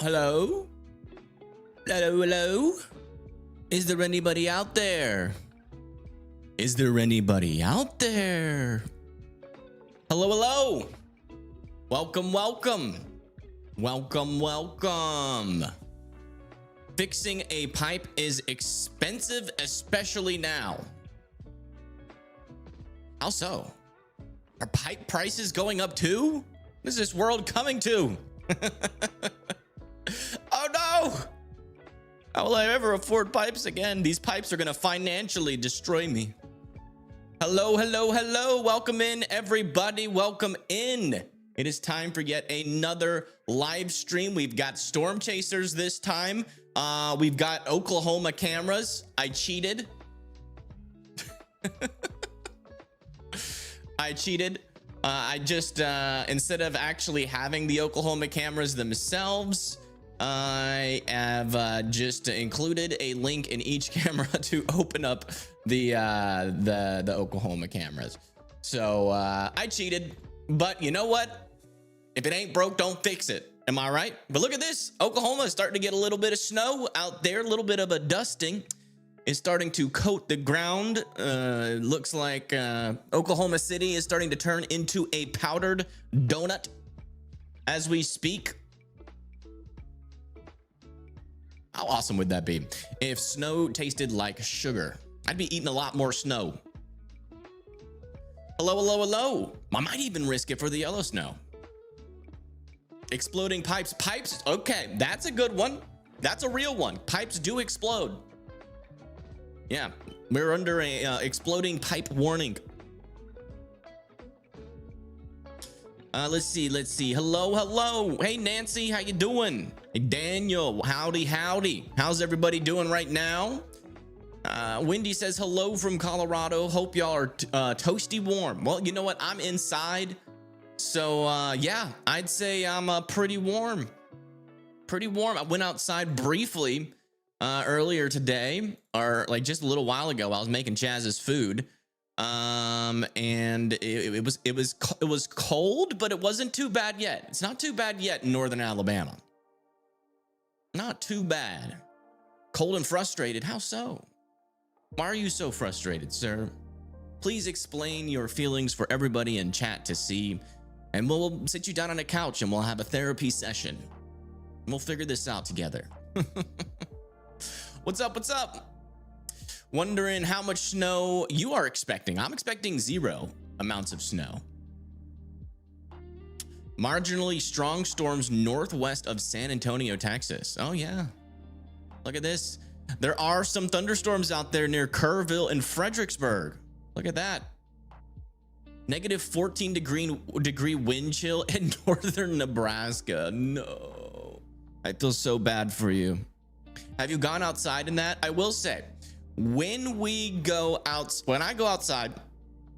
Hello? Hello, hello? Is there anybody out there? Is there anybody out there? Hello, hello. Welcome, welcome. Welcome, welcome. Fixing a pipe is expensive, especially now. How so? Are pipe prices going up too? What is this world coming to? Oh no! How will I ever afford pipes again? These pipes are gonna financially destroy me. Hello, hello, hello. Welcome in, everybody. Welcome in. It is time for yet another live stream. We've got storm chasers this time. We've got Oklahoma cameras. I cheated. I cheated. I just, instead of actually having the Oklahoma cameras themselves, I have just included a link in each camera to open up the Oklahoma cameras. So I cheated, but you know what? If it ain't broke, don't fix it. Am I right? But look at this. Oklahoma is starting to get a little bit of snow out there, a little bit of a dusting. Is starting to coat the ground. Looks like Oklahoma City is starting to turn into a powdered donut as we speak. How awesome would that be if snow tasted like sugar? I'd be eating a lot more snow. Hello, hello, hello. I might even risk it for the yellow snow. Exploding pipes. Pipes, okay, that's a good one. That's a real one. Pipes do explode. Yeah, we're under a exploding pipe warning. Let's see. Hello, hello. Hey, Nancy, how you doing? Hey, Daniel, howdy, howdy. How's everybody doing right now? Wendy says hello from Colorado. Hope y'all are toasty warm. Well, you know what? I'm inside. So, yeah, I'd say I'm pretty warm. Pretty warm. I went outside briefly earlier today, or like just a little while ago. I was making Chaz's food, and it was cold, but it wasn't too bad yet. It's not too bad yet in northern Alabama. Not too bad. Cold and frustrated. How so? Why are you so frustrated, sir? Please explain your feelings for everybody in chat to see, and we'll sit you down on a couch and we'll have a therapy session. We'll figure this out together. What's up? What's up? Wondering how much snow you are expecting. I'm expecting 0 amounts of snow. Marginally strong storms northwest of San Antonio, Texas. Oh yeah. Look at this. There are some thunderstorms out there near Kerrville and Fredericksburg. Look at that. Negative 14 degree wind chill in northern Nebraska. No. I feel so bad for you. Have you gone outside in that? I will say, when I go outside,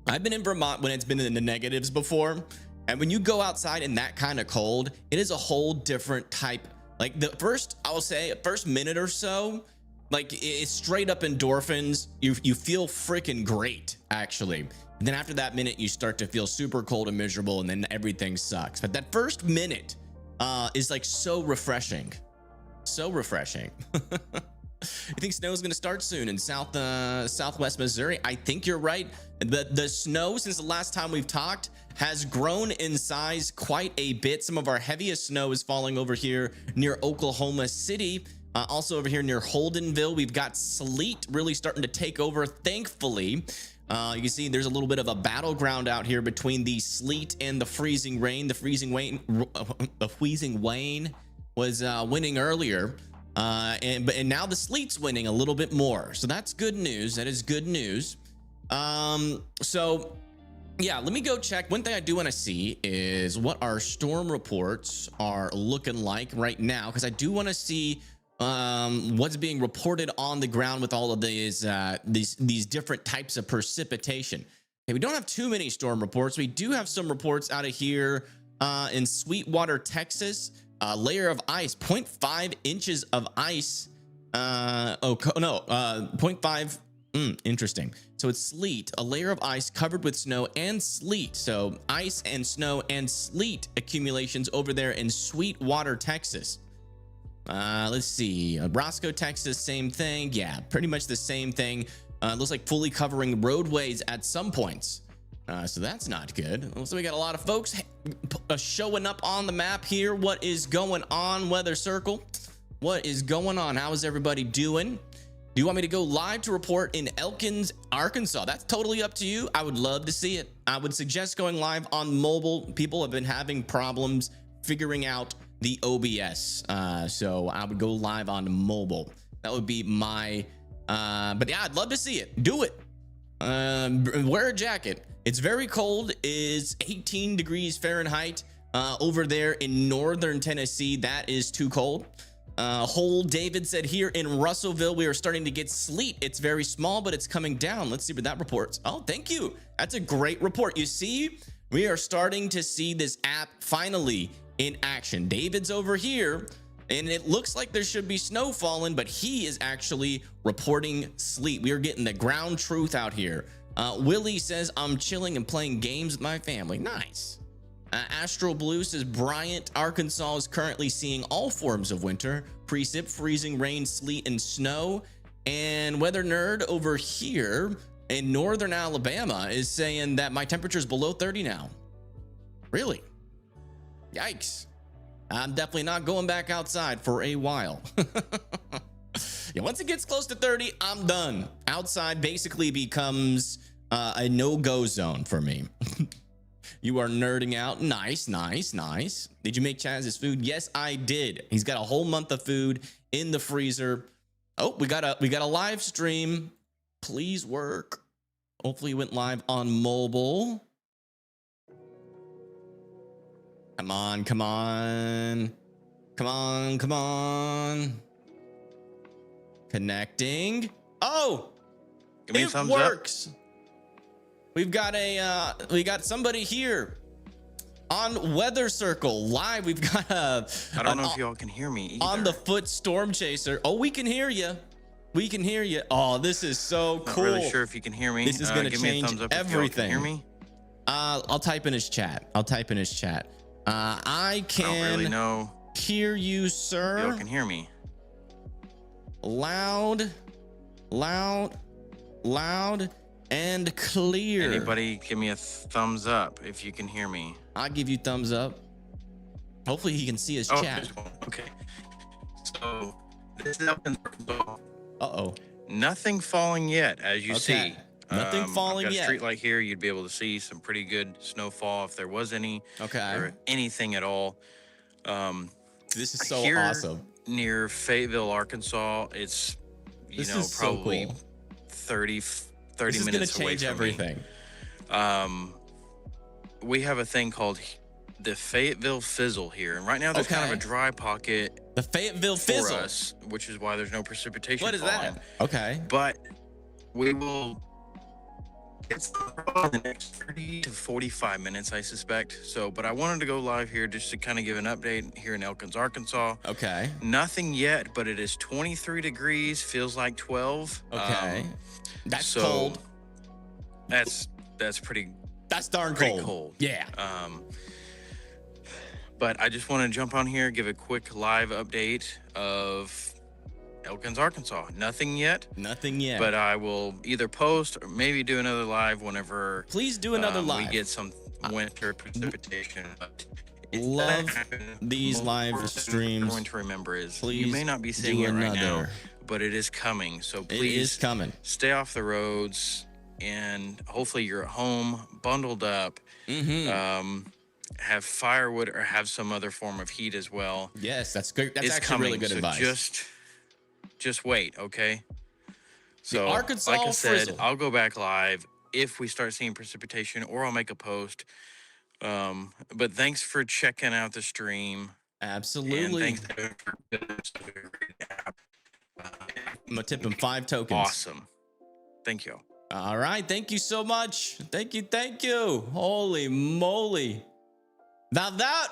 I've been in Vermont when it's been in the negatives before. And when you go outside in that kind of cold, it is a whole different type. Like the first minute or so, like it's straight up endorphins. You feel freaking great, actually. And then after that minute, you start to feel super cold and miserable, and then everything sucks. But that first minute is like so refreshing. So refreshing. You think snow is going to start soon in southwest Missouri? I think you're right. The snow since the last time we've talked has grown in size quite a bit. Some of our heaviest snow is falling over here near Oklahoma City. Also over here near Holdenville, we've got sleet really starting to take over, thankfully. You can see there's a little bit of a battleground out here between the sleet and the freezing rain. The freezing Wayne was winning earlier, and now the sleet's winning a little bit more. So that's good news. That is good news. So yeah, let me go check. One thing I do want to see is what our storm reports are looking like right now, because I do want to see what's being reported on the ground with all of these different types of precipitation. Okay, we don't have too many storm reports. We do have some reports out of here in Sweetwater, Texas. Layer of ice, 0.5 inches of ice. 0.5. Interesting. So it's sleet, a layer of ice covered with snow and sleet. So ice and snow and sleet accumulations over there in Sweetwater, Texas. Let's see. Roscoe, Texas, same thing. Yeah, pretty much the same thing. Looks like fully covering roadways at some points. So that's not good. So we got a lot of folks showing up on the map here. What is going on, Weather Circle? What is going on? How is everybody doing? Do you want me to go live to report in Elkins, Arkansas? That's totally up to you. I would love to see it. I would suggest going live on mobile. People have been having problems figuring out the OBS. So I would go live on mobile. That would be my, but yeah, I'd love to see it. Do it. Wear a jacket. It's very cold. It's 18 degrees Fahrenheit over there in northern Tennessee. That is too cold. Whole David said here in Russellville, we are starting to get sleet. It's very small, but it's coming down. Let's see what that reports. Oh, thank you. That's a great report. You see, we are starting to see this app finally in action. David's over here, and it looks like there should be snow falling, but he is actually reporting sleet. We are getting the ground truth out here. Willie says, I'm chilling and playing games with my family. Nice. Astral Blue says Bryant, Arkansas is currently seeing all forms of winter, precip, freezing, rain, sleet, and snow. And Weather Nerd over here in northern Alabama is saying that my temperature is below 30 now. Really? Yikes. I'm definitely not going back outside for a while. Yeah, once it gets close to 30, I'm done. Outside basically becomes a no-go zone for me. You are nerding out. Nice, nice, nice. Did you make Chaz's food? Yes, I did. He's got a whole month of food in the freezer. Oh, we got a live stream. Please work. Hopefully it went live on mobile. Come on, come on. Come on, come on. Connecting. Oh, give me a thumbs works. Up. We got somebody here on Weather Circle live. We've got I don't know if y'all can hear me either. On the foot storm chaser. Oh, we can hear you. We can hear you. Oh, this is so cool. Not really sure if you can hear me. This is going to change everything. Hear me? I'll type in his chat. I can I don't really know. Hear you, sir. Y'all can hear me. Loud, loud, loud, and clear. Anybody give me a thumbs up if you can hear me. I'll give you thumbs up. Hopefully he can see his chat. Okay. So this is up in Arkansas. Uh-oh. Nothing falling yet, as you see. Nothing falling I've got yet. A street light here, you'd be able to see some pretty good snowfall if there was any. Okay. Or anything at all. This is so here, awesome. Near Fayetteville, Arkansas, it's probably so cool. 30 this minutes away from me. This is going to change everything. We have a thing called the Fayetteville Fizzle here, and right now there's kind of a dry pocket. The Fayetteville Fizzle, for us, which is why there's no precipitation. What is falling. that? Okay, but we will. It's in the next 30 to 45 minutes, I suspect. So, but I wanted to go live here just to kind of give an update here in Elkins, Arkansas. Okay. Nothing yet, but it is 23 degrees. Feels like 12. Okay. That's cold. That's pretty. That's darn cold. Yeah. But I just want to jump on here, give a quick live update of Elkins, Arkansas. Nothing yet. Nothing yet. But I will either post or maybe do another live whenever. Please do another live. We get some winter precipitation. Love these live streams. What I'm going to remember is please you may not be seeing it right now, but it is coming. So please, it is coming. Stay off the roads, and hopefully you're at home, bundled up. Have firewood or have some other form of heat as well. Yes, that's good. That's actually coming. really good advice. Just wait, okay? So, Arkansas like I said, frizzle. I'll go back live if we start seeing precipitation, or I'll make a post. But thanks for checking out the stream. Absolutely. And thanks for a great app. I'm gonna tip him 5 tokens. Awesome. Thank you. All right. Thank you so much. Thank you. Thank you. Holy moly. Now that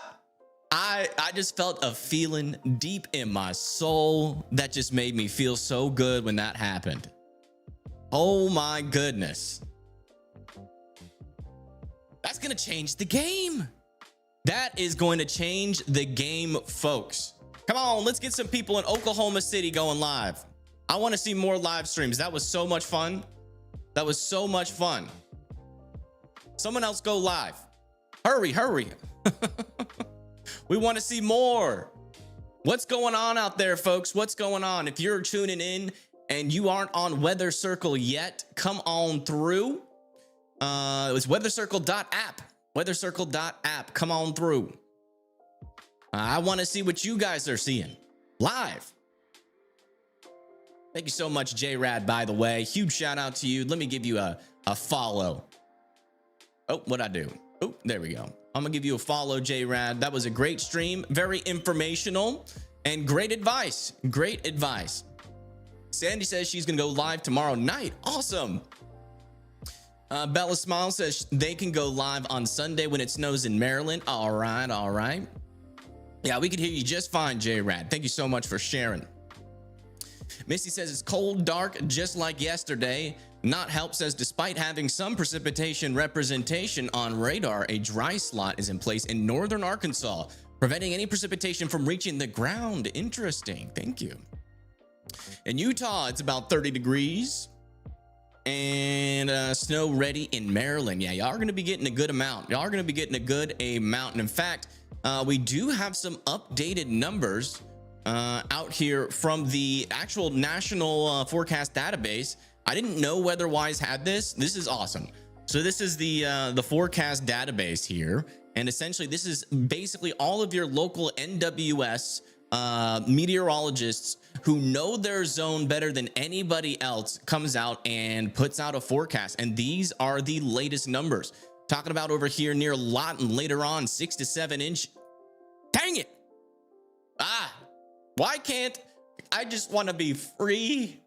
I just felt a feeling deep in my soul that just made me feel so good when that happened. Oh my goodness. That's going to change the game. That is going to change the game, folks. Come on, let's get some people in Oklahoma City going live. I want to see more live streams. That was so much fun. That was so much fun. Someone else go live. Hurry, hurry. We want to see more. What's going on out there, folks? What's going on? If you're tuning in and you aren't on Weather Circle yet, come on through. It was weathercircle.app. Weathercircle.app. Come on through. I want to see what you guys are seeing live. Thank you so much, J-Rad, by the way. Huge shout out to you. Let me give you a follow. Oh, what'd I do? Oh, there we go. I'm gonna give you a follow, J-Rad. That was a great stream, very informational and great advice. Great advice. Sandy says she's gonna go live tomorrow night. Awesome. Bella Smile says they can go live on Sunday when it snows in Maryland. All right, all right. Yeah, we could hear you just fine, J-Rad. Thank you so much for sharing. Misty says it's cold, dark, just like yesterday. Not Help says despite having some precipitation representation on radar, a dry slot is in place in northern Arkansas, preventing any precipitation from reaching the ground. Interesting. Thank you. In Utah, it's about 30 degrees and snow ready in Maryland. Yeah, y'all are going to be getting a good amount. Y'all are going to be getting a good amount. And in fact, we do have some updated numbers out here from the actual national forecast database. I didn't know WeatherWise had this. This is awesome. So this is the forecast database here, and essentially this is basically all of your local NWS meteorologists who know their zone better than anybody else comes out and puts out a forecast. And these are the latest numbers. Talking about over here near Lawton later on, 6 to 7 inch. Dang it! Why can't I just want to be free?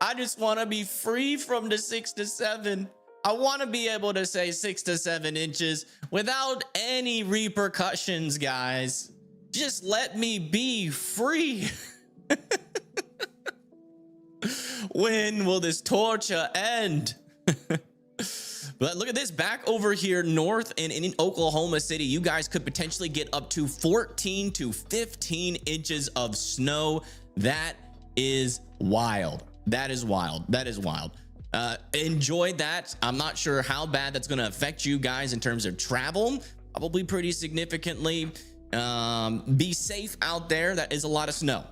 I just want to be free from the 6 to 7. I want to be able to say 6 to 7 inches without any repercussions, guys. Just let me be free. When will this torture end? But look at this, back over here north and in Oklahoma City, you guys could potentially get up to 14 to 15 inches of snow. That is wild. That is wild. That is wild. Enjoy that. I'm not sure how bad that's going to affect you guys in terms of travel. Probably pretty significantly. Be safe out there. That is a lot of snow.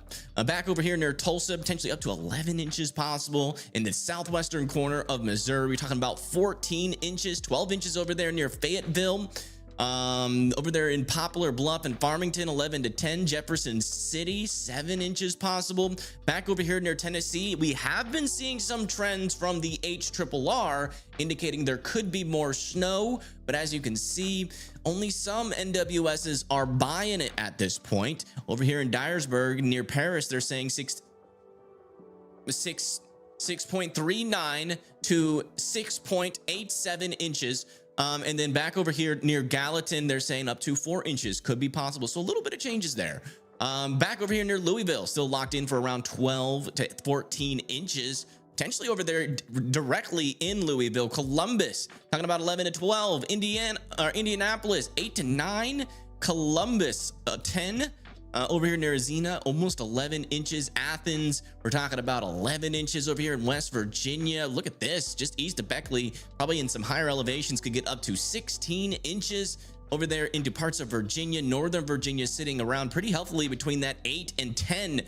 Back over here near Tulsa, potentially up to 11 inches possible in the southwestern corner of Missouri. We're talking about 14 inches, 12 inches over there near Fayetteville. Over there in Poplar Bluff and Farmington, 11 to 10. Jefferson City, 7 inches possible. Back over here near Tennessee, we have been seeing some trends from the HRRR indicating there could be more snow, but as you can see, only some NWSs are buying it at this point. Over here in Dyersburg near Paris, they're saying 6.39 to 6.87 inches. And then back over here near Gallatin, they're saying up to 4 inches could be possible. So a little bit of changes there. Back over here near Louisville, still locked in for around 12 to 14 inches. Potentially over there directly in Louisville. Columbus, talking about 11 to 12. Indianapolis, 8 to 9. Columbus, 10. Over here near Xena, almost 11 inches. Athens, we're talking about 11 inches over here in West Virginia. Look at this, just east of Beckley, probably in some higher elevations, could get up to 16 inches over there into parts of Virginia. Northern Virginia sitting around pretty healthily between that 8 and 10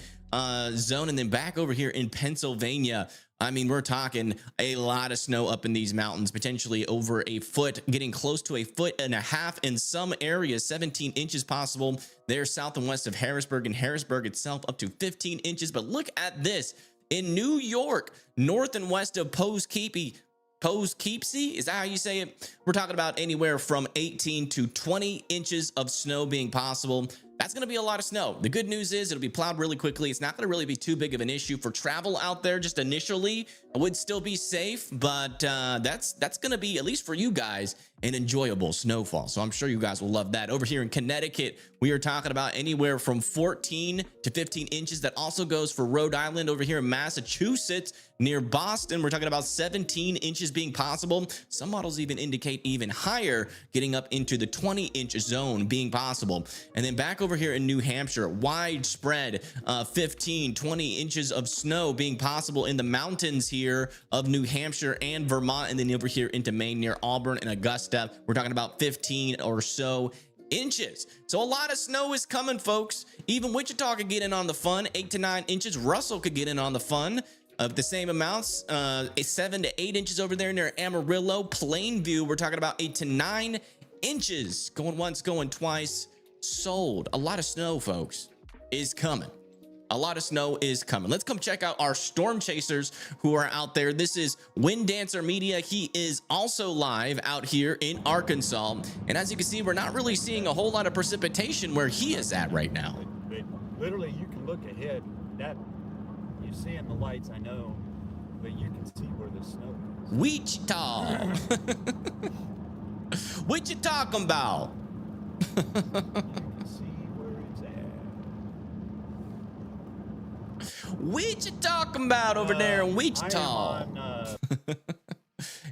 zone. And then back over here in Pennsylvania, I mean, we're talking a lot of snow up in these mountains, potentially over a foot, getting close to 1.5 feet in some areas, 17 inches possible there south and west of Harrisburg, and Harrisburg itself up to 15 inches. But look at this in New York, north and west of Poughkeepsie, is that how you say it? We're talking about anywhere from 18 to 20 inches of snow being possible. That's going to be a lot of snow. The good news is it'll be plowed really quickly. It's not going to really be too big of an issue for travel out there. Just initially, it would still be safe, but that's going to be, at least for you guys, an enjoyable snowfall. So I'm sure you guys will love that. Over here in Connecticut, we are talking about anywhere from 14 to 15 inches. That also goes for Rhode Island. Over here in Massachusetts, near Boston, we're talking about 17 inches being possible. Some models even indicate even higher, getting up into the 20-inch zone being possible. And then back over here in New Hampshire, widespread 15, 20 inches of snow being possible in the mountains here of New Hampshire and Vermont. And then over here into Maine near Auburn and Augusta, we're talking about 15 or so inches. So a lot of snow is coming, folks. Even Wichita could get in on the fun, 8 to 9 inches. Russell could get in on the fun of the same amounts, 7 to 8 inches over there near Amarillo. Plainview, we're talking about 8 to 9 inches. Going once, going twice. Sold. A lot of snow, folks, is coming. A lot of snow is coming. Let's come check out our storm chasers who are out there. This is Wind Dancer Media. He is also live out here in Arkansas. And as you can see, we're not really seeing a whole lot of precipitation where he is at right now. But literally, you can look ahead. That you see in the lights, I know, but you can see where the snow is. Wichita. What you talking about? You can see where it's at. What you talking about over there in I Wichita? am on,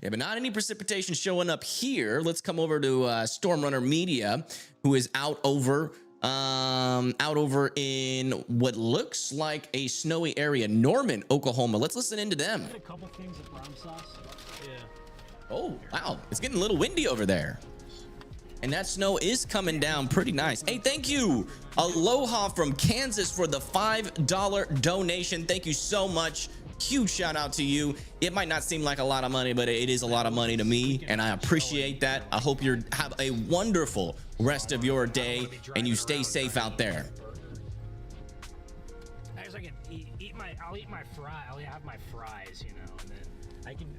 Yeah, but not any precipitation showing up here. Let's come over to Storm Runner Media, who is out over in what looks like a snowy area, Norman, Oklahoma. Let's listen into them. A couple things of brown sauce. Yeah. Oh, wow. It's getting a little windy over there. And that snow is coming down pretty nice. Hey, thank you, Aloha from Kansas, for the $5 donation. Thank you so much. Huge shout out to you. It might not seem like a lot of money, but it is a lot of money to me, and I appreciate that. I hope you have a wonderful rest of your day and you stay safe out there. I guess I can I'll eat my fry. I'll have my fries, you know, and then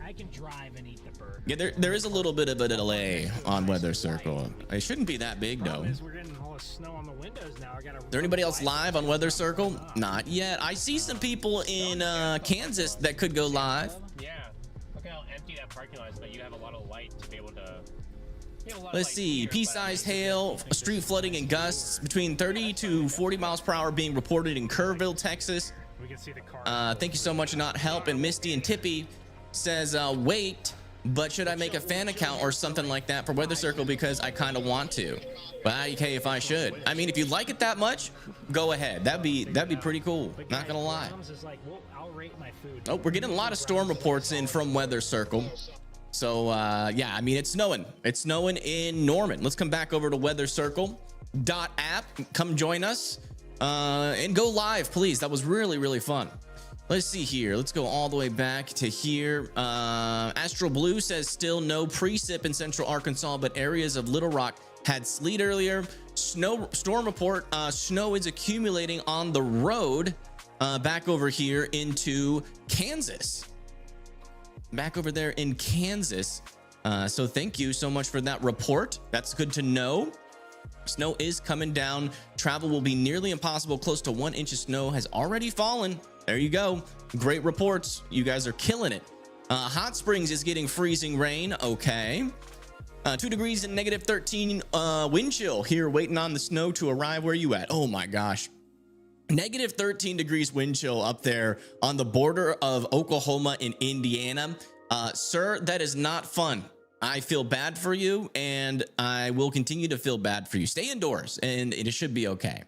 I can drive and eat the burger. Yeah, there is a little bit of a delay on Weather Circle. It shouldn't be that big though. We're getting all the snow on the windows now. Is there anybody else live on Weather Circle? Not yet. I see some people in Kansas that could go live. Yeah. Look how empty that parking lot is, but you have a lot of light to be able to. Let's see. Pea-sized hail, street flooding, and gusts between 30 to 40 miles per hour being reported in Kerrville, Texas. We can see the car. Thank you so much, Not Help. And Misty and Tippy says, wait, but should I make a fan account or something like that for Weather Circle, because I kind of want to. But okay, if I should. I mean, if you like it that much, go ahead. That'd be pretty cool. Not gonna lie. Oh, we're getting a lot of storm reports in from Weather Circle. So yeah, I mean, it's snowing. It's snowing in Norman. Let's come back over to Weather Circle .app. Come join us and go live, please. That was really fun. Let's see here. Let's go all the way back to here. Astral Blue says still no precip in central Arkansas, but areas of Little Rock had sleet earlier. Storm report. Snow is accumulating on the road back over here into Kansas. Back over there in Kansas. So thank you so much for that report. That's good to know. Snow is coming down. Travel will be nearly impossible. Close to 1 inch of snow has already fallen. There you go. Great reports. You guys are killing it. Hot Springs is getting freezing rain. Okay. 2 degrees and negative 13 wind chill here, waiting on the snow to arrive. Where you at? Oh my gosh. Negative 13 degrees wind chill up there on the border of Oklahoma and Indiana. Sir, that is not fun. I feel bad for you, and I will continue to feel bad for you. Stay indoors, and it should be okay.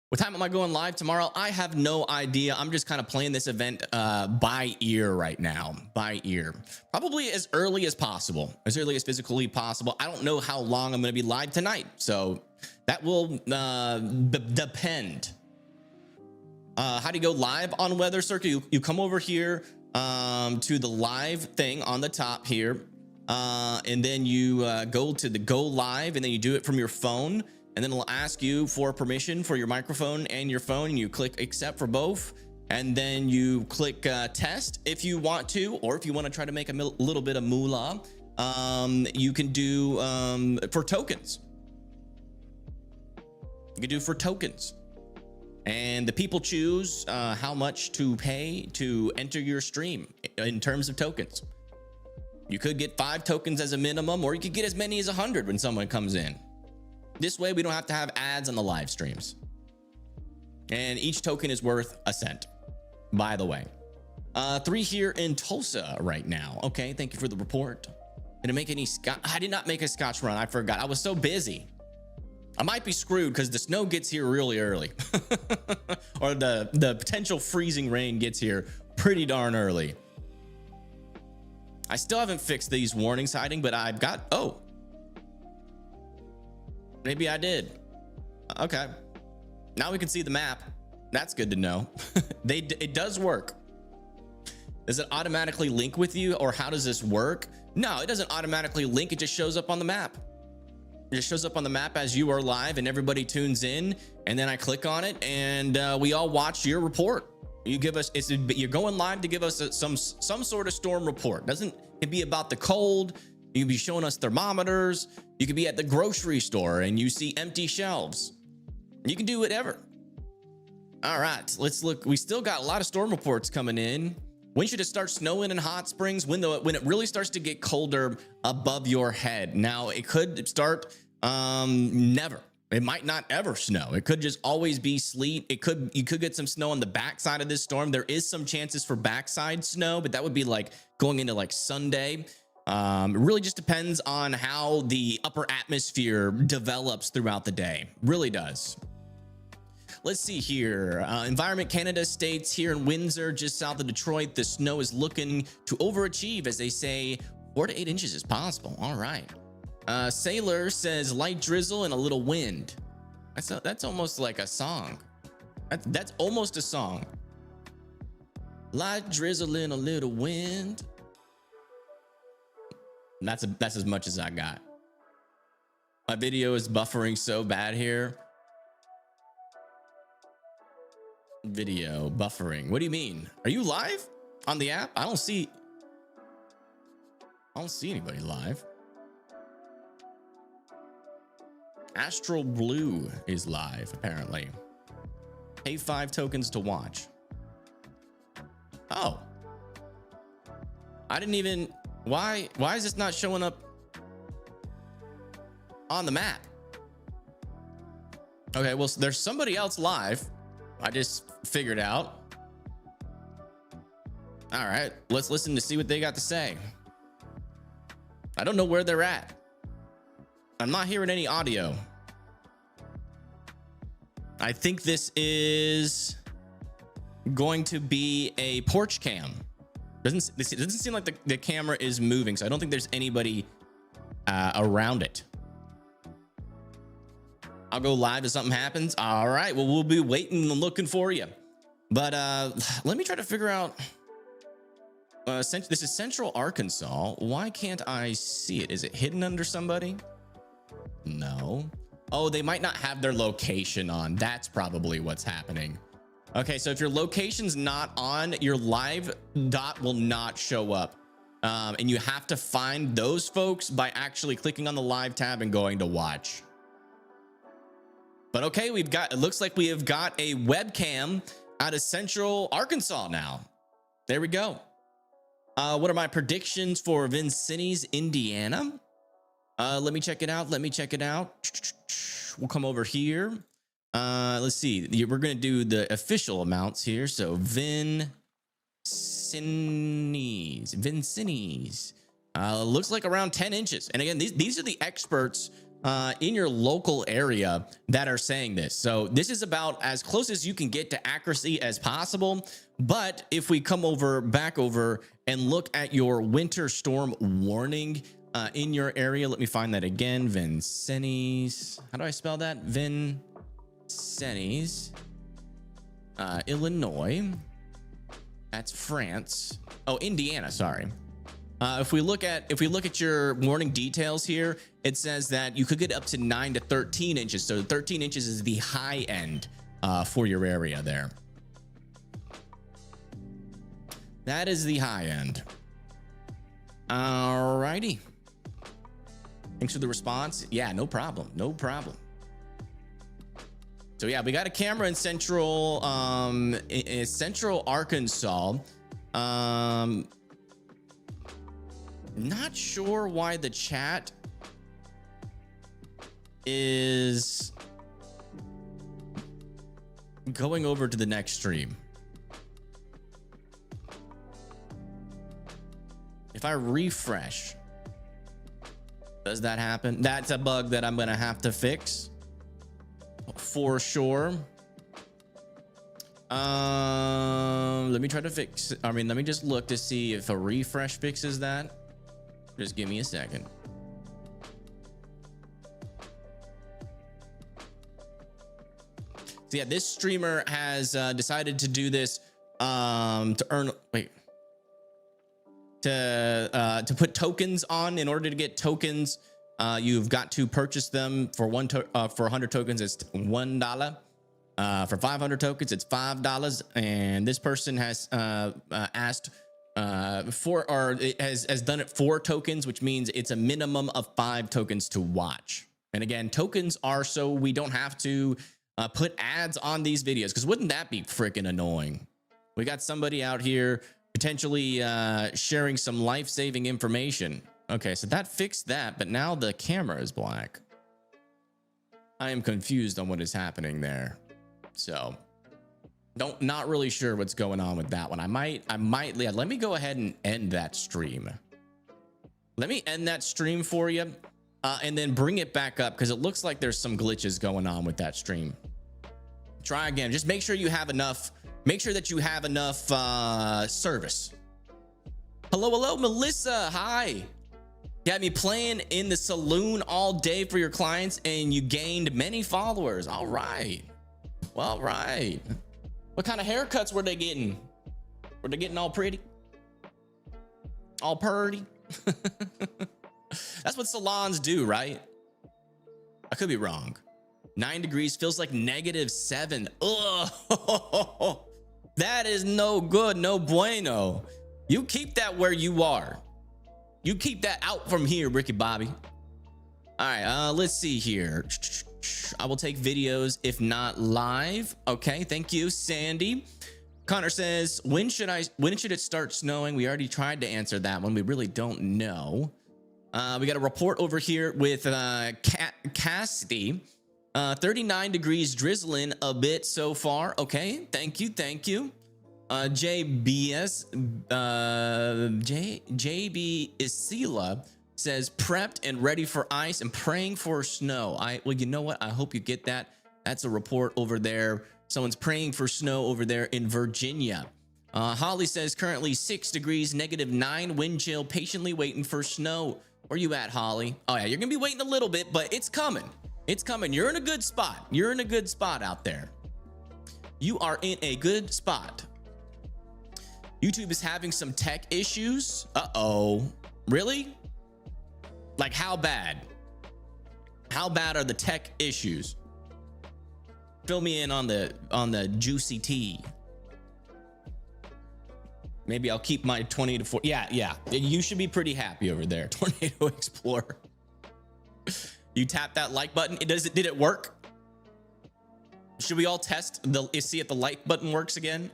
What time am I going live tomorrow? I have no idea. I'm just kind of playing this event by ear right now. By ear. Probably as early as possible. As early as physically possible. I don't know how long I'm going to be live tonight. So that will depend. How do you go live on Weather Circle? You come over here to the live thing on the top here. And then you go to the go live, and then you do it from your phone. And then it'll ask you for permission for your microphone and your phone, and you click accept for both, and then you click test if you want to, or if you want to try to make a little bit of moolah, you can do for tokens. You can do for tokens, and the people choose how much to pay to enter your stream in terms of tokens. You could get 5 tokens as a minimum, or you could get as many as 100 when someone comes in. This way, we don't have to have ads on the live streams. And each token is worth a cent, by the way. 3 here in Tulsa right now. Okay, thank you for the report. Did I make any I did not make a scotch run. I forgot. I was so busy. I might be screwed because the snow gets here really early. Or the potential freezing rain gets here pretty darn early. I still haven't fixed these warnings hiding, but I've got, oh. Maybe I did. Okay. Now we can see the map. That's good to know. It does work. Does it automatically link with you, or how does this work? No, it doesn't automatically link. It just shows up on the map. It just shows up on the map as you are live and everybody tunes in, and then I click on it and we all watch your report. You give us, you're going live to give us some sort of storm report. It could be about the cold. You can be showing us thermometers. You could be at the grocery store and you see empty shelves. You can do whatever. All right, let's look. We still got a lot of storm reports coming in. When should it start snowing in Hot Springs? When it really starts to get colder above your head. Now, it could start never. It might not ever snow. It could just always be sleet. You could get some snow on the backside of this storm. There is some chances for backside snow, but that would be like going into like Sunday. It really just depends on how the upper atmosphere develops throughout the day. Really does. Let's see here. Environment Canada states here in Windsor, just south of Detroit, the snow is looking to overachieve, as they say 4 to 8 inches is possible. All right. Sailor says light drizzle and a little wind. That's almost like a song. That's almost a song. Light drizzle and a little wind. That's as much as I got. My video is buffering so bad here. Video buffering. What do you mean? Are you live on the app? I don't see anybody live. Astral Blue is live, apparently. Pay 5 tokens to watch. Oh. I didn't even... Why is this not showing up on the map? Okay, well, there's somebody else live. I just figured out. All right, let's listen to see what they got to say. I don't know where they're at. I'm not hearing any audio. I think this is going to be a porch cam. It doesn't seem like the camera is moving, so I don't think there's anybody around it. I'll go live if something happens. All right, well, we'll be waiting and looking for you. But let me try to figure out. This is Central Arkansas. Why can't I see it? Is it hidden under somebody? No. Oh, they might not have their location on. That's probably what's happening. Okay, so if your location's not on, your live dot will not show up. And you have to find those folks by actually clicking on the live tab and going to watch. But okay, it looks like we have got a webcam out of Central Arkansas now. There we go. What are my predictions for Vincennes, Indiana? Let me check it out. We'll come over here. Let's see. We're going to do the official amounts here. So Vincennes. Looks like around 10 inches. And again, these are the experts in your local area that are saying this. So this is about as close as you can get to accuracy as possible. But if we come back over and look at your winter storm warning in your area, let me find that again. Vincennes. How do I spell that? Vincennes, Illinois. That's France. Oh, Indiana. Sorry. If we look at your warning details here, it says that you could get up to 9 to 13 inches. So 13 inches is the high end for your area there. That is the high end. All righty. Thanks for the response. Yeah, no problem. So yeah, we got a camera in Central Arkansas. Not sure why the chat is going over to the next stream. If I refresh, does that happen? That's a bug that I'm gonna have to fix for sure. Let me try to fix. I mean, let me just look to see if a refresh fixes that. Just give me a second. So yeah, this streamer has decided to do this to earn. Wait. To put tokens on. In order to get tokens, you've got to purchase them for for 100 tokens. It's $1. For 500 tokens, it's $5. And this person has asked for, or has done it 4 tokens, which means it's a minimum of 5 tokens to watch. And again, tokens are so we don't have to put ads on these videos, because wouldn't that be freaking annoying? We got somebody out here potentially sharing some life-saving information. Okay, so that fixed that, but now the camera is black. I am confused on what is happening there. So not really sure what's going on with that one. I might, yeah, let me go ahead and end that stream. Let me end that stream for you, and then bring it back up, because it looks like there's some glitches going on with that stream. Try again. Just make sure you have enough. Make sure that you have enough service. Hello, Melissa. Hi. You had me playing in the saloon all day for your clients, and you gained many followers. All right. Well, right. What kind of haircuts were they getting? Were they getting all pretty? All purty? That's what salons do, right? I could be wrong. 9 degrees feels like -7. Ugh. That is no good, no bueno. You keep that where you are. You keep that out from here, Ricky Bobby. All right, let's see here. I will take videos if not live. Okay, thank you, Sandy. Connor says, when should it start snowing? We already tried to answer that one. We really don't know. We got a report over here with Cassidy. 39 degrees, drizzling a bit so far. Okay, thank you. JB Isila says prepped and ready for ice and praying for snow. Well, you know what? I hope you get that. That's a report over there. Someone's praying for snow over there in Virginia. Holly says currently 6 degrees, -9 wind chill, patiently waiting for snow. Where you at, Holly? Oh yeah, you're gonna be waiting a little bit, but it's coming. It's coming. You're in a good spot. You're in a good spot out there. You are in a good spot. YouTube is having some tech issues. Uh-oh. Really? Like how bad? How bad are the tech issues? Fill me in on the juicy tea. Maybe I'll keep my 20 to 40. Yeah. You should be pretty happy over there. Tornado Explorer. You tap that like button. Did it work? Should we all test see if the like button works again?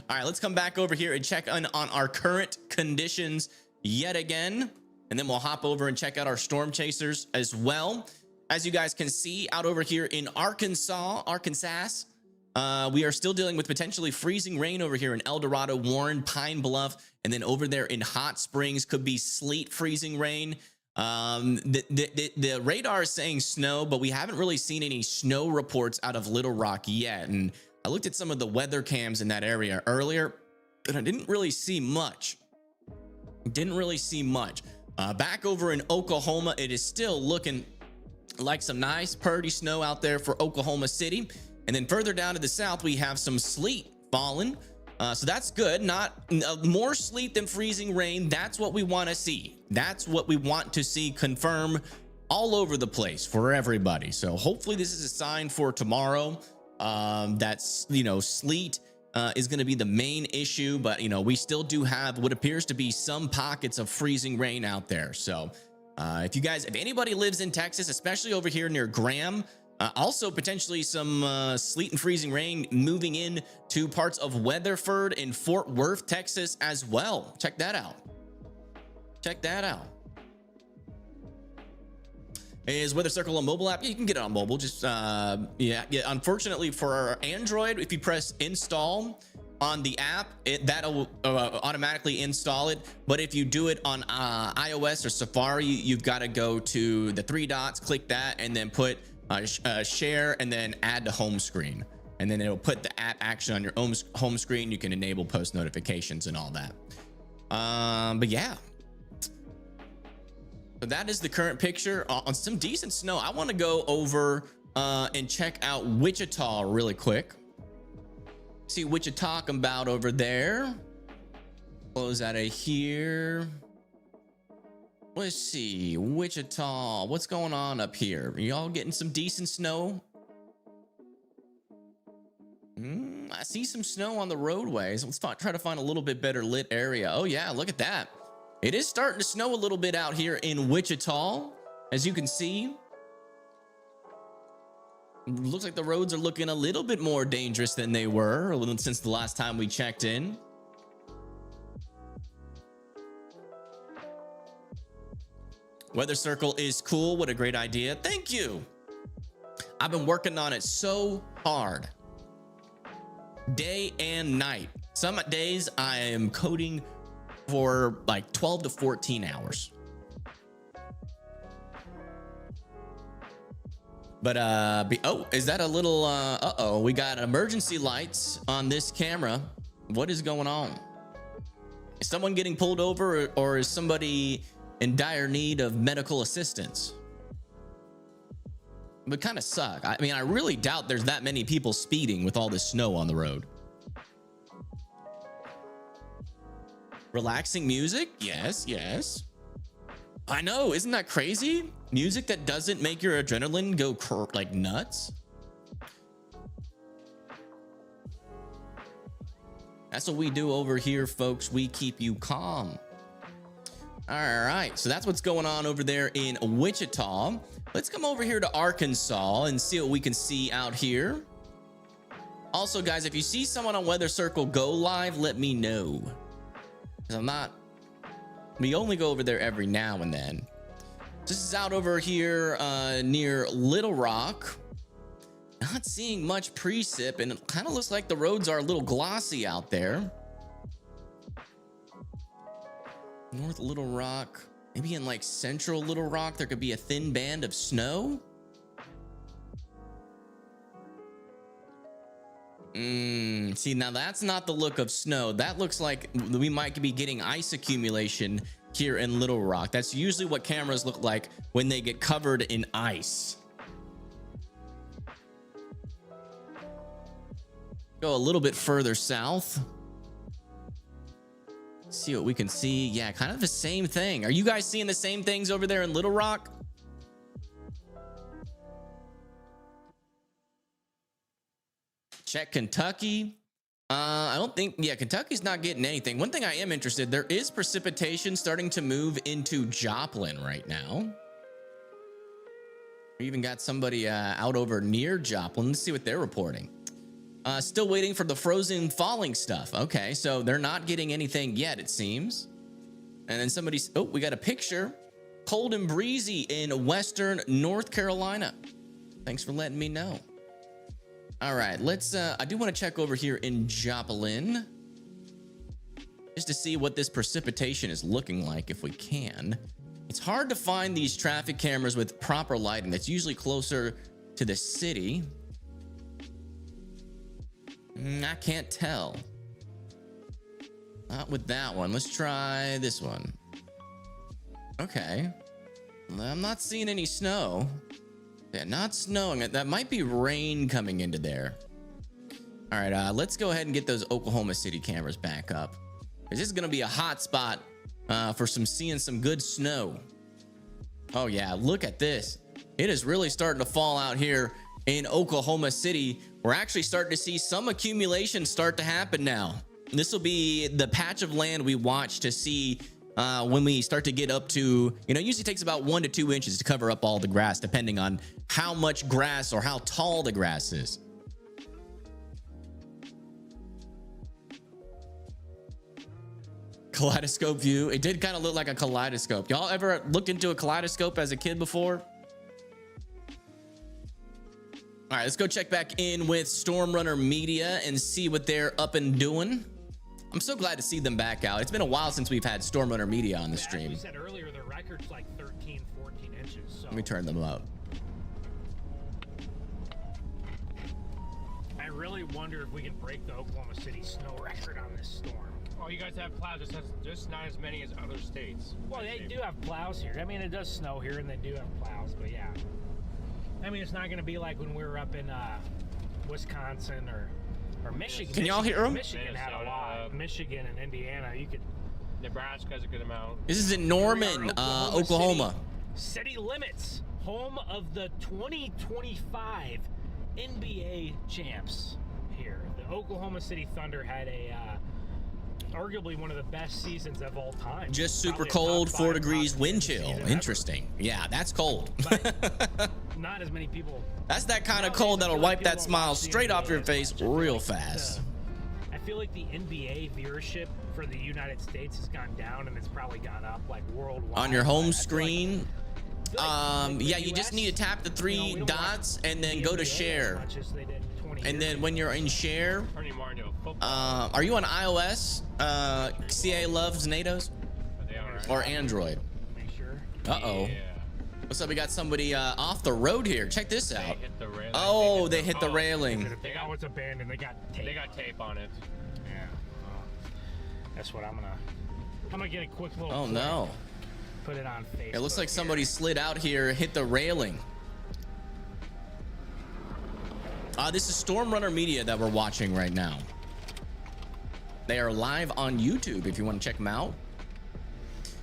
All right, let's come back over here and check on our current conditions yet again. And then we'll hop over and check out our storm chasers as well. As you guys can see out over here in Arkansas, we are still dealing with potentially freezing rain over here in El Dorado, Warren, Pine Bluff, and then over there in Hot Springs could be sleet, freezing rain. The radar is saying snow, but we haven't really seen any snow reports out of Little Rock yet. And I looked at some of the weather cams in that area earlier, and I didn't really see much. Back over in Oklahoma, it is still looking like some nice purdy snow out there for Oklahoma City. And then further down to the south, we have some sleet falling. So that's good. Not more sleet than freezing rain. That's what we want to see. That's what we want to see confirm all over the place for everybody. So hopefully this is a sign for tomorrow. That's, sleet is going to be the main issue, but we still do have what appears to be some pockets of freezing rain out there. So if anybody lives in Texas, especially over here near Graham, also potentially some sleet and freezing rain moving in to parts of Weatherford and Fort Worth, Texas as well. Check that out. Check that out. Is Weather Circle a mobile app? Yeah, you can get it on mobile. Just yeah. Unfortunately for our Android, if you press install on the app, that'll automatically install it. But if you do it on iOS or Safari, you've got to go to the three dots, click that, and then put share, and then add to home screen, and then it'll put the app action on your home screen. You can enable post notifications and all that. But yeah. So that is the current picture on some decent snow. I want to go over and check out Wichita really quick. See what you're talking about over there. Close out of here. Let's see, Wichita. What's going on up here? Are y'all getting some decent snow? I see some snow on the roadways. Let's try to find a little bit better lit area. Oh yeah, look at that. It is starting to snow a little bit out here in Wichita, as you can see. Looks like the roads are looking a little bit more dangerous than they were since the last time we checked in. Weather Circle is cool. What a great idea. Thank you. I've been working on it so hard, day and night. Some days I am coding for like 12 to 14 hours. But oh, is that a little uh-oh, we got emergency lights on this camera. What is going on? Is someone getting pulled over, or is somebody in dire need of medical assistance? It would kind of suck. I mean, I really doubt there's that many people speeding with all this snow on the road. Relaxing music? Yes, yes. I know, isn't that crazy? Music that doesn't make your adrenaline go like nuts. That's what we do over here, folks. We keep you calm. All right, so that's what's going on over there in Wichita. Let's come over here to Arkansas and see what we can see out here. Also, guys, if you see someone on Weather Circle go live, let me know. We only go over there every now and then. This is out over here near Little Rock. Not seeing much precip, and it kind of looks like the roads are a little glossy out there. North Little Rock, maybe in like central Little Rock, there could be a thin band of snow. See, now that's not the look of snow. That looks like we might be getting ice accumulation here in Little Rock. That's usually what cameras look like when they get covered in ice. Go a little bit further south. See what we can see. Yeah, kind of the same thing. Are you guys seeing the same things over there in Little Rock? Check Kentucky. I don't think, yeah, Kentucky's not getting anything. One thing I am interested, there is precipitation starting to move into Joplin right now. We even got somebody out over near Joplin. Let's see what they're reporting. Still waiting for the frozen falling stuff. Okay, so they're not getting anything yet, it seems. And then somebody's, oh, we got a picture. Cold and breezy in western North Carolina. Thanks for letting me know. All right, let's, I do want to check over here in Joplin just to see what this precipitation is looking like if we can. It's hard to find these traffic cameras with proper lighting. That's usually closer to the city. I can't tell. Not with that one. Let's try this one. Okay. I'm not seeing any snow. Yeah, not snowing. That might be rain coming into there. All right, let's go ahead and get those Oklahoma City cameras back up. This is gonna be a hot spot for seeing some good snow. Oh yeah, look at this. It is really starting to fall out here in Oklahoma City. We're actually starting to see some accumulation start to happen now. This will be the patch of land we watch to see when we start to get up to, you know, it usually takes about 1 to 2 inches to cover up all the grass, depending on how much grass or how tall the grass is. Kaleidoscope view. It did kind of look like a kaleidoscope. Y'all ever looked into a kaleidoscope as a kid before? All right, let's go check back in with Storm Runner Media and see what they're up and doing. I'm so glad to see them back out. It's been a while since we've had Storm Runner Media on the stream. As you said earlier, the record's like 13, 14 inches. So Let me turn them up. I really wonder if we can break the Oklahoma City snow record on this storm. Oh, you guys have plows, just not as many as other states. Well, they do have plows here. I mean, it does snow here, and they do have plows, but yeah. I mean, it's not going to be like when we were up in Wisconsin or Michigan. Can y'all hear them? Michigan had a lot. Michigan and Indiana, you could. Nebraska has a good amount. This is in Norman, Oklahoma. City limits, home of the 2025 NBA champs here. The Oklahoma City Thunder had a arguably one of the best seasons of all time. Just super Probably a cold, top 4 5 degrees wind season chill. ever. Interesting. Yeah, that's cold. But not as many people. That's that kind of cold that'll wipe that smile straight off your face real fast. I feel like the NBA viewership for the United States has gone down, and it's probably gone up like worldwide. On your home I feel screen, like the yeah, you just US, need to tap the 3 we don't dots watch and then the go to NBA as share. much as they did 20 And years then ago. when you're in share, Turning more into a football. are you on iOS? CA loves NATOs They are. or Android? Make sure. Uh-oh. Yeah. What's up? We got somebody off the road here. Check this They out. hit the railing. Oh, they hit the oh, railing. Oh, it's abandoned. They got tape. They got tape on it. Yeah. That's what I'm gonna get a quick little. Oh clip, no. Put it on Facebook. It looks like somebody slid out here, hit the railing. This is Storm Runner Media that we're watching right now. They are live on YouTube if you want to check them out.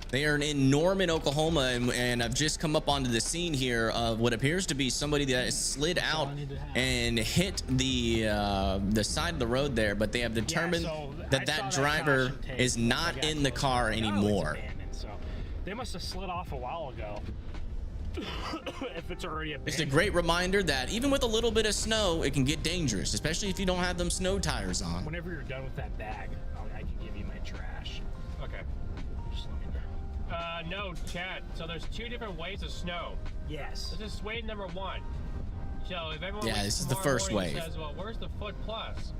They are in Norman, Oklahoma, and I've just come up onto the scene here of what appears to be somebody that slid out and hit the side of the road there, but they have determined that that driver is not in the car anymore. So they must have slid off a while ago. If it's already abandoned. It's a great reminder that even with a little bit of snow, it can get dangerous, especially if you don't have them snow tires on. Whenever you're done with that bag, I can give you my trash. Okay. Just let me know. No, Chad. So there's 2 different waves of snow. Yes. This is wave number 1. So if everyone Yeah, wakes this is the tomorrow first morning wave. and says, well, where's the foot plus?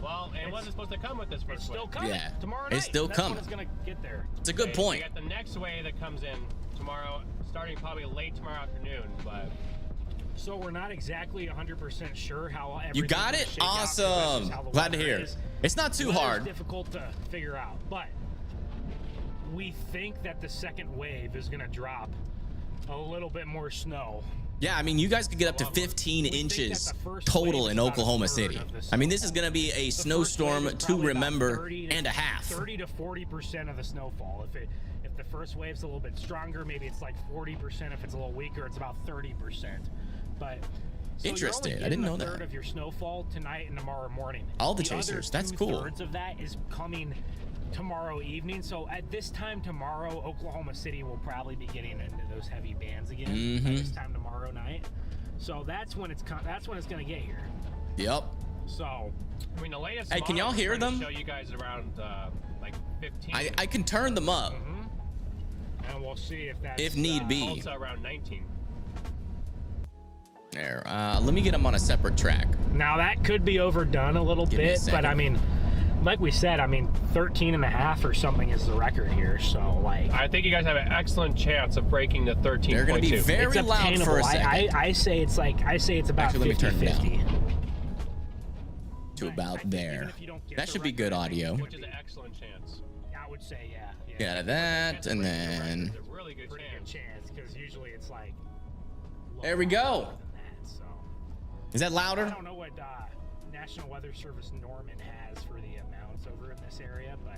Well, it wasn't supposed to come with this It's first still wave. coming. Yeah, Tomorrow night. it's still That's coming. When it's gonna get there. It's a good Okay, point. We got the next wave that comes in tomorrow, starting probably late tomorrow afternoon, but So we're not exactly 100% sure how everything's You got gonna it? shake out, 'cause that's Awesome. just how the Glad to weather hear. is. It's not too Weather's hard. difficult to figure out, but we think that the second wave is going to drop a little bit more snow. Yeah, I mean, you guys could get up to 15 inches total in Oklahoma City. I mean, this is going to be a snowstorm to remember and a half. 30 to 40% of the snowfall. If the first wave's a little bit stronger, maybe it's like 40%. If it's a little weaker, it's about 30%. But so Interesting. You're only I didn't getting know a third that. of your snowfall tonight and tomorrow morning. All the other chasers. That's cool. 2/3 of that is coming tomorrow evening. So at this time tomorrow, Oklahoma City will probably be getting into those heavy bands again. At this time tomorrow night. So that's when it's going to get here. Yep. So I mean, the latest. Hey, can y'all model is hear trying to them? Show you guys around like 15. I can turn them up and we'll see if that's if need be. Also around 19. There. Let me get them on a separate track. Now that could be overdone a little Give me a bit, but second. I mean, like we said, I mean, 13 and a half or something is the record here. So like, I think you guys have an excellent chance of breaking the 13.2. They're going to be very it's loud obtainable. for a second. I say it's about Actually, let me turn it 50-50. To about I think there. even if you don't get That the should be record, good I think it's audio. gonna Which is be- an excellent chance. I would say, yeah. Get out of that, and then It's a really good Pretty good chance. chance, because usually it's like. there we go. than that, so. Is that I louder? don't know what National Weather Service Norman has for the amounts over in this area, but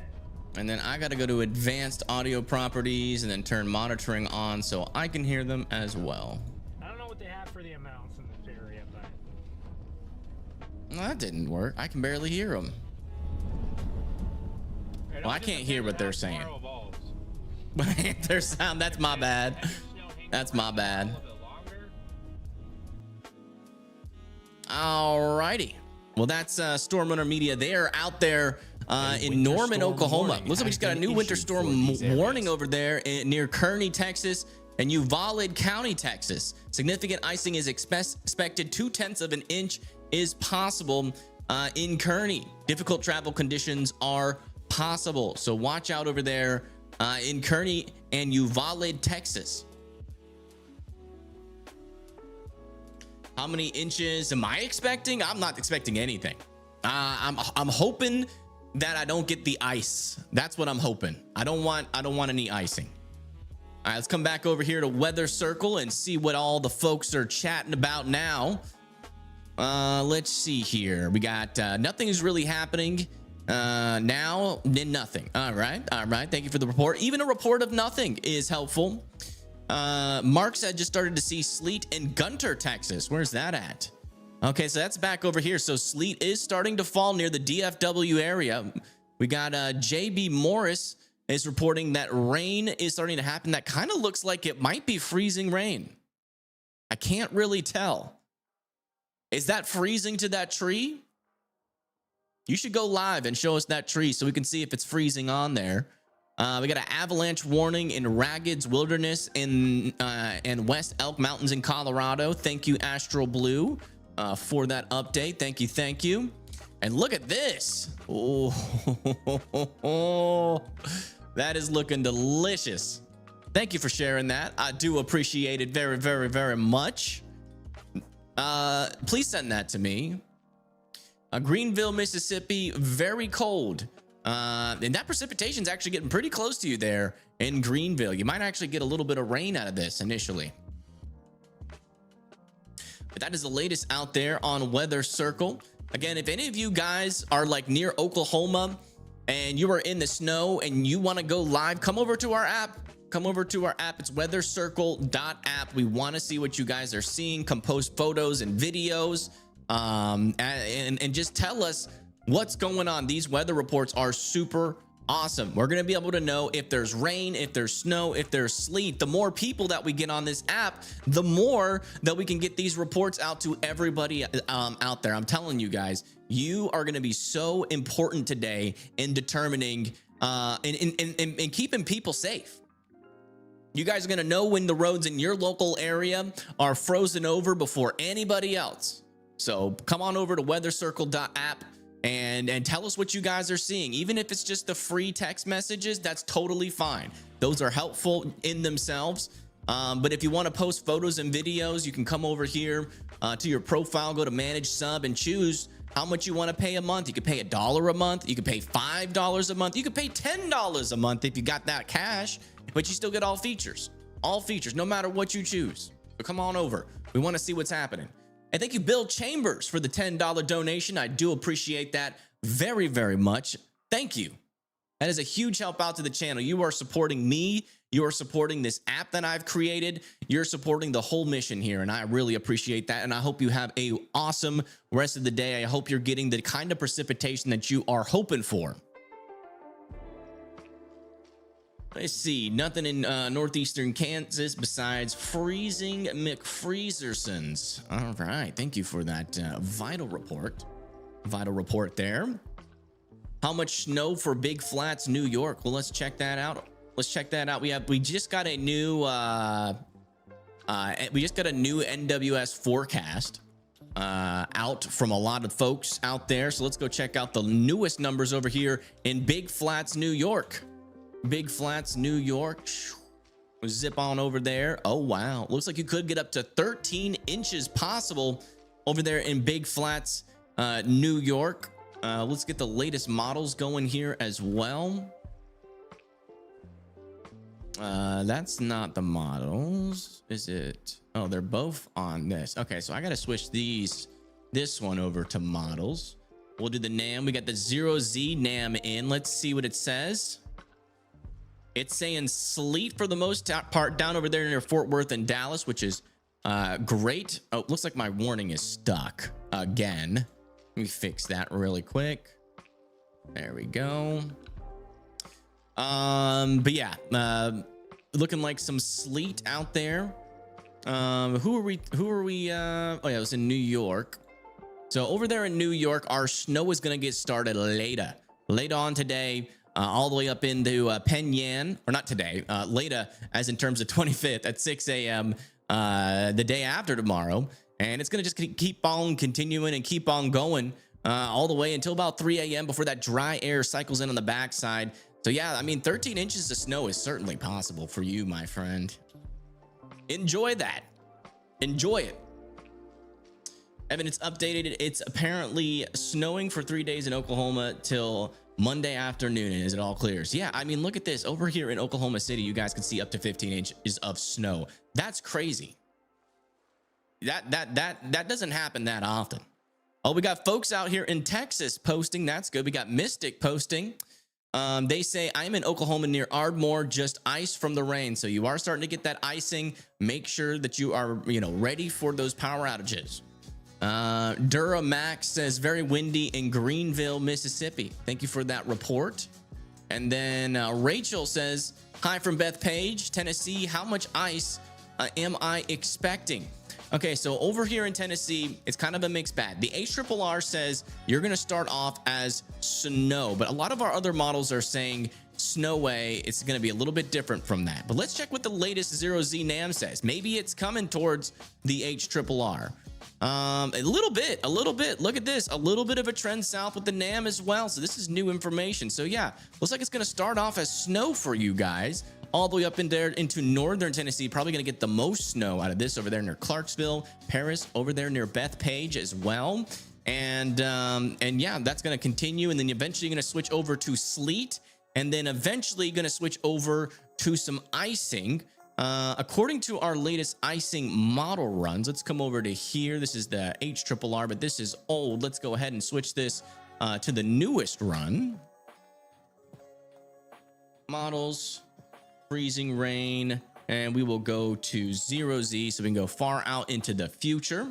And then I got to go to advanced audio properties and then turn monitoring on so I can hear them as well. I don't know what they have for the amounts in this area, but Well, that didn't work. I can barely hear them. Well, I can't hear what they're saying. Their sound, that's my bad. That's my bad. Alrighty. Well, that's Storm Runner Media. They are out there in Norman, storm Oklahoma. warning Looks like we has just got a been new winter issued storm for these warning areas. over there near Kearney, Texas, and Uvalde County, Texas. Significant icing is expected. 0.2 of an inch is possible in Kearney. Difficult travel conditions are possible. So watch out over there in Kearney and Uvalde, Texas. How many inches am I expecting? I'm not expecting anything. I'm hoping that I don't get the ice. That's what I'm hoping. I don't want any icing. All right, let's come back over here to Weather Circle and see what all the folks are chatting about now. Let's see here. We got nothing is really happening now, then nothing. All right. Thank you for the report. Even a report of nothing is helpful. Mark said just started to see sleet in Gunter, Texas. Where's that at? Okay, so that's back over here. So sleet is starting to fall near the DFW area. We got JB Morris is reporting that rain is starting to happen. That kind of looks like it might be freezing rain. I can't really tell. Is that freezing to that tree? You should go live and show us that tree so we can see if it's freezing on there. We got an avalanche warning in Ragged's Wilderness in West Elk Mountains in Colorado. Thank you, Astral Blue, for that update. Thank you. And look at this. Oh, that is looking delicious. Thank you for sharing that. I do appreciate it very, very, very much. Please send that to me. Greenville, Mississippi, very cold. And that precipitation is actually getting pretty close to you there in Greenville. You might actually get a little bit of rain out of this initially. But that is the latest out there on Weather Circle. Again, if any of you guys are like near Oklahoma and you are in the snow and you want to go live, come over to our app. It's weathercircle.app. We want to see what you guys are seeing. Come post photos and videos, and just tell us what's going on. These weather reports are super awesome. We're going to be able to know if there's rain, if there's snow, if there's sleet. The more people that we get on this app, the more that we can get these reports out to everybody out there. I'm telling you guys, you are going to be so important today in determining in keeping people safe. You guys are going to know when the roads in your local area are frozen over before anybody else. So come on over to weathercircle.app and tell us what you guys are seeing. Even if it's just the free text messages, that's totally fine. Those are helpful in themselves. But if you want to post photos and videos, you can come over here to your profile, go to manage sub and choose how much you want to pay a month. You could pay $1 a month. You could pay $5 a month. You could pay $10 a month if you got that cash, but you still get all features, no matter what you choose. So come on over. We want to see what's happening. And thank you, Bill Chambers, for the $10 donation. I do appreciate that very, very much. Thank you. That is a huge help out to the channel. You are supporting me. You are supporting this app that I've created. You're supporting the whole mission here, and I really appreciate that. And I hope you have an awesome rest of the day. I hope you're getting the kind of precipitation that you are hoping for. Let's see, nothing in northeastern Kansas besides freezing McFreezersons. All right, thank you for that vital report there. How much snow for Big Flats, New York? Well, let's check that out. We just got a new NWS forecast out from a lot of folks out there. So let's go check out the newest numbers over here in Big Flats, New York. Big Flats, New York. Zip on over there. Oh, wow. Looks like you could get up to 13 inches possible over there in Big Flats, New York. Let's get the latest models going here as well. That's not the models, is it? Oh, they're both on this. Okay, so I got to switch this one over to models. We'll do the NAM. We got the 0Z NAM in. Let's see what it says. It's saying sleet for the most part down over there near Fort Worth and Dallas, which is great. Oh, looks like my warning is stuck again. Let me fix that really quick. There we go. But yeah, looking like some sleet out there. Who are we? Oh yeah, it was in New York. So over there in New York, our snow is gonna get started later. later on today, all the way up into Penyan, or not today, later, as in terms of 25th at 6 a.m. The day after tomorrow. And it's going to just keep on continuing and keep on going all the way until about 3 a.m. before that dry air cycles in on the backside. So yeah, I mean, 13 inches of snow is certainly possible for you, my friend. Enjoy that. Enjoy it. Evan, it's updated. It's apparently snowing for 3 days in Oklahoma till Monday afternoon, and as it all clears. Yeah, I mean, look at this. Over here in Oklahoma City, you guys can see up to 15 inches of snow. That's crazy. That doesn't happen that often. Oh, we got folks out here in Texas posting. That's good. We got Mystic posting. They say, I'm in Oklahoma near Ardmore, just ice from the rain. So you are starting to get that icing. Make sure that you are, ready for those power outages. Dura Max says very windy in Greenville, Mississippi. Thank you for that report. And then Rachel says, hi from Bethpage, Tennessee. How much ice am I expecting? Okay, so over here in Tennessee, it's kind of a mixed bag. The HRRR says you're going to start off as snow, but a lot of our other models are saying snowway. It's going to be a little bit different from that. But let's check what the latest 0Z NAM says. Maybe it's coming towards the HRRR. A little bit. Look at this. A little bit of a trend south with the NAM as well. So this is new information. So yeah, looks like it's going to start off as snow for you guys. All the way up in there into northern Tennessee. Probably going to get the most snow out of this over there near Clarksville, Paris, over there near Bethpage as well. And yeah, that's going to continue. And then eventually going to switch over to sleet, and then eventually going to switch over to some icing. According to our latest icing model runs, let's come over to here. This is the HRRR, but this is old. Let's go ahead and switch this to the newest run. Models. Freezing rain, and we will go to 0Z so we can go far out into the future.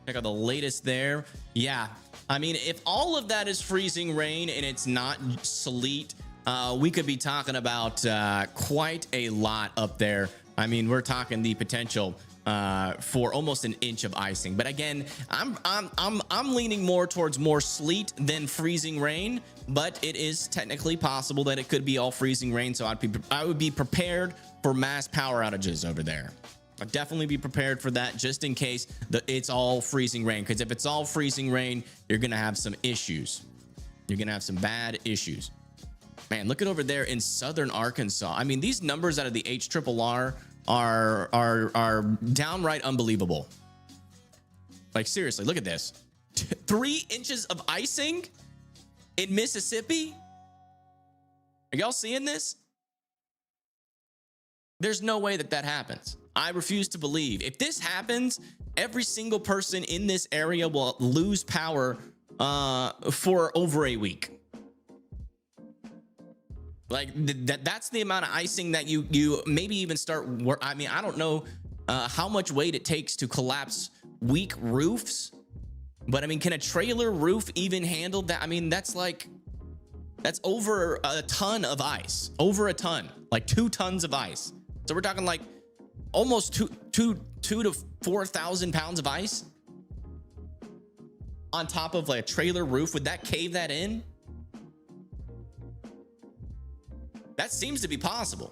Check out the latest there. Yeah, I mean, if all of that is freezing rain and it's not sleet, we could be talking about quite a lot up there. I mean, we're talking the potential for almost an inch of icing. But again, I'm leaning more towards more sleet than freezing rain, but it is technically possible that it could be all freezing rain. So I would be prepared for mass power outages over there. I'd definitely be prepared for that just in case it's all freezing rain. Because if it's all freezing rain, you're going to have some issues. You're going to have some bad issues. Man, look at over there in southern Arkansas. I mean, these numbers out of the HRRR are downright unbelievable. Like, seriously, look at this. 3 inches of icing in Mississippi. Are y'all seeing this? There's no way that happens. I refuse to believe. If this happens, every single person in this area will lose power for over a week. Like that's the amount of icing that you maybe even start. I mean, I don't know how much weight it takes to collapse weak roofs, but I mean, can a trailer roof even handle that? I mean, that's over a ton of ice, over a ton, like 2 tons of ice. So we're talking like almost two to 4,000 pounds of ice on top of like a trailer roof. Would that cave that in? That seems to be possible.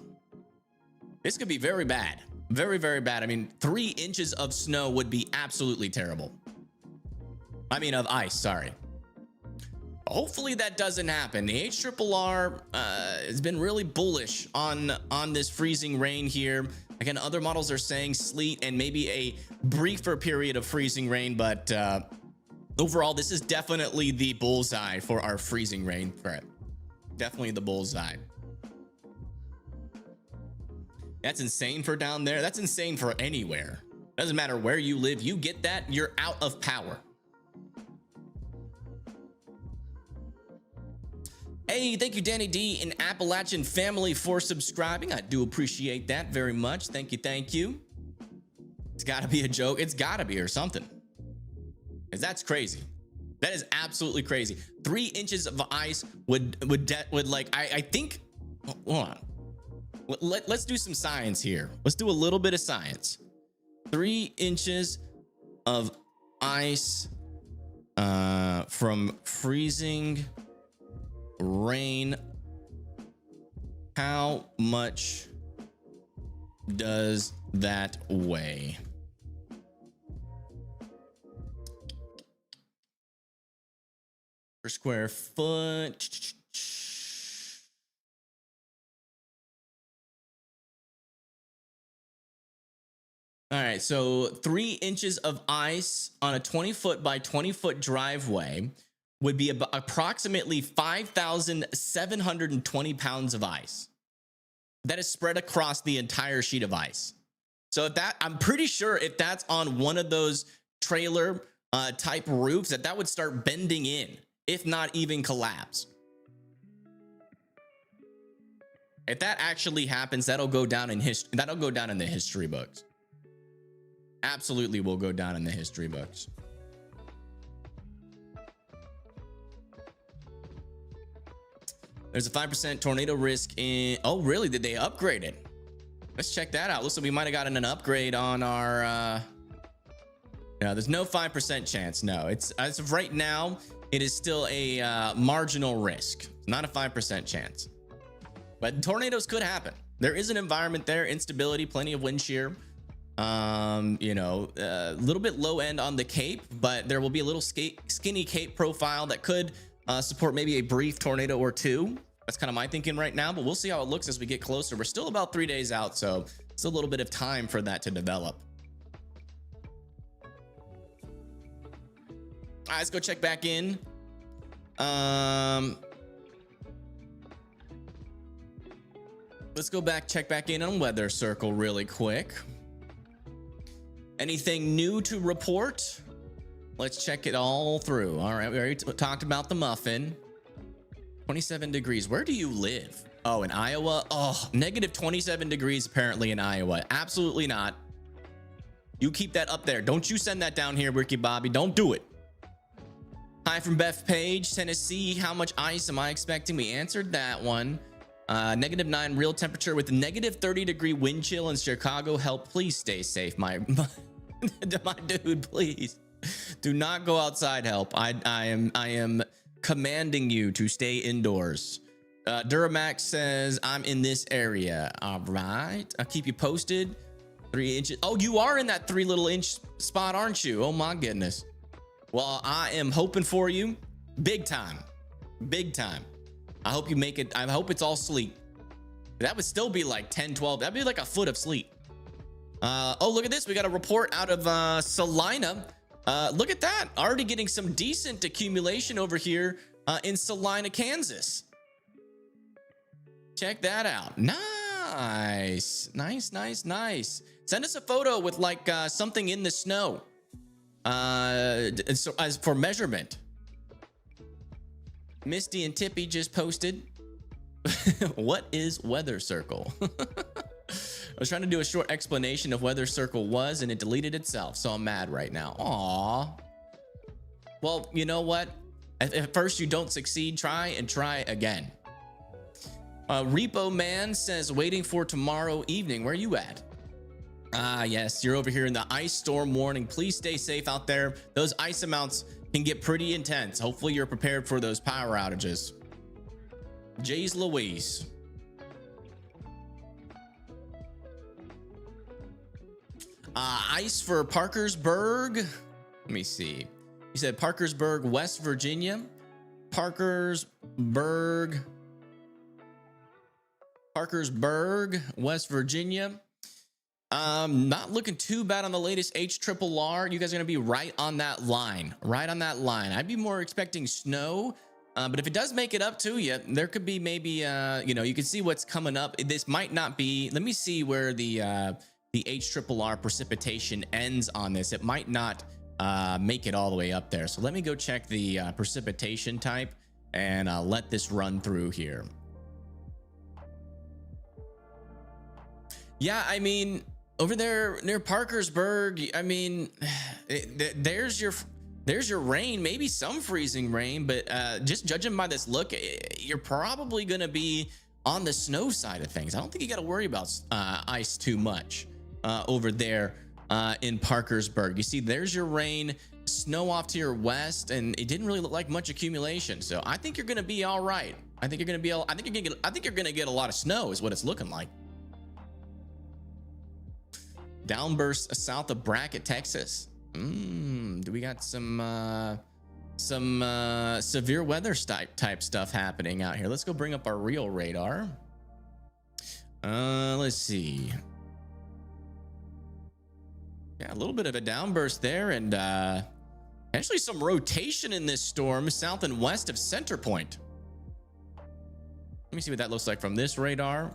This could be very bad. Very, very bad. I mean, 3 inches of snow would be absolutely terrible. I mean, of ice, sorry. Hopefully that doesn't happen. The HRRR has been really bullish on this freezing rain here. Again, other models are saying sleet and maybe a briefer period of freezing rain, but overall, this is definitely the bullseye for our freezing rain threat. Definitely the bullseye. That's insane for down there. That's insane for anywhere. Doesn't matter where you live. You get that, you're out of power. Hey, thank you, Danny D and Appalachian family for subscribing. I do appreciate that very much. Thank you. Thank you. It's got to be a joke. It's got to be or something. Because that's crazy. That is absolutely crazy. 3 inches of ice would like, I think, hold on. Let's do some science here. Let's do a little bit of science. 3 inches of ice. from freezing rain, how much does that weigh? Per square foot. All right, so 3 inches of ice on a 20-foot by 20-foot driveway would be approximately 5,720 pounds of ice. That is spread across the entire sheet of ice. So if that, I'm pretty sure if that's on one of those trailer type roofs, that would start bending in, if not even collapse. If that actually happens, that'll go down in history. That'll go down in the history books. Absolutely will go down in the history books. There's a 5% tornado risk in... Oh, really? Did they upgrade it? Let's check that out. Looks like we might have gotten an upgrade on our... No, there's no 5% chance. No, it's as of right now, it is still a marginal risk. Not a 5% chance. But tornadoes could happen. There is an environment there, instability, plenty of wind shear. You know, a little bit low end on the cape, but there will be a little skinny cape profile that could support maybe a brief tornado or two. That's kind of my thinking right now, but we'll see how it looks as we get closer. We're still about 3 days out, so it's a little bit of time for that to develop. All right, let's go check back in. Let's go back, check back in on Weather Circle really quick. Anything new to report? Let's check it all through. All right, we already talked about the muffin. 27 degrees. Where do you live? Oh, in Iowa? Oh, negative 27 degrees apparently in Iowa. Absolutely not. You keep that up there. Don't you send that down here, Ricky Bobby. Don't do it. Hi from Beth Page, Tennessee. How much ice am I expecting? We answered that one. -9 real temperature with negative 30 degree wind chill in Chicago. Help, please stay safe. My dude, please do not go outside. Help. I am commanding you to stay indoors. Duramax says I'm in this area. All right, I'll keep you posted. 3 inches. Oh, you are in that 3 little inch spot, aren't you? Oh my goodness. Well, I am hoping for you big time. Big time. I hope you make it. I hope it's all sleet. That would still be like 10, 12. That'd be like a foot of sleet. Oh, look at this. We got a report out of Salina. Look at that. Already getting some decent accumulation over here in Salina, Kansas. Check that out. Nice. Nice, nice, nice. Send us a photo with like something in the snow. So as for measurement. Misty and Tippy just posted. What is Weather Circle? I was trying to do a short explanation of Weather Circle was, and it deleted itself. So I'm mad right now. Aw. Well, you know what? If first you don't succeed, try and try again. Repo Man says, waiting for tomorrow evening. Where are you at? Ah, yes, you're over here in the ice storm warning. Please stay safe out there. Those ice amounts can get pretty intense. Hopefully you're prepared for those power outages. Jay's Louise. Ice for Parkersburg. Let me see. You said Parkersburg, West Virginia. Parkersburg, West Virginia. Not looking too bad on the latest HRRR. You guys are gonna be right on that line. Right on that line. I'd be more expecting snow. But if it does make it up to you, there could be maybe, you know, you can see what's coming up. This might not be, let me see where the HRRR precipitation ends on this. It might not make it all the way up there. So let me go check the precipitation type and let this run through here. Yeah, I mean, over there near Parkersburg, I mean, there's your rain, maybe some freezing rain, but just judging by this look, you're probably going to be on the snow side of things. I don't think you got to worry about ice too much over there in Parkersburg. You see, there's your rain, snow off to your west, and it didn't really look like much accumulation. So I think you're gonna be all right. I think you're gonna be. I think you're gonna get a lot of snow, is what it's looking like. Downburst south of Brackett, Texas. Do we got some severe weather type stuff happening out here? Let's go bring up our real radar. Let's see. Yeah, a little bit of a downburst there, and actually some rotation in this storm south and west of Center Point. Let me see what that looks like from this radar.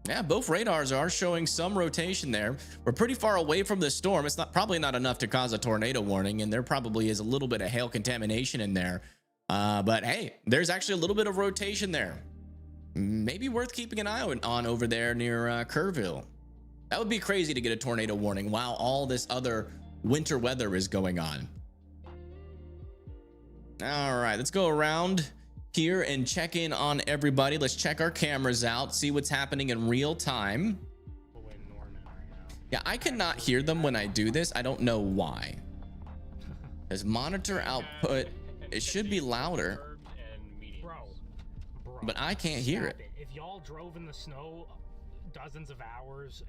Yeah, both radars are showing some rotation there. We're pretty far away from the storm. It's probably not enough to cause a tornado warning, and there probably is a little bit of hail contamination in there. But hey, there's actually a little bit of rotation there. Maybe worth keeping an eye on over there near Kerrville. That would be crazy to get a tornado warning while all this other winter weather is going on. All right, let's go around here and check in on everybody. Let's check our cameras out, see what's happening in real time. Yeah, I cannot hear them when I do this. I don't know why. As monitor output, it should be louder, but I can't hear it. If y'all drove in the snow dozens of hours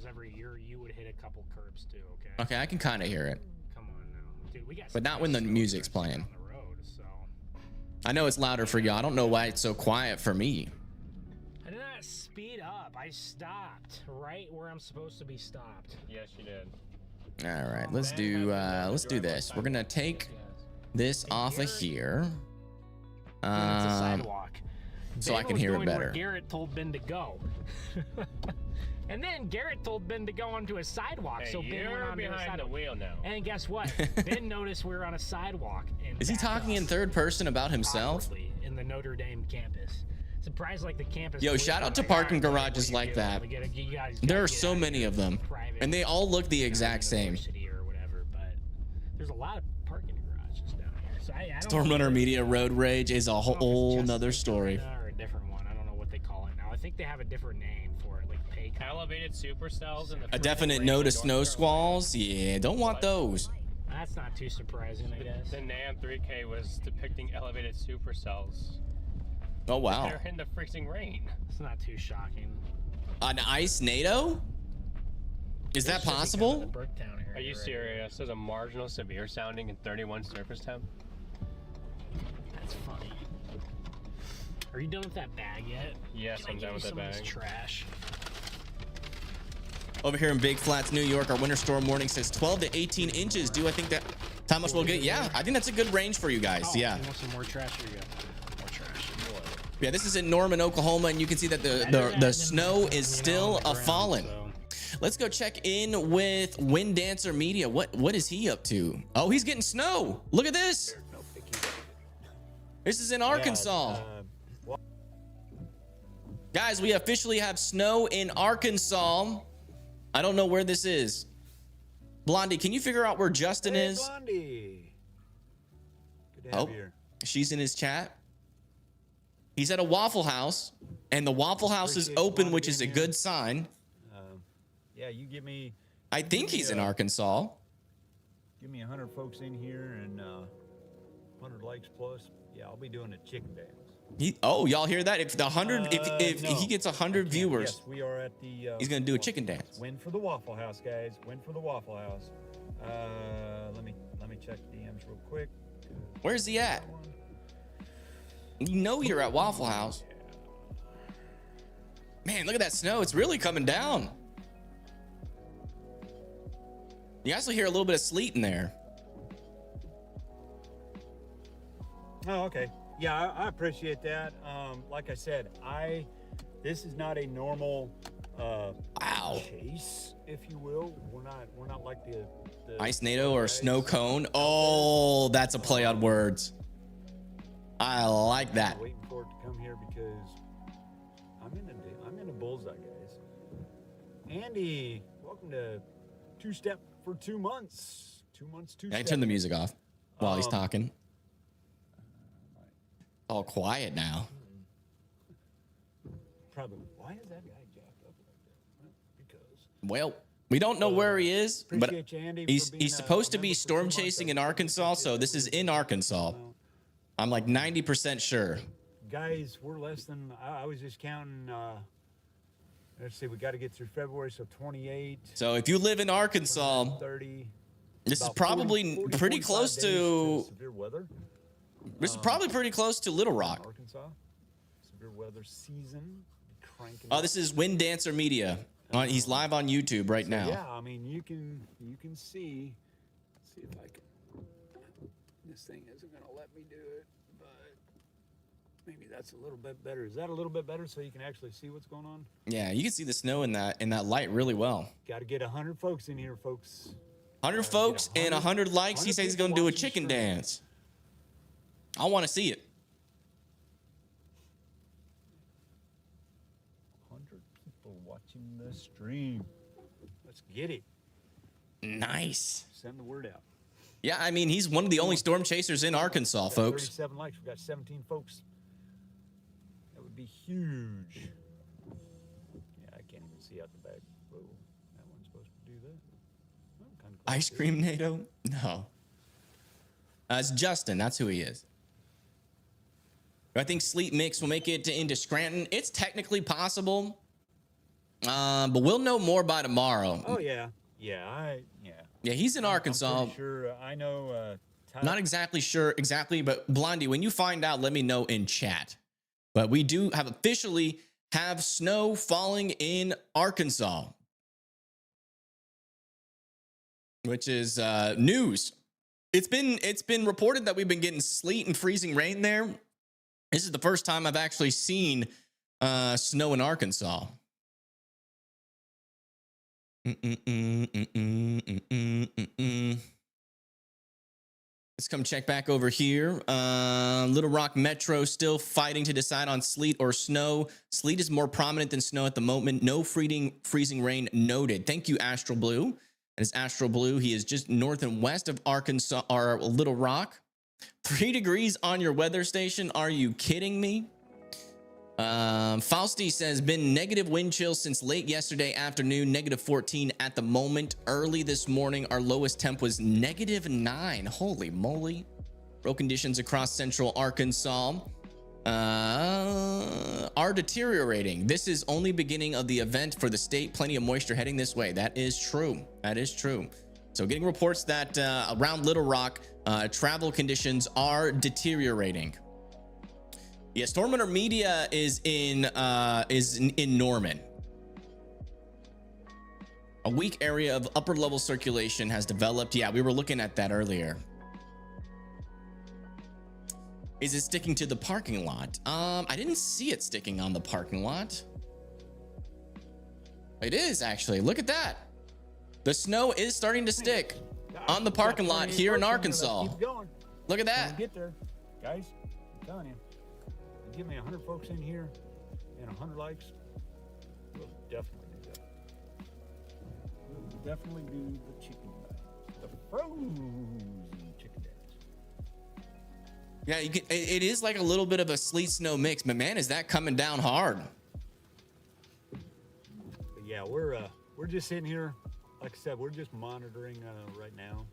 every year, you would hit a couple curbs too. Okay, I can kind of hear it. Come on now, dude. We got. But not when the music's playing. On the road, so. I know it's louder for you. I don't know why it's so quiet for me. I did not speed up. I stopped right where I'm supposed to be stopped. Yes, you did. All right, let's do this. We're gonna take this off of here. It's a sidewalk. So Ben I can was hear it going where better. Garrett told Ben to go. And then Garrett told Ben to go onto a sidewalk. Hey, So Ben went you're onto a behind the sidewalk. wheel now. And guess what? Ben noticed we were on a sidewalk. And Is he backed talking us in third person about himself? awkwardly in the Notre Dame campus. Surprised like the campus. Yo, shout out to parking garages like that. There are so many of them, and they all look the exact same. Or whatever, but there's a lot of parking garages down here. So I don't Storm know Runner if Media it's- Road Rage is a I don't know if it's whole just nother like story. Or a different one. I don't know what they call it now. I think they have a different name for it, like Paycom. Elevated supercells in the A definite no to snow squalls. Yeah, don't want those. That's not too surprising, I guess. The NAM 3K was depicting elevated supercells. Oh wow. They're in the freezing rain. It's not too shocking. An ice NATO? Is that This should be kind of the possible? Brooktown area Are you right serious? There's a marginal severe sounding and 31 surface temp. here. That's funny. Are you done with that bag yet? Yes, Can I I'm give done you with that some of this bag. trash. Over here in Big Flats, New York, our winter storm warning says 12 to 18 inches. Do I think that how much we'll get? Yeah, I think that's a good range for you guys. Oh, Yeah. You want some more trash? Here you go. More trash. Yeah, this is in Norman, Oklahoma, and you can see that the snow is still a falling. Let's go check in with Wind Dancer Media. What is he up to? Oh, he's getting snow. Look at this. This is in Arkansas. Guys, we officially have snow in Arkansas. I don't know where this is. Blondie, can you figure out where Justin is? Blondie. Good to have Oh, you here. she's in his chat. He's at a Waffle House, and the Waffle House is Appreciate you, open, Blondie, which is a being good here. sign. Yeah, you give me I think he's in Arkansas. 100 folks in here and 100 likes plus. Yeah, I'll be doing a chicken dance. Y'all hear that? If if No, he gets 100 I can't. viewers, Yes, we are at the. he's gonna do a chicken dance. Win for the Waffle House, guys. Win for the Waffle House. Let me check DMs real quick. Where's he at? You know you're at Waffle House. Man, look at that snow. It's really coming down. You also hear a little bit of sleet in there. Oh, okay. Yeah, I appreciate that. Like I said, this is not a normal Wow. chase, if you will. We're not like the Ice NATO or snow cone. Oh, that's a play on words. I like that. I'm waiting for it to come here because I'm in a bullseye, guys. Andy, welcome to Two Step for 2 months. 2 months, two I step. turn the music off while he's Um, talking. All quiet now. Probably. Why is that guy jacked up like that? Well, because Well, We don't know where he is, but Appreciate you, Andy, he's for being supposed to a be member for storm 2 months. chasing in I Arkansas, appreciate so that. this is Really in appreciate Arkansas. it. I'm like 90% sure. Guys, we're less than, I was just counting, let's see, we got to get through February, so 28, So if you live in Arkansas, 30. this is about probably 40, pretty 45 close days to, severe weather. this is probably pretty close to Little Rock. Arkansas, severe weather season. Cranking Oh, up. this is Wind Dancer Media. He's live on YouTube right now. Yeah, I mean, you can see. Let's see if I can. This thing isn't gonna let me do it, but maybe that's a little bit better. Is that a little bit better so you can actually see what's going on? Yeah, you can see the snow in that light really well. Got to get 100 folks in here, folks. 100 get folks and 100 100 likes. He 100 says he's people going to do a watching the chicken stream. dance. I want to see it. 100 people watching the stream. Let's get it. Nice. Send the word out. Yeah, I mean, he's one of the only storm chasers in Arkansas, We got folks. 37 likes. We got 17 folks. That would be huge. Yeah, I can't even see out the back. Whoa, that one's supposed to do that. Oh, kind of Ice Cream NATO? No. It's Justin. That's who he is. I think Sleet Mix will make it into Scranton. It's technically possible, but we'll know more by tomorrow. Oh yeah, yeah. Yeah, he's in I'm Arkansas. pretty sure I know. Not exactly sure exactly, but Blondie, when you find out, let me know in chat. But we do have officially have snow falling in Arkansas, which is news. It's been reported that we've been getting sleet and freezing rain there. This is the first time I've actually seen snow in Arkansas. Let's come check back over here. Little Rock Metro still fighting to decide on sleet or snow. Sleet is more prominent than snow at the moment. No freezing rain noted. Thank you, Astral Blue. That is Astral Blue. He is just north and west of Arkansas, or Little Rock. 3 degrees on your weather station. Are you kidding me? Fausti says, been negative wind chill since late yesterday afternoon, negative 14 at the moment. Early this morning, our lowest temp was negative 9. Holy moly. Road conditions across central Arkansas are deteriorating. This is only beginning of the event for the state. Plenty of moisture heading this way. That is true. That is true. So getting reports that around Little Rock, travel conditions are deteriorating. Yeah, Storm Winter Media is in Norman. A weak area of upper level circulation has developed. Yeah, we were looking at that earlier. Is it sticking to the parking lot? I didn't see it sticking on the parking lot. It is actually. Look at that. The snow is starting to stick on the parking lot here in Arkansas. Keep going. Look at When that. we get there, guys. I'm telling you. Give me 100 folks in here and 100 likes. We'll definitely do that. We'll definitely do the chicken dance. The frozen chicken dance. Yeah, you can, it is like a little bit of a sleet snow mix, but man, is that coming down hard. But yeah, we're just sitting here. Like I said, we're just monitoring right now.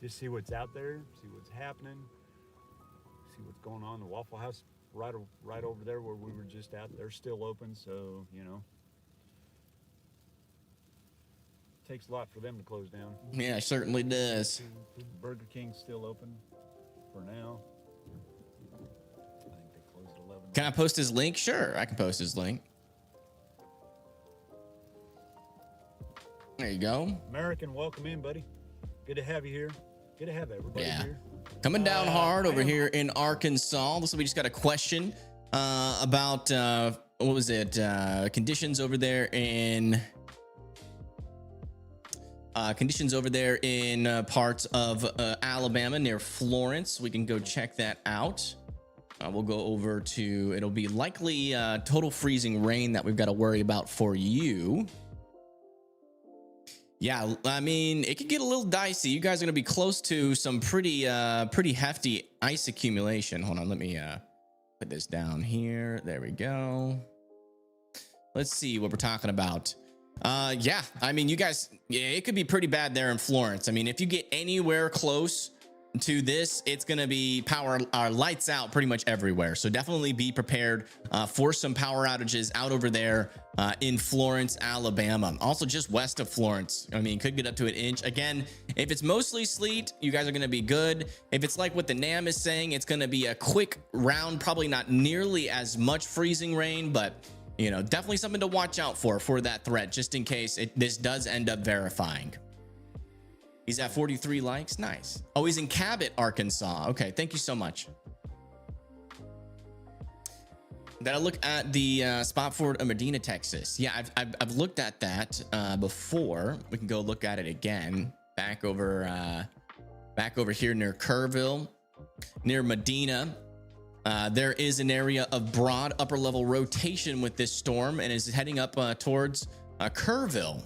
Just see what's out there, see what's happening, see what's going on. The Waffle House right over there where we were just at, they're still open, so you know. Takes a lot for them to close down. Yeah, it certainly does. Burger King's still open for now. I think they closed at 11. Can I post his link? Sure, I can post his link. There you go. American, welcome in, buddy. Good to have you here. Good to have everybody Yeah. here. Coming down hard over I am- here in Arkansas. Looks like we just got a question about what was it? Conditions over there in parts of Alabama near Florence. We can go check that out. We'll go over to, it'll be likely total freezing rain that we've got to worry about for you. Yeah, I mean, it could get a little dicey. You guys are going to be close to some pretty hefty ice accumulation. Hold on, let me put this down here. There we go. Let's see what we're talking about. Yeah, I mean, you guys, yeah, it could be pretty bad there in Florence. I mean, if you get anywhere close to this, it's going to be lights out pretty much everywhere. So definitely be prepared for some power outages out over there in Florence, Alabama. Also just west of Florence. I mean, could get up to an inch. Again, if it's mostly sleet, you guys are going to be good. If it's like what the NAM is saying, it's going to be a quick round, probably not nearly as much freezing rain, but you know, definitely something to watch out for that threat, just in case this does end up verifying. He's at 43 likes. Nice. Oh, he's in Cabot, Arkansas. Okay, thank you so much. Gotta look at the Spotswood, Medina, Texas. Yeah, I've looked at that before. We can go look at it again. Back over here near Kerrville, near Medina. There is an area of broad upper level rotation with this storm and is heading up towards Kerrville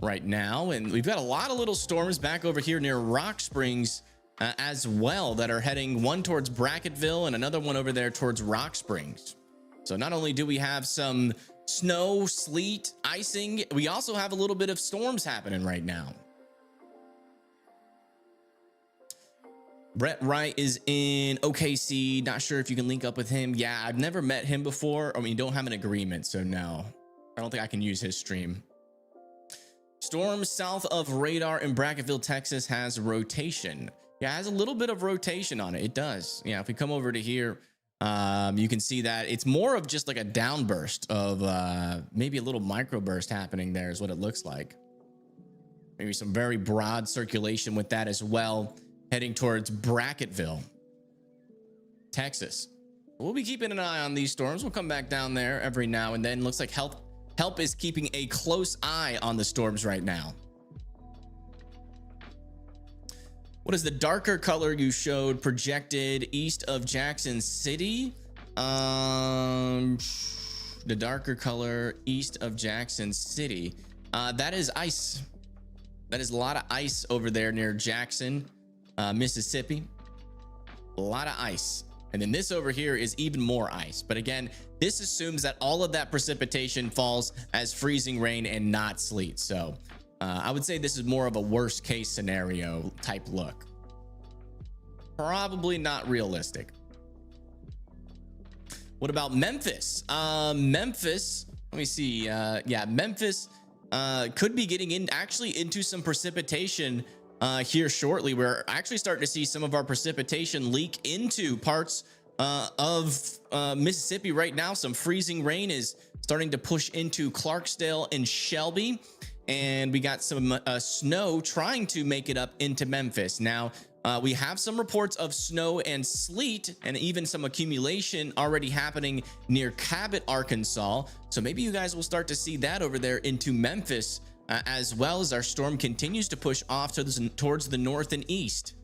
right now. And we've got a lot of little storms back over here near Rock Springs as well that are heading one towards Brackettville and another one over there towards Rock Springs. So not only do we have some snow, sleet, icing, we also have a little bit of storms happening right now. Brett Wright is in OKC. Not sure if you can link up with him. Yeah, I've never met him before. I mean, don't have an agreement, so no. I don't think I can use his stream. Storm south of radar in Brackettville, Texas has rotation. Yeah, it has a little bit of rotation on it. It does. Yeah, if we come over to here, you can see that it's more of just like a downburst of maybe a little microburst happening there is what it looks like. Maybe some very broad circulation with that as well. Heading towards Brackettville, Texas. We'll be keeping an eye on these storms. We'll come back down there every now and then. Looks like help is keeping a close eye on the storms right now. What is the darker color you showed projected east of Jackson City? The darker color east of Jackson City. That is ice. That is a lot of ice over there near Jackson, Mississippi. A lot of ice. And then this over here is even more ice. But again, this assumes that all of that precipitation falls as freezing rain and not sleet. So I would say this is more of a worst case scenario type look. Probably not realistic. What about Memphis? Memphis, let me see. Yeah, Memphis could be getting into some precipitation here shortly. We're actually starting to see some of our precipitation leak into parts of Mississippi right now. Some freezing rain is starting to push into Clarksdale and Shelby, and we got some snow trying to make it up into Memphis. Now we have some reports of snow and sleet and even some accumulation already happening near Cabot, Arkansas. So maybe you guys will start to see that over there into Memphis as well as our storm continues to push off towards the north and east.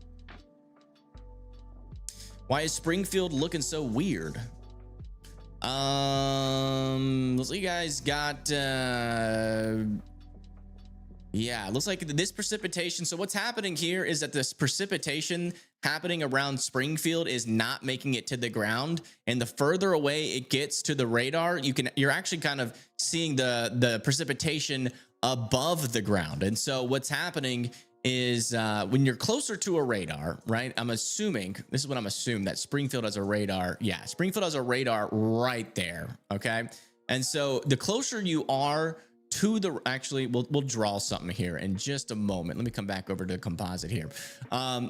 Why is Springfield looking so weird? Looks like you guys got yeah, looks like this precipitation. So what's happening here is that this precipitation happening around Springfield is not making it to the ground, and the further away it gets to the radar, you're actually kind of seeing the precipitation above the ground. And so what's happening is when you're closer to a radar, right? I'm assuming, this is what I'm assuming, that Springfield has a radar. Yeah, Springfield has a radar right there. Okay. And so the closer you are to the, actually, we'll draw something here in just a moment. Let me come back over to composite here.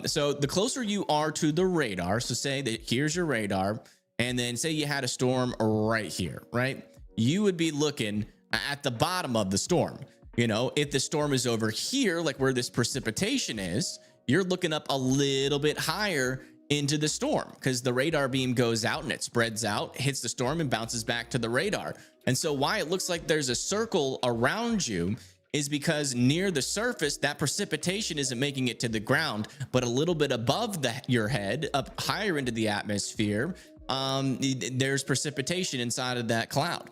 So the closer you are to the radar, so say that here's your radar, and then say you had a storm right here, right? You would be looking at the bottom of the storm. You know, if the storm is over here, like where this precipitation is, you're looking up a little bit higher into the storm because the radar beam goes out and it spreads out, hits the storm and bounces back to the radar. And so why it looks like there's a circle around you is because near the surface, that precipitation isn't making it to the ground, but a little bit above your head, up higher into the atmosphere, there's precipitation inside of that cloud.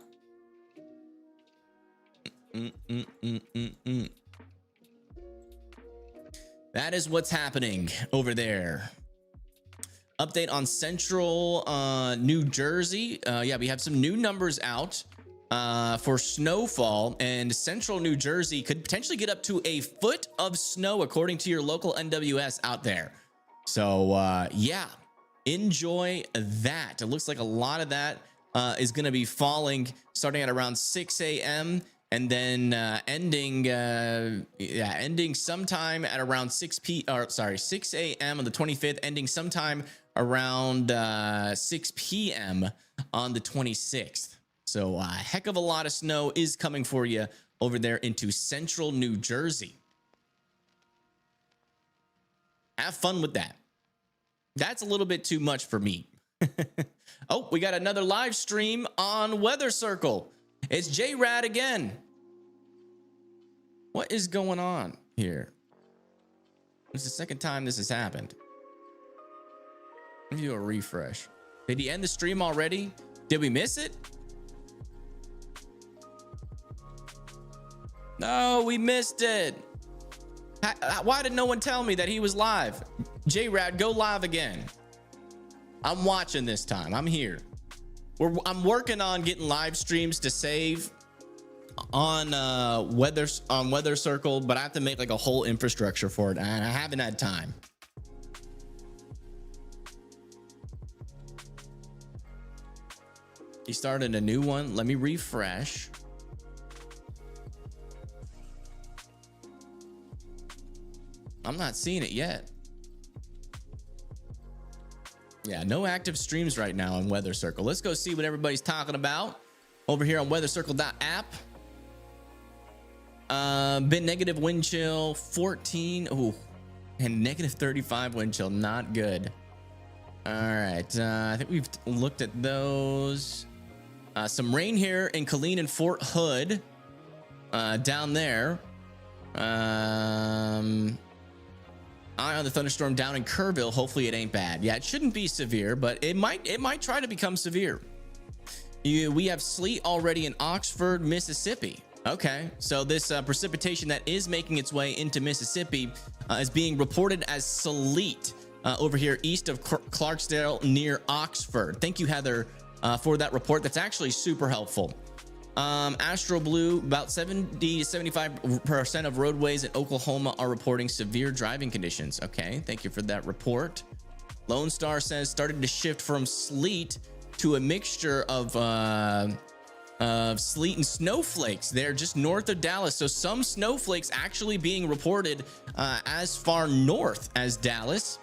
That is what's happening over there. Update on central New Jersey. Yeah, we have some new numbers out for snowfall, and central New Jersey could potentially get up to a foot of snow, according to your local NWS out there. So yeah, enjoy that. It looks like a lot of that is going to be falling starting at around 6 a.m. and then ending sometime at around 6 a.m. on the 25th, ending sometime around 6 p.m. on the 26th. So a heck of a lot of snow is coming for you over there into central New Jersey. Have fun with that. That's a little bit too much for me. Oh, we got another live stream on Weather Circle. It's J-Rad again. What is going on here? It's the second time this has happened. Let me do a refresh. Did he end the stream already? Did we miss it? No, we missed it. Why did no one tell me that he was live? J-Rad, go live again. I'm watching this time. I'm here. I'm working on getting live streams to save on Weather Circle, but I have to make like a whole infrastructure for it, and I haven't had time. He started a new one. Let me refresh. I'm not seeing it yet. Yeah, no active streams right now on Weather Circle. Let's go see what everybody's talking about over here on weathercircle.app. Been negative wind chill 14. Ooh, and negative 35 wind chill. Not good. All right. I think we've looked at those. Some rain here in Killeen and Fort Hood. Down there. Eye on the thunderstorm down in Kerrville. Hopefully it ain't bad. Yeah, it shouldn't be severe, but it might try to become severe. We have sleet already in Oxford, Mississippi. Okay, so this precipitation that is making its way into Mississippi is being reported as sleet over here east of Clarksdale near Oxford. Thank you, Heather, for that report. That's actually super helpful. Astro Blue, about 70 to 75% of roadways in Oklahoma are reporting severe driving conditions. Okay, thank you for that report. Lone Star says started to shift from sleet to a mixture of sleet and snowflakes. They're just north of Dallas. So some snowflakes actually being reported as far north as Dallas.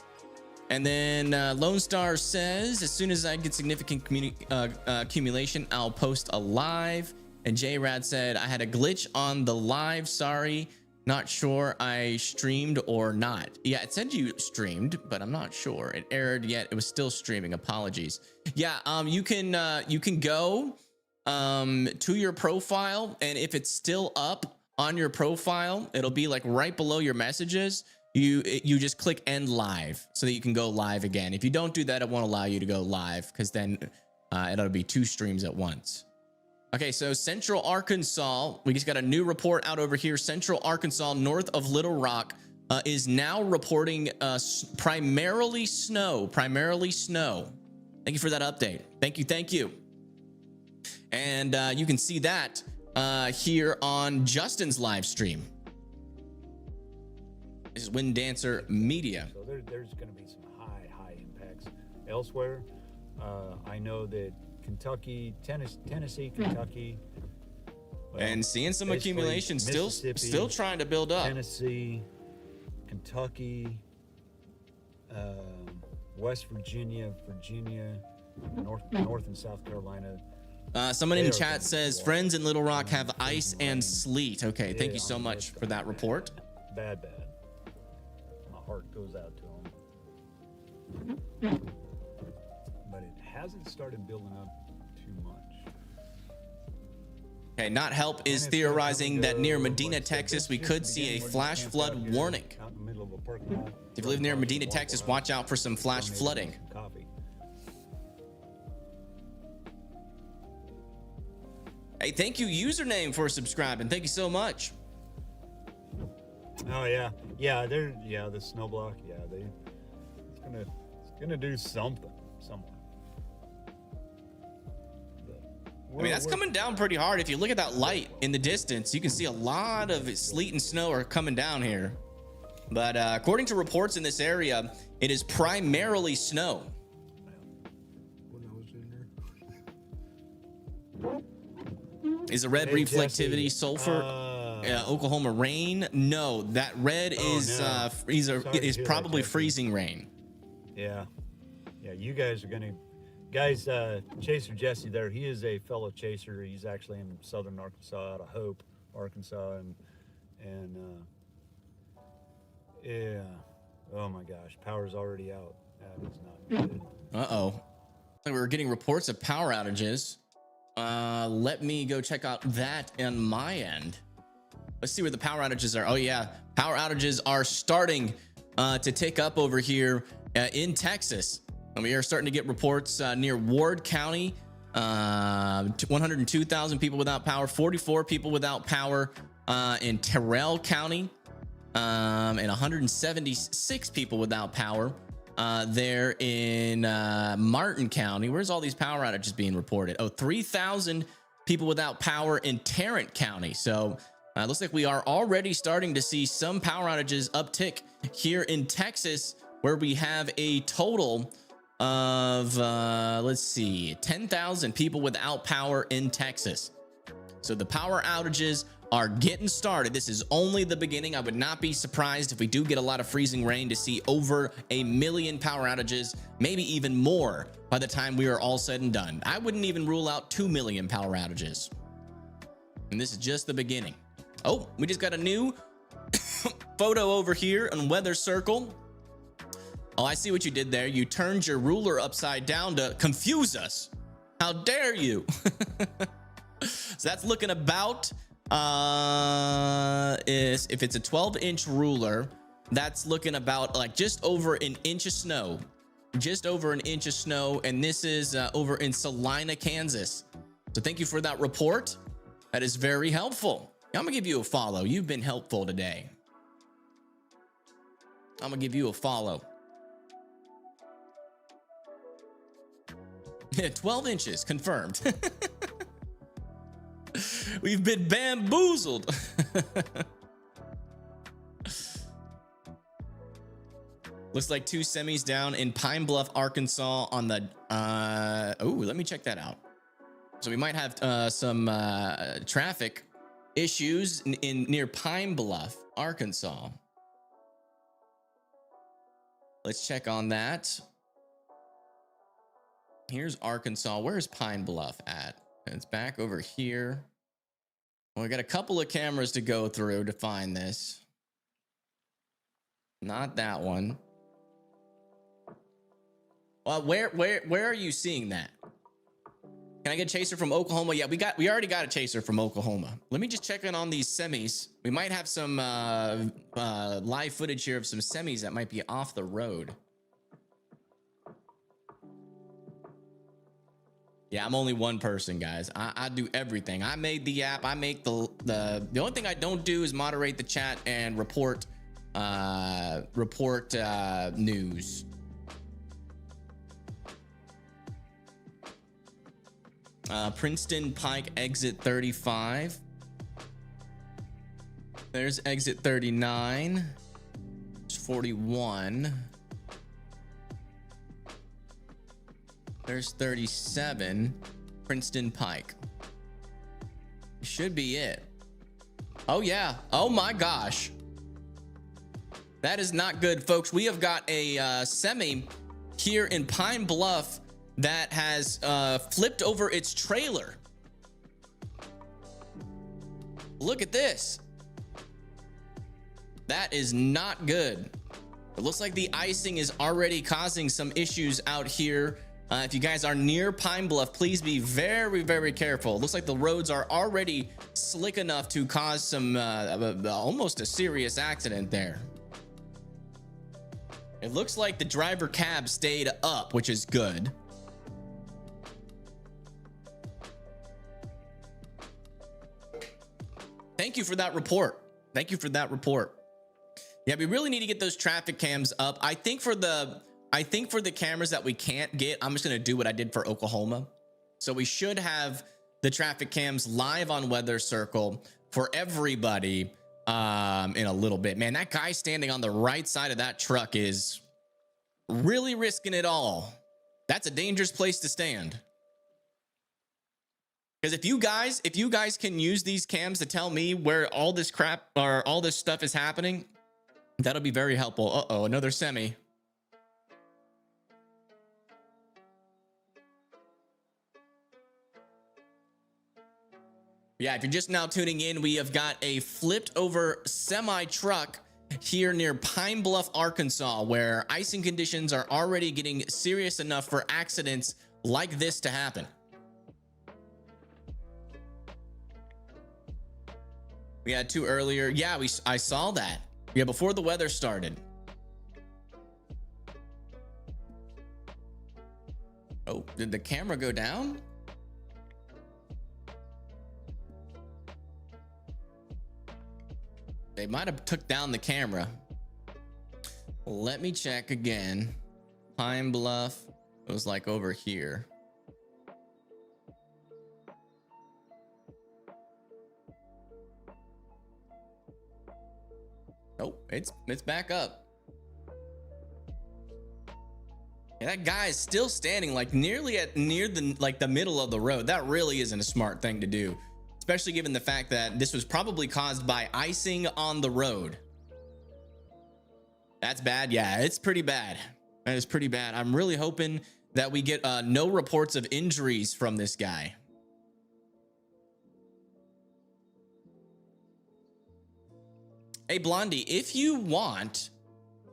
And then Lone Star says, as soon as I get significant accumulation, I'll post a live. And J-Rad said, I had a glitch on the live. Sorry, not sure I streamed or not. Yeah, it said you streamed, but I'm not sure. It errored yet. It was still streaming. Apologies. Yeah, you can go to your profile, and if it's still up on your profile, it'll be like right below your messages. You just click end live so that you can go live again. If you don't do that, it won't allow you to go live because then it'll be two streams at once. Okay, so Central Arkansas, we just got a new report out over here. Central Arkansas, north of Little Rock, is now reporting primarily snow. Thank you for that update. Thank you. And you can see that here on Justin's live stream. This is Wind Dancer Media. So there's going to be some high impacts elsewhere. I know that Kentucky, Tennessee, Kentucky, and seeing some accumulation, still trying to build up. Tennessee, Kentucky, West Virginia, North and South Carolina. Someone in chat says friends in Little Rock have ice and sleet. Okay, thank you so much for that report. Bad. My heart goes out to them. But it hasn't started building up too much. Okay, Not Help is theorizing that near Medina, Texas, we could see a flash flood warning. If you live near Medina, Texas, watch out for some flash flooding. Hey, thank you, Username, for subscribing. Thank you so much. Oh yeah, the snow block. Yeah, it's gonna do something somewhere. I mean, that's coming down pretty hard. If you look at that light in the distance, you can see a lot of sleet and snow are coming down here. But according to reports in this area, it is primarily snow. When I was in there. Is a red Hey, reflectivity Jesse. sulfur Oklahoma rain? No, that red is no. freezer. Sorry It to is hear that, probably Jesse. freezing rain. Yeah. Yeah, you guys are gonna Chaser Jesse there, he is a fellow chaser. He's actually in southern Arkansas, out of Hope, Arkansas, and yeah. Oh my gosh, power's already out. That is not good. Uh-oh. We were getting reports of power outages. Let me go check out that on my end. Let's see where the power outages are. Oh yeah, power outages are starting to tick up over here in Texas. And we are starting to get reports near Ward County, 102,000 people without power, 44 people without power in Terrell County, and 176 people without power there in Martin County. Where's all these power outages being reported? Oh, 3,000 people without power in Tarrant County. So looks like we are already starting to see some power outages uptick here in Texas, where we have a total of let's see, 10,000 people without power in Texas. So the power outages are getting started. This is only the beginning. I would not be surprised if we do get a lot of freezing rain to see over 1 million power outages, maybe even more by the time we are all said and done. I wouldn't even rule out 2 million power outages. And this is just the beginning. Oh, we just got a new photo over here on Weather Circle. Oh, I see what you did there. You turned your ruler upside down to confuse us. How dare you? So that's looking about is if it's a 12-inch ruler, that's looking about like just over an inch of snow, just over an inch of snow. And this is over in Salina, Kansas. So thank you for that report. That is very helpful. I'm gonna give you a follow. You've been helpful today. I'm gonna give you a follow. 12 inches confirmed. We've been bamboozled. Looks like 2 semis down in Pine Bluff, Arkansas on the oh, let me check that out. So we might have some traffic issues in near Pine Bluff, Arkansas. Let's check on that. Here's Arkansas. Where's Pine Bluff at? It's back over here. Well, we got a couple of cameras to go through to find this. Not that one. Well, where are you seeing that? Can I get a chaser from Oklahoma? Yeah, we already got a chaser from Oklahoma. Let me just check in on these semis. We might have some live footage here of some semis that might be off the road. Yeah, I'm only one person, guys. I do everything. I made the app. I make the only thing I don't do is moderate the chat and report news. Princeton Pike exit 35. There's exit 39. There's 41. There's 37. Princeton Pike. Should be it. Oh yeah. Oh my gosh. That is not good, folks. We have got a semi here in Pine Bluff that has flipped over its trailer. Look at this. That is not good. It looks like the icing is already causing some issues out here. If you guys are near Pine Bluff, please be very, very careful. It looks like the roads are already slick enough to cause some almost a serious accident there. It looks like the driver cab stayed up, which is good. Thank you for that report. Thank you for that report. Yeah, we really need to get those traffic cams up. I think for the cameras that we can't get, I'm just going to do what I did for Oklahoma. So we should have the traffic cams live on Weather Circle for everybody in a little bit. Man, that guy standing on the right side of that truck is really risking it all. That's a dangerous place to stand. Because if you guys can use these cams to tell me where all this crap or all this stuff is happening, that'll be very helpful. Uh-oh, another semi. Yeah, if you're just now tuning in, we have got a flipped over semi truck here near Pine Bluff, Arkansas, where icing conditions are already getting serious enough for accidents like this to happen. We had two earlier. Yeah, I saw that. Yeah, before the weather started. Oh, did the camera go down? They might have took down the camera. Let me check again. Pine Bluff. It was like over here. Oh, it's back up. Yeah, that guy is still standing like near the middle of the road. That really isn't a smart thing to do, especially given the fact that this was probably caused by icing on the road. That's bad. Yeah, it's pretty bad. That is pretty bad. I'm really hoping that we get no reports of injuries from this guy. Hey, Blondie, if you want,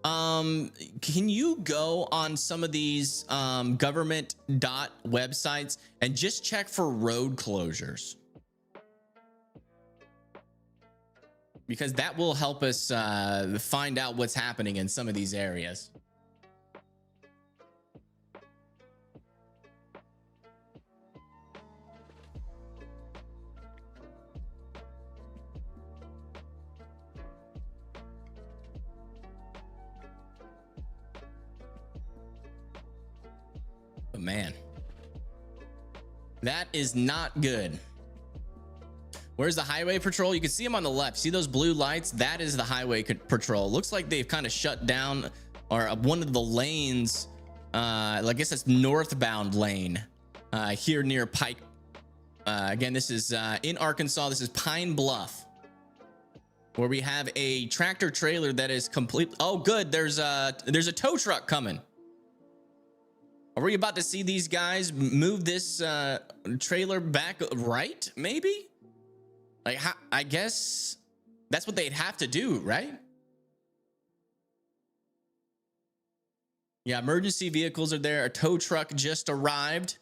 can you go on some of these government websites and just check for road closures? Because that will help us find out what's happening in some of these areas. But man, that is not good. Where's the highway patrol? You can see them on the left. See those blue lights? That is the highway patrol. Looks like they've kind of shut down or one of the lanes. I guess that's northbound lane here near Pike. Again, this is in Arkansas. This is Pine Bluff, where we have a tractor trailer that is complete. Oh, good. There's a tow truck coming. Are we about to see these guys move this trailer back right? Maybe? Like, I guess that's what they'd have to do, right? Yeah, emergency vehicles are there. A tow truck just arrived.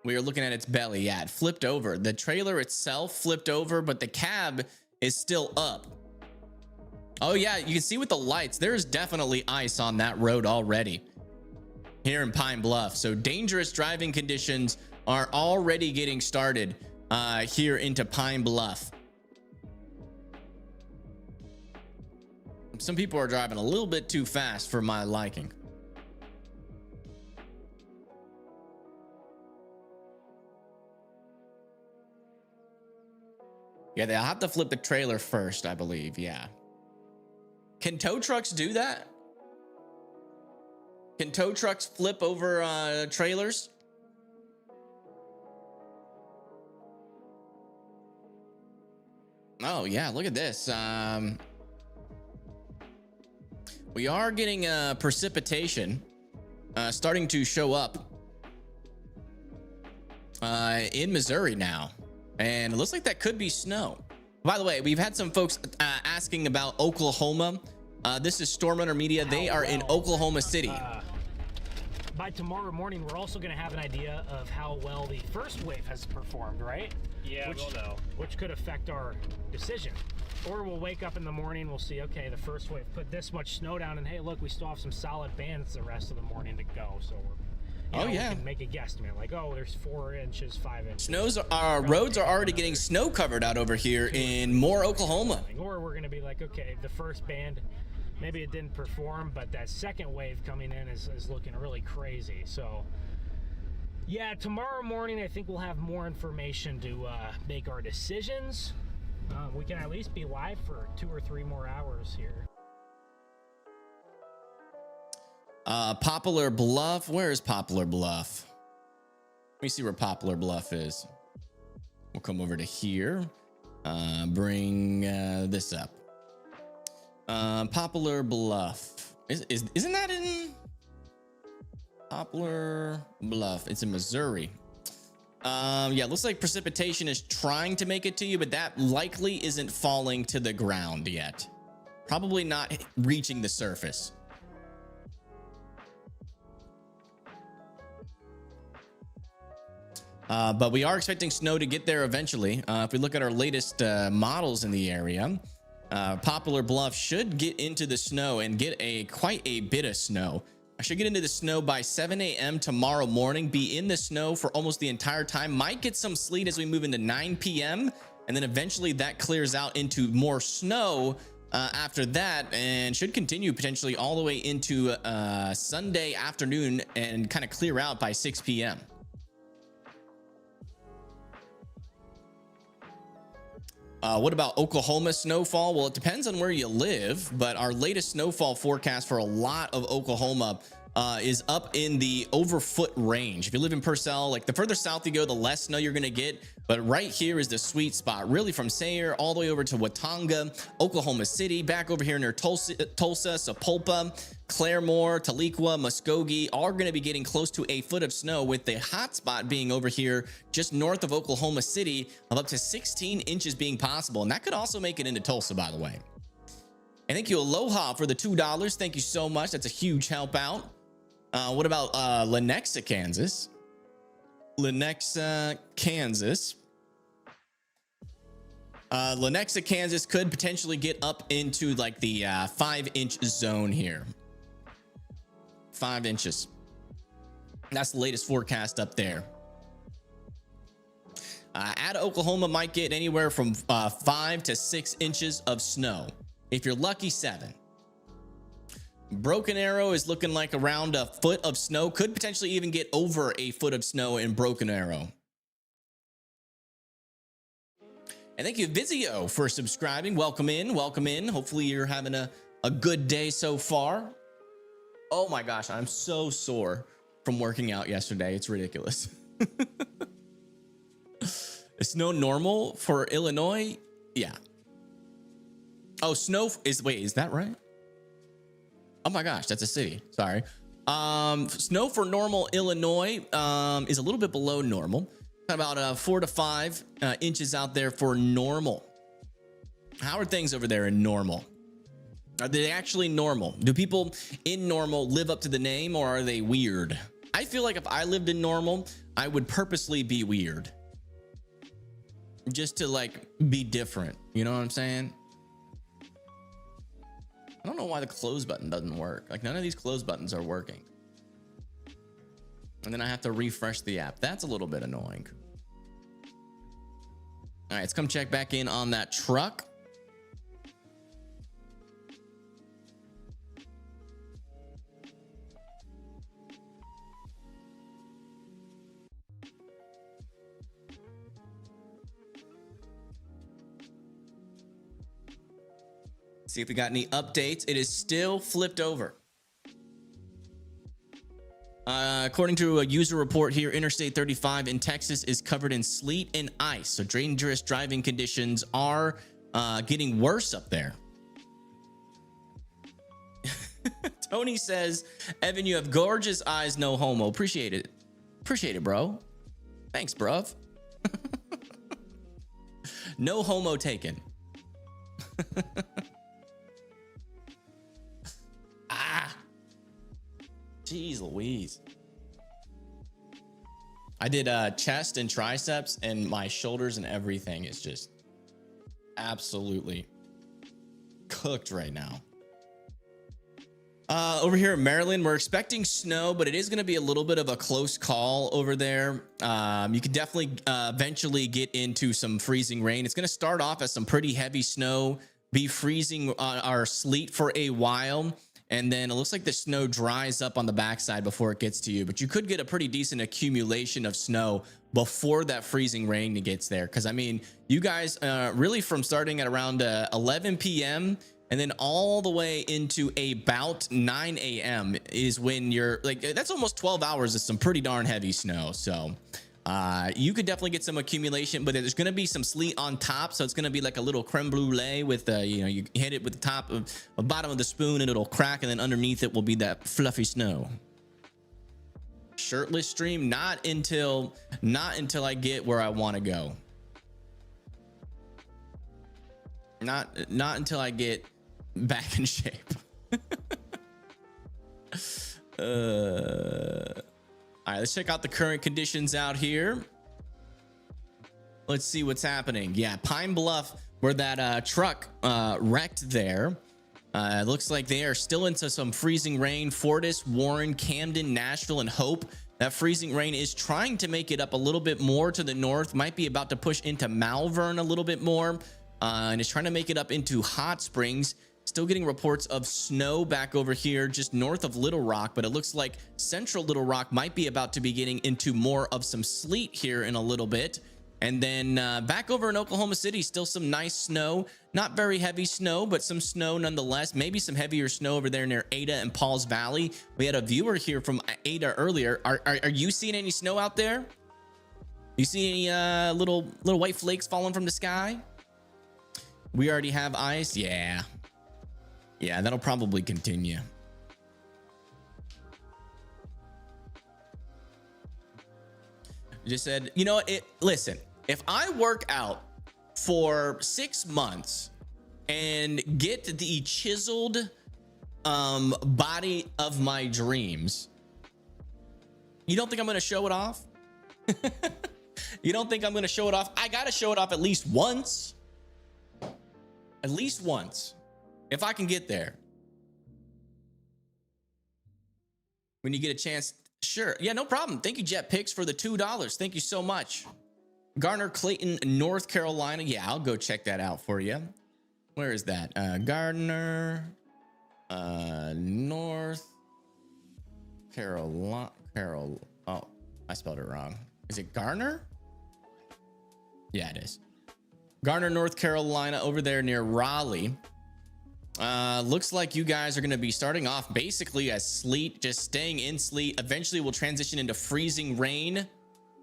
We are looking at its belly. Yeah, it flipped over. The trailer itself flipped over, but the cab is still up. Oh yeah, you can see with the lights, there's definitely ice on that road already here in Pine Bluff. So dangerous driving conditions are already getting started here into Pine Bluff. Some people are driving a little bit too fast for my liking. Yeah, they'll have to flip the trailer first, I believe. Yeah. Can tow trucks do that? Can tow trucks flip over trailers? Oh yeah, look at this. We are getting precipitation starting to show up in Missouri now, and it looks like that could be snow. By the way, we've had some folks asking about Oklahoma. This is Storm Runner Media. They are in Oklahoma City. By tomorrow morning, we're also going to have an idea of how well the first wave has performed, right? Yeah, we'll know. Which could affect our decision. Or we'll wake up in the morning, we'll see, okay, the first wave put this much snow down, and hey, look, we still have some solid bands the rest of the morning to go. So we're, we can make a guesstimate, like, oh, there's 4 inches, 5 inches. Roads are already getting snow covered out over here in Moore, Oklahoma. Or we're going to be like, okay, the first band maybe it didn't perform, but that second wave coming in is looking really crazy. So yeah, tomorrow morning I think we'll have more information to make our decisions. We can at least be live for 2 or 3 more hours here. Poplar Bluff. Where is Poplar Bluff? Let me see where Poplar Bluff is. We'll come over to here. Bring this up. Poplar Bluff. Isn't that in Poplar Bluff? It's in Missouri. Yeah, looks like precipitation is trying to make it to you, but that likely isn't falling to the ground yet. Probably not reaching the surface. But we are expecting snow to get there eventually. If we look at our latest models in the area, Poplar Bluff should get into the snow and get quite a bit of snow. I should get into the snow by 7 a.m. tomorrow morning, be in the snow for almost the entire time. Might get some sleet as we move into 9 p.m. And then eventually that clears out into more snow after that, and should continue potentially all the way into Sunday afternoon and kind of clear out by 6 p.m. What about Oklahoma snowfall? Well, it depends on where you live, but our latest snowfall forecast for a lot of Oklahoma is up in the over foot range. If you live in Purcell, like the further south you go, the less snow you're going to get. But right here is the sweet spot, really from Sayre all the way over to Watauga, Oklahoma City, back over here near Tulsa, Sapulpa, Claremore, Tahlequah, Muskogee, all are going to be getting close to a foot of snow, with the hot spot being over here just north of Oklahoma City of up to 16 inches being possible. And that could also make it into Tulsa, by the way. And thank you, Aloha, for the $2. Thank you so much. That's a huge help out. What about Lenexa, Kansas? Lenexa, Kansas. Lenexa, Kansas could potentially get up into like the 5-inch zone here. 5 inches. That's the latest forecast up there. At Oklahoma might get anywhere from 5 to 6 inches of snow. If you're lucky, 7. Broken Arrow is looking like around a foot of snow. Could potentially even get over a foot of snow in Broken Arrow. And thank you, Vizio, for subscribing. Welcome in. Welcome in. Hopefully you're having a good day so far. Oh my gosh, I'm so sore from working out yesterday. It's ridiculous. Is snow normal for Illinois? Yeah. Oh, snow is, wait, is that right? Oh my gosh, that's a city. Sorry. Snow for normal Illinois is a little bit below normal. About 4 to 5 inches out there for normal. How are things over there in normal? Are they actually normal? Do people in normal live up to the name, or are they weird? I feel like if I lived in normal, I would purposely be weird. Just to like be different. You know what I'm saying? I don't know why the close button doesn't work. Like none of these close buttons are working. And then I have to refresh the app. That's a little bit annoying. All right, let's come check back in on that truck. See if we got any updates. It is still flipped over. According to a user report here, Interstate 35 in Texas is covered in sleet and ice. So dangerous driving conditions are getting worse up there. Tony says, Evan, you have gorgeous eyes, no homo. Appreciate it. Appreciate it, bro. Thanks, bruv. No homo taken. Jeez Louise. I did chest and triceps, and my shoulders and everything is just absolutely cooked right now. Over here in Maryland, we're expecting snow, but it is going to be a little bit of a close call over there. You could definitely eventually get into some freezing rain. It's going to start off as some pretty heavy snow be freezing or sleet for a while. And then it looks like the snow dries up on the backside before it gets to you. But you could get a pretty decent accumulation of snow before that freezing rain gets there. Because, I mean, you guys really from starting at around 11 p.m. and then all the way into about 9 a.m. is when you're like, that's almost 12 hours of some pretty darn heavy snow. So you could definitely get some accumulation, but there's going to be some sleet on top. So it's going to be like a little creme brulee with, you hit it with the top of the bottom of the spoon and it'll crack. And then underneath it will be that fluffy snow. Shirtless stream, not until I get where I want to go. Not until I get back in shape. All right, let's check out the current conditions out here. Let's see what's happening. Yeah, Pine Bluff, where that truck wrecked there. It looks like they are still into some freezing rain. Fortis, Warren, Camden, Nashville, and Hope. That freezing rain is trying to make it up a little bit more to the north. Might be about to push into Malvern a little bit more. And it's trying to make it up into Hot Springs. Still getting reports of snow back over here just north of Little Rock, but it looks like central Little Rock might be about to be getting into more of some sleet here in a little bit. And then back over in Oklahoma City, still some nice snow. Not very heavy snow, but some snow nonetheless. Maybe some heavier snow over there near Ada and Paul's Valley. We had a viewer here from Ada earlier. Are you seeing any snow out there? You see any little white flakes falling from the sky? We already have ice. Yeah, that'll probably continue. Just said, you know what? Listen, if I work out for 6 months and get the chiseled body of my dreams, you don't think I'm going to show it off? You don't think I'm going to show it off? I got to show it off at least once. At least once. If I can get there. When you get a chance, sure. Yeah, no problem. Thank you, Jet Picks, for the $2. Thank you so much. Garner, Clayton, North Carolina. Yeah, I'll go check that out for you. Where is that? Gardner, North Carolina. Oh, I spelled it wrong. Is it Garner? Yeah, it is. Garner, North Carolina, over there near Raleigh. Looks like you guys are going to be starting off basically as sleet, just staying in sleet. Eventually we'll transition into freezing rain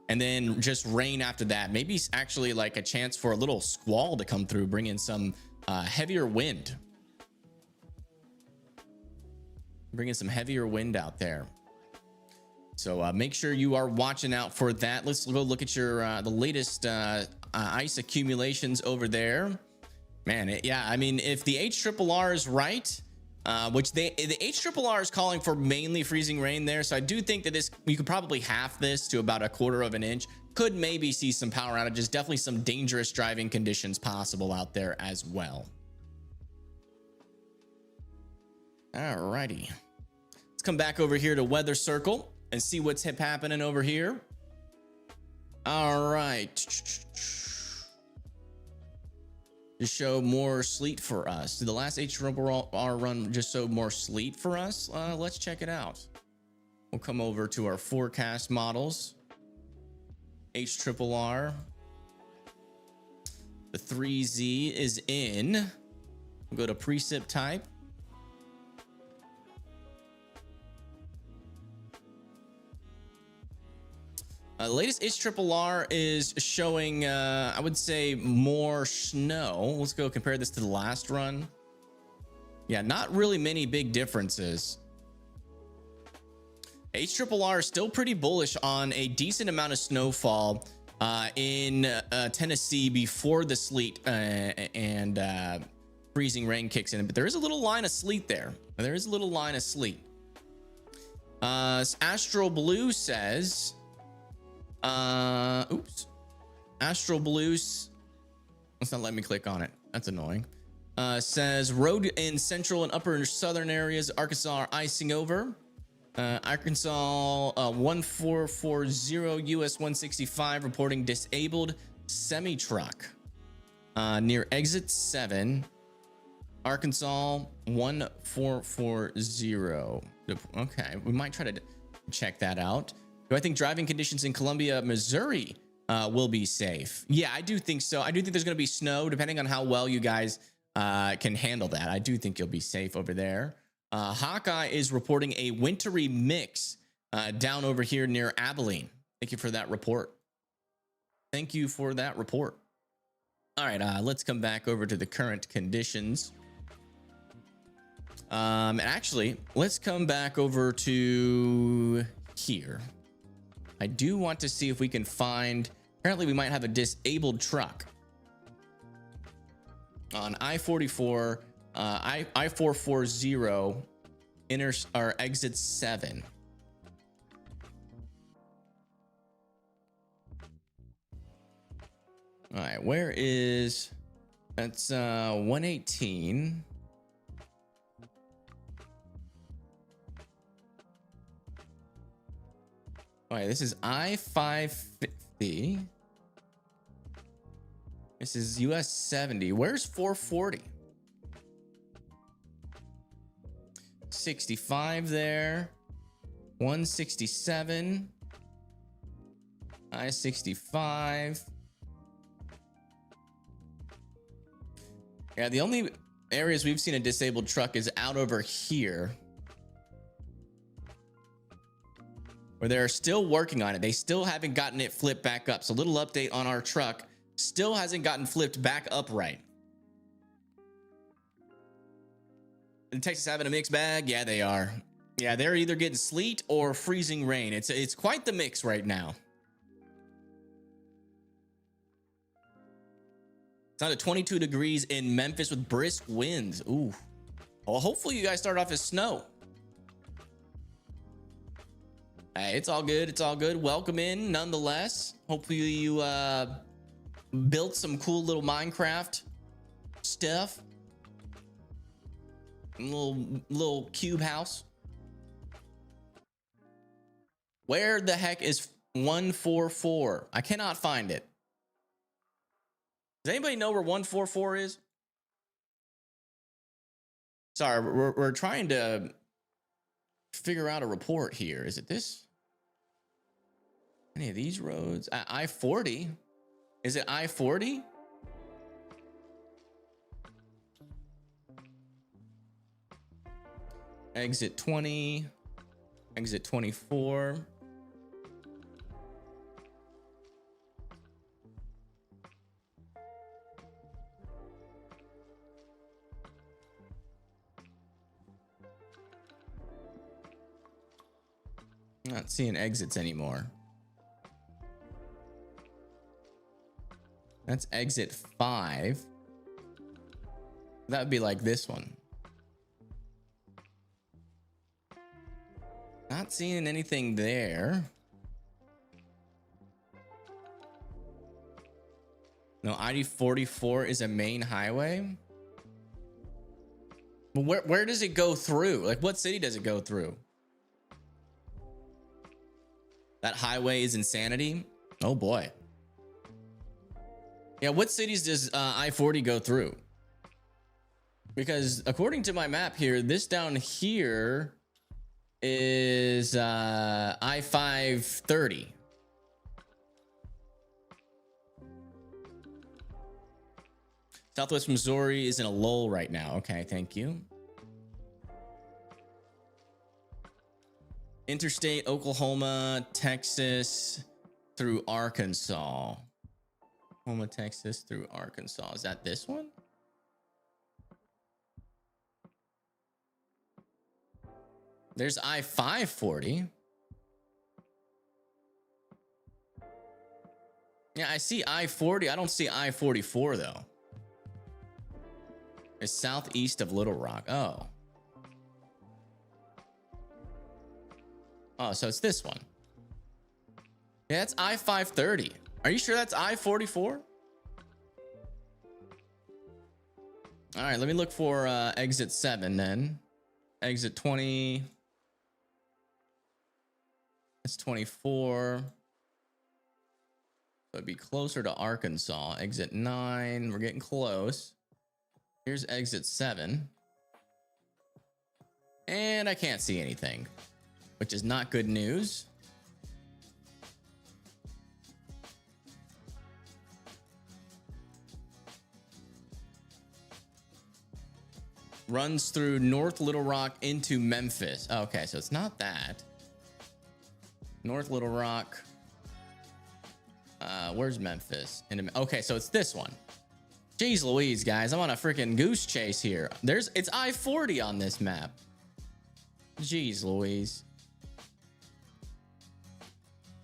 and then just rain after that. Maybe actually like a chance for a little squall to come through, bring in some heavier wind. Bring in some heavier wind out there. So make sure you are watching out for that. Let's go look at your the latest ice accumulations over there. Man, yeah, I mean, if the HRRR is right, which the HRRR is calling for mainly freezing rain there, so I do think that you could probably half this to about 1/4 of an inch. Could maybe see some power outages. Definitely some dangerous driving conditions possible out there as well. All righty, let's come back over here to Weather Circle and see what's happening over here. All right. Just show more sleet for us. Did the last HRRR run just show more sleet for us? Let's check it out. We'll come over to our forecast models. HRRR. The 3Z is in. We'll go to precip type. The latest HRRR is showing, I would say, more snow. Let's go compare this to the last run. Yeah, not really many big differences. HRRR is still pretty bullish on a decent amount of snowfall in Tennessee before the sleet and freezing rain kicks in. But there is a little line of sleet there. There is a little line of sleet. Astro Blue says... Astral Blues. It's not letting me click on it. That's annoying. Says road in central and upper southern areas, Arkansas are icing over. Arkansas 1440 US 165 reporting disabled semi truck near exit 7. Arkansas 1440. Okay, we might try to check that out. Do I think driving conditions in Columbia, Missouri will be safe? Yeah, I do think so. I do think there's going to be snow, depending on how well you guys can handle that. I do think you'll be safe over there. Hawkeye is reporting a wintry mix down over here near Abilene. Thank you for that report. Thank you for that report. All right, let's come back over to the current conditions. Actually, let's come back over to here. I do want to see if we can find, apparently we might have a disabled truck on I-44, I-440 or exit 7. All right, where is, that's 118. All right, this is I-550. This is US 70. Where's 440? 65 there. 167. I-65. Yeah, the only areas we've seen a disabled truck is out over here, where they're still working on it. They still haven't gotten it flipped back up. So a little update on our truck. Still hasn't gotten flipped back upright. And Texas having a mixed bag? Yeah, they are. Yeah, they're either getting sleet or freezing rain. It's quite the mix right now. It's down to 22 degrees in Memphis with brisk winds. Ooh. Well, hopefully you guys start off as snow. Hey, it's all good. It's all good. Welcome in nonetheless. Hopefully you built some cool little Minecraft stuff. A little cube house. Where the heck is 144? I cannot find it. Does anybody know where 144 is? Sorry, we're trying to figure out a report here. Is it this? Any of these roads? I-40? Is it I-40? Exit 20. Exit 24. Not seeing exits anymore. That's exit 5. That would be like this one. Not seeing anything there. No, ID-44 is a main highway. But where does it go through? Like, what city does it go through? That highway is insanity. Oh boy. Yeah, what cities does I-40 go through? Because according to my map here, this down here is I-530. Southwest Missouri is in a lull right now. Okay, thank you. Interstate Oklahoma, Texas through Arkansas. Oklahoma, Texas through Arkansas. Is that this one? There's I-540. Yeah, I see I-40. I don't see I-44 though. It's southeast of Little Rock. Oh. Oh, so it's this one. Yeah, that's I-530. Are you sure that's I-44? All right, let me look for exit 7 then. Exit 20. That's 24. So it'd be closer to Arkansas. Exit 9. We're getting close. Here's exit 7. And I can't see anything, which is not good news. Runs through North Little Rock into Memphis. Okay, so it's not that. North Little Rock. Where's Memphis? Okay, so it's this one. Jeez Louise, guys, I'm on a freaking goose chase here. It's I-40 on this map. Jeez Louise.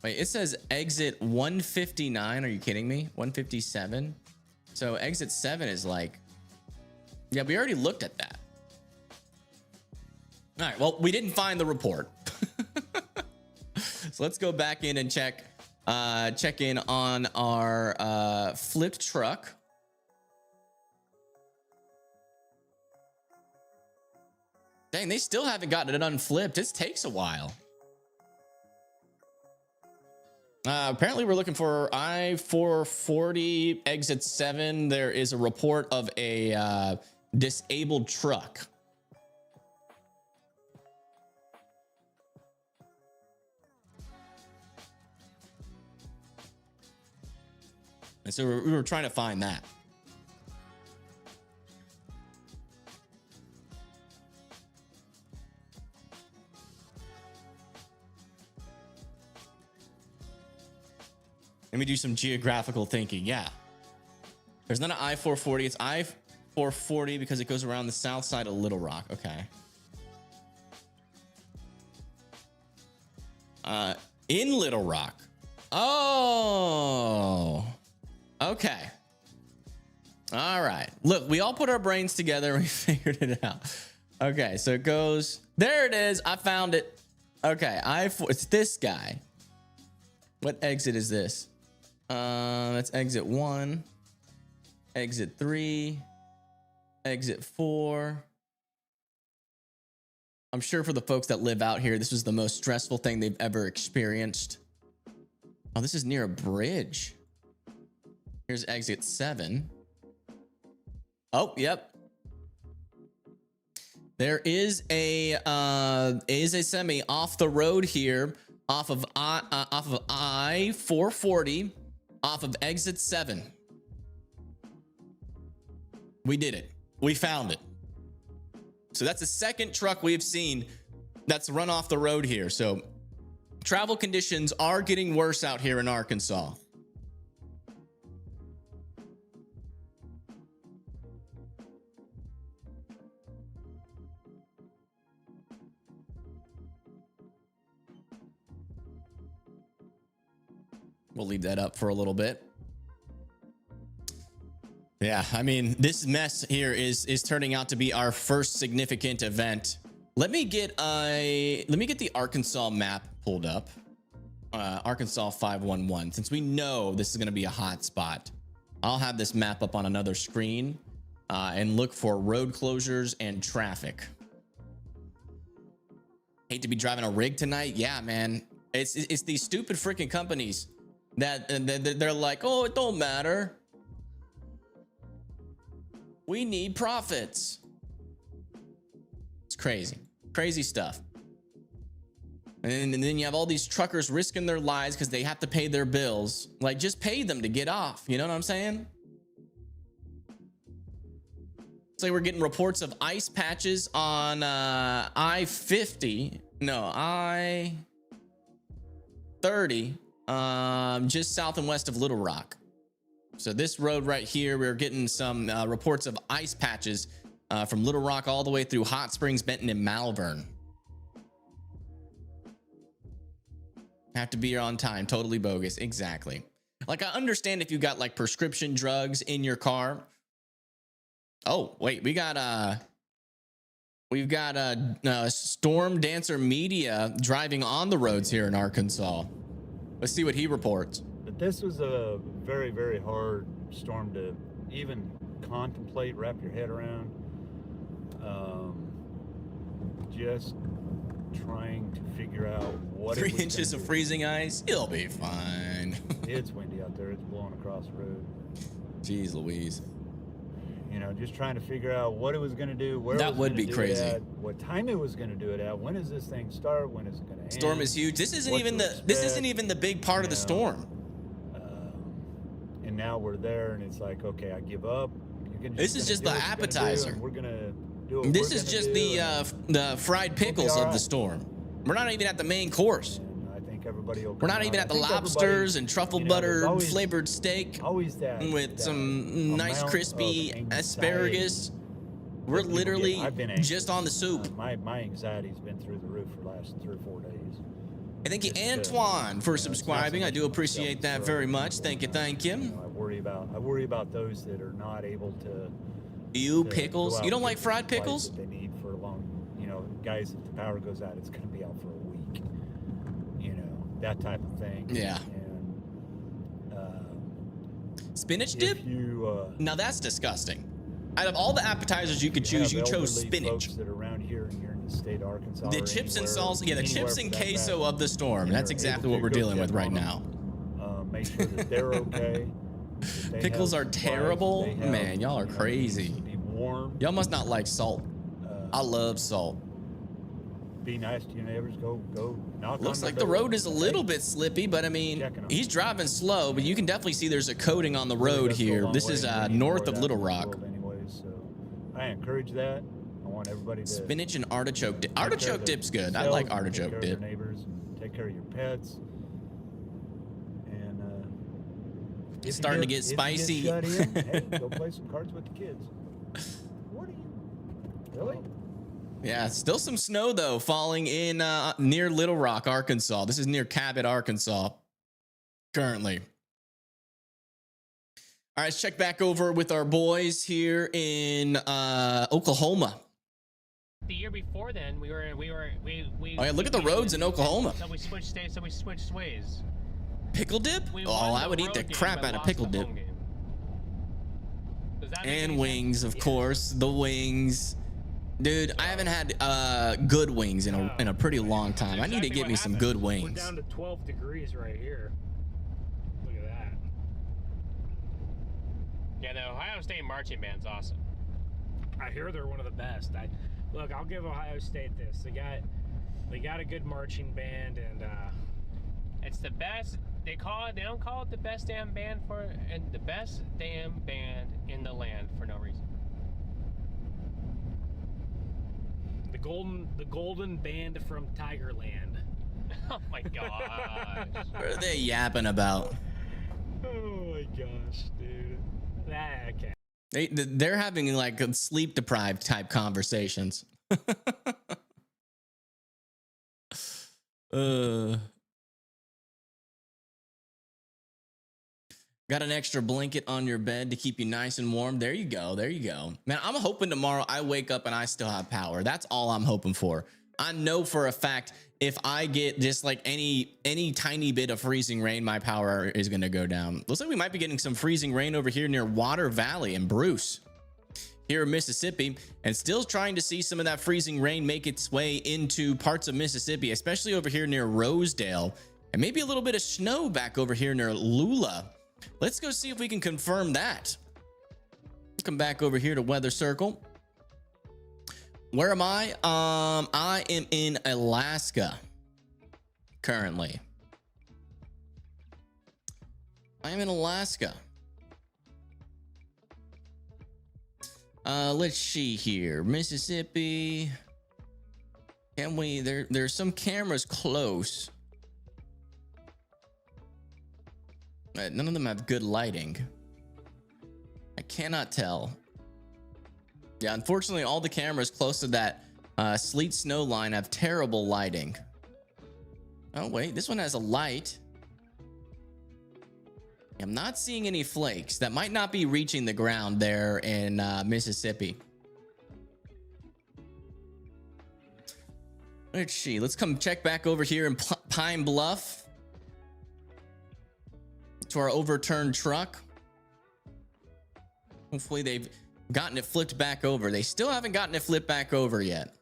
Wait, it says exit 159. Are you kidding me? 157. So exit 7 is like, yeah, we already looked at that. All right, well, we didn't find the report. So let's go back in and check in on our flipped truck. Dang, they still haven't gotten it unflipped. This takes a while. Apparently we're looking for I-440 exit 7. There is a report of a disabled truck. And so we were trying to find that. Let me do some geographical thinking. Yeah. There's not an I-440. It's I-440 because it goes around the south side of Little Rock. Okay. In Little Rock. Oh. Okay. All right. Look, we all put our brains together and we figured it out. Okay, so it goes. There it is. I found it. Okay, it's this guy. What exit is this? That's exit 1, exit 3, exit 4. I'm sure for the folks that live out here, this was the most stressful thing they've ever experienced. Oh, this is near a bridge. Here's exit 7. Oh, yep. There is a semi off the road here, off of I-440, off of exit 7. We did it. We found it. So that's the second truck we've seen that's run off the road here. So travel conditions are getting worse out here in Arkansas. We'll leave that up for a little bit. Yeah, I mean, this mess here is turning out to be our first significant event. Let me get the Arkansas map pulled up. Arkansas 511. Since we know this is going to be a hot spot, I'll have this map up on another screen and look for road closures and traffic. Hate to be driving a rig tonight. Yeah, man. It's these stupid freaking companies that they're like, oh, it don't matter. We need profits. It's crazy stuff. And then you have all these truckers risking their lives because they have to pay their bills. Like, just pay them to get off. You know what I'm saying? So we're getting reports of ice patches on I-50. No, I-30. Just south and west of Little Rock. So this road right here, we're getting some reports of ice patches from Little Rock all the way through Hot Springs, Benton, and Malvern. Have to be here on time. Totally bogus. Exactly. Like, I understand if you got like prescription drugs in your car. Oh, wait, we've got Storm Dancer Media driving on the roads here in Arkansas. Let's see what he reports. But this was a very, very hard storm to even contemplate, wrap your head around. Just trying to figure out what 3 inches of freezing ice. It'll be fine. It's windy out there. It's blowing across the road. Jeez Louise. You know, just trying to figure out what it was going to do, where That it was would gonna be do crazy. it at, what time it was going to do it at, when does this thing start, when is it going to end. Storm is huge. This isn't what even to this isn't expect, even the big part of the you know. storm. And now we're there, and it's like, okay, I give up. This is just the appetizer. We're going to do what This we're is gonna just do, the fried pickles all of the right. storm. We're not even at the main course. And I think everybody will We're not come even out. at the I think lobsters everybody, and truffle you know, there's butter always- flavored steak Always that with that some nice amount crispy of anxiety asparagus. We're that people get. literally I've been anxious. just on the soup. My anxiety's been through the roof for the last 3 or 4 days. And thank you, Just, Antoine, for it's not subscribing. so I much do appreciate myself, that so, very much. Thank you, thank You you. know, I worry about those that are not able to. You to pickles? go out You don't and like get fried supplies pickles? That they need for a long. You know, guys, if the power goes out, it's going to be out for a week. You know, that type of thing. Yeah. And Spinach dip? if you Now that's disgusting. Out of all the appetizers you could choose, you have chose elderly spinach. folks that are around here and you're in the state of Arkansas. The or chips and anywhere- salsa, yeah, the anywhere chips for and that queso matter, of the storm. and That's they're exactly able what to we're go dealing check with right on them, now. make sure that they're okay. that they Pickles have are supplies, terrible? they have, Man, y'all are you know, crazy. it needs to be warm. Y'all must not like salt. I love salt. Be nice to your neighbors. Go knock on Looks their like the door. road is a little Hey, bit slippy, but I mean, Checking 'em. he's driving slow, but you can definitely see there's a coating on the really road does go a here. long This way, is and we need more north of that Little in this Rock. world anyways, so I encourage that. I want everybody to Spinach and artichoke dip. take care of Artichoke dip's good. I themselves like and take artichoke care of dip. their neighbors and take care of your pets. And if you Starting to get if you spicy. shut in, hey, go play some cards with the kids. What are you? Really? Yeah, still some snow though falling in near Little Rock, Arkansas. This is near Cabot, Arkansas, currently. All right, let's check back over with our boys here in Oklahoma. The year before then, we. Oh yeah, look at the roads in Oklahoma. So we switched states. So we switched ways. Pickle dip? We Oh, won I the would eat road the game, crap but out of lost pickle the dip. home game. Does that make any And sense? wings, of Yeah. course. The wings. Dude, I haven't had good wings in a pretty long time. I need to Exactly get what me some happened. good We're wings. down to 12 degrees right here. Look at that. Yeah, the Ohio State marching band's awesome. I hear they're one of the best. Look, I'll give Ohio State this. They got a good marching band, and It's the best. They don't call it the best damn band and the best damn band in the land for no reason. the golden band from Tigerland. Oh my gosh. What are they yapping about? Oh my gosh, dude. Okay. They're having like sleep deprived type conversations. Got an extra blanket on your bed to keep you nice and warm. There you go. There you go. Man, I'm hoping tomorrow I wake up and I still have power. That's all I'm hoping for. I know for a fact if I get just like any tiny bit of freezing rain, my power is going to go down. Looks like we might be getting some freezing rain over here near Water Valley and Bruce here in Mississippi, and still trying to see some of that freezing rain make its way into parts of Mississippi, especially over here near Rosedale, and maybe a little bit of snow back over here near Lula. Let's go see if we can confirm that. Come back over here to Weather Circle. Where am I? I am in Alaska currently. I am in Alaska. Let's see here. Mississippi. Can we? There's some cameras close. None of them have good lighting. I cannot tell. Yeah, unfortunately, all the cameras close to that sleet snow line have terrible lighting. Oh, wait, this one has a light. I'm not seeing any flakes. That might not be reaching the ground there in Mississippi. Let's see. Let's come check back over here in Pine Bluff to our overturned truck. Hopefully they've gotten it flipped back over. They still haven't gotten it flipped back over yet.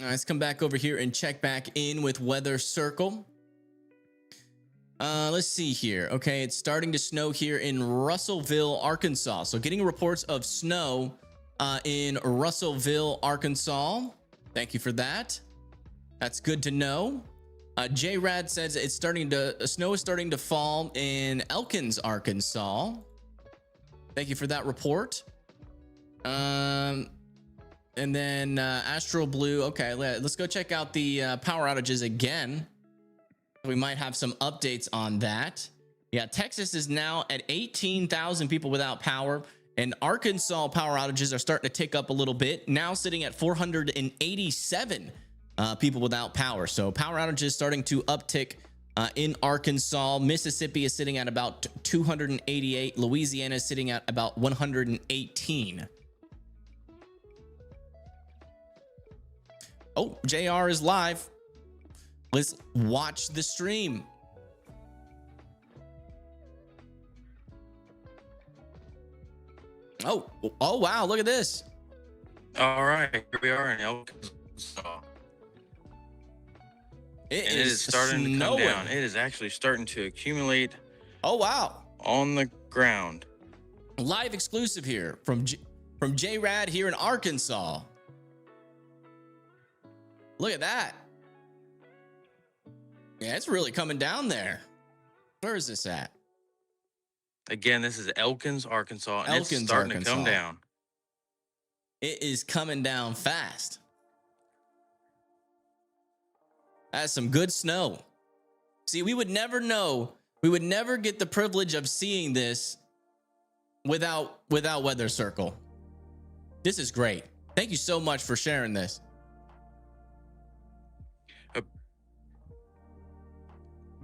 All let's come back over here and check back in with Weather Circle. Let's see here. Okay, it's starting to snow here in Russellville, Arkansas. So getting reports of snow in Russellville, Arkansas. Thank you for that. That's good to know. J-Rad says it's snow is starting to fall in Elkins, Arkansas. Thank you for that report. And then Astral Blue. Okay, let's go check out the power outages again. We might have some updates on that. Yeah, Texas is now at 18,000 people without power, and Arkansas power outages are starting to tick up a little bit, now sitting at 487 people without power. So power outages starting to uptick in Arkansas. Mississippi is sitting at about 288. Louisiana is sitting at about 118. Oh, JR is live. Let's watch the stream. Oh, wow, look at this. All right, here we are in Elkins. It is starting to come down. It is actually starting to accumulate. Oh, wow. On the ground. Live exclusive here from J-Rad here in Arkansas. Look at that. Yeah, it's really coming down there. Where is this at? Again, this is Elkins, Arkansas, and Elkins, it's starting Arkansas. to come down. It is coming down fast. That's some good snow. See, we would never know. We would never get the privilege of seeing this without Weather Circle. This is great. Thank you so much for sharing this.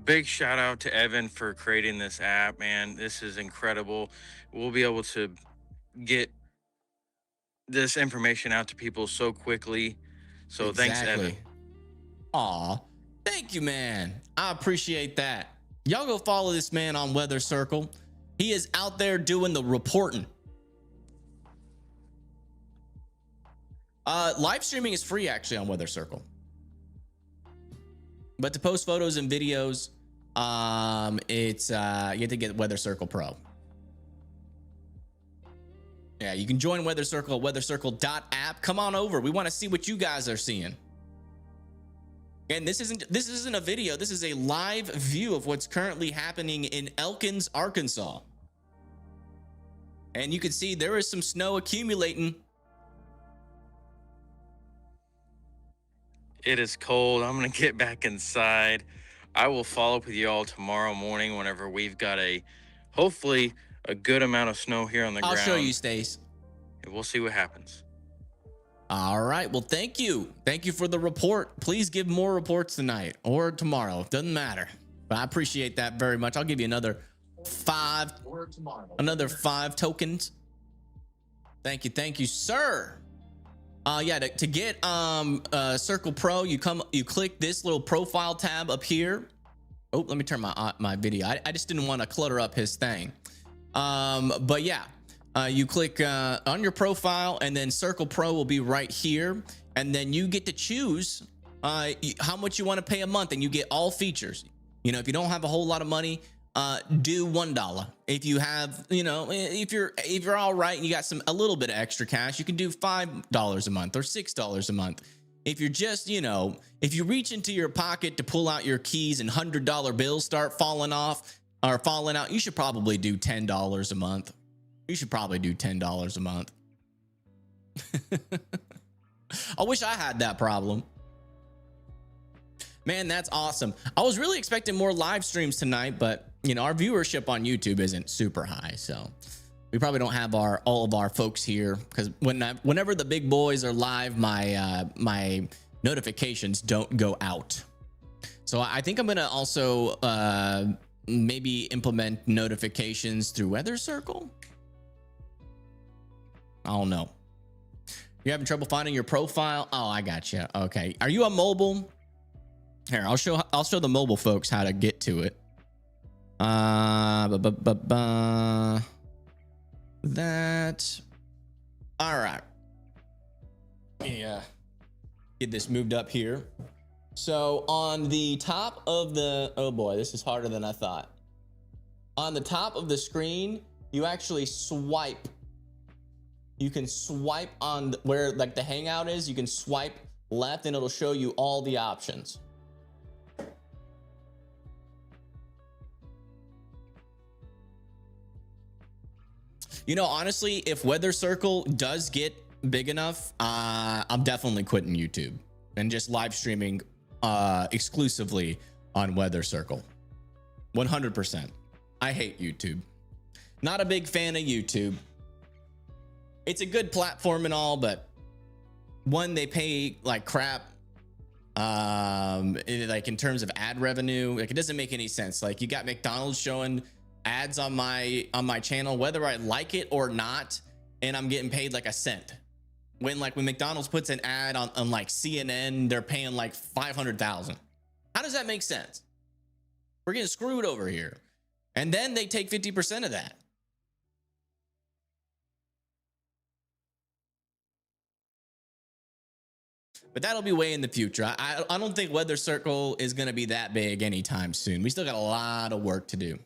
Big shout out to Evan for creating this app, man. This is incredible. We'll be able to get this information out to people so quickly. So Thanks, Evan. Aw, thank you, man. I appreciate that. Y'all go follow this man on Weather Circle. He is out there doing the reporting. Live streaming is free actually on Weather Circle. But to post photos and videos, it's you have to get Weather Circle Pro. Yeah, you can join Weather Circle at weathercircle.app. Come on over. We want to see what you guys are seeing. And this isn't a video. This is a live view of what's currently happening in Elkins, Arkansas. And you can see there is some snow accumulating. It is cold. I'm going to get back inside. I will follow up with you all tomorrow morning whenever we've got hopefully a good amount of snow here on the ground. I'll show you, Stace. And we'll see what happens. All right. Well, thank you. Thank you for the report. Please give more reports tonight or tomorrow. It doesn't matter. But I appreciate that very much. I'll give you another 5 tokens. Thank you. Thank you, sir. Yeah, to get Circle Pro, you click this little profile tab up here. Oh, let me turn my video. I just didn't want to clutter up his thing. But yeah, you click on your profile, and then Circle Pro will be right here, and then you get to choose how much you want to pay a month, and you get all features. You know, if you don't have a whole lot of money, do $1. If you have, if you're all right and you got a little bit of extra cash, you can do $5 a month or $6 a month. If you're just, if you reach into your pocket to pull out your keys and $100 bills start falling out, you should probably do $10 a month. You should probably do $10 a month. I wish I had that problem. Man, that's awesome. I was really expecting more live streams tonight, but our viewership on YouTube isn't super high, so we probably don't have all of our folks here, because whenever the big boys are live, my notifications don't go out. So I think I'm gonna also maybe implement notifications through Weather Circle. I don't know. You're having trouble finding your profile? Oh, I got you. Okay, are you on mobile? Here, I'll show the mobile folks how to get to it. That. All right. Yeah. Get this moved up here. So on the top of the, oh boy, this is harder than I thought. On the top of the screen, you actually swipe. You can swipe on where like the hangout is. You can swipe left and it'll show you all the options. You know, honestly, if Weather Circle does get big enough, I'm definitely quitting YouTube and just live streaming exclusively on Weather Circle. 100%. I hate YouTube. Not a big fan of YouTube. It's a good platform and all, but one, they pay like crap. Like in terms of ad revenue, like it doesn't make any sense. Like you got McDonald's showing ads on my channel, whether I like it or not, and I'm getting paid like a cent. When McDonald's puts an ad on like CNN, they're paying like 500,000. How does that make sense? We're getting screwed over here. And then they take 50% of that. But that'll be way in the future. I don't think Weather Circle is going to be that big anytime soon. We still got a lot of work to do.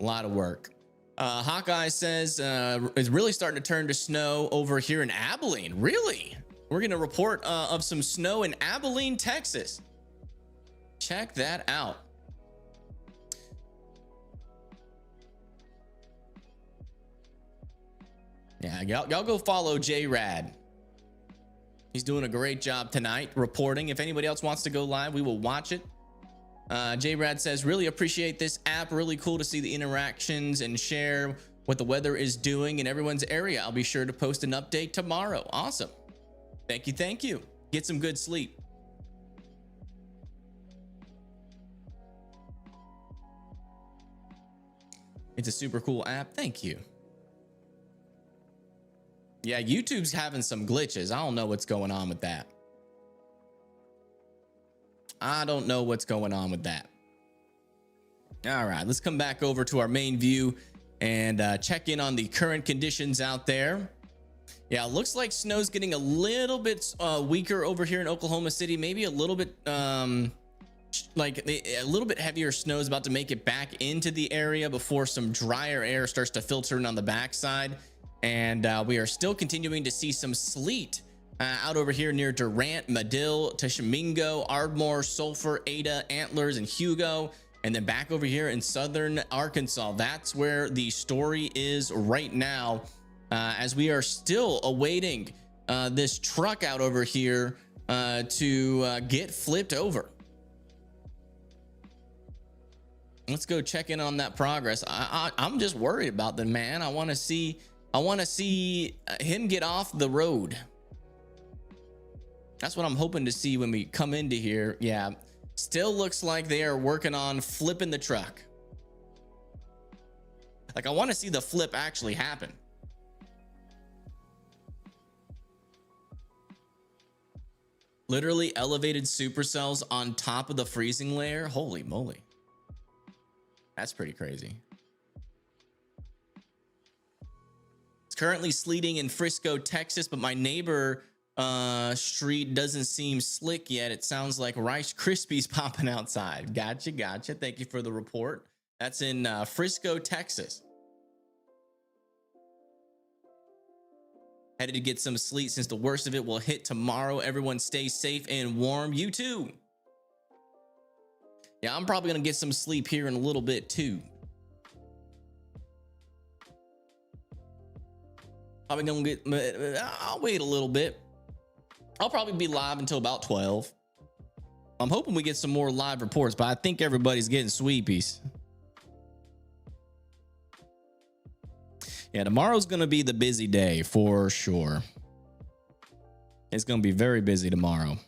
A lot of work. Hawkeye says it's really starting to turn to snow over here in Abilene. Really? We're going to report of some snow in Abilene, Texas. Check that out. Yeah, y'all go follow J-Rad. He's doing a great job tonight reporting. If anybody else wants to go live, we will watch it. J-Rad says, really appreciate this app. Really cool to see the interactions and share what the weather is doing in everyone's area. I'll be sure to post an update tomorrow. Awesome. Thank you. Thank you. Get some good sleep. It's a super cool app. Thank you. Yeah, YouTube's having some glitches. I don't know what's going on with that. I don't know what's going on with that. All right, let's come back over to our main view and check in on the current conditions out there. Yeah, it looks like snow's getting a little bit weaker over here in Oklahoma City. Maybe a little bit like a little bit heavier snow is about to make it back into the area before some drier air starts to filter in on the backside. And we are still continuing to see some sleet out over here near Durant, Medill, Tishomingo, Ardmore, Sulphur, Ada, Antlers, and Hugo. And then back over here in southern Arkansas. That's where the story is right now, as we are still awaiting this truck out over here to get flipped over. Let's go check in on that progress. I'm just worried about the man. I want to see him get off the road. That's what I'm hoping to see when we come into here. Yeah, still looks like they are working on flipping the truck. Like, I want to see the flip actually happen. Literally elevated supercells on top of the freezing layer. Holy moly. That's pretty crazy. It's currently sleeting in Frisco, Texas, but my neighbor street doesn't seem slick yet. It sounds like Rice Krispies popping outside. Gotcha. Thank you for the report. That's in Frisco, Texas. Headed to get some sleet since the worst of it will hit tomorrow. Everyone stay safe and warm. You too. Yeah, I'm probably gonna get some sleep here in a little bit too. Probably gonna I'll wait a little bit. I'll probably be live until about 12. I'm hoping we get some more live reports, but I think everybody's getting sweepies. Yeah, tomorrow's gonna be the busy day for sure. It's gonna be very busy tomorrow.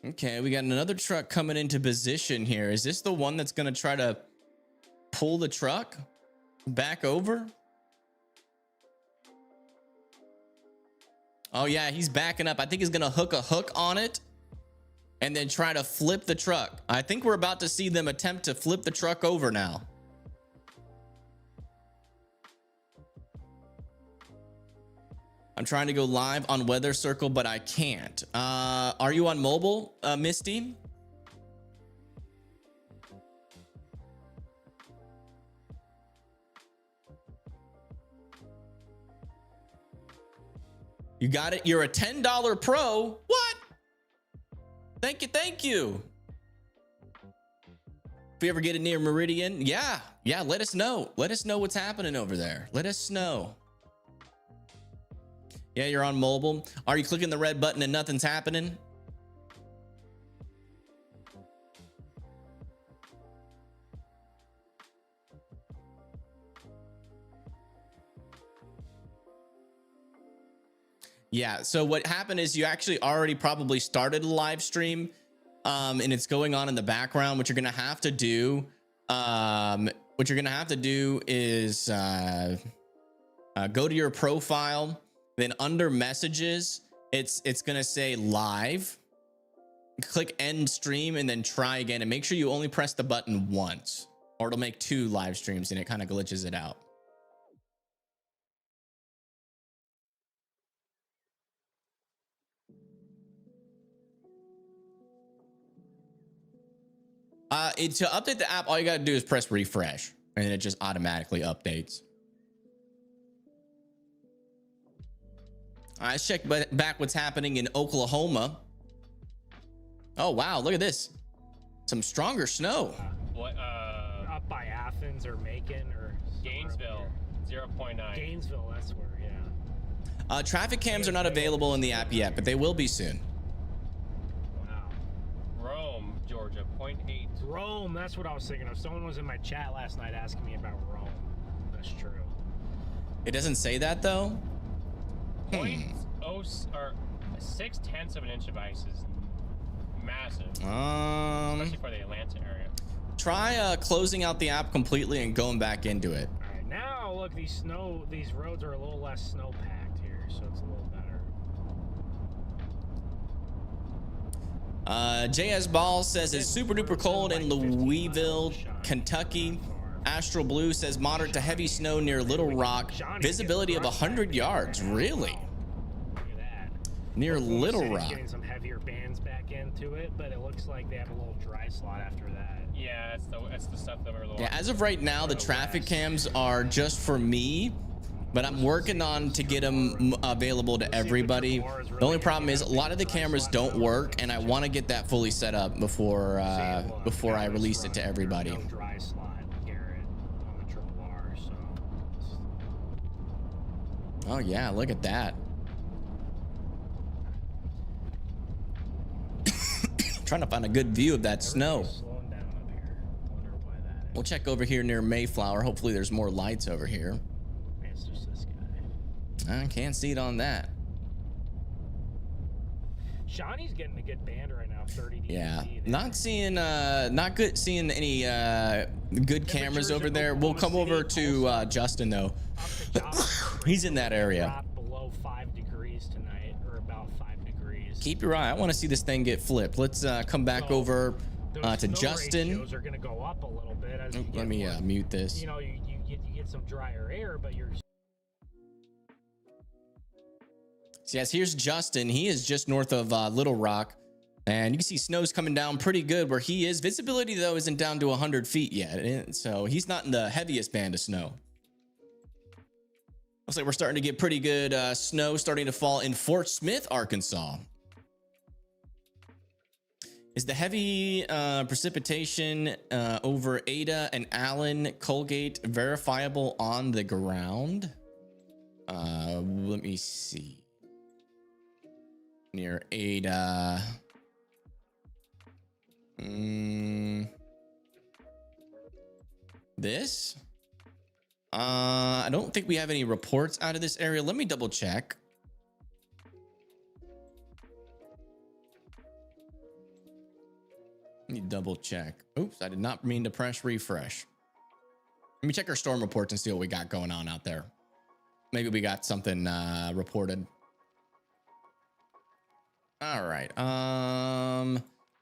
Okay, we got another truck coming into position here. Is this the one that's going to try to pull the truck back over? Oh yeah, he's backing up. I think he's gonna hook a hook on it and then try to flip the truck. I think we're about to see them attempt to flip the truck over now. I'm trying to go live on Weather Circle, but I can't. Are you on mobile, Misty? You got it. You're a $10 pro. What? Thank you. Thank you. If we ever get it near Meridian, yeah, let us know. Let us know what's happening over there. Let us know. Yeah, you're on mobile. Are you clicking the red button and nothing's happening? Yeah, so what happened is you actually already probably started a live stream, and it's going on in the background. What you're gonna have to do, is go to your profile, then under messages, it's gonna say live. Click end stream and then try again, and make sure you only press the button once, or it'll make 2 live streams and it kind of glitches it out. To update the app, all you got to do is press refresh and it just automatically updates. All right, let's check back what's happening in Oklahoma. Oh, wow. Look at this. Some stronger snow. Up by Athens or Macon or Gainesville, 0.9. Gainesville, that's where, yeah. Traffic cams are not available in the app yet, but they will be soon. Wow. Rome, Georgia, 0.8. Rome, that's what I was thinking of. Someone was in my chat last night asking me about Rome. That's true. It doesn't say that though. Point oh, or 0.6 of an inch of ice is massive, especially for the Atlanta area. Try closing out the app completely and going back into it. All right, now look, these roads are a little less snow packed here, so it's a little better. JS Ball says it's super duper cold in Louisville, Kentucky. Astral Blue says moderate to heavy snow near Little Rock. Visibility of 100 yards. Really? Look at that. Near Little City's Rock. getting some heavier bands back into it, but it looks like they have a little dry slot after that. Yeah, it's the stuff that we're a little. Yeah, as of right now, the traffic cams are just for me, but I'm working on to get them available to everybody. The only problem is a lot of the cameras don't work, and I want to get that fully set up before I release it to everybody. No dry slot, Garrett, on the Triple R. So. Oh yeah, look at that. Trying to find a good view of that snow. Slowing down up here. Wonder why that is. We'll check over here near Mayflower. Hopefully there's more lights over here. It's just this guy. I can't see it on that. Shawnee's getting a good band right now, 30 dB. Yeah, not seeing any good cameras over there. We'll come over to Justin though. He's in that area. Drop below 5 degrees tonight, or about 5 degrees. Keep your eye. I want to see this thing get flipped. Let's come back over Those to snow Justin. ratios are going to go up a little bit as you get Let me more, mute this. you know, you get some drier air, but you're. So yes, here's Justin. He is just north of Little Rock, and you can see snow's coming down pretty good where he is. Visibility though isn't down to 100 feet yet, so he's not in the heaviest band of snow. Looks like we're starting to get pretty good snow starting to fall in Fort Smith, Arkansas. Is the heavy precipitation over Ada and Allen Colgate verifiable on the ground? Let me see. Near Ada. This? I don't think we have any reports out of this area. Let me double check. Let me double check. Oops, I did not mean to press refresh. Let me check our storm reports and see what we got going on out there. Maybe we got something reported. All right.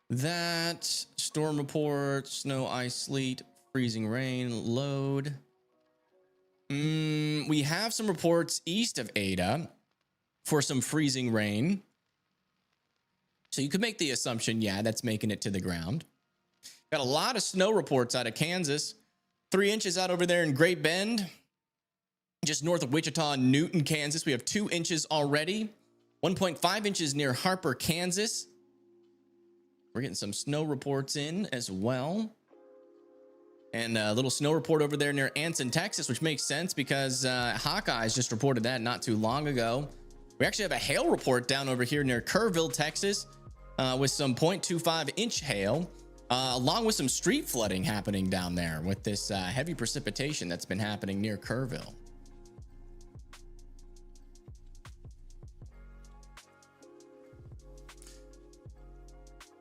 That storm report, snow, ice, sleet, freezing rain, load. We have some reports east of Ada for some freezing rain. So you could make the assumption, yeah, that's making it to the ground. Got a lot of snow reports out of Kansas. 3 inches out over there in Great Bend, just north of Wichita and Newton, Kansas. We have 2 inches already. 1.5 inches near Harper, Kansas. We're getting some snow reports in as well. And a little snow report over there near Anson, Texas, which makes sense because Hawkeyes just reported that not too long ago. We actually have a hail report down over here near Kerrville, Texas, with some 0.25 inch hail, along with some street flooding happening down there with this heavy precipitation that's been happening near Kerrville.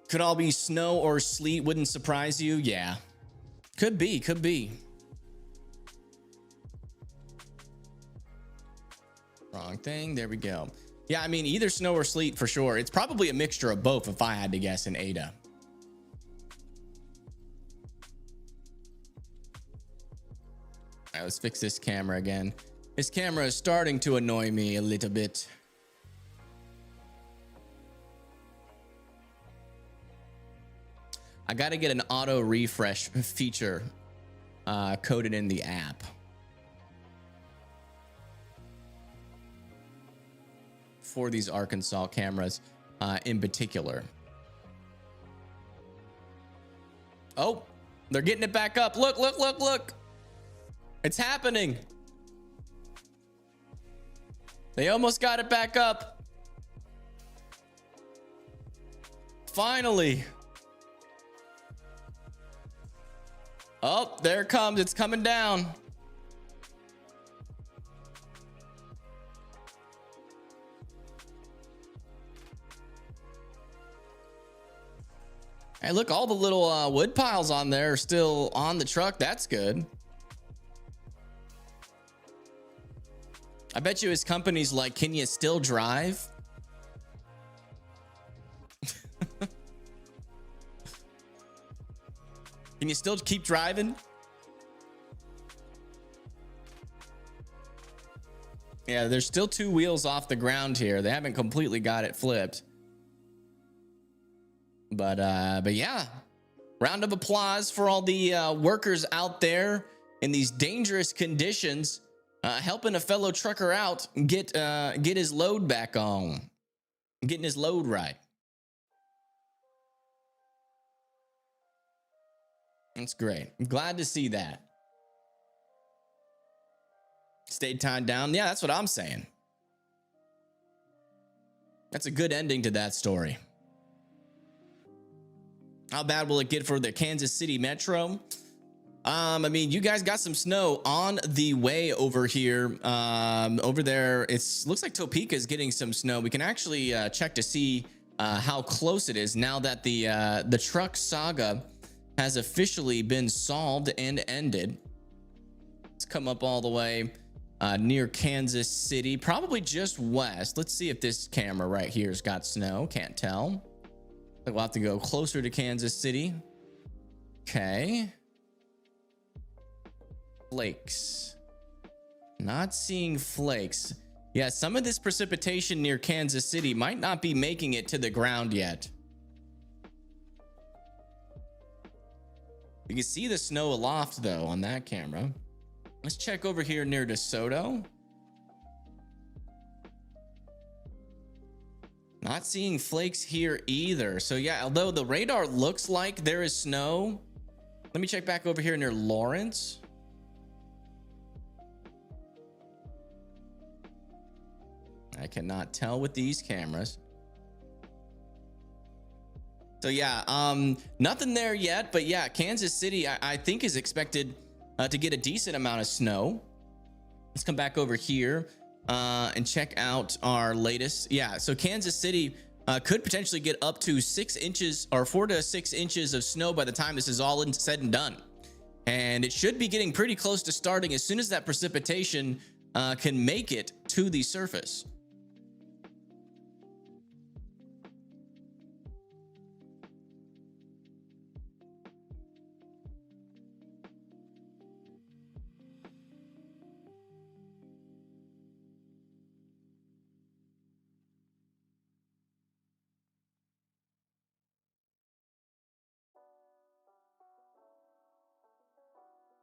Could all be snow or sleet, wouldn't surprise you. Yeah, could be, could be. Wrong thing. There we go. Yeah, I mean, either snow or sleet for sure. It's probably a mixture of both if I had to guess in Ada. All right, let's fix this camera again. This camera is starting to annoy me a little bit. I got to get an auto refresh feature coded in the app. For these Arkansas cameras in particular. Oh, they're getting it back up. Look, look, look, look. It's happening. They almost got it back up. Finally. Oh, there it comes. It's coming down. Hey, look, all the little wood piles on there are still on the truck. That's good. I bet you his company's like, can you still drive? Can you still keep driving? Yeah, there's still 2 wheels off the ground here. They haven't completely got it flipped. But yeah, round of applause for all the workers out there in these dangerous conditions, helping a fellow trucker out and get his load back on, getting his load right. That's great. I'm glad to see that. Stayed tied down. Yeah, that's what I'm saying. That's a good ending to that story. How bad will it get for the Kansas City Metro? I mean, you guys got some snow on the way over here. Over there, looks like Topeka is getting some snow. We can actually check to see how close it is now that the truck saga has officially been solved and ended. Let's come up all the way near Kansas City, probably just west. Let's see if this camera right here has got snow. Can't tell. We'll have to go closer to Kansas City. Okay. Flakes. Not seeing flakes. Yeah, some of this precipitation near Kansas City might not be making it to the ground yet. You can see the snow aloft though on that camera. Let's check over here near DeSoto. Not seeing flakes here either. So yeah, although the radar looks like there is snow, let me check back over here near Lawrence. I cannot tell with these cameras. So yeah, nothing there yet, but yeah, Kansas City, I think is expected to get a decent amount of snow. Let's come back over here and check out our latest. Yeah, so Kansas City could potentially get up to 6 inches or 4 to 6 inches of snow by the time this is all said and done. And it should be getting pretty close to starting as soon as that precipitation can make it to the surface.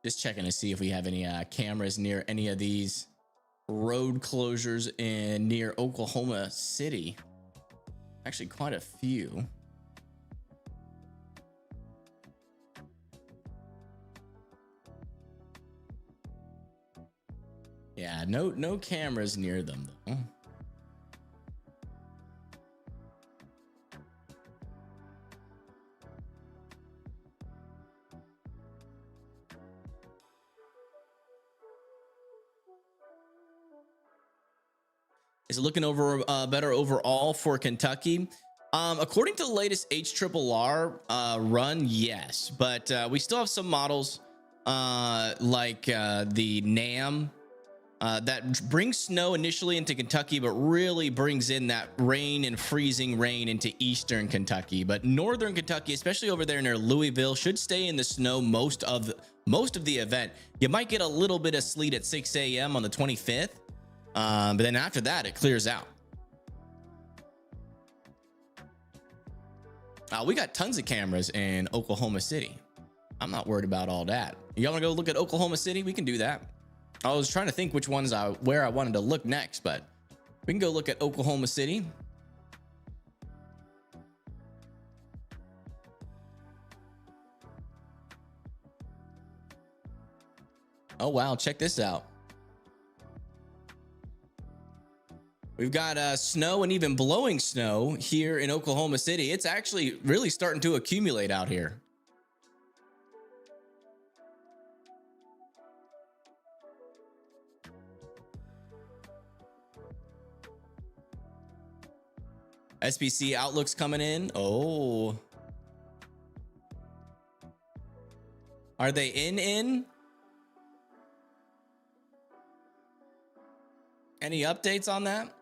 Just checking to see if we have any cameras near any of these road closures in near Oklahoma City. Actually, quite a few. Yeah, no cameras near them though. Is it looking over better overall for Kentucky? According to the latest HRRR run, yes, but we still have some models like the NAM that brings snow initially into Kentucky, but really brings in that rain and freezing rain into eastern Kentucky. But northern Kentucky, especially over there near Louisville, should stay in the snow most of the event. You might get a little bit of sleet at 6 a.m. on the 25th. But then after that, it clears out. We got tons of cameras in Oklahoma City. I'm not worried about all that. Y'all want to go look at Oklahoma City? We can do that. I was trying to think which ones where I wanted to look next, but we can go look at Oklahoma City. Oh, wow. Check this out. We've got snow and even blowing snow here in Oklahoma City. It's actually really starting to accumulate out here. SBC Outlook's coming in. Oh. Are they in? Any updates on that?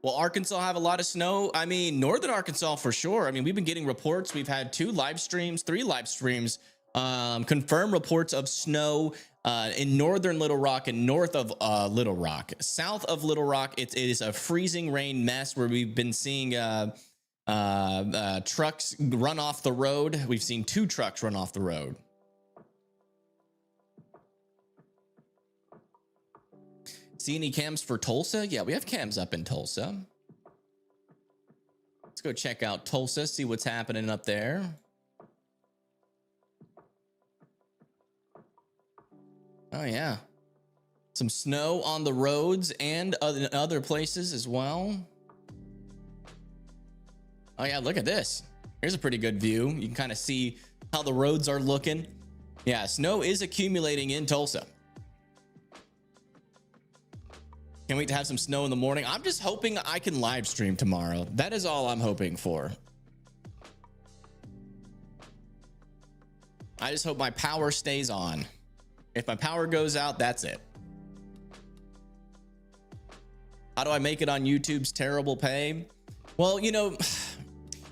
Will Arkansas have a lot of snow? I mean, northern Arkansas for sure. I mean, we've been getting reports. We've had 3 live streams, confirmed reports of snow in northern Little Rock and north of Little Rock. South of Little Rock, it is a freezing rain mess where we've been seeing trucks run off the road. We've seen 2 trucks run off the road. See any cams for Tulsa? Yeah, we have cams up in Tulsa. Let's go check out Tulsa, see what's happening up there. Oh, yeah. Some snow on the roads and other places as well. Oh, yeah, look at this. Here's a pretty good view. You can kind of see how the roads are looking. Yeah, snow is accumulating in Tulsa. Can't wait to have some snow in the morning. I'm just hoping I can live stream tomorrow. That is all I'm hoping for. I just hope my power stays on. If my power goes out, that's it. How do I make it on YouTube's terrible pay? Well, you know,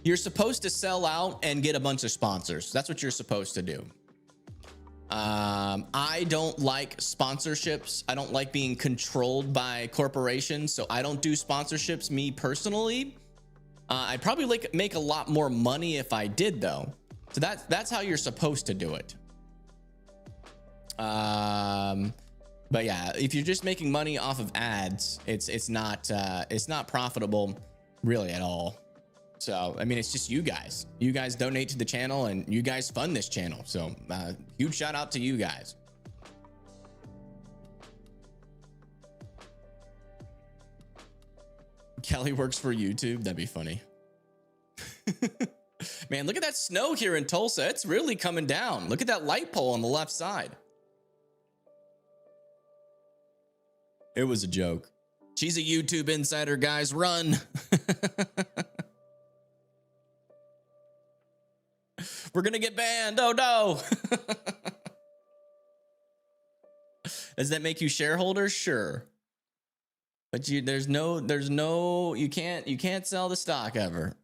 you're supposed to sell out and get a bunch of sponsors. That's what you're supposed to do. I don't like sponsorships. I don't like being controlled by corporations, so I don't do sponsorships, me personally. I'd probably make a lot more money if I did, though. So that's how you're supposed to do it. But yeah, if you're just making money off of ads, it's not profitable really at all. So, I mean, it's just you guys. You guys donate to the channel and you guys fund this channel. So, huge shout out to you guys. Kelly works for YouTube. That'd be funny. Man, look at that snow here in Tulsa. It's really coming down. Look at that light pole on the left side. It was a joke. She's a YouTube insider, guys. Run. We're going to get banned. Oh, no. Does that make you shareholders? Sure. But you can't sell the stock ever.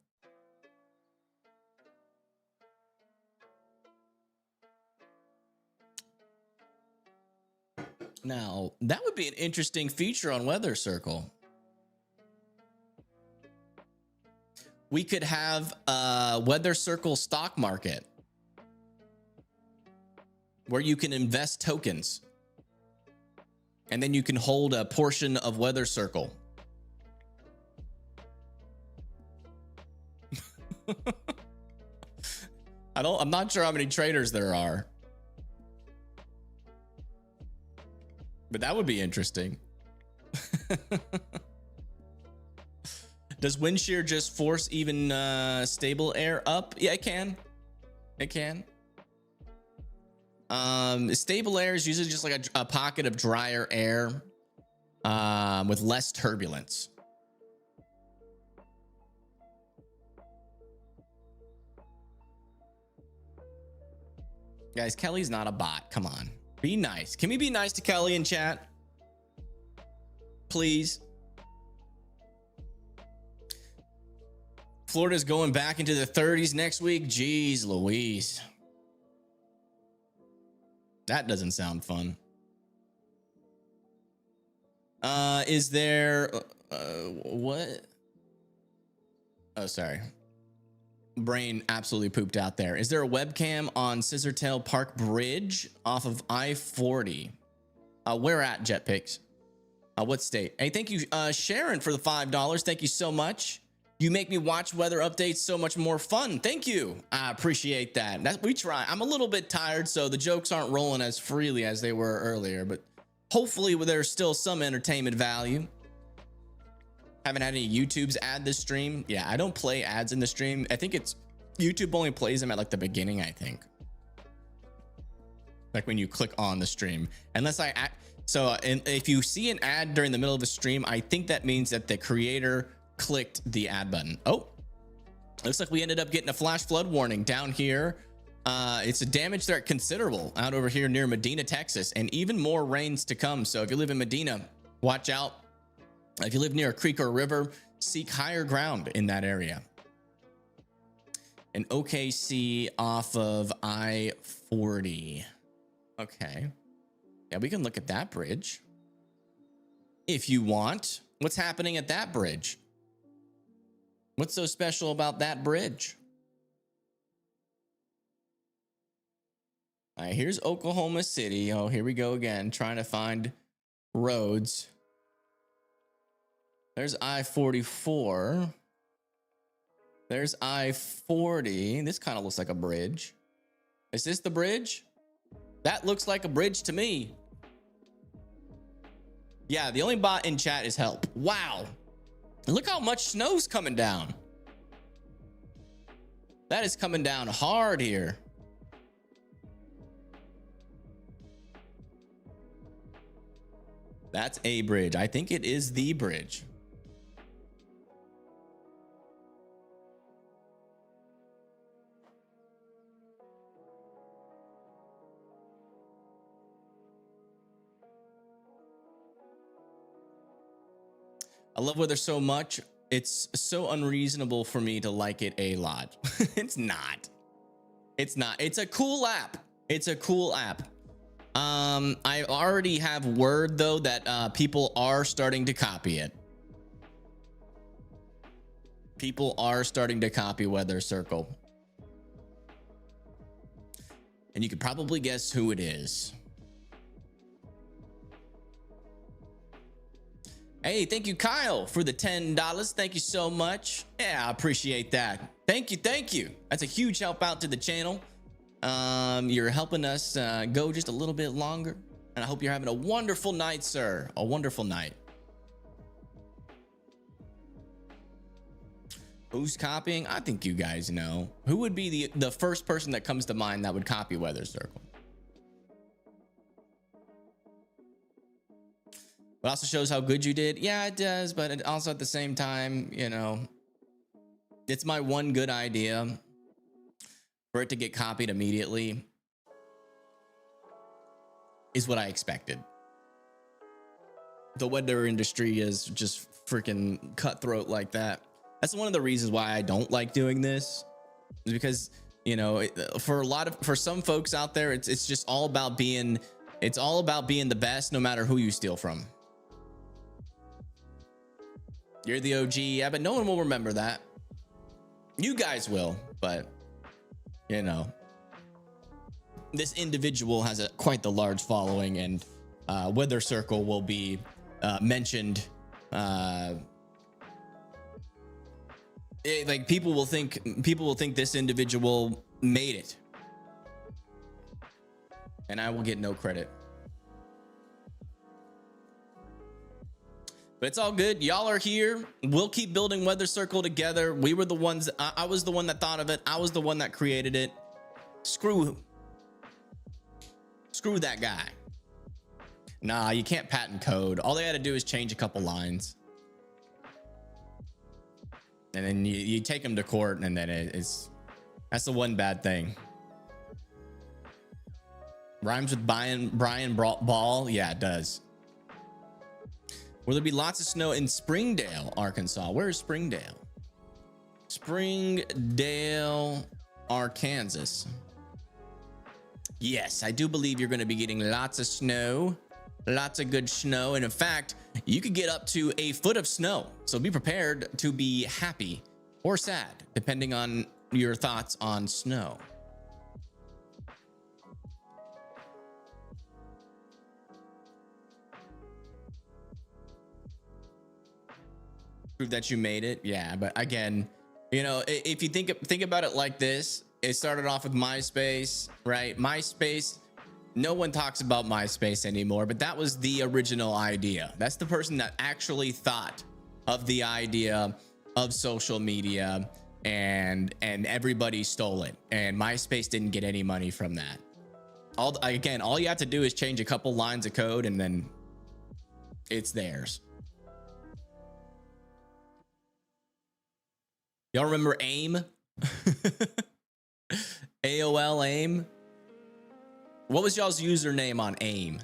Now, that would be an interesting feature on Weather Circle. We could have a Weather Circle stock market. where you can invest tokens. And then you can hold a portion of Weather Circle. I'm not sure how many traders there are. But that would be interesting. Does wind shear just force even stable air up? Yeah, it can. It can. Stable air is usually just like a pocket of drier air with less turbulence. Guys, Kelly's not a bot. Come on. Be nice. Can we be nice to Kelly in chat? Please. Florida's going back into the 30s next week. Jeez Louise. That doesn't sound fun. Is there what? Oh, sorry. Brain absolutely pooped out there. Is there a webcam on Scissortail Park Bridge off of I-40? Where at, Jetpicks? What state? Hey, thank you, Sharon, for the $5. Thank you so much. You make me watch weather updates so much more fun. Thank you. I appreciate that. We try. I'm a little bit tired, so the jokes aren't rolling as freely as they were earlier, but hopefully there's still some entertainment value. Haven't had any YouTube's ad this stream. Yeah, I don't play ads in the stream. I think it's YouTube only plays them at like the beginning, I think. Like when you click on the stream. Unless if you see an ad during the middle of a stream, I think that means that the creator clicked the ad button. Oh, looks like we ended up getting a flash flood warning down here. It's a damage threat considerable out over here near Medina, Texas, and even more rains to come. So if you live in Medina, watch out. If you live near a creek or a river, seek higher ground in that area. And OKC off of I-40. Okay. Yeah, we can look at that bridge if you want. What's happening at that bridge? What's so special about that bridge? All right, here's Oklahoma City. Oh, here we go again, trying to find roads. There's I-44. There's I-40. This kind of looks like a bridge. Is this the bridge? That looks like a bridge to me. Yeah, the only bot in chat is help. Wow. Look how much snow's coming down. That is coming down hard here. That's a bridge. I think it is the bridge. I love weather so much. It's so unreasonable for me to like it a lot. It's not. It's not. It's a cool app. It's a cool app. I already have word though that people are starting to copy it. People are starting to copy Weather Circle. And you could probably guess who it is. Hey, thank you, Kyle, for the $10. Thank you so much. Yeah, I appreciate that. Thank you. Thank you. That's a huge help out to the channel. You're helping us go just a little bit longer. And I hope you're having a wonderful night, sir. A wonderful night. Who's copying? I think you guys know. Who would be the first person that comes to mind that would copy Weather Circle? It also shows how good you did. Yeah, it does. But it also at the same time, you know, it's my one good idea. For it to get copied immediately is what I expected. The weather industry is just freaking cutthroat like that. That's one of the reasons why I don't like doing this, is because, you know, for some folks out there, it's just all about being the best no matter who you steal from. You're the OG. Yeah, but no one will remember that. You guys will, but you know, this individual has quite the large following, and Weather Circle will be mentioned. Like people will think this individual made it, and I will get no credit. But it's all good. Y'all are here. We'll keep building Weather Circle together. We were the ones. I was the one that thought of it. I was the one that created it. Screw that guy. Nah, you can't patent code. All they had to do is change a couple lines, and then you take them to court, and then that's the one bad thing. Rhymes with Brian Ball. Yeah, it does. Will there be lots of snow in Springdale, Arkansas? Where is Springdale? Springdale, Arkansas. Yes, I do believe you're going to be getting lots of snow, lots of good snow. And in fact, you could get up to a foot of snow. So be prepared to be happy or sad, depending on your thoughts on snow. Prove that you made it. Yeah, but again, you know, if you think about it like this, it started off with MySpace, right? MySpace, no one talks about MySpace anymore, but that was the original idea. That's the person that actually thought of the idea of social media, and everybody stole it, and MySpace didn't get any money from that. All you have to do is change a couple lines of code, and then it's theirs. Y'all remember AIM? AOL AIM? What was y'all's username on AIM?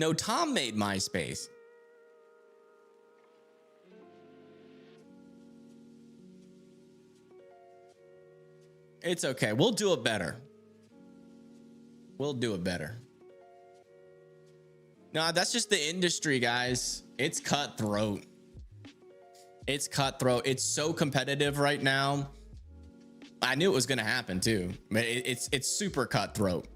No, Tom made MySpace. It's okay. We'll do it better. We'll do it better. No, that's just the industry, guys. It's cutthroat. It's cutthroat. It's so competitive right now. I knew it was going to happen too, but it's super cutthroat.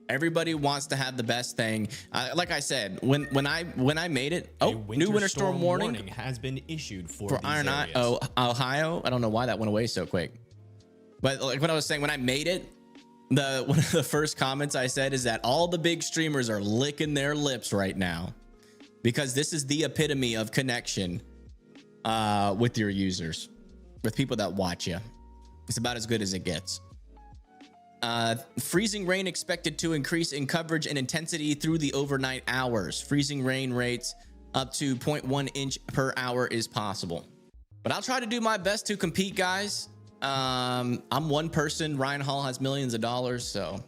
Everybody wants to have the best thing. Like I said, when I made it, new winter storm warning has been issued for Iron Ohio. I don't know why that went away so quick. But like what I was saying, when I made it, one of the first comments I said is that all the big streamers are licking their lips right now, because this is the epitome of connection with your users, with people that watch you. It's about as good as it gets. Freezing rain expected to increase in coverage and intensity through the overnight hours. Freezing rain rates up to 0.1 inch per hour is possible. But I'll try to do my best to compete, guys. I'm one person. Ryan Hall has millions of dollars, so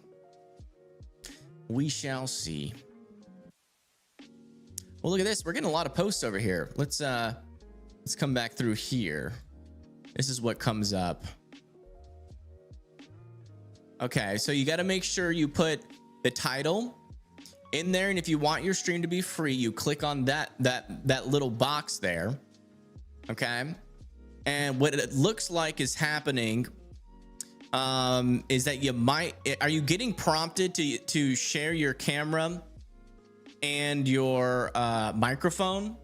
we shall see. Well, look at this. We're getting a lot of posts over here. Let's come back through here. This is what comes up. Okay, so you got to make sure you put the title in there, and if you want your stream to be free, you click on that little box there. Okay, and what it looks like is happening is that are you getting prompted to share your camera and your microphone?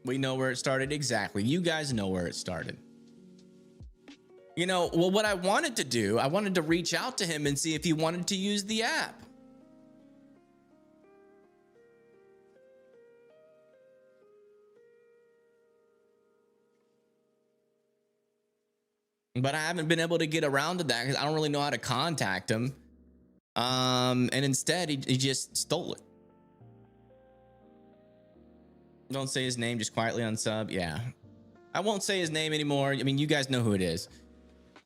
We know where it started. Exactly. You guys know where it started. You know, well, what I wanted to do, I wanted to reach out to him and see if he wanted to use the app. But I haven't been able to get around to that because I don't really know how to contact him. And instead, he just stole it. Don't say his name, just quietly unsub. Yeah, I won't say his name anymore. I mean, you guys know who it is.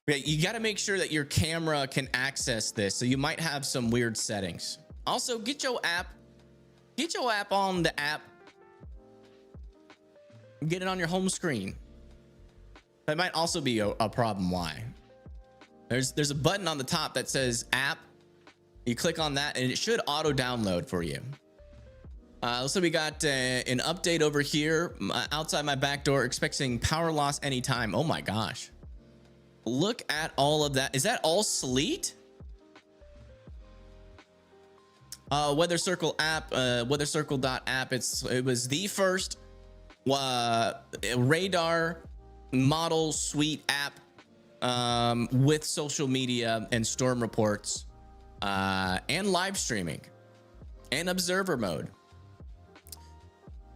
But you got to make sure that your camera can access this. So you might have some weird settings. Also, get your app on the app. Get it on your home screen. That might also be a problem. Why? There's a button on the top that says app. You click on that and it should auto download for you. So we got an update over here outside my back door, expecting power loss anytime. Oh my gosh. Look at all of that. Is that all sleet? Weather Circle app, weathercircle.app. It was the first radar model suite app with social media and storm reports and live streaming and observer mode.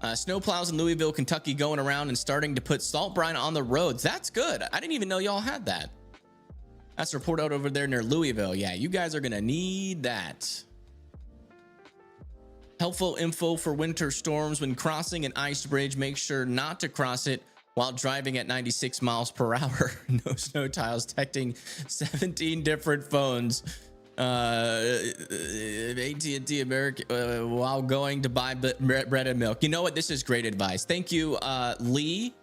Snowplows in Louisville, Kentucky going around and starting to put salt brine on the roads. That's good. I didn't even know y'all had that. That's a report out over there near Louisville. Yeah, you guys are gonna need that. Helpful info for winter storms. When crossing an ice bridge, make sure not to cross it while driving at 96 miles per hour. No snow tiles, detecting 17 different phones. AT&T America while going to buy bread and milk. You know what? This is great advice. Thank you, Lee,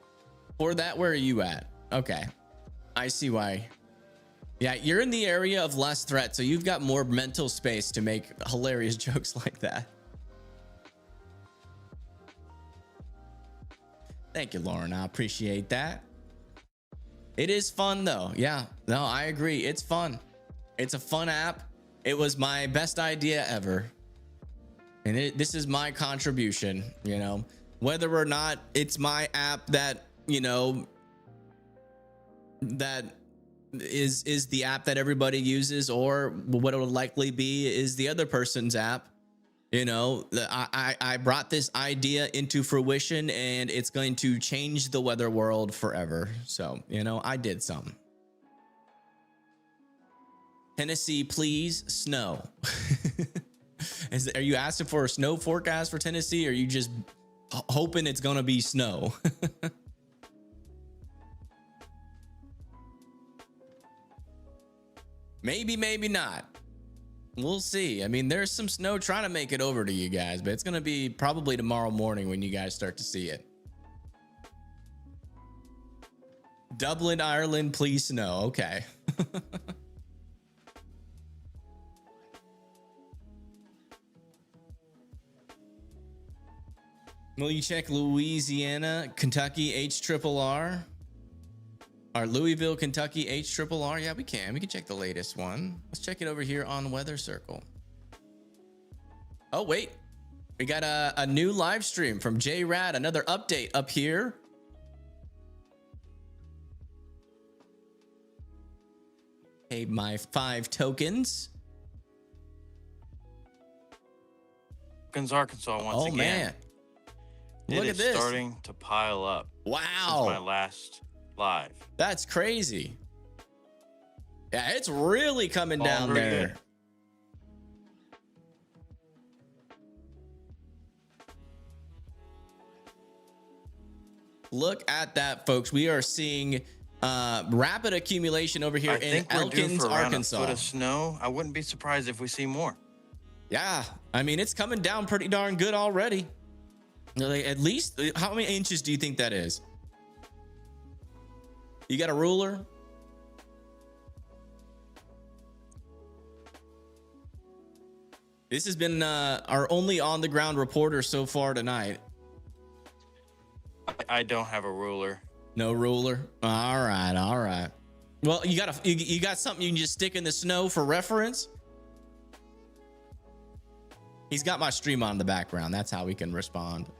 for that. Where are you at? Okay, I see why. Yeah, you're in the area of less threat, so you've got more mental space to make hilarious jokes like that. Thank you, Lauren. I appreciate that. It is fun though. Yeah, no, I agree. It's fun. It's a fun app. It was my best idea ever. And this is my contribution, you know, whether or not it's my app that, you know, that is the app that everybody uses, or what it will likely be is the other person's app. You know, I brought this idea into fruition and it's going to change the weather world forever. So, you know, I did something. Tennessee, please, snow. Are you asking for a snow forecast for Tennessee, or are you just hoping it's going to be snow? Maybe, maybe not. We'll see. I mean, there's some snow trying to make it over to you guys, but it's going to be probably tomorrow morning when you guys start to see it. Dublin, Ireland, please snow. Okay. Will you check Louisiana, Kentucky, HRRR? Or Louisville, Kentucky, HRRR? Yeah, we can check the latest one. Let's check it over here on Weather Circle. Oh, wait. We got a new live stream from J-Rad. Another update up here. Hey, my 5 tokens. Arkansas once again. Oh, man. Look at this. Starting to pile up. Wow. Since my last live. That's crazy. Yeah, it's really coming down there. Look at that, folks. We are seeing rapid accumulation over here in Elkins, Arkansas. A foot of snow. I wouldn't be surprised if we see more. Yeah, I mean, it's coming down pretty darn good already. Like, at least, how many inches do you think that is? You got a ruler? This has been our only on-the-ground reporter so far tonight. I don't have a ruler. No ruler. All right, all right. Well, you got something you can just stick in the snow for reference. He's got my stream on in the background. That's how we can respond.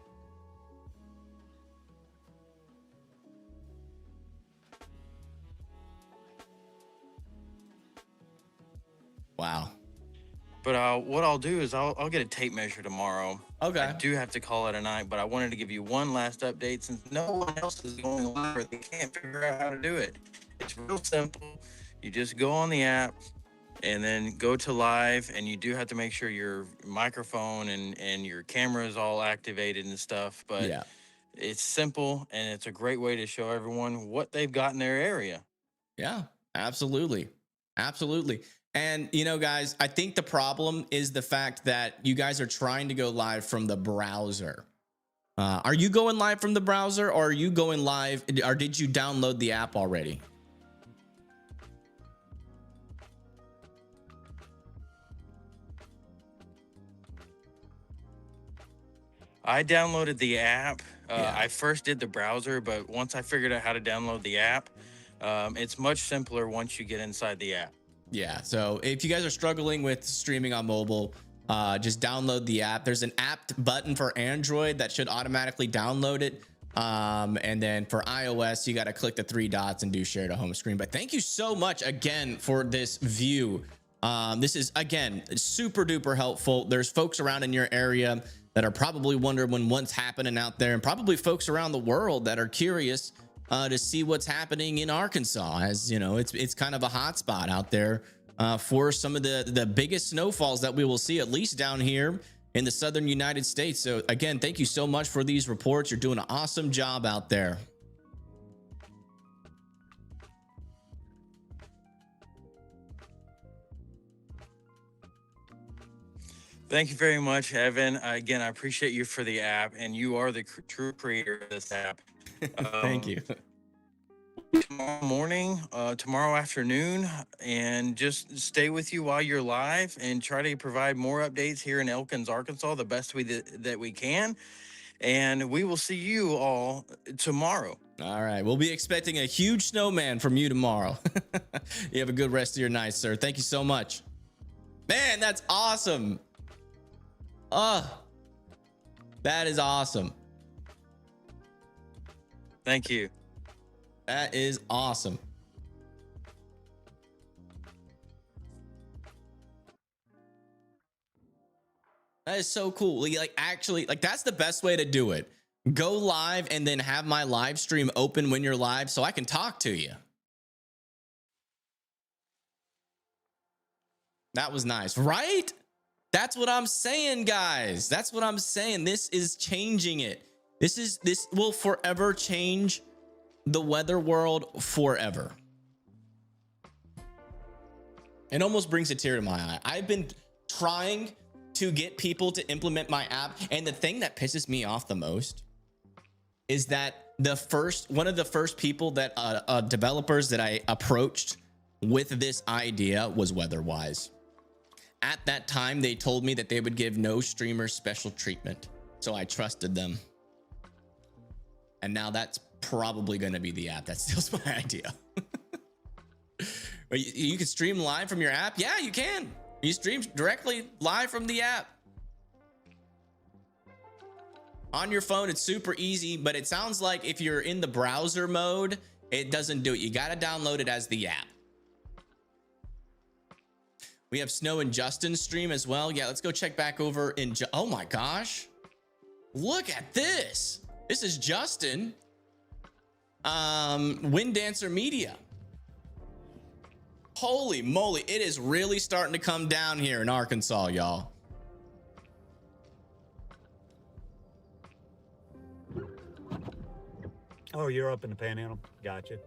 Wow. But what I'll do is I'll get a tape measure tomorrow. Okay. I do have to call it a night, but I wanted to give you one last update since no one else is going live or they can't figure out how to do it. It's real simple. You just go on the app and then go to live, and you do have to make sure your microphone and your camera is all activated and stuff. But yeah, it's simple, and it's a great way to show everyone what they've got in their area. Yeah, absolutely. Absolutely. And, you know, guys, I think the problem is the fact that you guys are trying to go live from the browser. Are you going live from the browser, or are you going live, or did you download the app already? I downloaded the app. Yeah. I first did the browser, but once I figured out how to download the app, it's much simpler once you get inside the app. Yeah. So if you guys are struggling with streaming on mobile, just download the app. There's an app button for Android that should automatically download it. And then for iOS, you got to click the 3 dots and do share to home screen. But thank you so much again for this view. This is, again, super duper helpful. There's folks around in your area that are probably wondering what's happening out there, and probably folks around the world that are curious to see what's happening in Arkansas. As you know, it's kind of a hot spot out there for some of the biggest snowfalls that we will see, at least down here in the southern United States. So again, thank you so much for these reports. You're doing an awesome job out there. Thank you very much, Evan. Again, I appreciate you for the app, and you are the true creator of this app. Thank you. Tomorrow morning, tomorrow afternoon, and just stay with you while you're live and try to provide more updates here in Elkins, Arkansas, the best that we can. And we will see you all tomorrow. All right. We'll be expecting a huge snowman from you tomorrow. You have a good rest of your night, sir. Thank you so much. Man, that's awesome. That is awesome. Thank you. That is awesome. That is so cool. Like, actually, like, that's the best way to do it. Go live and then have my live stream open when you're live so I can talk to you. That was nice, right? That's what I'm saying, guys. That's what I'm saying. This is changing it. This will forever change the weather world forever. It almost brings a tear to my eye. I've been trying to get people to implement my app, and the thing that pisses me off the most is that one of the first people that developers that I approached with this idea was WeatherWise. At that time, they told me that they would give no streamers special treatment, so I trusted them. And now that's probably going to be the app that steals my idea. But you can stream live from your app. Yeah, you can. You stream directly live from the app. On your phone, it's super easy, but it sounds like if you're in the browser mode, it doesn't do it. You got to download it as the app. We have Snow and Justin's stream as well. Yeah, let's go check back over in... Oh my gosh. Look at this. This is Justin. Wind Dancer Media. Holy moly. It is really starting to come down here in Arkansas, y'all. Oh, you're up in the Panhandle. Gotcha.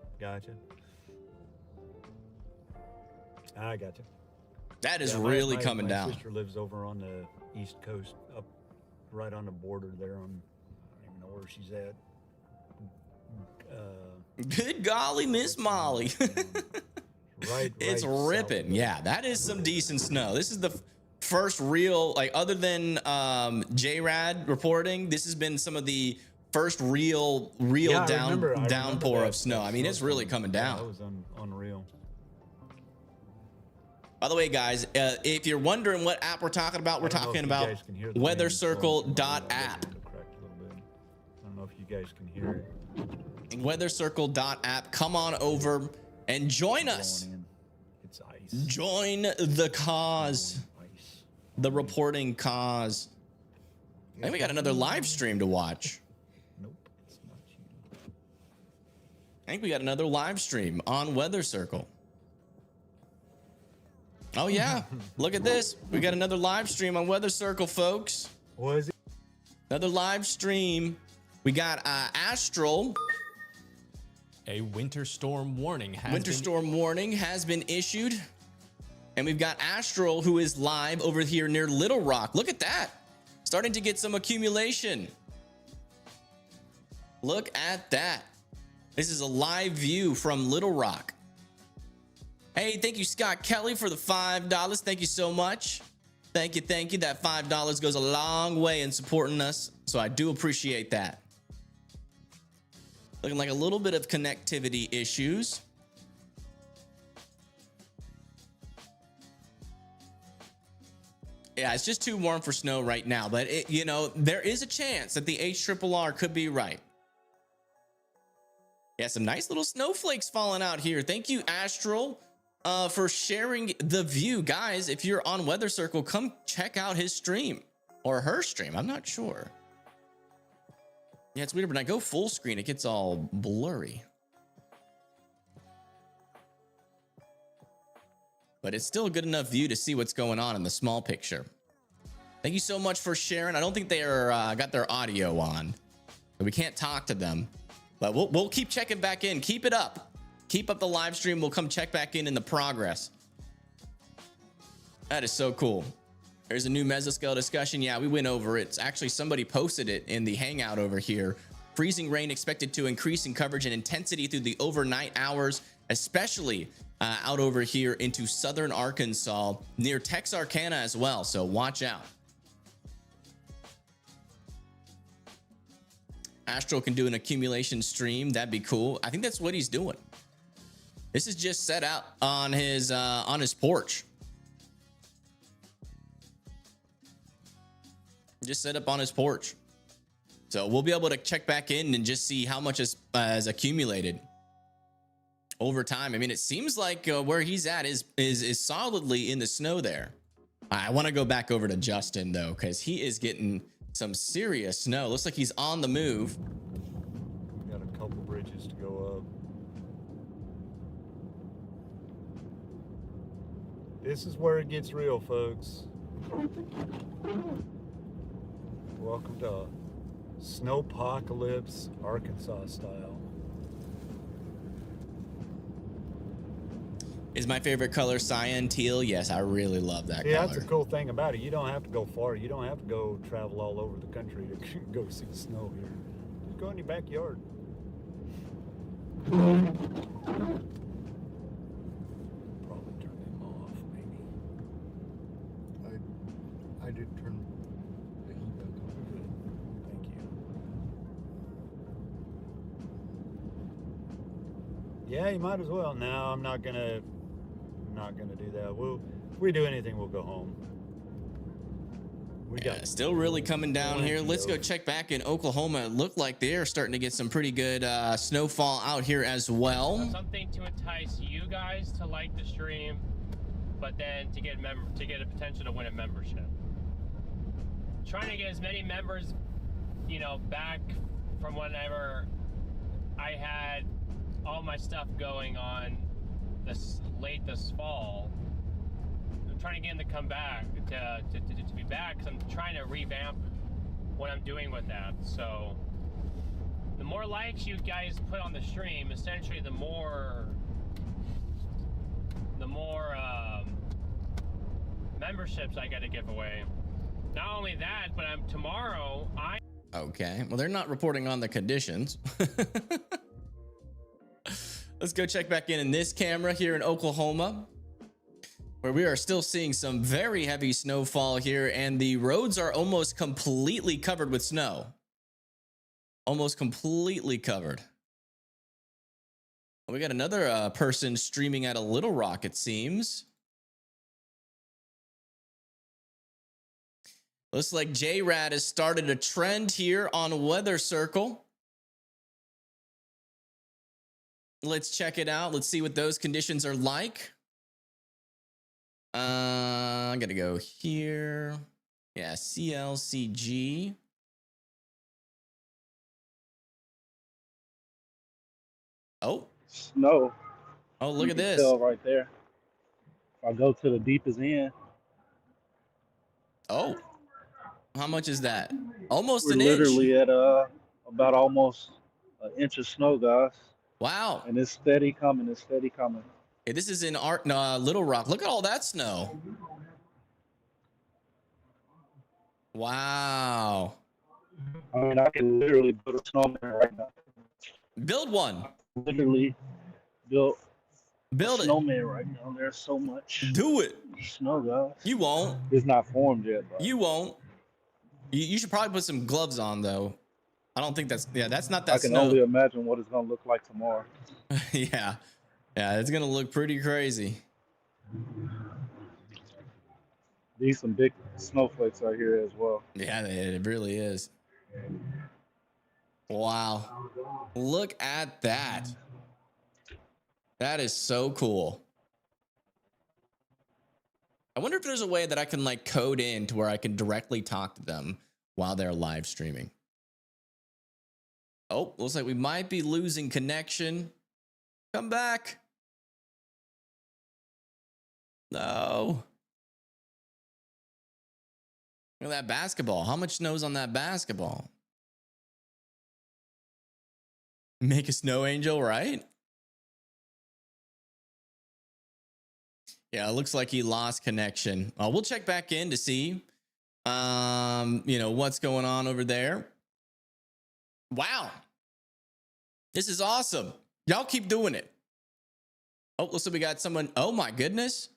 I gotcha. That is Yeah, really coming my down. My sister lives over on the East Coast, up right on the border there. I don't even know where she's at. Good golly, Miss Molly. Right. It's ripping. Yeah, that is some decent snow. This is the first real, like, other than JRAD reporting, this has been some of the first real downpour of snow. I mean, it's really coming down. That was unreal. By the way, guys, if you're wondering what app we're talking about, we're talking about weathercircle.app. I don't know if you guys can hear it. Weathercircle.app. Come on over and join us. It's ice. Join the cause. The reporting cause. I think we got another live stream to watch. Nope, it's not you. I think we got another live stream on Weather Circle. Oh yeah, look at this. We got another live stream on Weather Circle, folks. What is it? Another live stream. We got Astral. A winter storm warning has been issued. And we've got Astral, who is live over here near Little Rock. Look at that. Starting to get some accumulation. Look at that. This is a live view from Little Rock. Hey, thank you, Scott Kelly, for the $5. Thank you so much. Thank you, thank you. That $5 goes a long way in supporting us, so I do appreciate that. Looking like a little bit of connectivity issues. Yeah, it's just too warm for snow right now, but you know, there is a chance that the HRRR could be right. Yeah, some nice little snowflakes falling out here. Thank you, Astral, for sharing the view. Guys, if you're on Weather Circle, come check out his stream or her stream. I'm not sure. Yeah, it's weird, but when I go full screen, it gets all blurry. But it's still a good enough view to see what's going on in the small picture. Thank you so much for sharing. I don't think they are got their audio on, so we can't talk to them. But we'll keep checking back in. Keep it up. Keep up the live stream. We'll come check back in the progress. That is so cool. There's a new mesoscale discussion. Yeah, we went over it. It's actually, somebody posted it in the hangout over here. Freezing rain expected to increase in coverage and intensity through the overnight hours, especially out over here into southern Arkansas near Texarkana as well. So watch out. Astro can do an accumulation stream. That'd be cool. I think that's what he's doing. This is just set out on his porch. Just set up on his porch. So we'll be able to check back in and just see how much has accumulated over time. I mean, it seems like where he's at is solidly in the snow there. I want to go back over to Justin though, because he is getting some serious snow. Looks like he's on the move. Got a couple bridges to go up. This is where it gets real, folks. Welcome to Snowpocalypse, Arkansas style. Is my favorite color cyan teal? Yes, I really love that color. Yeah, that's the cool thing about it. You don't have to go far. You don't have to go travel all over the country to go see snow here. Just go in your backyard. Probably turn them off, maybe. I did turn the heat back on. Good. Thank you. Yeah, you might as well. No, I'm not gonna do that. If we do anything, we'll go home. Yeah, still really coming down here. Let's go check back in Oklahoma. It looked like they're starting to get some pretty good snowfall out here as well. Something to entice you guys to like the stream, but then to get a potential to win a membership. Trying to get as many members, you know, back from whenever I had all my stuff going on late this fall. I'm trying to get them to come back to be back, because I'm trying to revamp what I'm doing with that. So the more likes you guys put on the stream, essentially the more memberships I got to give away. Not only that, but tomorrow Okay, well, they're not reporting on the conditions. Let's go check back in this camera here in Oklahoma, where we are still seeing some very heavy snowfall here, and the roads are almost completely covered with snow. Almost completely covered. We got another person streaming at a Little Rock, it seems. Looks like J-Rad has started a trend here on Weather Circle. Let's check it out. Let's see what those conditions are like. I'm gonna go here. Yeah, CLCG. Oh. Snow. Oh, look at this. Tell right there. If I go to the deepest end. Oh. How much is that? Almost We're an inch. literally at about almost an inch of snow, guys. Wow. And it's steady coming. It's steady coming. Hey, this is in Little Rock. Look at all that snow. Wow. I mean, I can literally build a snowman right now. Build one. Literally built Build it. snowman right now. There's so much Do it. snow, guys. You won't. It's not formed yet, but You won't. You should probably put some gloves on though. I don't think that's, yeah, that's not I that can snow. only imagine what it's gonna look like tomorrow. Yeah. Yeah, it's gonna look pretty crazy. These some big snowflakes right here as well. Yeah, it really is. Wow. Look at that. That is so cool. I wonder if there's a way that I can like code in to where I can directly talk to them while they're live streaming. Oh, looks like we might be losing connection. Come back. No. Look at that basketball. How much snow's on that basketball? Make a snow angel, right? Yeah, it looks like he lost connection. We'll check back in to see, what's going on over there. Wow. This is awesome. Y'all keep doing it. Oh, looks like we got someone. Oh my goodness.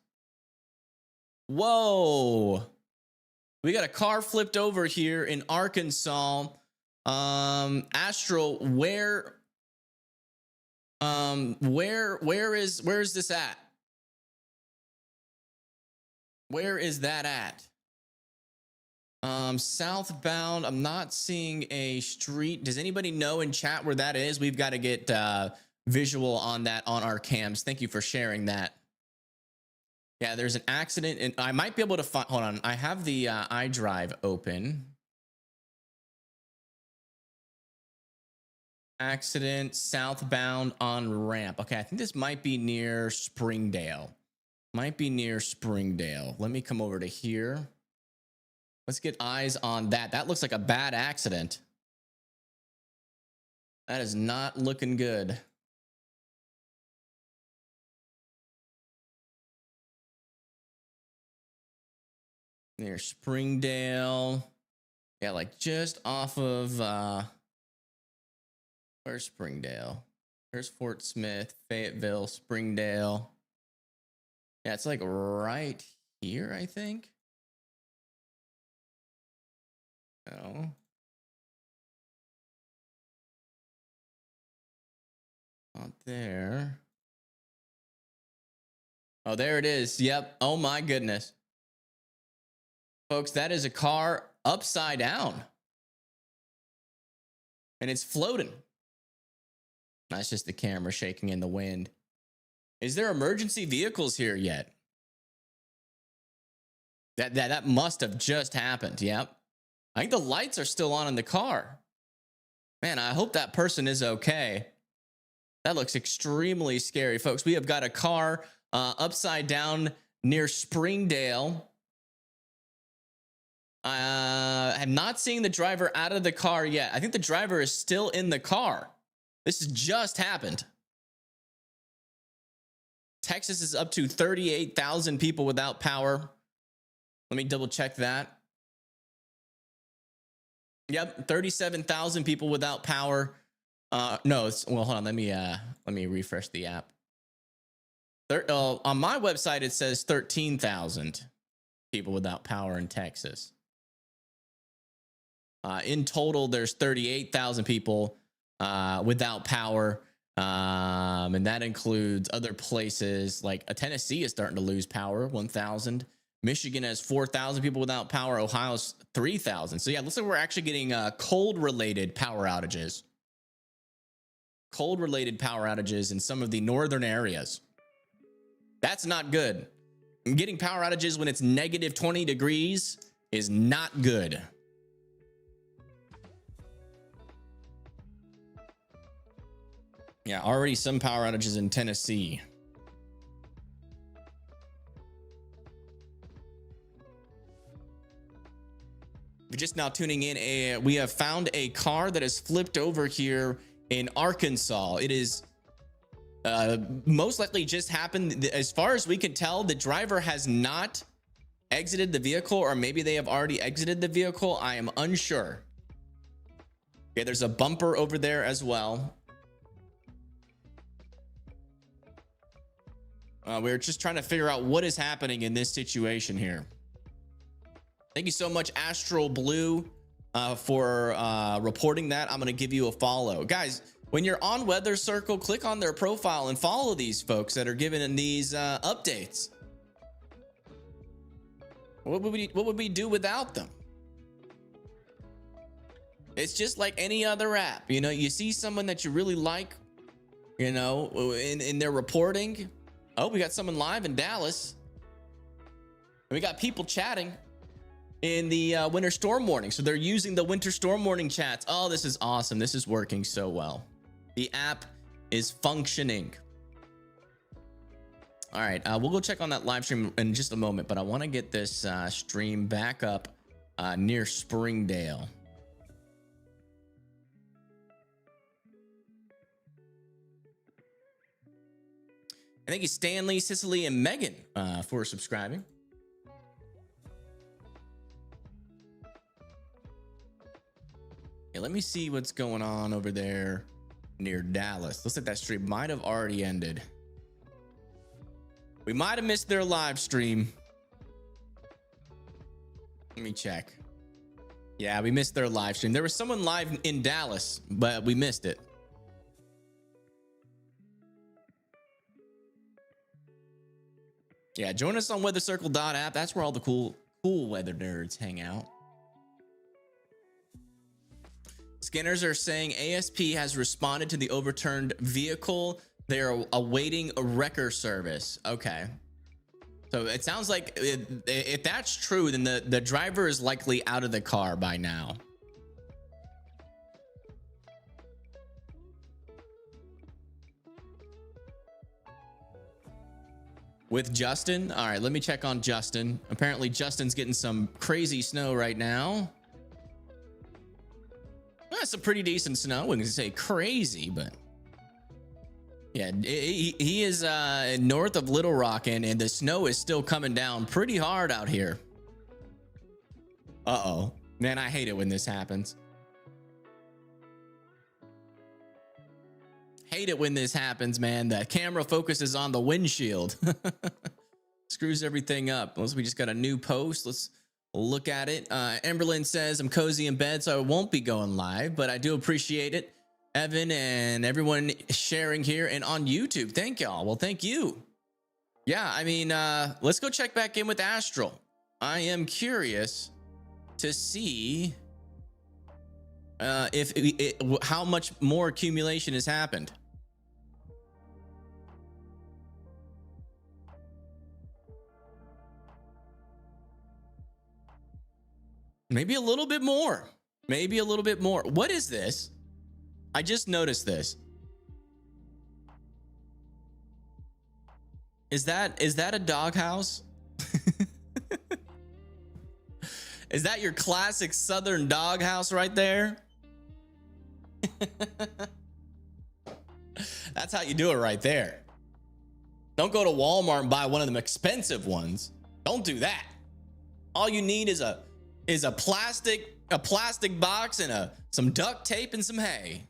Whoa. We got a car flipped over here in Arkansas. Astral, where is this at? Where is that at? Southbound. I'm not seeing a street. Does anybody know in chat where that is? We've got to get visual on that on our cams. Thank you for sharing that. Yeah, there's an accident, and I might be able to find. Hold on, I have the iDrive open. Accident southbound on ramp. Okay, I think this might be near Springdale. Might be near Springdale. Let me come over to here. Let's get eyes on that. That looks like a bad accident. That is not looking good. Near Springdale. Yeah, like just off of where's Springdale? There's Fort Smith, Fayetteville, Springdale. Yeah, it's like right here, I think. No. Not there. Oh, there it is. Yep. Oh my goodness. Folks, that is a car upside down. And it's floating. That's just the camera shaking in the wind. Is there emergency vehicles here yet? That must have just happened. Yep. I think the lights are still on in the car. Man, I hope that person is okay. That looks extremely scary, folks. We have got a car upside down near Springdale. I'm not seeing the driver out of the car yet. I think the driver is still in the car. This has just happened. Texas is up to 38,000 people without power. Let me double check that. Yep, 37,000 people without power. No, well, hold on. Let me refresh the app. On my website, it says 13,000 people without power in Texas. In total, there's 38,000 people without power. And that includes other places like Tennessee is starting to lose power, 1,000. Michigan has 4,000 people without power. Ohio's 3,000. So yeah, looks like we're actually getting cold-related power outages. Cold-related power outages in some of the northern areas. That's not good. And getting power outages when it's negative 20 degrees is not good. Yeah, already some power outages in Tennessee. If you're just now tuning in, we have found a car that has flipped over here in Arkansas. It is most likely just happened. As far as we can tell, the driver has not exited the vehicle, or maybe they have already exited the vehicle. I am unsure. Okay, there's a bumper over there as well. We're just trying to figure out what is happening in this situation here. Thank you so much, Astral Blue, for reporting that. I'm going to give you a follow. Guys, when you're on Weather Circle, click on their profile and follow these folks that are giving these updates. What would we do without them? It's just like any other app. You know, you see someone that you really like, you know, in their reporting. Oh, we got someone live in Dallas. We got people chatting in the winter storm warning. So they're using the winter storm warning chats. Oh, this is awesome. This is working so well. The app is functioning. All right, we'll go check on that live stream in just a moment, but I want to get this stream back up near Springdale. Thank you, Stanley, Cicely, and Megan for subscribing. Okay, let me see what's going on over there near Dallas. Looks like that stream might have already ended. We might have missed their live stream. Let me check. Yeah, we missed their live stream. There was someone live in Dallas, but we missed it. Yeah, join us on weathercircle.app. That's where all the cool weather nerds hang out. Scanners are saying ASP has responded to the overturned vehicle. They are awaiting a wrecker service. Okay. So it sounds like if that's true, then the driver is likely out of the car by now. With Justin. All right, let me check on Justin. Apparently Justin's getting some crazy snow right now. That's some pretty decent snow. We can say crazy, but yeah, he is north of Little Rock, and the snow is still coming down pretty hard out here. Uh-oh. Man, I hate it when this happens. Hate it when this happens, man. The camera focuses on the windshield. Screws everything up. Unless we just got a new post. Let's look at it. Emberlyn says, I'm cozy in bed, so I won't be going live, but I do appreciate it. Evan and everyone sharing here and on YouTube. Thank y'all. Well, thank you. Yeah, I mean, let's go check back in with Astral. I am curious to see how much more accumulation has happened. Maybe a little bit more. Maybe a little bit more. What is this? I just noticed this. Is that a doghouse? Is that your classic Southern doghouse right there? That's how you do it right there. Don't go to Walmart and buy one of them expensive ones. Don't do that. All you need is a plastic box and some duct tape and some hay.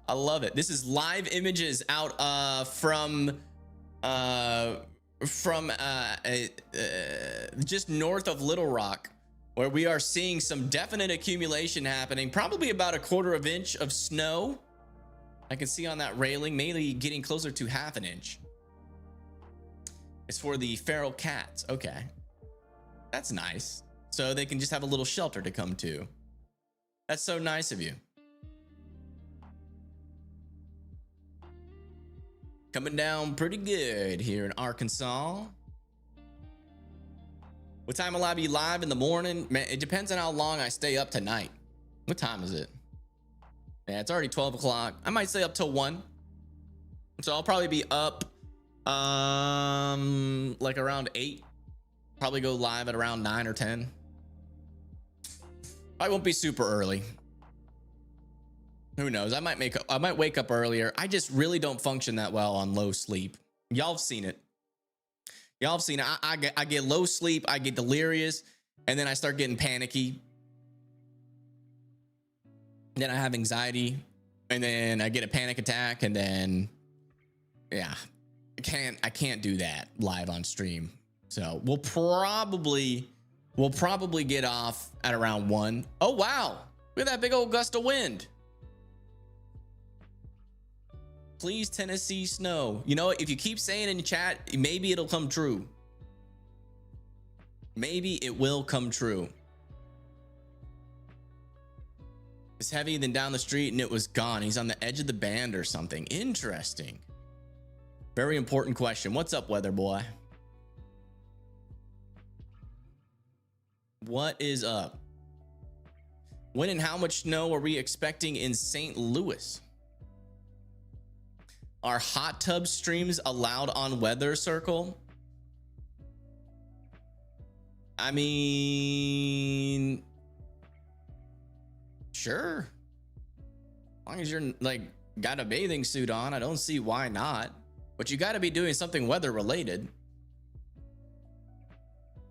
I love it. This is live images out from just north of Little Rock, where we are seeing some definite accumulation happening. Probably about a 1/4 inch of snow. I can see on that railing, maybe getting closer to 1/2 inch. It's for the feral cats. Okay. That's nice. So they can just have a little shelter to come to. That's so nice of you. Coming down pretty good here in Arkansas. What time will I be live in the morning? Man, it depends on how long I stay up tonight. What time is it? Yeah, it's already 12 o'clock. I might stay up till 1. So I'll probably be up like around 8. Probably go live at around 9 or 10. I won't be super early. Who knows? I might wake up earlier. I just really don't function that well on low sleep. Y'all have seen it. Y'all have seen it. I get low sleep, I get delirious, and then I start getting panicky. Then I have anxiety, and then I get a panic attack, and then yeah, I can't do that live on stream. So we'll probably get off at around 1. Oh wow, look at that big old gust of wind. Please, Tennessee snow. You know, if you keep saying in chat, maybe it'll come true. Maybe it will come true. It's heavy, then down the street, and it was gone. He's on the edge of the band or something. Interesting. Very important question. What's up, weather boy? What is up? When and how much snow are we expecting in St. Louis? Are hot tub streams allowed on Weather Circle? I mean, sure. As long as you're like got a bathing suit on, I don't see why not. But you got to be doing something weather related.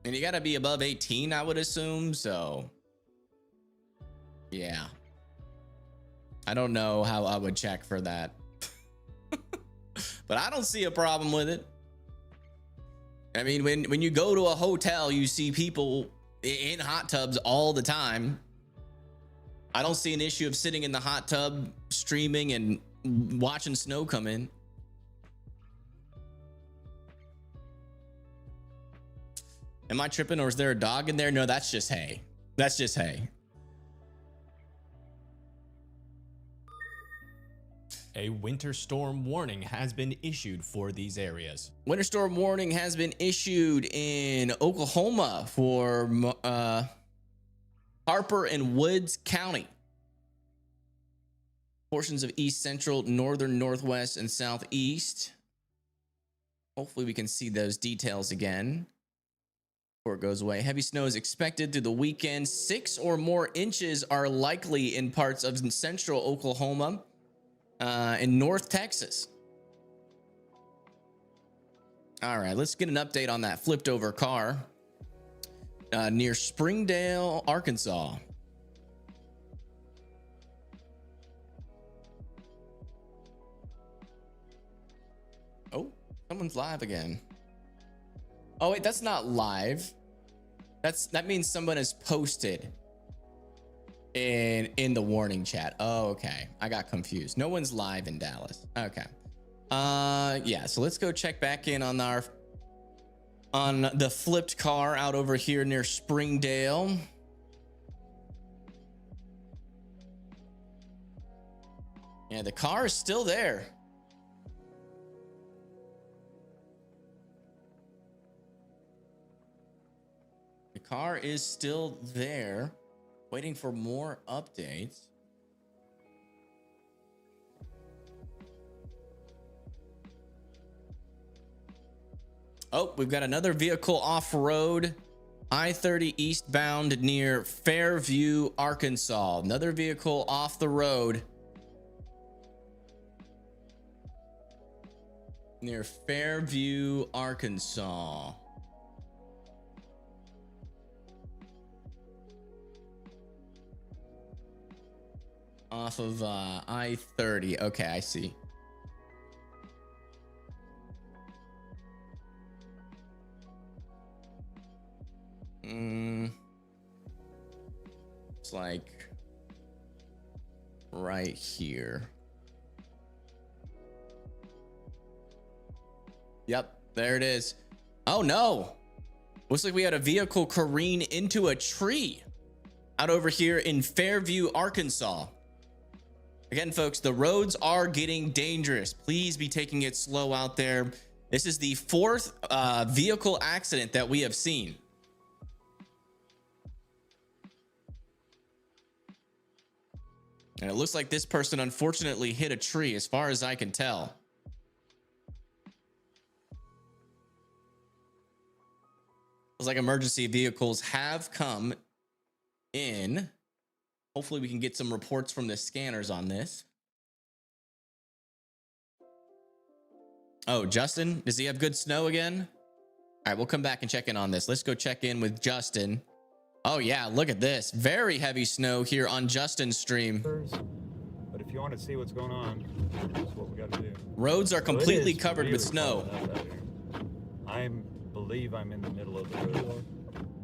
And you got to be above 18, I would assume. So, yeah. I don't know how I would check for that. But I don't see a problem with it. I mean, when you go to a hotel, you see people in hot tubs all the time. I don't see an issue of sitting in the hot tub, streaming and watching snow come in. Am I tripping, or is there a dog in there? No, that's just hay. That's just hay. A winter storm warning has been issued for these areas. Winter storm warning has been issued in Oklahoma for Harper and Woods County. Portions of east central, northern, northwest, and southeast. Hopefully we can see those details again before it goes away. Heavy snow is expected through the weekend. 6 or more inches are likely in parts of central Oklahoma. In North Texas. All right, let's get an update on that flipped over car near Springdale, Arkansas. Oh, someone's live again. Oh wait, that's not live. That means someone has posted in the warning chat. Oh, okay. I got confused. No one's live in Dallas. Okay. Yeah, so let's go check back in on the flipped car out over here near Springdale. Yeah, the car is still there. The car is still there. Waiting for more updates. Oh, we've got another vehicle off-road. I-30 eastbound near Fairview, Arkansas. Another vehicle off the road. Near Fairview, Arkansas. Off of I-30. Okay, I see. It's like right here. Yep, there it is. Oh no. Looks like we had a vehicle careen into a tree out over here in Fairview, Arkansas. Again, folks, the roads are getting dangerous. Please be taking it slow out there. This is the 4th vehicle accident that we have seen. And it looks like this person unfortunately hit a tree, as far as I can tell. Looks like emergency vehicles have come in. Hopefully we can get some reports from the scanners on this. Oh, Justin, does he have good snow again? All right, we'll come back and check in on this. Let's go check in with Justin. Oh yeah, look at this. Very heavy snow here on Justin's stream. But if you want to see what's going on, that's what we got to do. Roads are So it completely is covered with really snow. falling out here. I believe I'm in the middle of the road.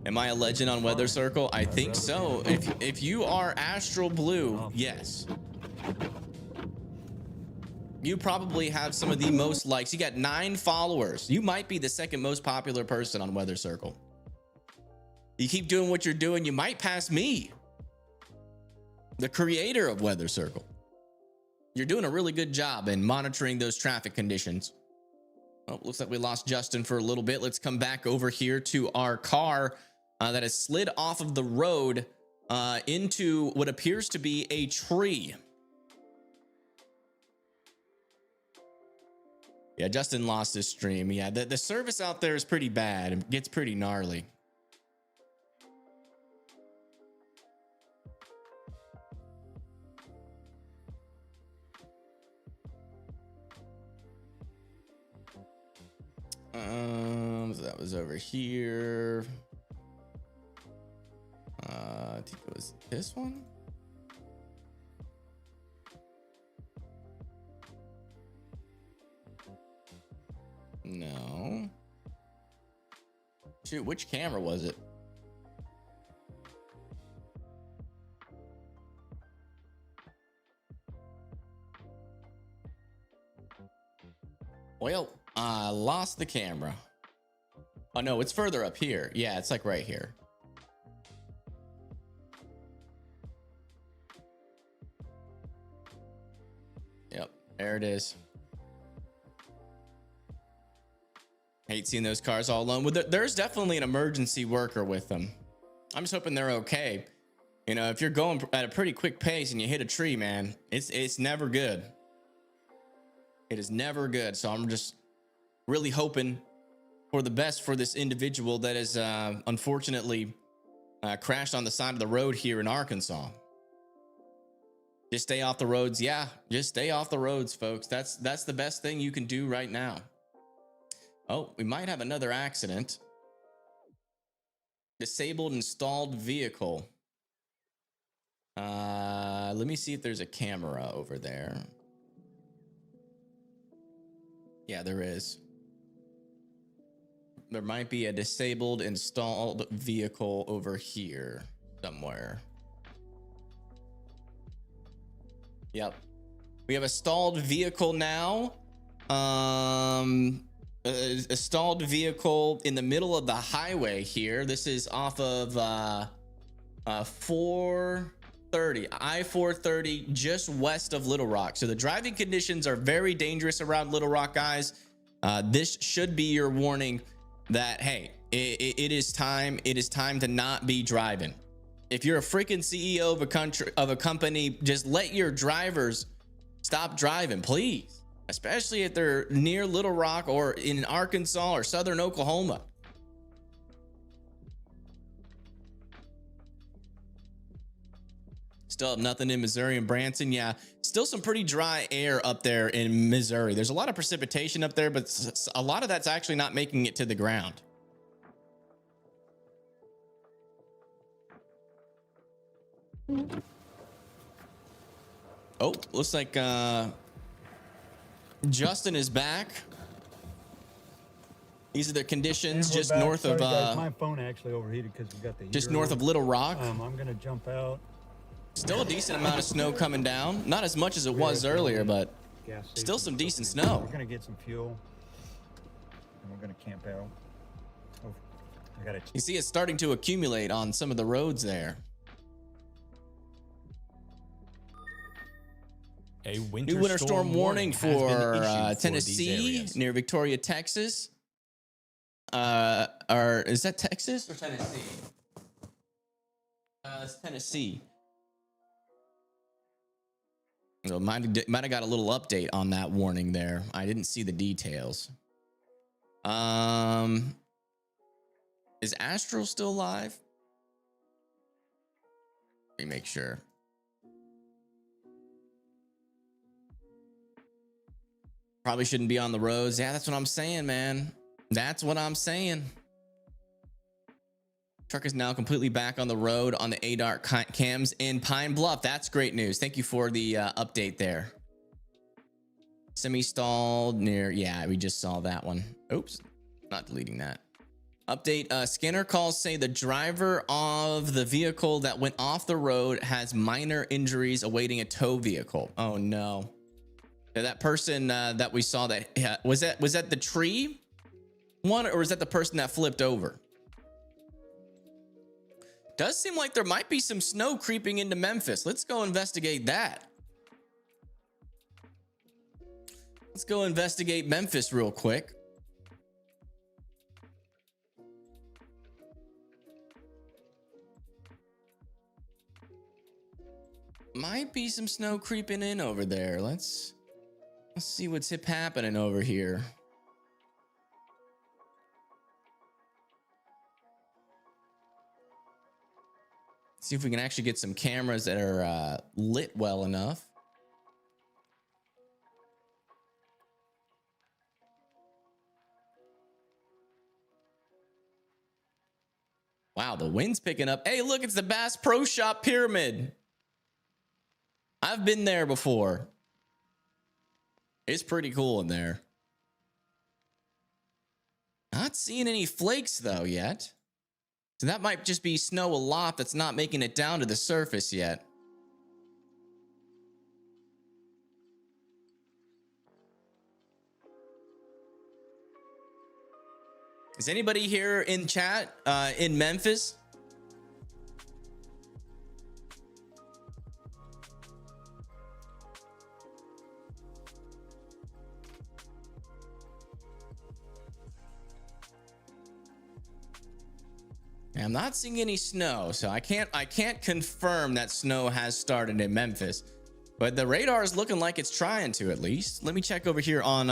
Am I a legend on Weather Circle? I think so. If you are Astral Blue, yes. You probably have some of the most likes. You got 9 followers. You might be the second most popular person on Weather Circle. You keep doing what you're doing, you might pass me, the creator of Weather Circle. You're doing a really good job in monitoring those traffic conditions. Oh, looks like we lost Justin for a little bit. Let's come back over here to our car that has slid off of the road into what appears to be a tree. Yeah, Justin lost his stream. Yeah, the service out there is pretty bad. It gets pretty gnarly. So that was over here. I think it was this one. No. Shoot, which camera was it? Well, I lost the camera. Oh no, it's further up here. Yeah, it's like right here. Yep, there it is. Hate seeing those cars all alone. Well, there's definitely an emergency worker with them. I'm just hoping they're okay. You know, if you're going at a pretty quick pace and you hit a tree, man, it's never good. It is never good. So I'm just really hoping for the best for this individual that is unfortunately crashed on the side of the road here in Arkansas. Just stay off the roads. Yeah, just stay off the roads, folks. That's the best thing you can do right now. Oh, we might have another accident. Disabled installed vehicle. Let me see if there's a camera over there. Yeah, there is. There might be a disabled installed vehicle over here somewhere. Yep. We have a stalled vehicle now. A stalled vehicle in the middle of the highway here. This is off of 430, I-430, just west of Little Rock. So the driving conditions are very dangerous around Little Rock, guys. This should be your warning that, hey, it is time to not be driving. If you're a freaking CEO of a company, just let your drivers stop driving, please. Especially if they're near Little Rock or in Arkansas or southern Oklahoma. Still have nothing in Missouri and Branson. Yeah, still some pretty dry air up there in Missouri. There's a lot of precipitation up there, but a lot of that's actually not making it to the ground. Oh, looks like Justin is back. These are the conditions just back. north Sorry, of guys, my phone actually overheated because we got the just heater north on. of Little Rock. I'm gonna jump out. Still a decent amount of snow coming down. Not as much as it was earlier, but Gas still station. some decent snow. We're gonna get some fuel and we're gonna camp out. Oh, I gotta. You see it's starting to accumulate on some of the roads there. A New winter storm warning has been for issued for these Tennessee areas. near Victoria, Texas. Or is that Texas or Tennessee? It's Tennessee. So might have got a little update on that warning there. I didn't see the details. Is Astral still live? Let me make sure. Probably shouldn't be on the roads. Yeah, that's what I'm saying, man. That's what I'm saying. Truck is now completely back on the road on the ADAR cams in Pine Bluff. That's great news. Thank you for the update there. Semi-stalled near, yeah, we just saw that one. Oops, not deleting that. Update, scanner calls say the driver of the vehicle that went off the road has minor injuries awaiting a tow vehicle. Oh no. Yeah, that person that we saw that, was that the tree one, or was that the person that flipped over? Does seem like there might be some snow creeping into Memphis. Let's go investigate that. Let's go investigate Memphis real quick. Might be some snow creeping in over there. Let's see what's happening over here. See if we can actually get some cameras that are lit well enough. Wow, the wind's picking up. Hey, look, it's the Bass Pro Shop Pyramid. I've been there before. It's pretty cool in there. Not seeing any flakes though yet. So that might just be snow aloft that's not making it down to the surface yet. Is anybody here in chat in Memphis? I'm not seeing any snow, so I can't confirm that snow has started in Memphis, but the radar is looking like it's trying to, at least. Let me check over here on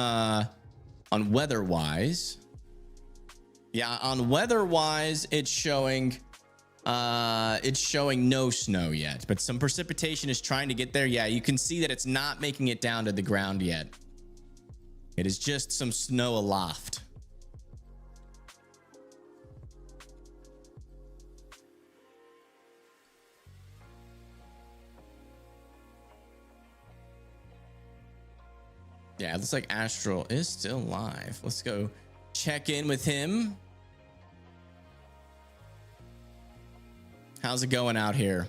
WeatherWise. Yeah, on WeatherWise it's showing no snow yet, but some precipitation is trying to get there. Yeah, you can see that it's not making it down to the ground yet. It is just some snow aloft. Yeah, it looks like Astral is still live. Let's go check in with him. How's it going out here?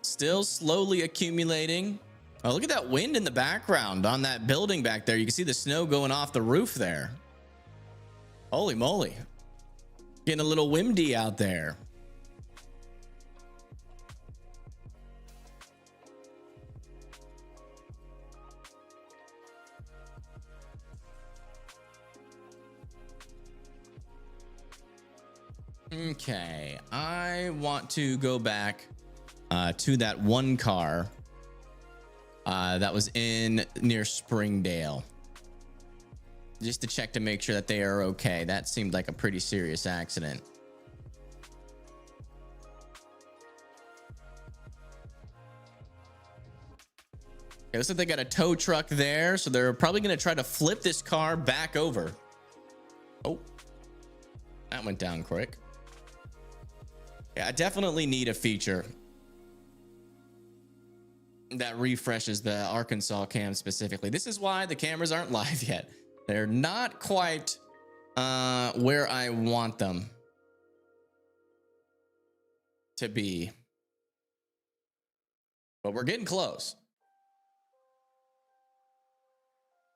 Still slowly accumulating. Oh, look at that wind in the background on that building back there. You can see the snow going off the roof there. Holy moly. Getting a little windy out there. Okay, I want to go back to that one car that was in near Springdale, just to check to make sure that they are okay. That seemed like a pretty serious accident. Okay, looks like they got a tow truck there, so they're probably going to try to flip this car back over. Oh, that went down quick. Yeah, I definitely need a feature that refreshes the Arkansas cam specifically. This is why the cameras aren't live yet. They're not quite where I want them to be, but we're getting close.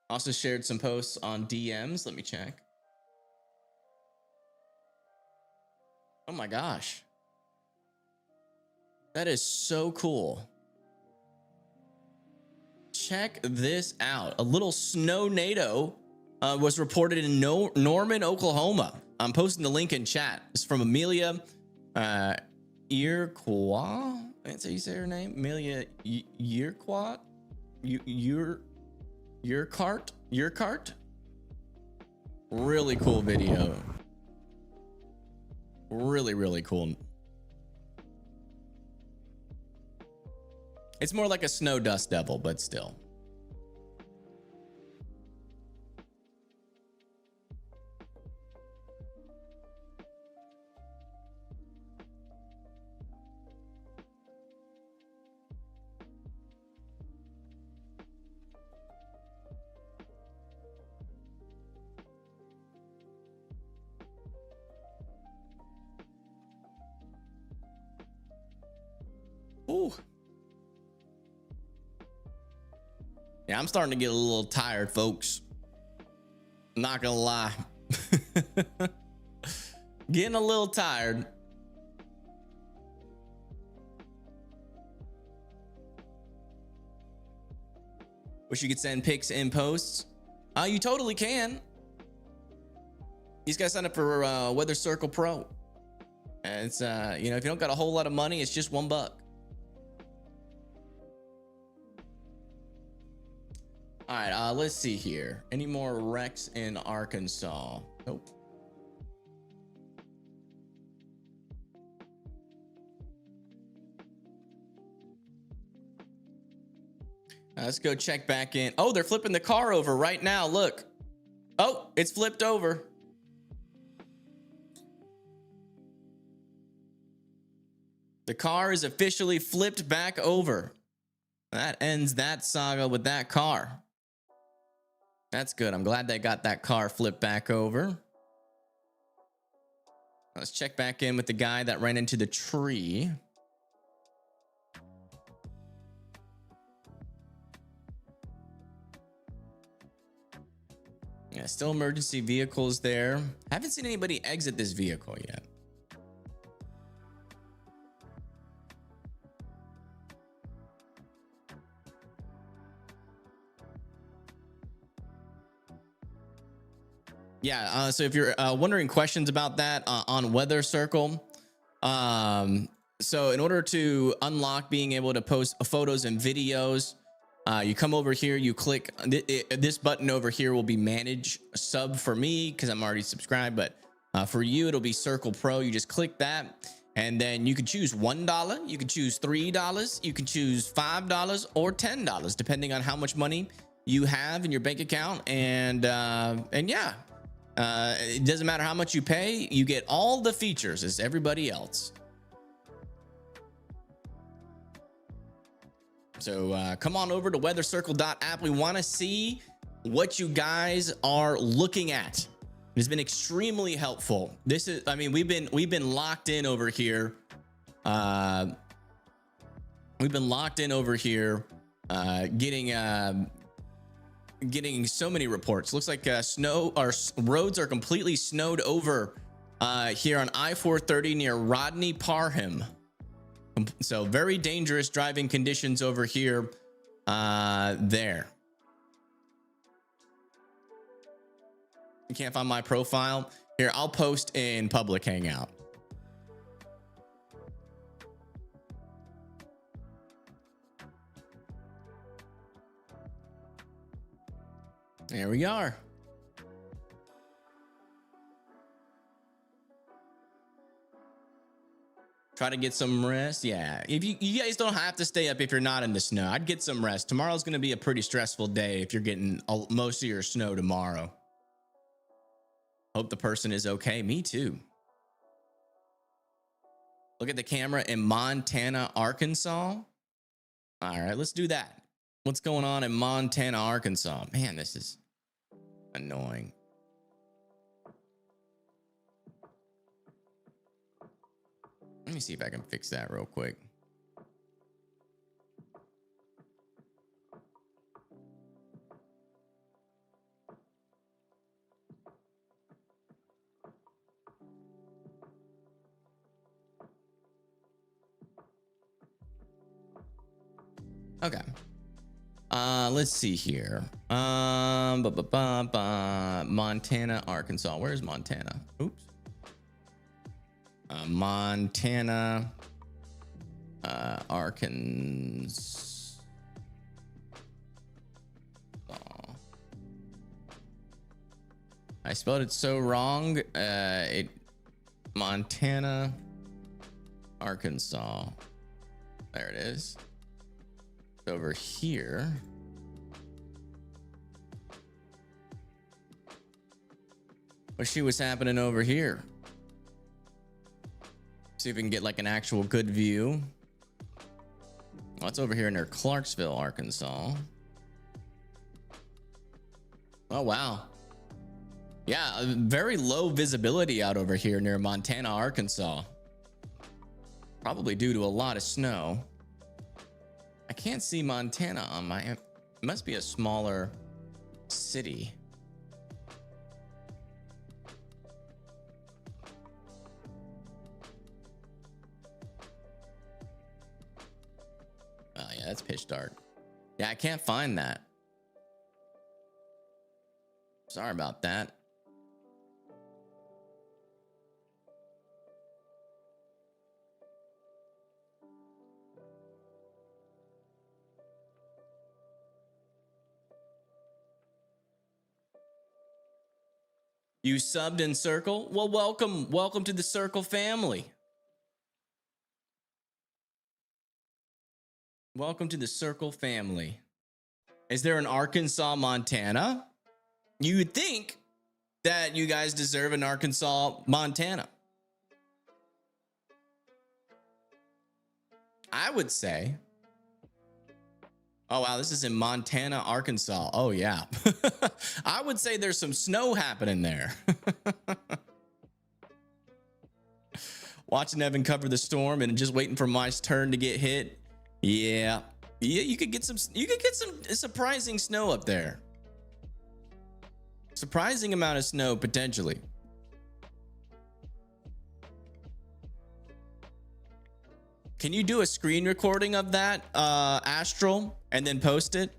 Also shared some posts on DMs. Let me check. Oh my gosh. That is so cool. Check this out. A little snow-nado was reported in Norman, Oklahoma. I'm posting the link in chat. It's from Amelia Iroquois. That's how you say her name. Amelia Iroquois. Urquhart. Really cool video. Really cool. It's more like a snow dust devil, but still. Yeah, I'm starting to get a little tired, folks. Not gonna lie. Getting a little tired. Wish you could send pics and posts. You totally can. You just gotta sign up for Weather Circle Pro. And it's you know, if you don't got a whole lot of money, it's just $1. All right, let's see here. Any more wrecks in Arkansas? Nope. Let's go check back in. Oh, they're flipping the car over right now. Look. Oh, it's flipped over. The car is officially flipped back over. That ends that saga with that car. That's good. I'm glad they got that car flipped back over. Let's check back in with the guy that ran into the tree. Yeah, still emergency vehicles there. Haven't seen anybody exit this vehicle yet. Yeah, so if you're wondering questions about that on Weather Circle, so in order to unlock being able to post photos and videos, you come over here, you click this button over here will be manage sub for me because I'm already subscribed, but for you it'll be Circle Pro. You just click that and then you can choose $1, you can choose $3, you can choose $5 or $10 depending on how much money you have in your bank account. And yeah, it doesn't matter how much you pay, you get all the features as everybody else. So come on over to weathercircle.app. We want to see what you guys are looking at. It's been extremely helpful. This is, I mean, we've been locked in over here. We've been locked in over here, getting so many reports. Looks like snow, our roads are completely snowed over here on I-430 near Rodney Parham. So very dangerous driving conditions over here. There. You can't find my profile. Here, I'll post in public hangout. There we are. Try to get some rest. Yeah, if you guys don't have to stay up if you're not in the snow. I'd get some rest. Tomorrow's going to be a pretty stressful day if you're getting most of your snow tomorrow. Hope the person is okay. Me too. Look at the camera in Montana, Arkansas. All right, let's do that. What's going on in Montana, Arkansas? Man, this is annoying. Let me see if I can fix that real quick. Okay. Let's see here. Montana, Arkansas. Where's Montana? Oops. Montana, Arkansas. I spelled it so wrong. Montana, Arkansas. There it is. It's over here. Let's see what's happening over here. See if we can get like an actual good view. Well, it's over here near Clarksville, Arkansas. Oh, wow. Yeah, very low visibility out over here near Montana, Arkansas. Probably due to a lot of snow. I can't see Montana on my... It must be a smaller city. Oh yeah, that's pitch dark. Yeah, I can't find that. Sorry about that. You subbed in Circle? Well, welcome to the Circle family. Welcome to the Circle family. Is there an Arkansas, Montana? You would think that you guys deserve an Arkansas, Montana. I would say. Oh, wow, this is in Montana, Arkansas. Oh, yeah. I would say there's some snow happening there. Watching Evan cover the storm and just waiting for my turn to get hit. Yeah, you could get some surprising snow up there. Surprising amount of snow potentially. Can you do a screen recording of that, Astral, and then post it?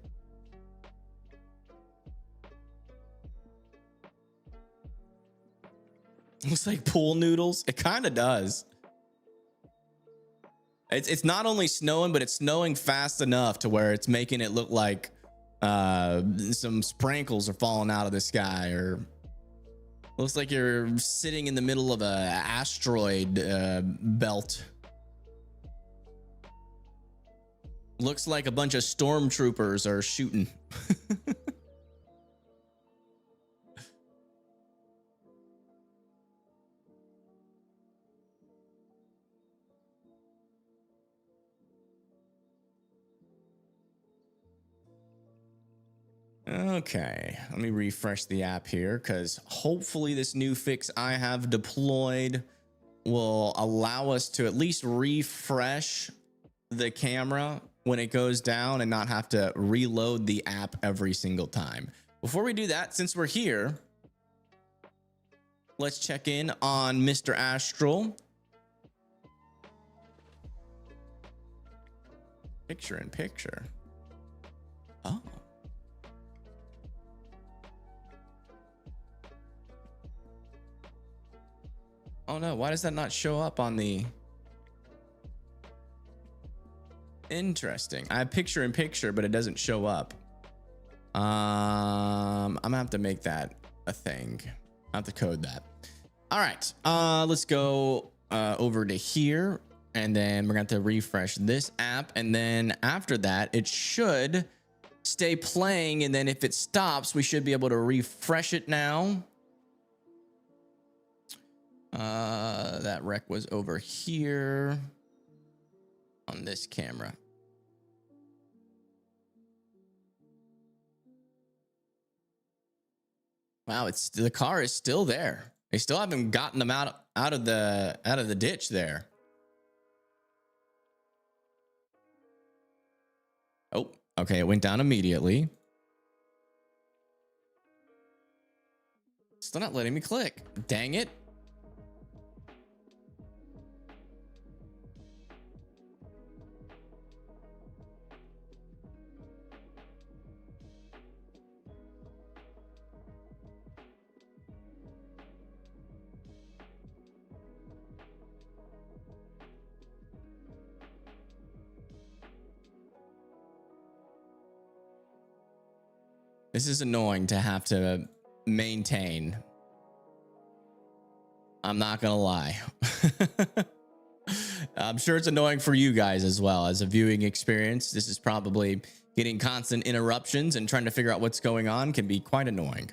Looks like pool noodles. It kind of does. It's not only snowing, but it's snowing fast enough to where it's making it look like some sprinkles are falling out of the sky, or looks like you're sitting in the middle of a asteroid belt. Looks like a bunch of stormtroopers are shooting. Okay, let me refresh the app here, because hopefully this new fix I have deployed will allow us to at least refresh the camera when it goes down and not have to reload the app every single time. Before we do that, since we're here, let's check in on Mr. Astral. Picture in picture. Oh. Oh no, why does that not show up on the... Interesting. I have picture in picture, but it doesn't show up. I'm gonna have to make that a thing. I have to code that. All right, let's go over to here, and then we're gonna have to refresh this app, and then after that, it should stay playing, and then if it stops, we should be able to refresh it now. That rec was over here on this camera. Wow, it's the car is still there. They still haven't gotten them out of the ditch there. Oh, okay, it went down immediately. Still not letting me click. Dang it. This is annoying to have to maintain. I'm not gonna lie. I'm sure it's annoying for you guys as well as a viewing experience. This is probably getting constant interruptions and trying to figure out what's going on can be quite annoying.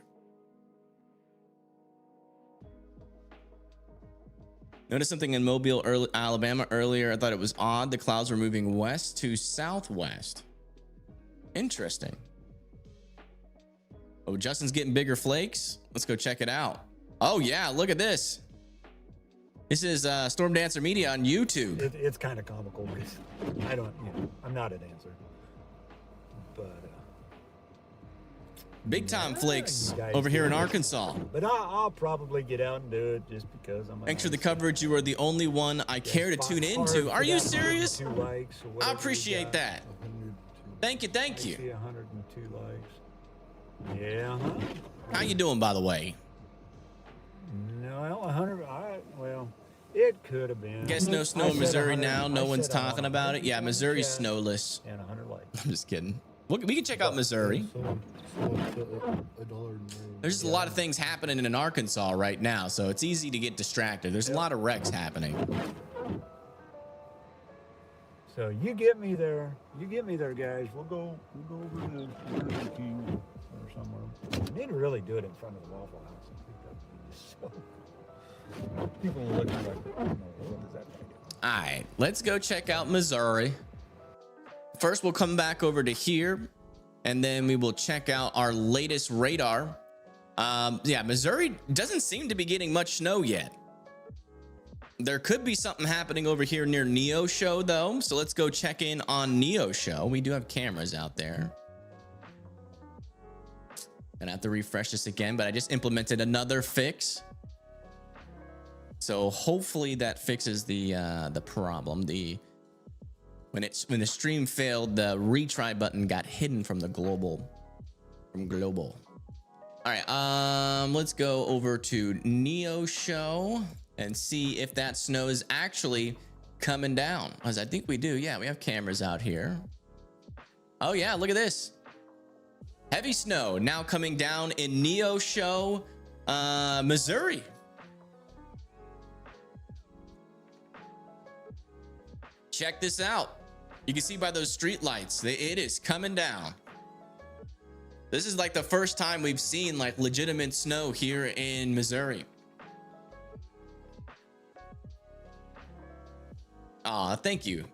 Noticed something in Mobile, Alabama earlier. I thought it was odd. The clouds were moving west to southwest. Interesting. Oh, Justin's getting bigger flakes. Let's go check it out. Oh yeah, look at this. This is Storm Dancer Media on YouTube. It's kind of comical because I don't, I'm not a dancer, but Big time flakes you guys over here in do it. Arkansas. But I'll probably get out and do it just because I'm. Thanks for the coverage. You are the only one I care to tune into. Are you serious? I appreciate that. Thank you. Thank you. 102 likes. Yeah. How you doing, by the way? No, 100. Well, it could have been. Guess no snow in Missouri now. No one's talking about it. Yeah, Missouri's snowless. And 100 likes. I'm just kidding. We can check out Missouri. There's just a lot of things happening in Arkansas right now, so it's easy to get distracted. There's a lot of wrecks happening. So you get me there. You get me there, guys. We'll go over to Burger King or somewhere. We need to really do it in front of the Waffle House. I think that would be so cool. People will look like, what is that thing? All right, let's go check out Missouri. First, we'll come back over to here, and then we will check out our latest radar. Yeah, Missouri doesn't seem to be getting much snow yet. There could be something happening over here near Neosho, though. So let's go check in on Neosho. We do have cameras out there. Gonna have to refresh this again, but I just implemented another fix. So hopefully that fixes the problem. When the stream failed, the retry button got hidden from the global. All right, let's go over to Neosho and see if that snow is actually coming down. As I think we do. Yeah, we have cameras out here. Oh yeah, look at this. Heavy snow now coming down in Neosho, Missouri. Check this out. You can see by those street lights, it is coming down. This is like the first time we've seen like legitimate snow here in Missouri. Aw, thank you,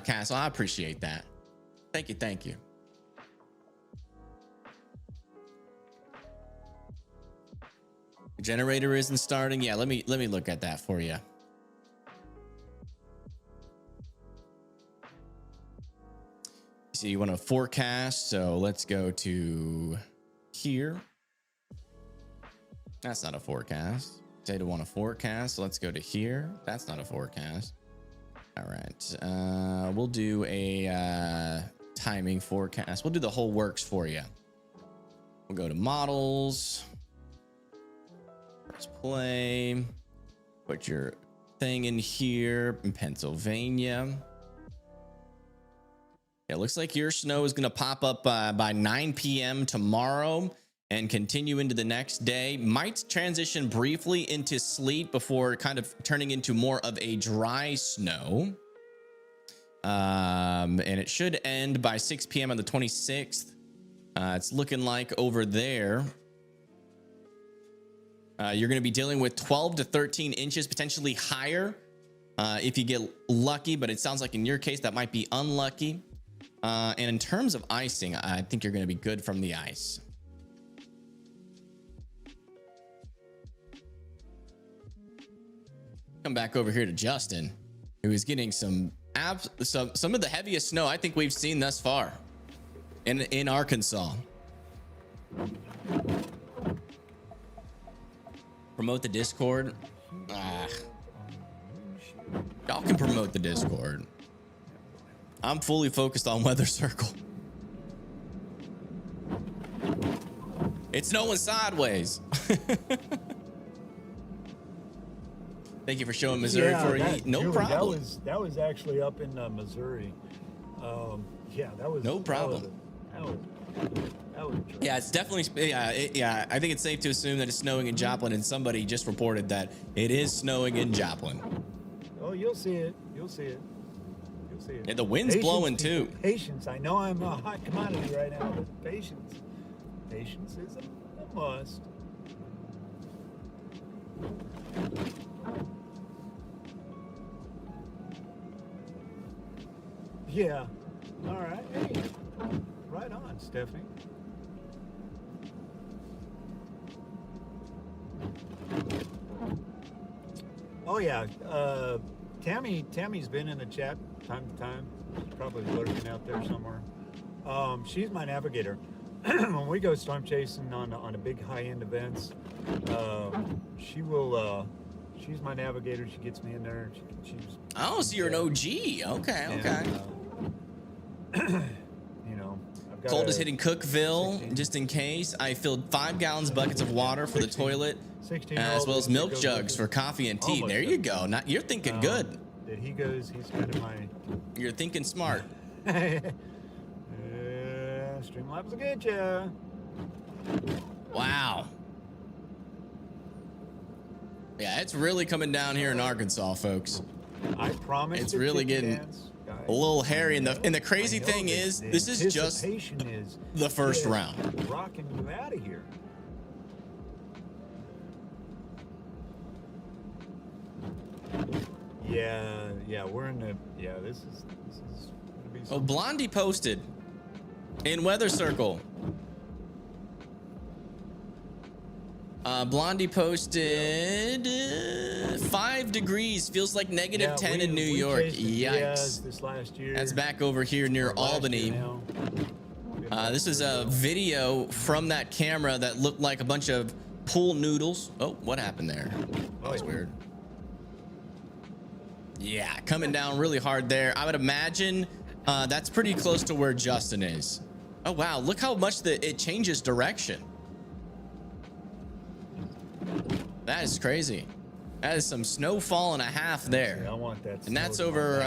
Castle. I appreciate that. Thank you. The generator isn't starting. Yeah, let me look at that for you. So you want to forecast, so let's go to here. That's not a forecast. Data want a forecast, so let's go to here. That's not a forecast. All right, we'll do a timing forecast. We'll do the whole works for you. We'll go to models. Press play. Put your thing in here in Pennsylvania. It looks like your snow is going to pop up by 9 p.m. tomorrow and continue into the next day. Might transition briefly into sleet before kind of turning into more of a dry snow. And it should end by 6 p.m. on the 26th. It's looking like over there. You're going to be dealing with 12 to 13 inches, potentially higher if you get lucky. But it sounds like in your case, that might be unlucky. And in terms of icing, I think you're going to be good from the ice. Come back over here to Justin, who is getting some of the heaviest snow I think we've seen thus far in Arkansas. Promote the Discord. Y'all can promote the Discord. I'm fully focused on Weather Circle. It's snowing sideways. Thank you for showing Missouri for a heat. No problem. That was actually up in Missouri. Yeah, that was no problem. That was yeah, it's definitely yeah. I think it's safe to assume that it's snowing in Joplin, and somebody just reported that it is snowing in Joplin. Oh, you'll see it. You'll see it. Yeah, the wind's blowing too. Patience. I know I'm a hot commodity right now, but patience. Patience is a must. Yeah. All right. Hey, right on, Stephanie. Oh yeah. Tammy's been in the chat time to time. She's probably lurking out there somewhere. She's my navigator. when we go storm chasing on a big high-end events, she will. She's my navigator. She gets me in there. She's. Oh, so you're an OG. Okay, okay. You know, I've got Cold is hitting Cookville, 16. just in case. I filled 5 gallons buckets of water for the 16 toilet, 16-year-old as well as that milk goes jugs for with coffee and tea. almost There you go. Not, you're thinking good. That he goes. He's kind of my. You're thinking smart. Streamlabs will get ya. Wow. Yeah, it's really coming down here in Arkansas, folks. I promise. It's really getting a little hairy, and the crazy thing is, this is just the first round. Rocking you out of here. Yeah, we're in the. Yeah, this is gonna be. Oh, Blondie posted in Weather Circle. Blondie posted 5 degrees. Feels like negative 10 in New York. Yikes. This last year. That's back over here near Albany. This is a video from that camera that looked like a bunch of pool noodles. Oh, what happened there? That was weird. Yeah, coming down really hard there. I would imagine that's pretty close to where Justin is. Oh, wow. Look how much it changes direction. That is crazy. That is some snowfall and a half there. I want that. And that's over,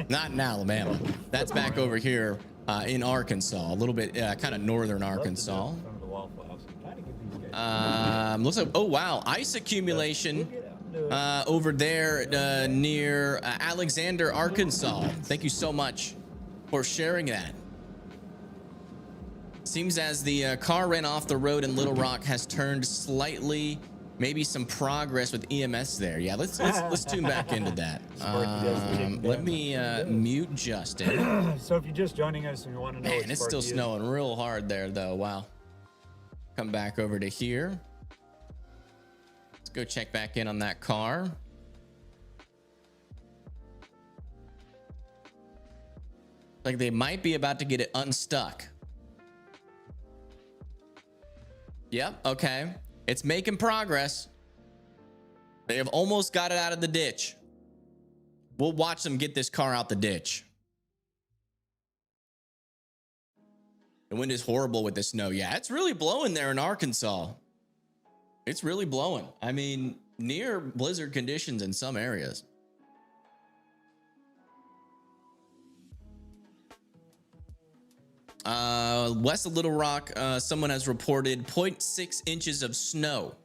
not in Alabama. That's back over here in Arkansas, a little bit kind of northern Arkansas. Looks like, oh wow, ice accumulation over there near Alexander, Arkansas. Thank you so much for sharing that. Seems as the car ran off the road in Little Rock has turned slightly, maybe some progress with EMS there. Yeah, let's tune back into that. Let me mute Justin. So if you're just joining us and you want to know, Man, it's still snowing real hard there though. Wow. Come back over to here. Let's go check back in on that car. Like they might be about to get it unstuck. Yep, okay. It's making progress. They have almost got it out of the ditch. We'll watch them get this car out the ditch. The wind is horrible with the snow. Yeah, it's really blowing there in Arkansas. It's really blowing. I mean, near blizzard conditions in some areas. West of Little Rock, someone has reported 0.6 inches of snow.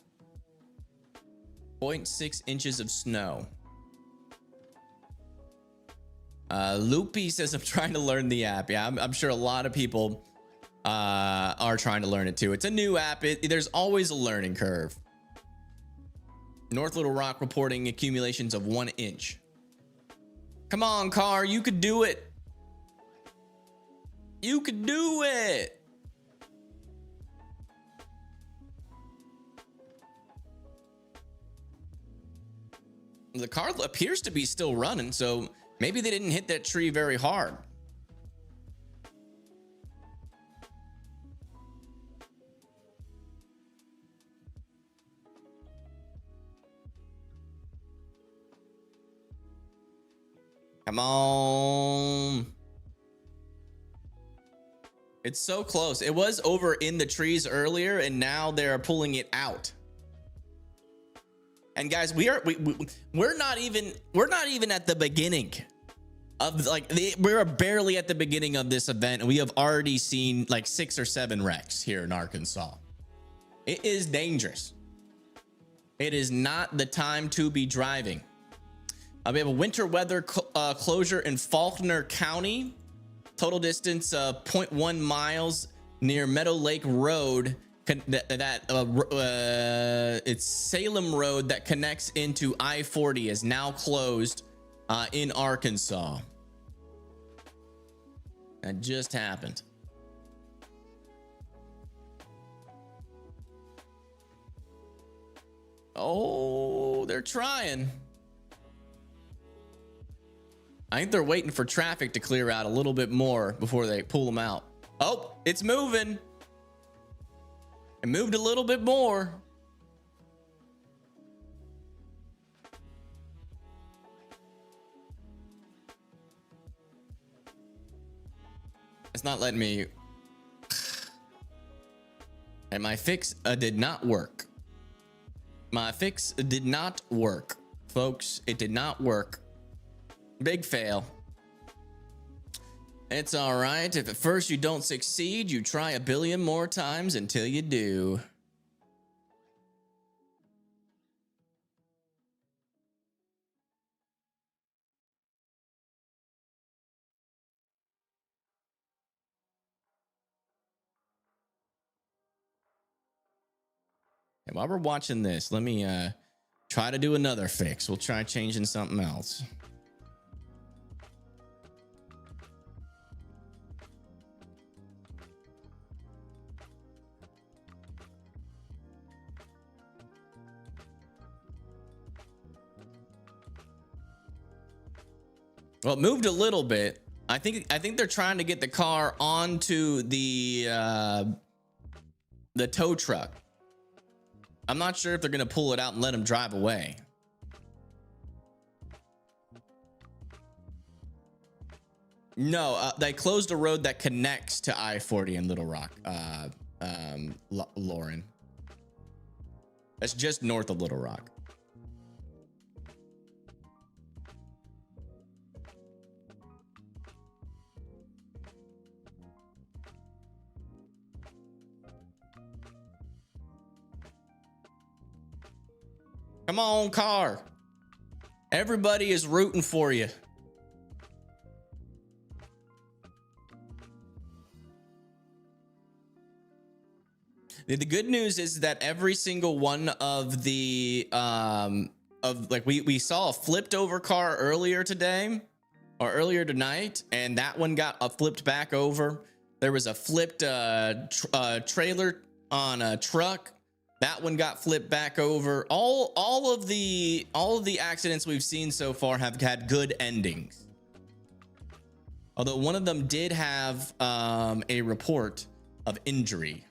0.6 inches of snow. Loopy says, I'm trying to learn the app. Yeah, I'm sure a lot of people are trying to learn it too. It's a new app. There's always a learning curve. North Little Rock reporting accumulations of 1 inch. Come on, car. You could do it. You could do it. The car appears to be still running, so maybe they didn't hit that tree very hard. Come on. It's so close. It was over in the trees earlier, and now they're pulling it out. And guys, we're not even at the beginning of we're barely at the beginning of this event, and we have already seen like 6 or 7 wrecks here in Arkansas. It is dangerous. It is not the time to be driving. We have a winter weather closure in Faulkner County. Total distance of 0.1 miles near Meadow Lake Road. It's Salem Road that connects into I-40 is now closed in Arkansas. That just happened. Oh, they're trying. I think they're waiting for traffic to clear out a little bit more before they pull them out. Oh, it's moving. It moved a little bit more. It's not letting me. And my fix did not work. My fix did not work, folks. It did not work. Big fail. It's all right. If at first you don't succeed, you try a billion more times until you do. And while we're watching this, let me try to do another fix. We'll try changing something else. Well, it moved a little bit. I think they're trying to get the car onto the tow truck. I'm not sure if they're gonna pull it out and let him drive away. No, they closed a road that connects to I-40 in Little Rock. Lauren. That's just north of Little Rock. Come on, car. Everybody is rooting for you. The good news is that every single one of the we saw a flipped over car earlier today or earlier tonight, and that one got flipped back over. There was a flipped trailer on a truck. That one got flipped back over. All of the accidents we've seen so far have had good endings. Although one of them did have a report of injury.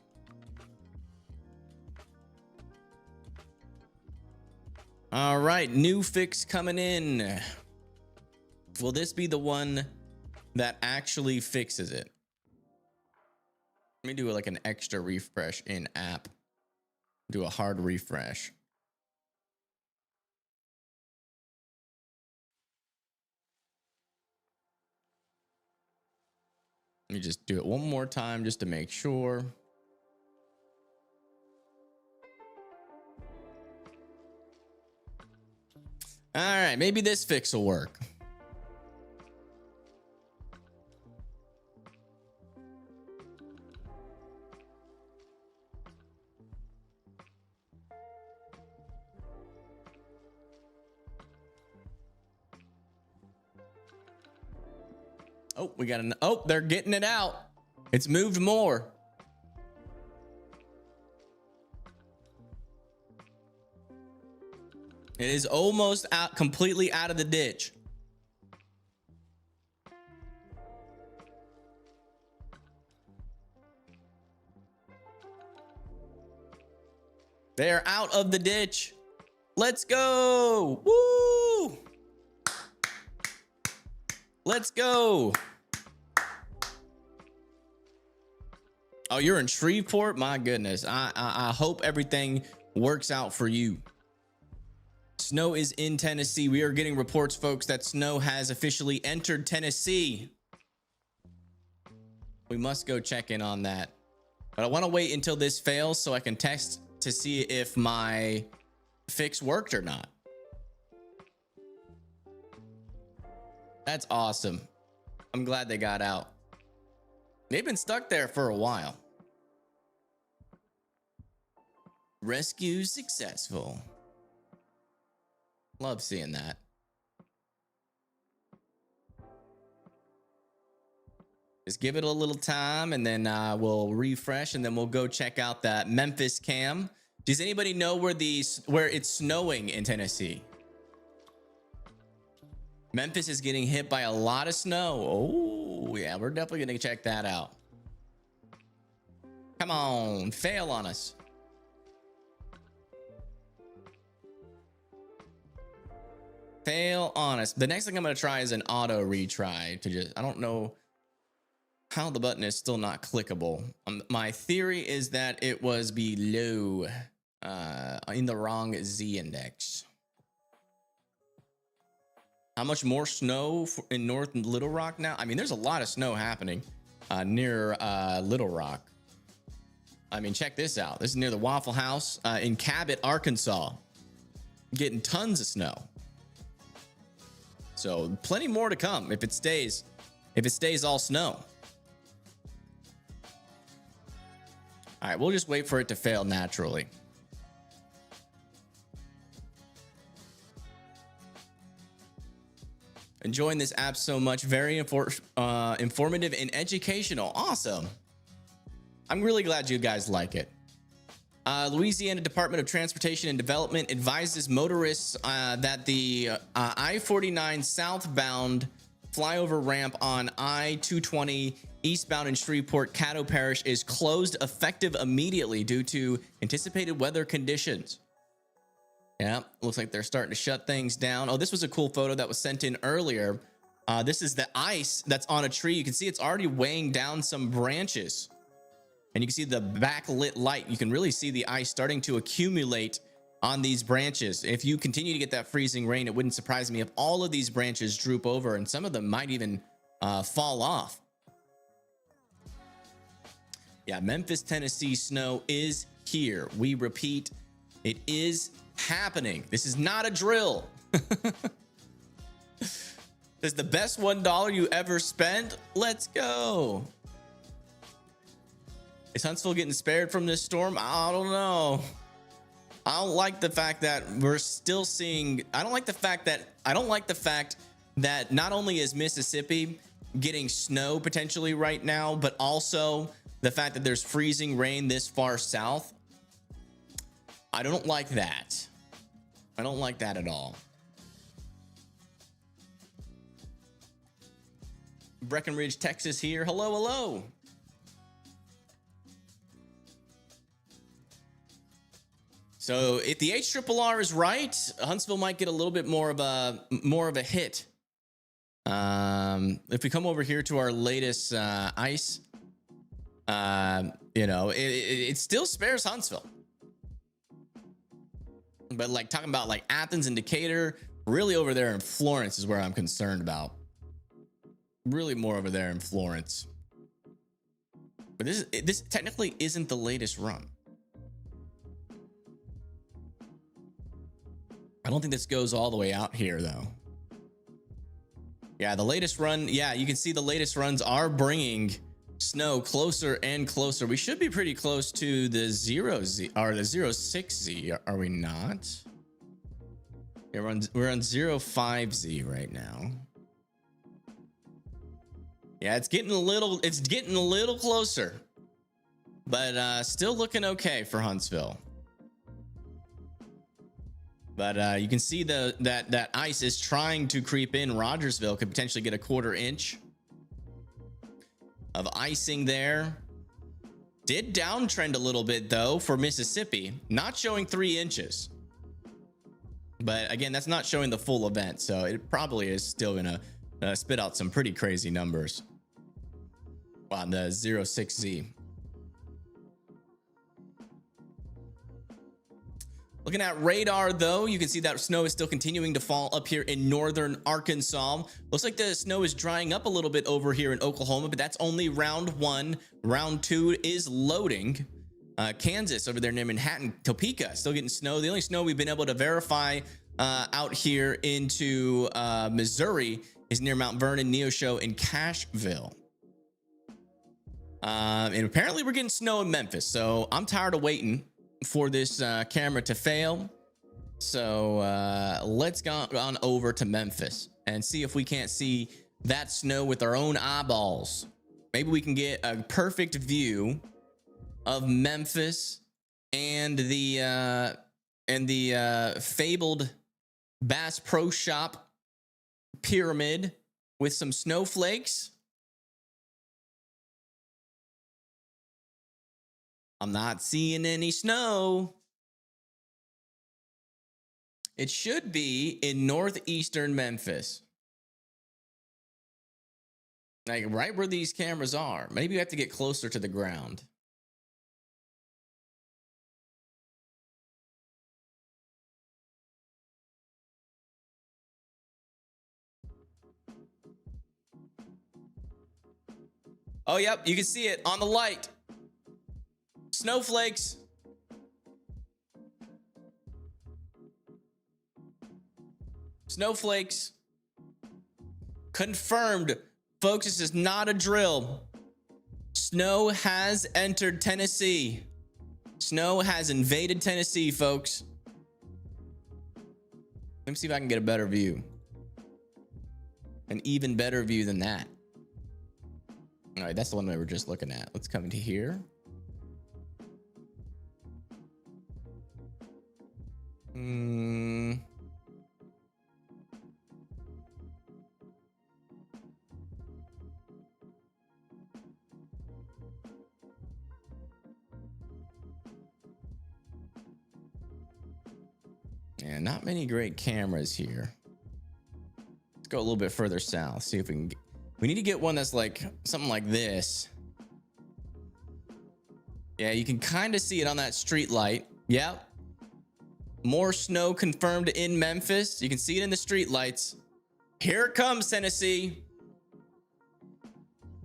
All right, new fix coming in. Will this be the one that actually fixes it? Let me do like an extra refresh in app. Do a hard refresh. Let me just do it one more time just to make sure. All right, maybe this fix will work. Oh, we got an, oh, they're getting it out. It's moved more. It is almost out, completely out of the ditch. They are out of the ditch. Let's go. Woo! Let's go. Oh, you're in Shreveport? My goodness. I hope everything works out for you. Snow is in Tennessee. We are getting reports, folks, that snow has officially entered Tennessee. We must go check in on that. But I want to wait until this fails so I can test to see if my fix worked or not. That's awesome. I'm glad they got out. They've been stuck there for a while. Rescue successful. Love seeing that. Just give it a little time and then we'll refresh and then we'll go check out that Memphis cam. Does anybody know where it's snowing in Tennessee? Memphis is getting hit by a lot of snow. Oh, yeah, we're definitely going to check that out. Come on, fail on us. Fail honest. The next thing I'm going to try is an auto retry to just, I don't know how the button is still not clickable. My theory is that it was below in the wrong Z index. How much more snow in North Little Rock now? I mean, there's a lot of snow happening near Little Rock. I mean, check this out. This is near the Waffle House in Cabot, Arkansas. Getting tons of snow. So plenty more to come if it stays all snow. All right, we'll just wait for it to fail naturally. Enjoying this app so much. Very informative and educational. Awesome. I'm really glad you guys like it. Louisiana Department of Transportation and Development advises motorists that the I-49 southbound flyover ramp on I-220 eastbound in Shreveport, Caddo Parish is closed effective immediately due to anticipated weather conditions. Yeah, looks like they're starting to shut things down. Oh, this was a cool photo that was sent in earlier. This is the ice that's on a tree. You can see it's already weighing down some branches. And you can see the backlit light. You can really see the ice starting to accumulate on these branches. If you continue to get that freezing rain, it wouldn't surprise me if all of these branches droop over and some of them might even fall off. Yeah, Memphis, Tennessee snow is here. We repeat, it is happening. This is not a drill. This is the best $1 you ever spent. Let's go. Is Huntsville getting spared from this storm? I don't know. I don't like the fact that we're still seeing. I don't like the fact that not only is Mississippi getting snow potentially right now, but also the fact that there's freezing rain this far south. I don't like that. I don't like that at all. Breckenridge, Texas here. Hello, hello. So if the HRRR is right, Huntsville might get a little bit more of a hit. If we come over here to our latest ice, you know, it still spares Huntsville. But like talking about like Athens and Decatur, really over there in Florence is where I'm concerned about. Really more over there in Florence. But this technically isn't the latest run. I don't think this goes all the way out here though. Yeah, the latest run. Yeah, you can see the latest runs are bringing snow closer and closer. We should be pretty close to the 0Z or the 06Z, are we not? Yeah, we're on 05Z right now. Yeah, it's getting a little closer, but still looking okay for Huntsville. But you can see that ice is trying to creep in. Rogersville could potentially get a 1/4 inch of icing there. Did downtrend a little bit though for Mississippi, not showing 3 inches. But again, that's not showing the full event, so it probably is still gonna spit out some pretty crazy numbers. Wow, the 06Z. Looking at radar though, you can see that snow is still continuing to fall up here in northern Arkansas. Looks like the snow is drying up a little bit over here in Oklahoma, but that's only round 1. Round 2 is loading. Kansas over there near Manhattan, Topeka, still getting snow. The only snow we've been able to verify out here into Missouri is near Mount Vernon, Neosho, and Cashville. And apparently we're getting snow in Memphis, so I'm tired of waiting for this camera to fail. So let's go on over to Memphis and see if we can't see that snow with our own eyeballs. Maybe we can get a perfect view of Memphis and the fabled Bass Pro Shop pyramid with some snowflakes. I'm not seeing any snow. It should be in northeastern Memphis. Like right where these cameras are. Maybe you have to get closer to the ground. Oh, yep, you can see it on the light. Snowflakes. Snowflakes. Confirmed. Folks, this is not a drill. Snow has entered Tennessee. Snow has invaded Tennessee, folks. Let me see if I can get a better view. An even better view than that. All right, that's the one we were just looking at. Let's come into here. Yeah, not many great cameras here. Let's go a little bit further south. See if we can we need to get one that's like something like this. Yeah, you can kind of see it on that street light. Yeah. More snow confirmed in Memphis. You can see it in the street lights. Here it comes, Tennessee.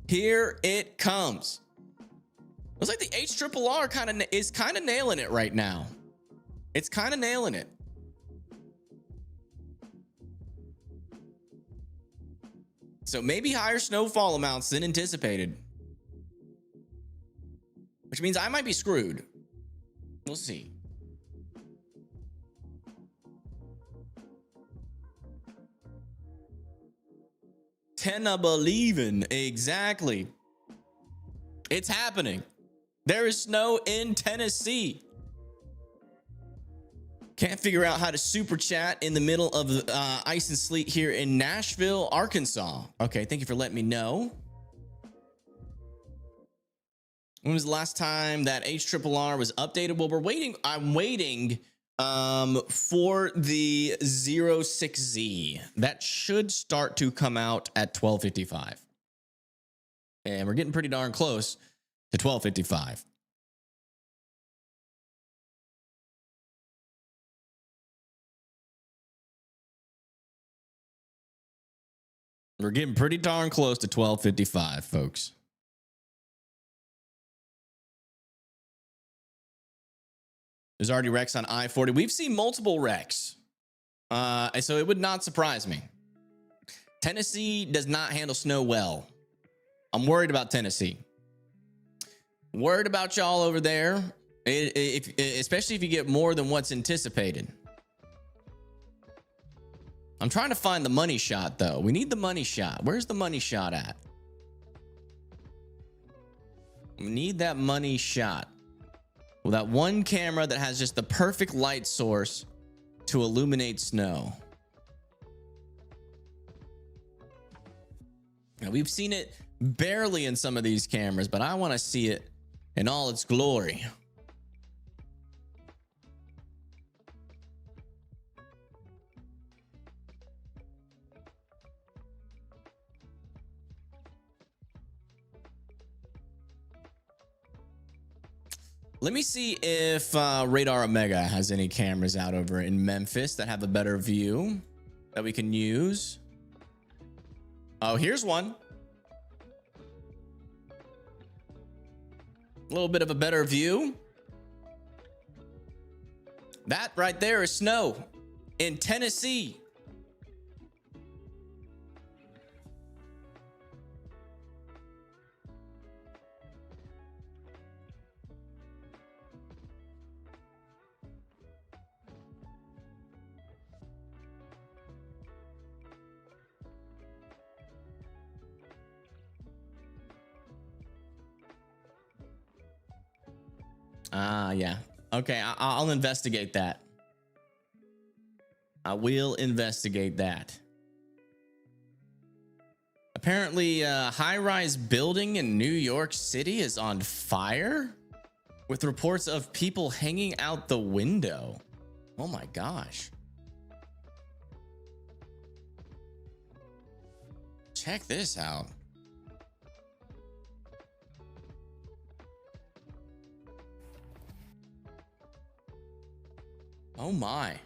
Here it comes. Looks like the HRRR is kind of nailing it right now. It's kind of nailing it. So maybe higher snowfall amounts than anticipated. Which means I might be screwed. We'll see. Tenna believin'. Exactly. It's happening. There is snow in Tennessee. Can't figure out how to super chat in the middle of ice and sleet here in Nashville, Arkansas. Okay, thank you for letting me know. When was the last time that HRRR was updated? Well, we're waiting. I'm waiting for the 06Z. That should start to come out at 12:55. And we're getting pretty darn close to 12:55. We're getting pretty darn close to 12:55, folks. There's already wrecks on I-40. We've seen multiple wrecks. So it would not surprise me. Tennessee does not handle snow well. I'm worried about Tennessee. Worried about y'all over there, especially if you get more than what's anticipated. I'm trying to find the money shot, though. We need the money shot. Where's the money shot at? We need that money shot. Well, that one camera that has just the perfect light source to illuminate snow. Now, we've seen it barely in some of these cameras, but I want to see it in all its glory. Let me see if Radar Omega has any cameras out over in Memphis that have a better view that we can use. Oh, here's one. A little bit of a better view. That right there is snow in Tennessee. Yeah. Okay, I'll investigate that. I will investigate that. Apparently, a high-rise building in New York City is on fire with reports of people hanging out the window. Oh my gosh. Check this out. Oh my.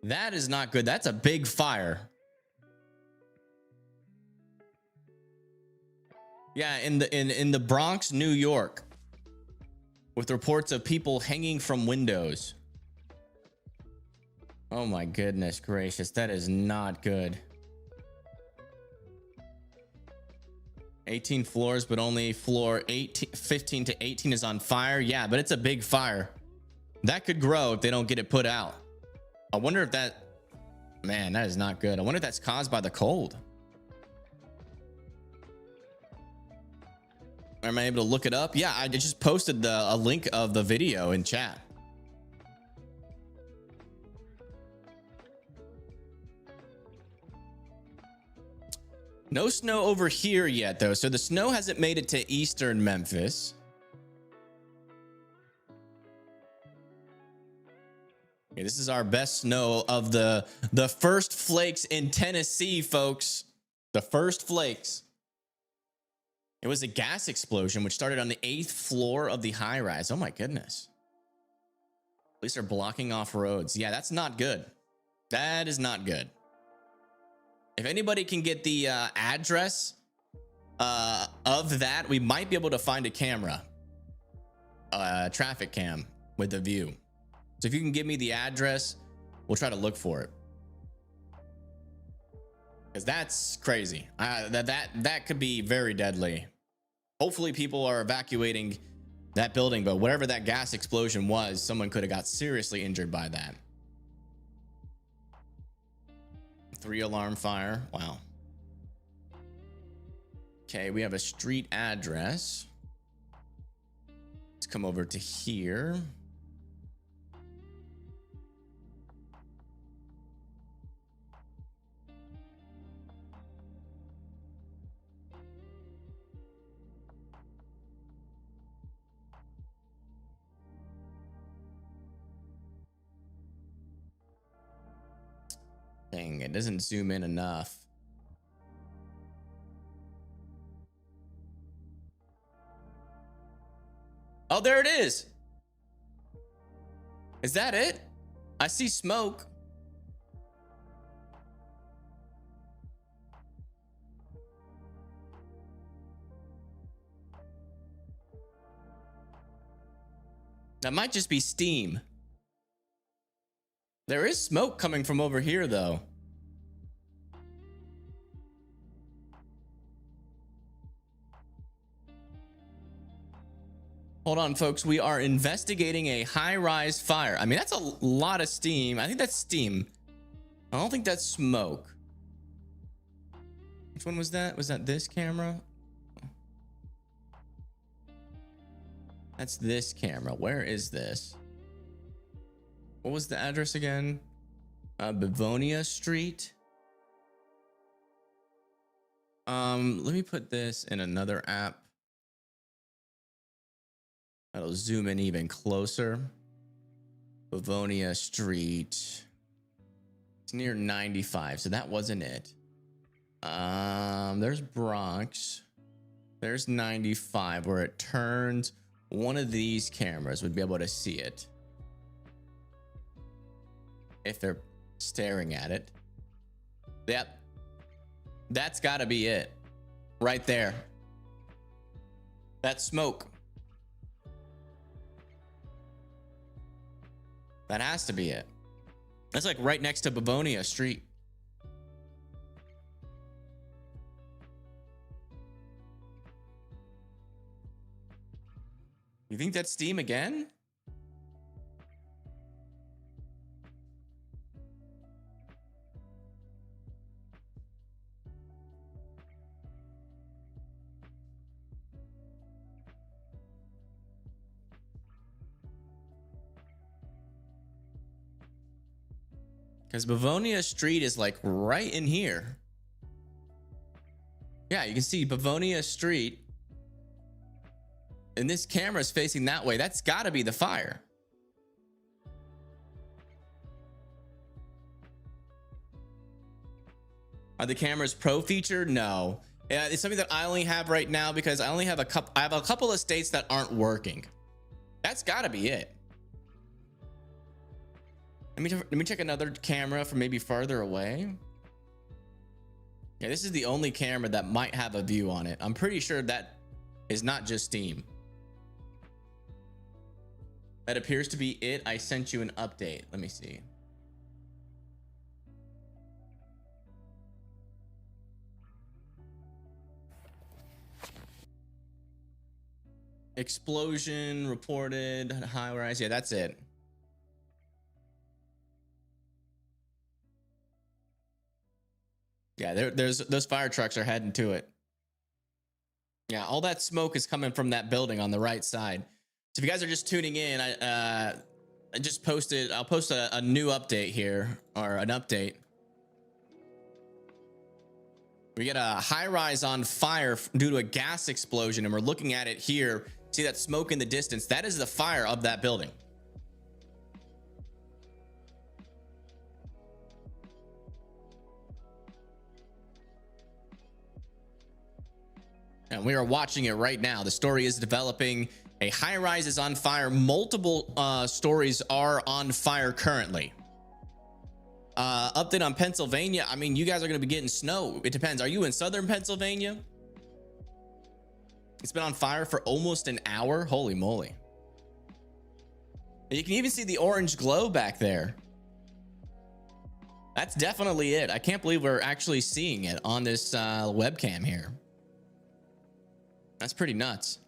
That is not good. That's a big fire. Yeah, in the Bronx, New York, with reports of people hanging from windows. Oh my goodness gracious, that is not good. 18 floors, but only floor 15 to 18 is on fire. Yeah, but it's a big fire. That could grow if they don't get it put out. I wonder if that, man, that is not good. I wonder if that's caused by the cold. Am I able to look it up? Yeah, I just posted a link of the video in chat. No snow over here yet, though. So the snow hasn't made it to eastern Memphis. Okay, this is our best snow of the first flakes in Tennessee, folks. The first flakes. It was a gas explosion which started on the 8th floor of the high rise. Oh my goodness. Police are blocking off roads. Yeah, that's not good. That is not good. If anybody can get the address of that, we might be able to find a camera, traffic cam with the view. So if you can give me the address, we'll try to look for it. Because that's crazy. That could be very deadly. Hopefully people are evacuating that building, but whatever that gas explosion was, someone could have got seriously injured by that. 3-alarm fire. Wow. Okay, we have a street address. Let's come over to here. Dang, it doesn't zoom in enough. Oh, there it is. Is that it? I see smoke. That might just be steam. There is smoke coming from over here, though. Hold on, folks. We are investigating a high-rise fire. I mean, that's a lot of steam. I think that's steam. I don't think that's smoke. Which one was that? Was that this camera? That's this camera. Where is this? What was the address again? Bevonia Street. Let me put this in another app. That'll zoom in even closer. Bevonia Street. It's near 95, so that wasn't it. There's Bronx. There's 95 where it turns. One of these cameras would be able to see it. If they're staring at it. Yep. That's gotta be it. Right there. That's smoke. That has to be it. That's like right next to Bevonia Street. You think that's steam again? Because Bevonia Street is like right in here. Yeah, you can see Bevonia Street. And this camera is facing that way. That's got to be the fire. Are the cameras pro featured? No. Yeah, it's something that I only have right now because I only have I have a couple of states that aren't working. That's got to be it. Let me check another camera from maybe farther away. Yeah, this is the only camera that might have a view on it. I'm pretty sure that is not just Steam. That appears to be it. I sent you an update. Let me see. Explosion reported, high rise. Yeah, that's it. Yeah, there's those fire trucks are heading to it. Yeah, all that smoke is coming from that building on the right side. So if you guys are just tuning in, I just posted, I'll post a new update here, or an update. We get a high rise on fire due to a gas explosion, and we're looking at it here. See that smoke in the distance? That is the fire of that building. And we are watching it right now. The story is developing. A high rise is on fire. Multiple stories are on fire currently. Update on Pennsylvania. I mean, you guys are going to be getting snow. It depends. Are you in southern Pennsylvania? It's been on fire for almost an hour. Holy moly. And you can even see the orange glow back there. That's definitely it. I can't believe we're actually seeing it on this webcam here. That's pretty nuts.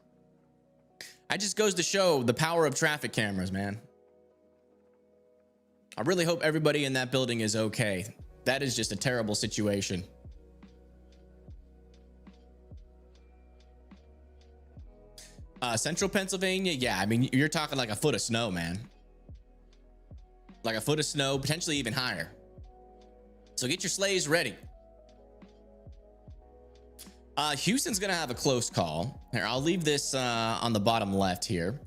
That just goes to show the power of traffic cameras, man. I really hope everybody in that building is okay. That is just a terrible situation. Central Pennsylvania, yeah, I mean, you're talking like a foot of snow, man. Like a foot of snow, potentially even higher. So get your sleighs ready. Houston's gonna have a close call. Here, I'll leave this on the bottom left here.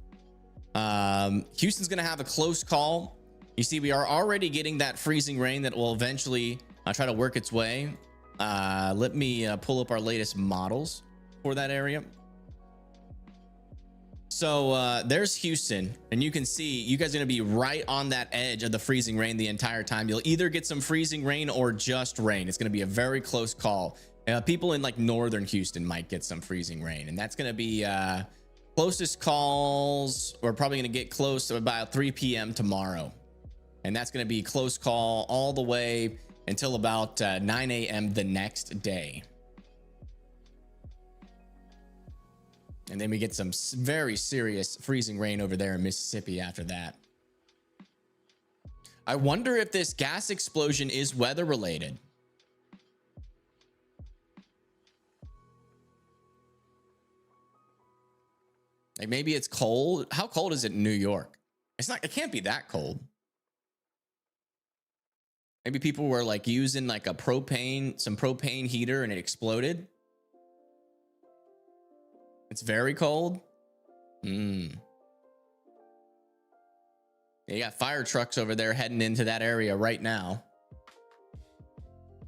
Houston's gonna have a close call. You see, we are already getting that freezing rain that will eventually try to work its way. Let me pull up our latest models for that area. So there's Houston, and you can see you guys are going to be right on that edge of the freezing rain the entire time. You'll either get some freezing rain or just rain. It's going to be a very close call. People in like northern Houston might get some freezing rain, and that's going to be closest calls. We're probably going to get close to about 3 p.m. tomorrow, and that's going to be close call all the way until about 9 a.m. the next day. And then we get some very serious freezing rain over there in Mississippi after that. I wonder if this gas explosion is weather related. Like maybe it's cold. How cold is it in New York? It's not, it can't be that cold. Maybe people were like using like some propane heater and it exploded. It's very cold. You got fire trucks over there heading into that area right now.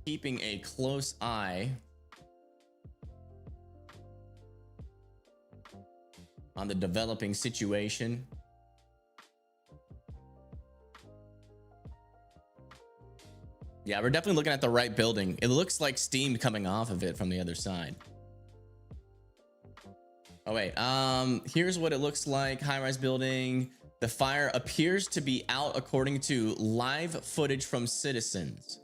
Keeping a close eye on the developing situation. Yeah, we're definitely looking at the right building. It looks like steam coming off of it from the other side. Oh wait, here's what it looks like. High-rise building. The fire appears to be out according to live footage from citizens.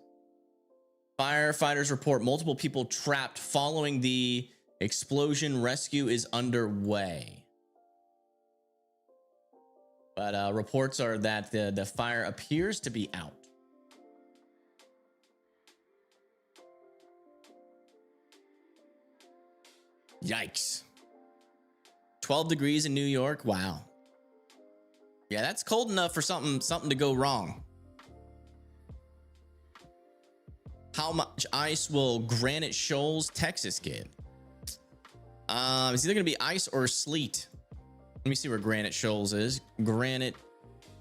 Firefighters report multiple people trapped following the explosion. Rescue is underway. But reports are that the fire appears to be out. Yikes. 12 degrees in New York. Wow. Yeah, that's cold enough for something to go wrong. How much ice will Granite Shoals, Texas get? It's either gonna be ice or sleet. Let me see where Granite Shoals is. Granite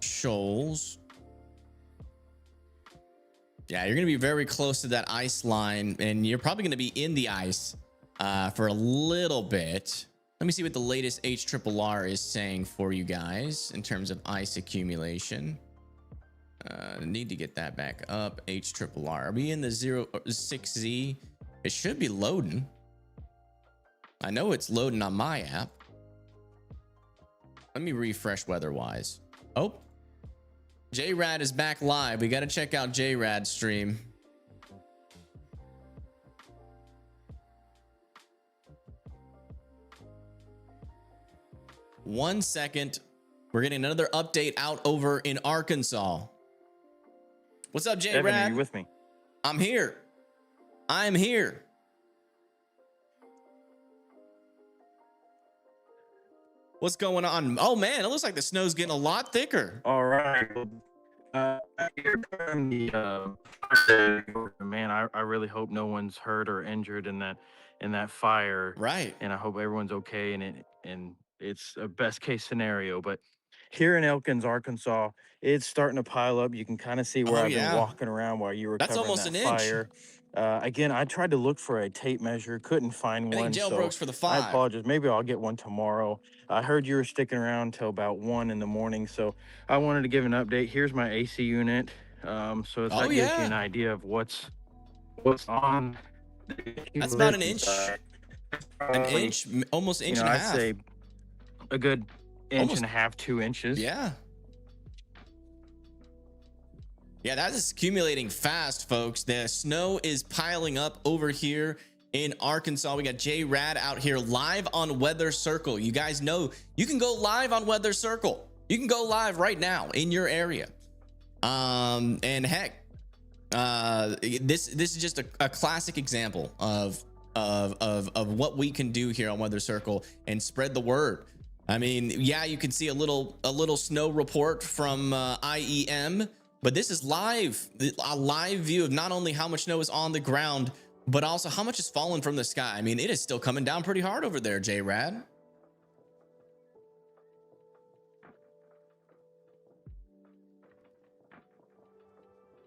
Shoals. Yeah, you're going to be very close to that ice line, and you're probably going to be in the ice for a little bit. Let me see what the latest HRRR is saying for you guys in terms of ice accumulation. Need to get that back up. HRRR. Are we in the 06Z? It should be loading. I know it's loading on my app. Let me refresh weather-wise. Oh, J-Rad is back live. We got to check out J-Rad's stream. One second. We're getting another update out over in Arkansas. What's up, J-Rad? Evan, are you with me? I'm here. I'm here. What's going on? Oh man, it looks like the snow's getting a lot thicker. All right. Here from the man, I really hope no one's hurt or injured in that fire. Right. And I hope everyone's okay, and it's a best case scenario. But here in Elkins, Arkansas, it's starting to pile up. You can kind of see where I've been walking around while you were That's covering almost that an fire. Again, I tried to look for a tape measure, couldn't find I one. think jailbroke's for the I 5. apologize. Maybe I'll get one tomorrow. I heard you were sticking around till about 1 in the morning, so I wanted to give an update. Here's my AC unit, so that gives you an idea of what's on. That's about an inch, almost inch and a half. I'd say a good inch and a half, 2 inches. Yeah. Yeah, that is accumulating fast, folks. The snow is piling up over here in Arkansas. We got J-Rad out here live on Weather Circle. You guys know you can go live on Weather Circle. You can go live right now in your area. And heck, this is just a classic example of what we can do here on Weather Circle and spread the word. I mean, yeah, you can see a little snow report from IEM, but this is a live view of not only how much snow is on the ground, but also how much is falling from the sky. I mean, it is still coming down pretty hard over there, J-Rad.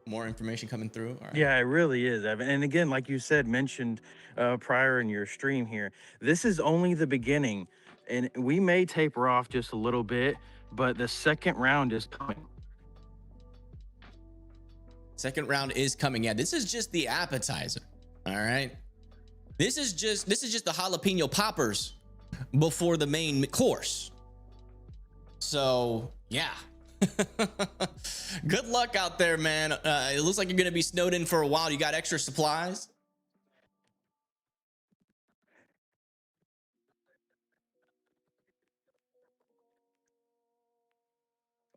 More information coming through. All right. Yeah, it really is, Evan. And again, like you said, mentioned prior in your stream here, this is only the beginning, and we may taper off just a little bit, but the second round is coming. Second round is coming. Yeah, this is just the appetizer. All right. This is just the jalapeno poppers before the main course. So, yeah. Good luck out there, man. It looks like you're going to be snowed in for a while. You got extra supplies?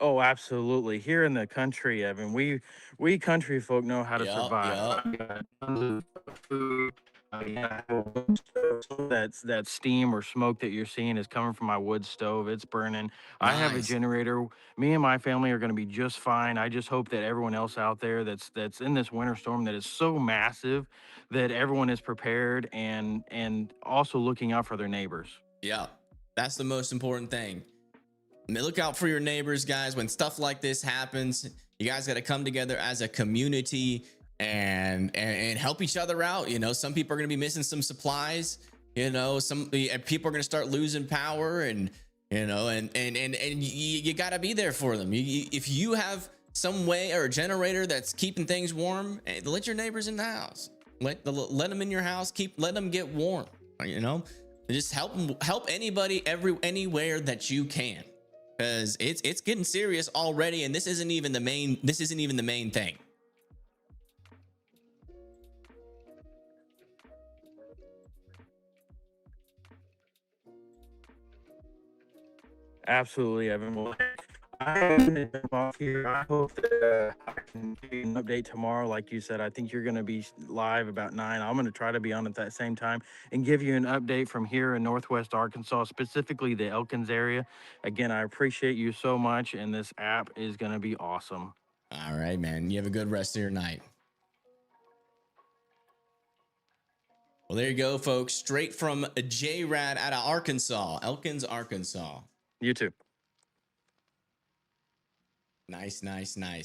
Oh, absolutely. Here in the country, Evan, we country folk know how to survive. Tons of food. That steam or smoke that you're seeing is coming from my wood stove. It's burning. Nice. I have a generator. Me and my family are going to be just fine. I just hope that everyone else out there that's in this winter storm that is so massive that everyone is prepared and also looking out for their neighbors. Yeah, that's the most important thing. I mean, look out for your neighbors, guys. When stuff like this happens, you guys got to come together as a community and help each other out. You know, some people are going to be missing some supplies. You know, some people are going to start losing power, and you know, and you got to be there for them. If you have some way or a generator that's keeping things warm, let your neighbors in the house. Let them in your house. Let them get warm. You know, just help anybody anywhere that you can. Because it's getting serious already, and this isn't even the main thing. Absolutely, Evan. Well, I'm going to jump off here. I hope that I can give you an update tomorrow. Like you said, I think you're going to be live about 9. I'm going to try to be on at that same time and give you an update from here in Northwest Arkansas, specifically the Elkins area. Again, I appreciate you so much, and this app is going to be awesome. All right, man. You have a good rest of your night. Well, there you go, folks. Straight from J-Rad out of Arkansas, Elkins, Arkansas. You too. Nice.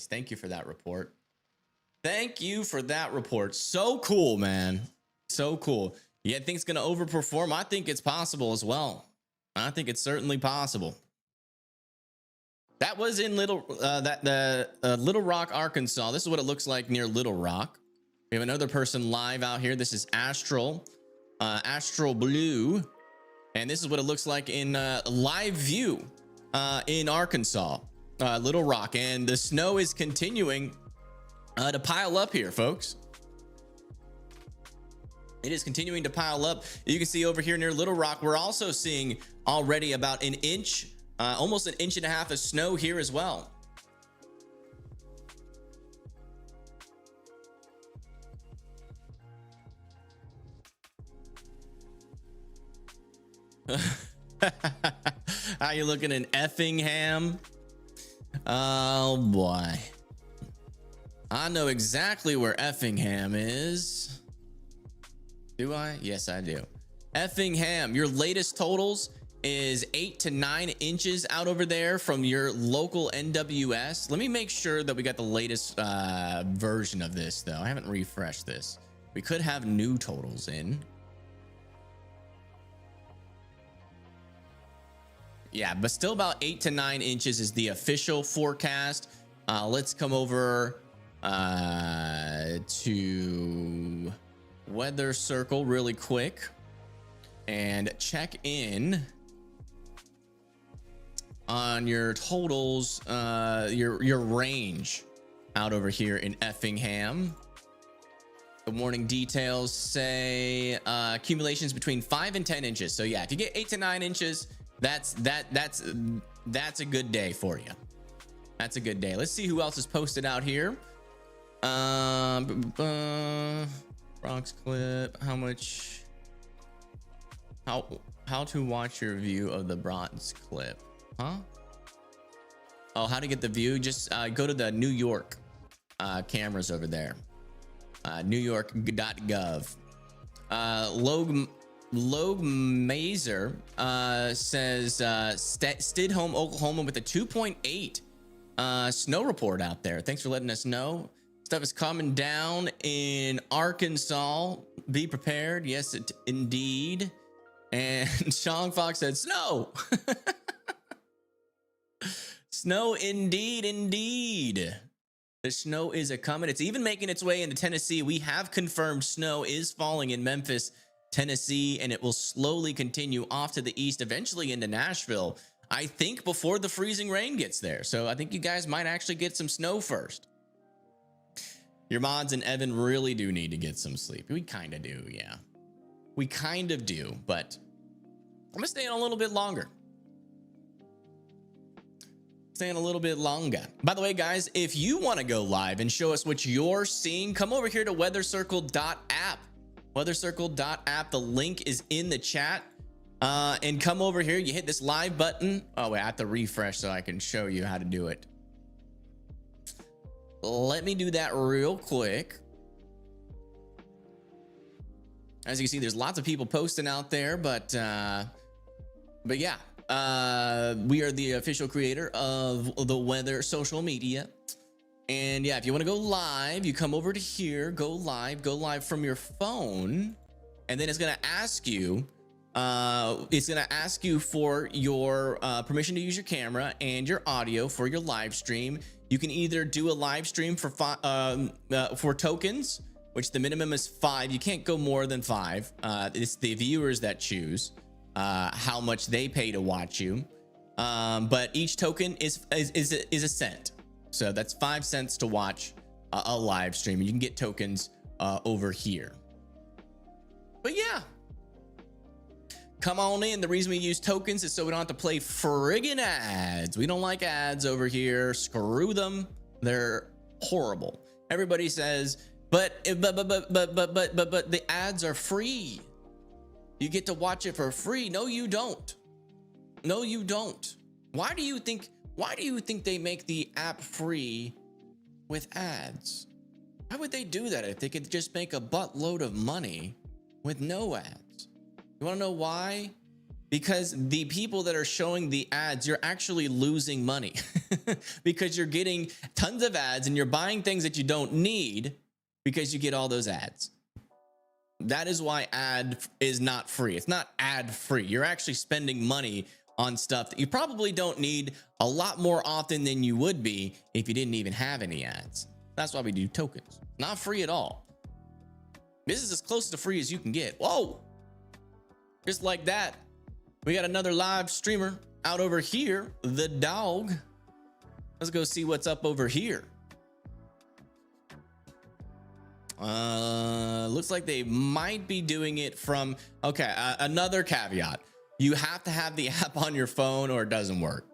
Thank you for that report. Thank you for that report. So cool, man. So cool. You think it's going to overperform? I think it's possible as well. I think it's certainly possible. That was in Little Rock, Arkansas. This is what it looks like near Little Rock. We have another person live out here. This is Astral Blue, and this is what it looks like in live view in Arkansas, Little Rock, and the snow is continuing to pile up here, folks. It is continuing to pile up. You can see over here near Little Rock, we're also seeing already about an inch, almost an inch and a half of snow here as well. How you looking in Effingham? Oh boy. I know exactly where Effingham is. Do I? Yes, I do. Effingham, your latest totals is 8 to 9 inches out over there from your local NWS. Let me make sure that we got the latest version of this, though. I haven't refreshed this. We could have new totals in. Yeah, but still about 8 to 9 inches is the official forecast. Let's come over to Weather Circle really quick and check in on your totals, your range out over here in Effingham. The warning details say accumulations between 5 and 10 inches. So yeah, if you get 8 to 9 inches, that's a good day for you. That's a good day. Let's see who else is posted out here. Bronx clip. How to watch your view of the Bronx clip? Huh? Oh, how to get the view? Just go to the New York cameras over there. NewYork.gov. Logue Mazer says Stidhome, Oklahoma with a 2.8 snow report out there. Thanks for letting us know. Stuff is coming down in Arkansas. Be prepared. Yes, indeed. And Sean Fox said snow. Snow indeed. The snow is a coming. It's even making its way into Tennessee. We have confirmed snow is falling in Memphis, Tennessee, and it will slowly continue off to the east, eventually into Nashville, I think, before the freezing rain gets there. So I think you guys might actually get some snow first. Your mods and Evan really do need to get some sleep. We kind of do, yeah. We kind of do, but I'm gonna stay in a little bit longer. Staying a little bit longer. By the way, guys, if you want to go live and show us what you're seeing, come over here to weathercircle.app. Weathercircle.app. The link is in the chat. And come over here. You hit this live button. Oh, wait, I have to refresh so I can show you how to do it. Let me do that real quick. As you can see, there's lots of people posting out there, but yeah. We are the official creator of the Weather social media. And yeah, if you want to go live, you come over to here, go live from your phone. And then it's going to ask you, for your permission to use your camera and your audio for your live stream. You can either do a live stream for tokens, which the minimum is 5. You can't go more than 5. It's the viewers that choose how much they pay to watch you. But each token is a cent. So that's 5 cents to watch a live stream. You can get tokens over here. But yeah, come on in. The reason we use tokens is so we don't have to play friggin' ads. We don't like ads over here. Screw them. They're horrible. Everybody says, but the ads are free. You get to watch it for free. No, you don't. No, you don't. Why do you think they make the app free with ads? Why would they do that if they could just make a buttload of money with no ads? You want to know why? because the people that are showing the ads, you're actually losing money because you're getting tons of ads and you're buying things that you don't need because you get all those ads. That is why ad is not free. It's not ad free. You're actually spending money on stuff that you probably don't need a lot more often than you would be if you didn't even have any ads. That's why we do tokens. Not free at all. This is as close to free as you can get. Whoa. Just like that. We got another live streamer out over here, the dog. Let's go see what's up over here. Looks like they might be doing it from, okay, another caveat. You have to have the app on your phone or it doesn't work.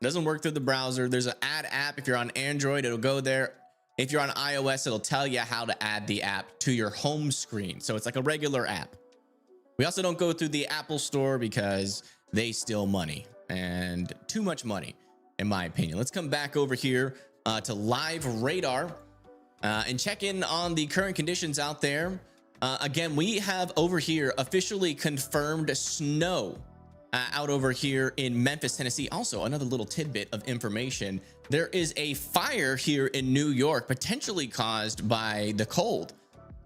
It doesn't work through the browser. There's an ad app. If you're on Android, it'll go there. If you're on iOS, it'll tell you how to add the app to your home screen. So it's like a regular app. We also don't go through the Apple Store because they steal money, and too much money, in my opinion. Let's come back over here to Live Radar and check in on the current conditions out there. Again, we have over here officially confirmed snow out over here in Memphis, Tennessee. Also, another little tidbit of information. There is a fire here in New York, potentially caused by the cold.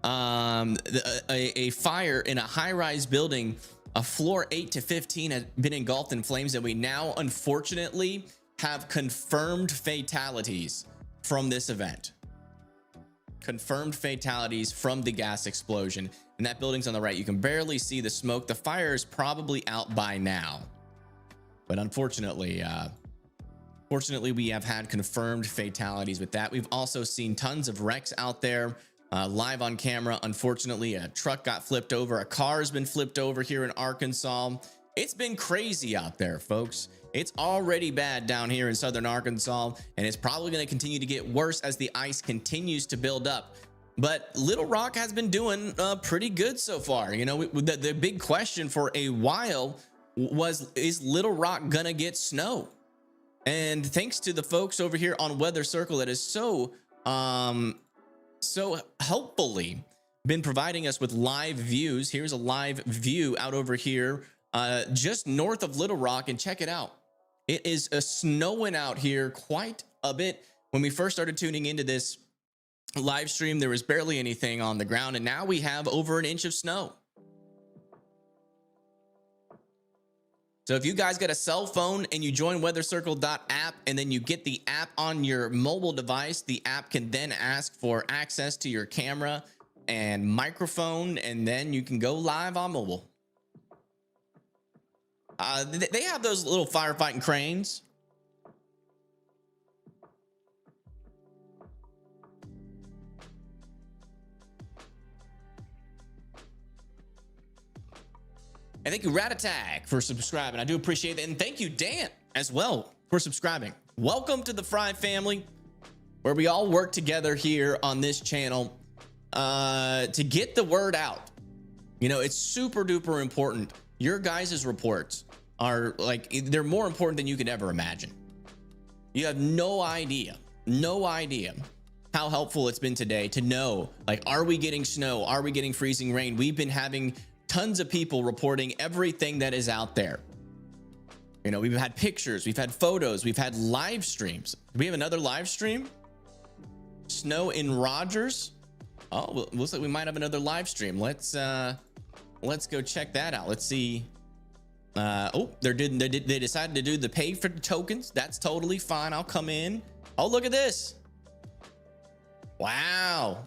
A fire in a high-rise building, a floor 8 to 15 has been engulfed in flames, and we now unfortunately have confirmed fatalities from this event. Confirmed fatalities from the gas explosion, and that building's on the right. You can barely see the smoke. The fire is probably out by now, but unfortunately, fortunately, we have had confirmed fatalities with that. We've also seen tons of wrecks out there. Live on camera, unfortunately, a truck got flipped over. A car has been flipped over here in Arkansas. It's been crazy out there, folks. It's already bad down here in southern Arkansas, and it's probably going to continue to get worse as the ice continues to build up. But Little Rock has been doing pretty good so far. You know, the big question for a while was, is Little Rock going to get snow? And thanks to the folks over here on Weather Circle that is so helpfully been providing us with live views. Here's a live view out over here just north of Little Rock, and check it out. It is snowing out here quite a bit. When we first started tuning into this live stream, there was barely anything on the ground, and now we have over an inch of snow. So if you guys got a cell phone and you join weathercircle.app and then you get the app on your mobile device, the app can then ask for access to your camera and microphone, and then you can go live on mobile. They have those little firefighting cranes. And thank you, Rat Attack, for subscribing. I do appreciate that. And thank you, Dan, as well, for subscribing. Welcome to the Fry family, where we all work together here on this channel to get the word out. You know, it's super duper important. Your guys' reports are like, they're more important than you could ever imagine. You have no idea how helpful it's been today to know, like, are we getting snow? Are we getting freezing rain? We've been having tons of people reporting everything that is out there. You know, we've had pictures, we've had photos, we've had live streams. Do we have another live stream? Snow in Rogers. Oh, looks like we might have another live stream. Let's go check that out. Let's see. Oh, they decided to do the pay for the tokens. That's totally fine. I'll come in. Oh, look at this. Wow.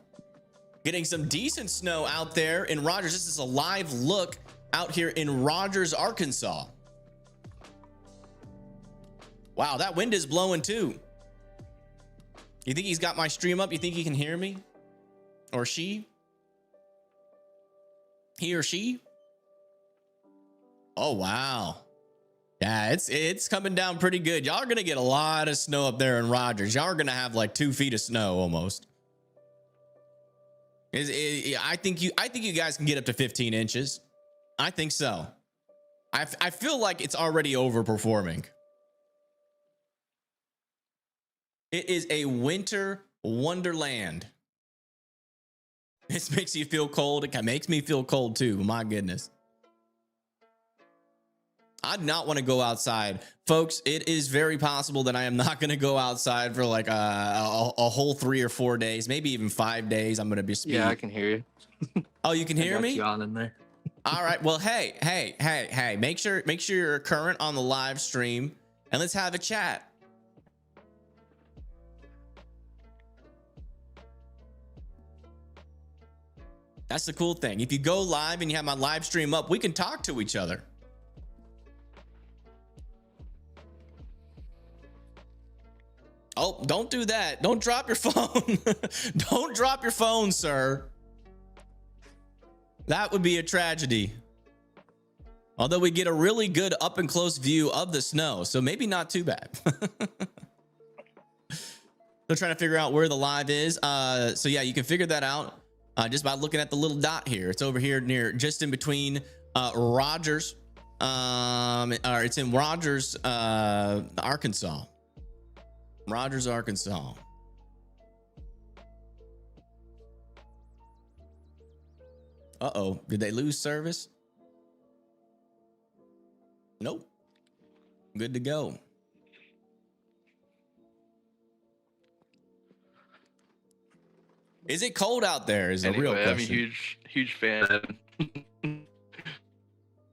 Getting some decent snow out there in Rogers. This is a live look out here in Rogers, Arkansas. Wow, that wind is blowing too. You think he's got my stream up? You think he can hear me? Or she? He or she? Oh, wow. Yeah, it's coming down pretty good. Y'all are going to get a lot of snow up there in Rogers. Y'all are going to have like 2 feet of snow almost. I think you guys can get up to 15 inches. I think so. I feel like it's already overperforming. It is a winter wonderland. This makes you feel cold. It makes me feel cold too. My goodness. I do not want to go outside, folks. It is very possible that I am not going to go outside for like a whole 3 or 4 days, maybe even 5 days. I'm going to be Yeah, I can hear you. Oh, you can I hear got me? you on in there. All right. Well, hey. Make sure you're current on the live stream and let's have a chat. That's the cool thing. If you go live and you have my live stream up, we can talk to each other. Oh, don't do that. Don't drop your phone. Don't drop your phone, sir. That would be a tragedy. Although we get a really good up and close view of the snow, so maybe not too bad. Still trying to figure out where the live is. So yeah, you can figure that out just by looking at the little dot here. It's over here near, just in between Rogers. Or it's in Rogers, Arkansas. Rogers, Arkansas. Uh-oh, did they lose service? Nope. Good to go. Is it cold out there? Is a real question. I'm a huge fan.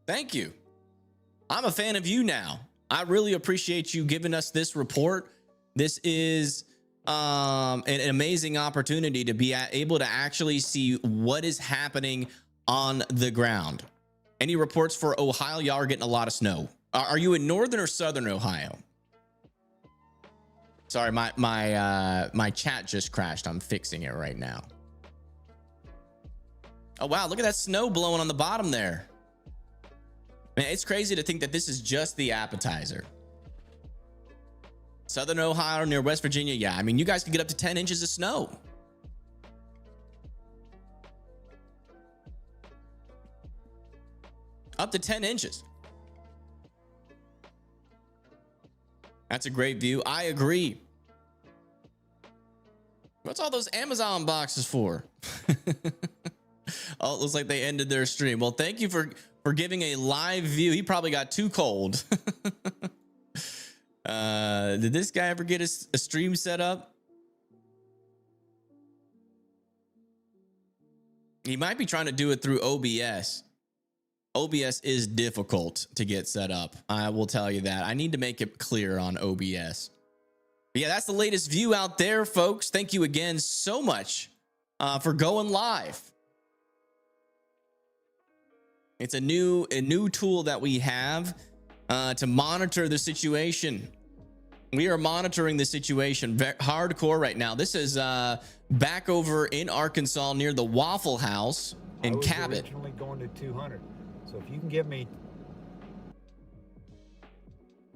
Thank you. I'm a fan of you now. I really appreciate you giving us this report. This is an amazing opportunity to be able to actually see what is happening on the ground. Any reports for Ohio? Y'all are getting a lot of snow. Are you in northern or southern Ohio? Sorry, my chat just crashed. I'm fixing it right now. Oh wow, look at that snow blowing on the bottom there. Man, it's crazy to think that this is just the appetizer. Southern Ohio near West Virginia, yeah. I mean, you guys can get up to 10 inches of snow. Up to 10 inches. That's a great view. I agree. What's all those Amazon boxes for? Oh, it looks like they ended their stream. Well, thank you for giving a live view. He probably got too cold. Did this guy ever get a stream set up? He might be trying to do it through OBS. OBS is difficult to get set up. I will tell you that. I need to make it clear on OBS. But yeah, that's the latest view out there, folks. Thank you again so much for going live. It's a new tool that we have to monitor the situation. We are monitoring the situation hardcore right now. This is back over in Arkansas near the Waffle House in Cabot. Originally going to 200. So if you can give me.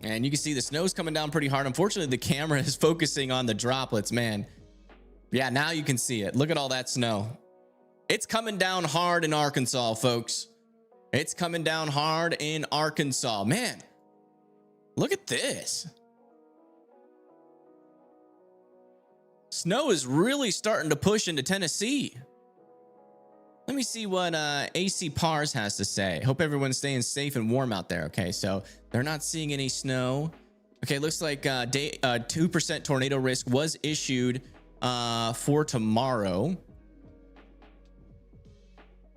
And you can see the snow's coming down pretty hard. Unfortunately, the camera is focusing on the droplets, man. Yeah, now you can see it. Look at all that snow. It's coming down hard in Arkansas, folks. It's coming down hard in Arkansas. Man, look at this. Snow is really starting to push into Tennessee. Let me see what AC Pars has to say. Hope everyone's staying safe and warm out there. Okay, so they're not seeing any snow. Okay, looks like 2% tornado risk was issued for tomorrow.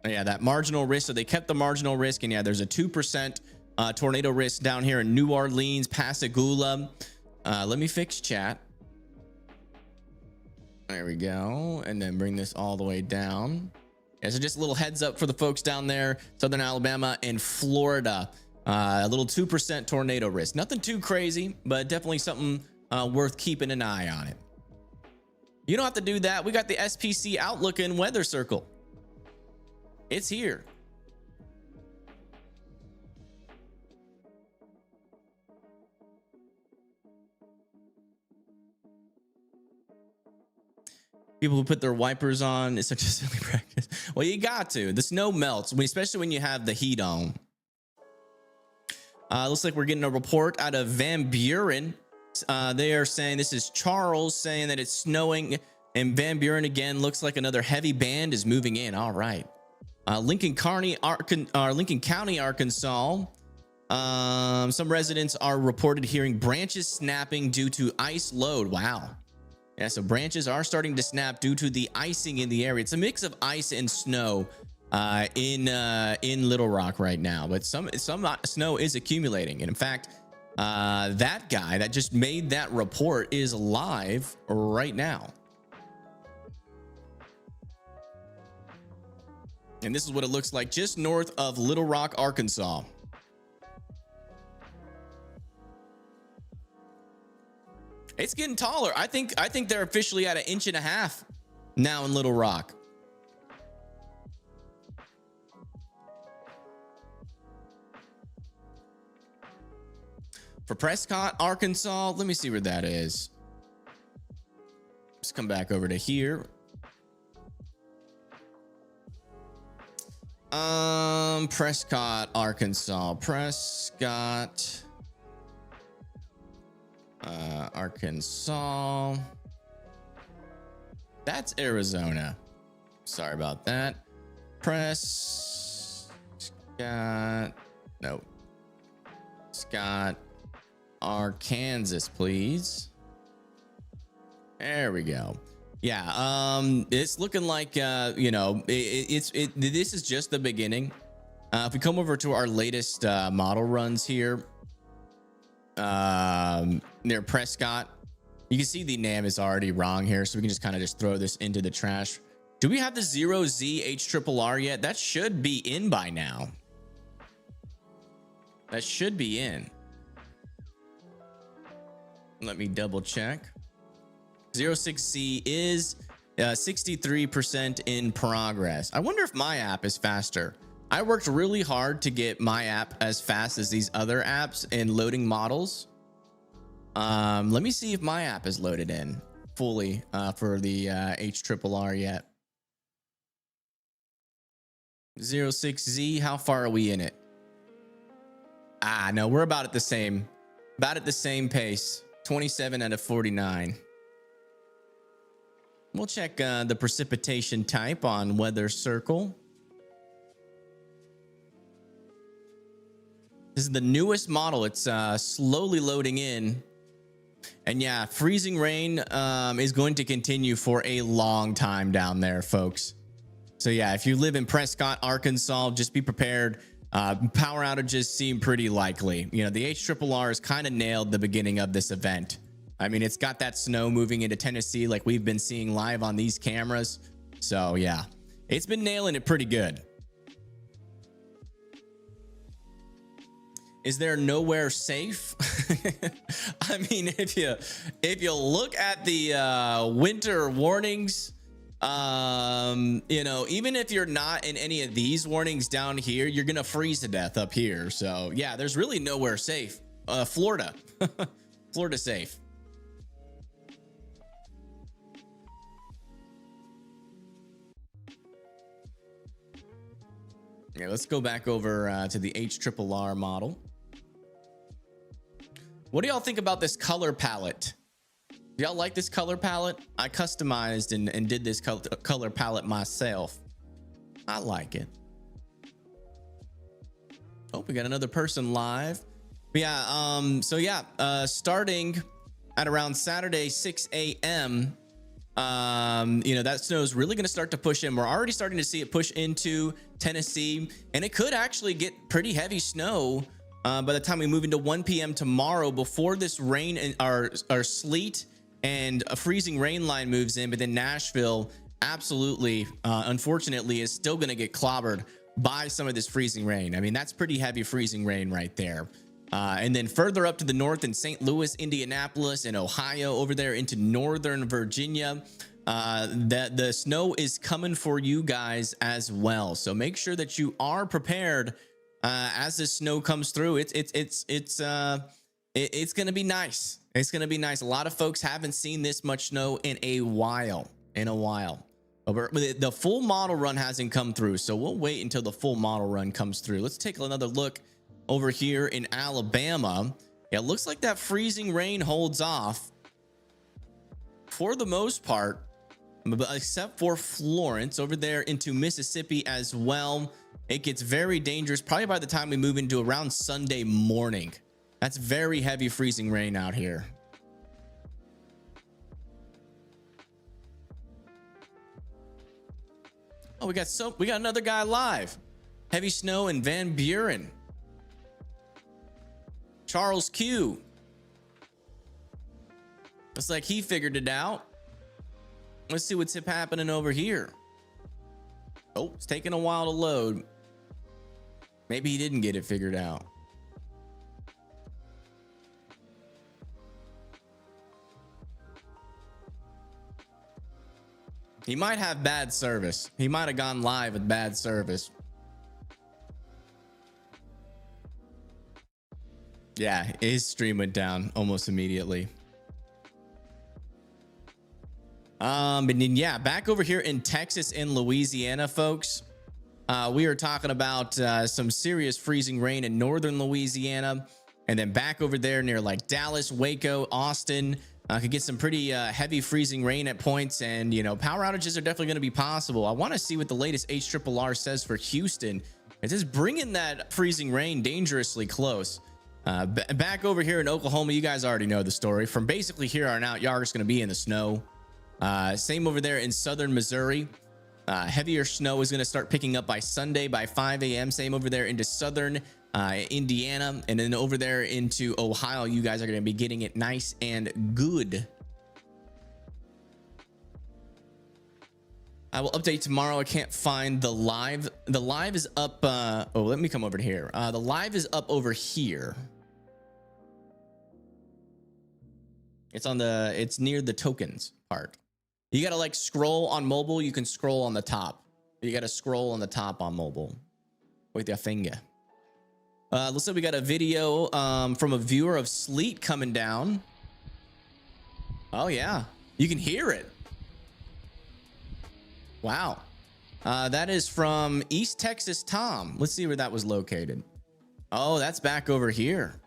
Yeah, that marginal risk. So they kept the marginal risk, and yeah, there's a 2% tornado risk down here in New Orleans, Pascagoula. Let me fix chat. There we go, and then bring this all the way down. Yeah, so just a little heads up for the folks down there, Southern Alabama and Florida. A little 2% tornado risk. Nothing too crazy, but definitely something worth keeping an eye on it. You don't have to do that. We got the SPC Outlook and Weather Circle. It's here. People who put their wipers on is such a silly practice. Well, you got to. The snow melts, especially when you have the heat on. Looks like we're getting a report out of Van Buren. They are saying, this is Charles saying that it's snowing in Van Buren again. Looks like another heavy band is moving in. All right. Lincoln County, Arkansas. Some residents are reported hearing branches snapping due to ice load. Wow. Yeah, so branches are starting to snap due to the icing in the area. It's a mix of ice and snow in Little Rock right now, but some snow is accumulating. And in fact, that guy that just made that report is live right now. And this is what it looks like just north of Little Rock, Arkansas. It's getting taller. I think they're officially at 1.5 inches now in Little Rock. For Prescott, Arkansas, let me see where that is. Let's come back over to here. Prescott, Arkansas. Prescott, Arkansas. That's Arizona. Sorry about that. Prescott. Nope. Scott, Arkansas, please. There we go. Yeah, it's looking like you know, this is just the beginning. If we come over to our latest model runs here, near Prescott, you can see the name is already wrong here, so we can just kind of just throw this into the trash. Do we have the 0Z HRRR yet? That should be in by now. That should be in. Let me double check. 06C is 63% in progress. I wonder if my app is faster. I worked really hard to get my app as fast as these other apps in loading models. Let me see if my app is loaded in fully for the HRRR yet. 06Z, how far are we in it? No, we're about at the same pace. 27 out of 49. We'll check the precipitation type on Weather Circle. This is the newest model. It's slowly loading in. And yeah, freezing rain is going to continue for a long time down there, folks. So yeah, if you live in Prescott, Arkansas, just be prepared. Power outages seem pretty likely. You know, the HRRR has kind of nailed the beginning of this event. I mean, it's got that snow moving into Tennessee like we've been seeing live on these cameras. So yeah, it's been nailing it pretty good. Is there nowhere safe? I mean, if you look at the winter warnings, you know, even if you're not in any of these warnings down here, you're gonna freeze to death up here. So yeah, there's really nowhere safe. Florida, Florida safe. Yeah, let's go back over to the HRRR model. What do y'all think about this color palette? Do y'all like this color palette? I customized and did this color palette myself. I like it. Oh, we got another person live. But yeah, so yeah, starting at around Saturday 6 a.m. You know, that snow is really going to start to push in. We're already starting to see it push into Tennessee, and it could actually get pretty heavy snow by the time we move into 1 p.m. tomorrow, before this rain and our sleet and a freezing rain line moves in. But then Nashville absolutely, unfortunately, is still going to get clobbered by some of this freezing rain. I mean, that's pretty heavy freezing rain right there. And then further up to the north in St. Louis, Indianapolis, and Ohio, over there into Northern Virginia, the snow is coming for you guys as well. So make sure that you are prepared as the snow comes through. It's gonna be nice. It's gonna be nice. A lot of folks haven't seen this much snow in a while. But the full model run hasn't come through, so we'll wait until the full model run comes through. Let's take another look over here in Alabama. Yeah, it looks like that freezing rain holds off for the most part, except for Florence over there into Mississippi as well. it gets very dangerous probably by the time we move into around Sunday morning. That's very heavy freezing rain out here. Oh, we got another guy live. Heavy snow in Van Buren. Charles Q. Looks like he figured it out. Let's see what's happening over here. Oh, it's taking a while to load. Maybe he didn't get it figured out. He might have bad service. He might have gone live with bad service. Yeah, his stream went down almost immediately. But then, yeah, back over here in Texas and Louisiana, folks. We are talking about some serious freezing rain in northern Louisiana, and then back over there near like Dallas, Waco, Austin. Could get some pretty heavy freezing rain at points, and you know, power outages are definitely going to be possible. I want to see what the latest HRRR says for Houston. It says bringing that freezing rain dangerously close. Back over here in Oklahoma, you guys already know the story. From basically here on out, y'all are just going to be in the snow. Same over there in southern Missouri. Heavier snow is going to start picking up by Sunday by 5 a.m. Same over there into southern Indiana, and then over there into Ohio, you guys are going to be getting it nice and good. I will update tomorrow. I can't find the live. The live is up. Oh, let me come over to here. The live is up over here. It's near the tokens part. You got to like scroll on mobile. You can scroll on the top. You got to scroll on the top on mobile with your finger. Looks like we got a video from a viewer of sleet coming down. Oh yeah, you can hear it. Wow. That is from East Texas Tom. Let's see where that was located. Oh, that's back over here.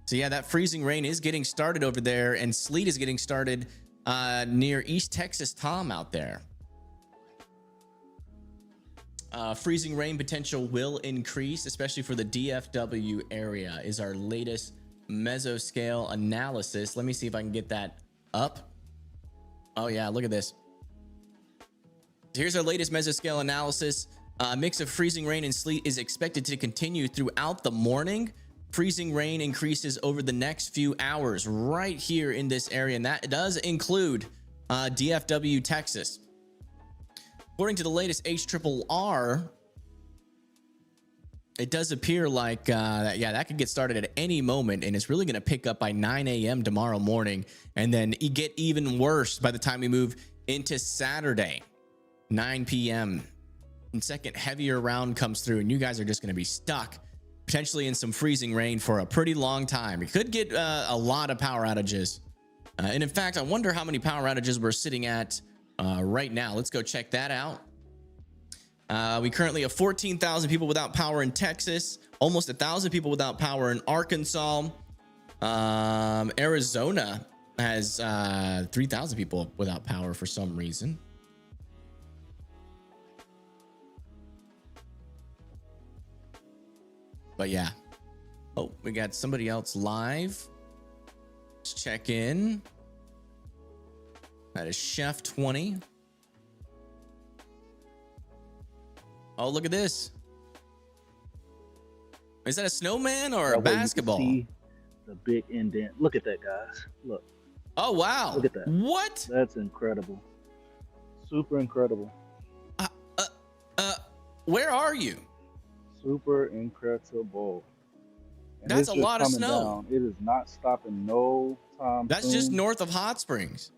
So yeah, that freezing rain is getting started over there, and sleet is getting started near East Texas Tom out there. Freezing rain potential will increase, especially for the DFW area, is our latest mesoscale analysis. Let me see if I can get that up. Oh yeah, look at this. Here's our latest mesoscale analysis. Mix of freezing rain and sleet is expected to continue throughout the morning. Freezing rain increases over the next few hours right here in this area, and that does include DFW, Texas. According to the latest HRRR, it does appear like, that could get started at any moment, and it's really going to pick up by 9 a.m. tomorrow morning, and then get even worse by the time we move into Saturday, 9 p.m. And second heavier round comes through, and you guys are just going to be stuck potentially in some freezing rain for a pretty long time. We could get a lot of power outages. And in fact, I wonder how many power outages we're sitting at right now. Let's go check that out. We currently have 14,000 people without power in Texas, almost 1,000 people without power in Arkansas. Arizona has 3,000 people without power for some reason. But yeah. Oh, we got somebody else live. Let's check in. That is Chef 20. Oh, look at this. Is that a snowman or a basketball? See the big indent. Look at that, guys. Look. Oh, wow. Look at that. What? That's incredible. Super incredible. Where are you? Super incredible. And That's it's a just lot of coming snow. down. It is not stopping no time That's soon. just north of Hot Springs.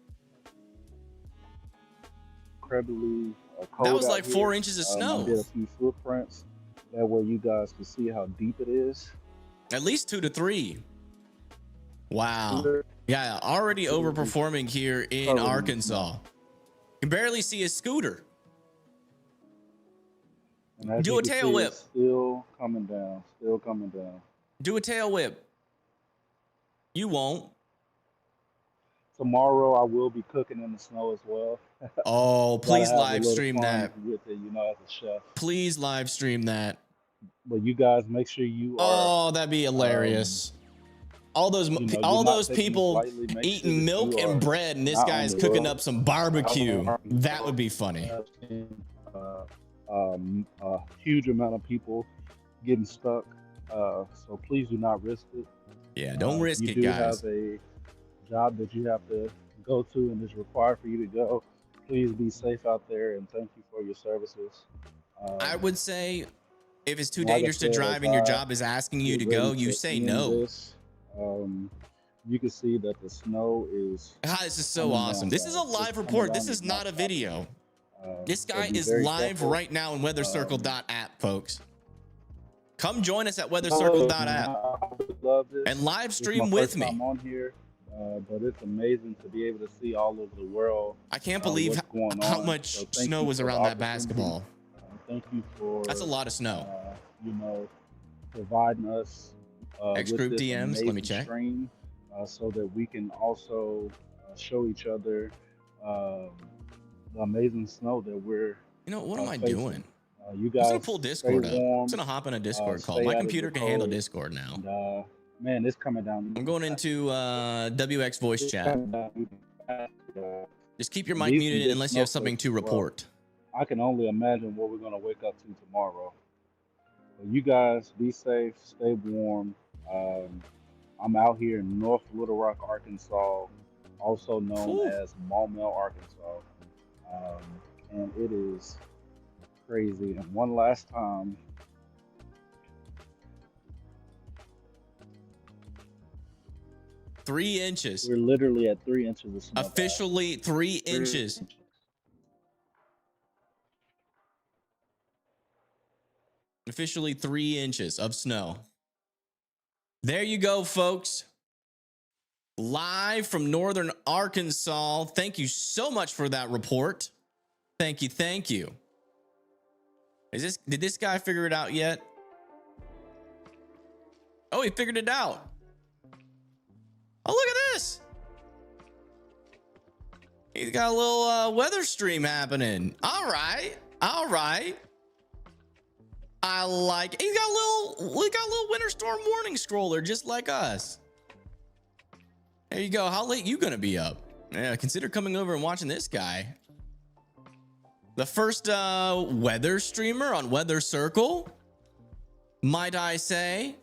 Incredibly cold. That was out like here. 4 inches of snow. I did a few footprints. That way you guys can see how deep it is. At least 2 to 3. Wow. Yeah, already overperforming here in Arkansas. Can barely see a scooter. And as Do you a can tail see, whip. it's still coming down. Still coming down. Do a tail whip. You won't. Tomorrow I will be cooking in the snow as well. Oh, Gotta please have a live little stream fun that. with it, you know, as a chef. Please live stream that. But you guys make sure you are, Oh, that'd be hilarious. All those you know, you're all not those taking this people lightly. Make sure eating that milk you and are bread, and this not guy's on the cooking road. up some barbecue. That would be funny. A huge amount of people getting stuck. So please do not risk it. Yeah, don't risk you it, do guys. have a job that you have to go to and is required for you to go. Please be safe out there, and thank you for your services. I would say if it's too like I dangerous to said, drive as and your I job is asking you get to go, ready you to say end no. this, you can see that the snow is Ah, this is so coming awesome. down, This is a guys. It's live coming report. down This is in not a my video. This so guy be is very live careful. right now in weathercircle.app, folks. Come join us at I weathercircle.app love this. and live It's stream my with first me. time on here, but it's amazing to be able to see all over the world. I can't believe what's going how on. much So thank snow you was for the around that opportunity. basketball. Thank you for That's a lot of snow. you know, providing us X with group this DMs, let me amazing check. stream, so that we can also show each other the amazing snow that we're You know, what am I facing. doing? You I'm guys just gonna pull Discord stay up. warm, I'm just gonna hop in a Discord call. stay My out of computer the can handle cold, Discord now. and man, it's coming down. I'm going into WX voice It's chat. coming down fast, Just keep your mic These some muted big unless you have something snowflakes to as well. report. I can only imagine what we're gonna wake up to tomorrow. But you guys be safe, stay warm. I'm out here in North Little Rock, Arkansas, also known Whew. as Maumelle, Arkansas. And it is crazy. And one last time, 3 inches. we're literally at 3 inches of snow. Officially 3 inches. Officially 3 inches of snow. There you go, folks. Live from northern Arkansas. Thank you so much for that report. Thank you. Thank you. Did this guy figure it out yet? Oh, he figured it out. Oh, look at this. He's got a little weather stream happening. All right. All right. I like it. We got a little winter storm warning scroller just like us. There you go. How late you gonna be up? Yeah, consider coming over and watching this guy. The first weather streamer on Weather Circle, might I say.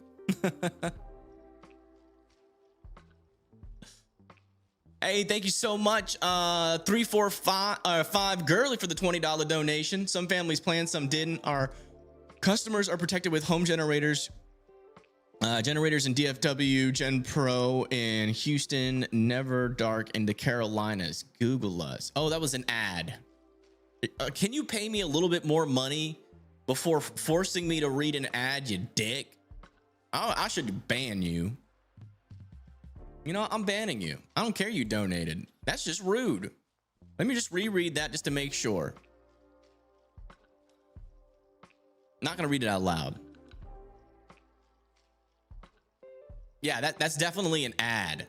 Hey, thank you so much. 345 Girly for the $20 donation. Some families planned, some didn't. Our customers are protected with home generators. Generators in DFW, Gen Pro in Houston, Never Dark in the Carolinas. Google us. Oh, that was an ad. Can you pay me a little bit more money before forcing me to read an ad, you dick? I should ban you. You know, I'm banning you. I don't care you donated. That's just rude. Let me just reread that just to make sure. Not gonna read it out loud. Yeah, that's definitely an ad.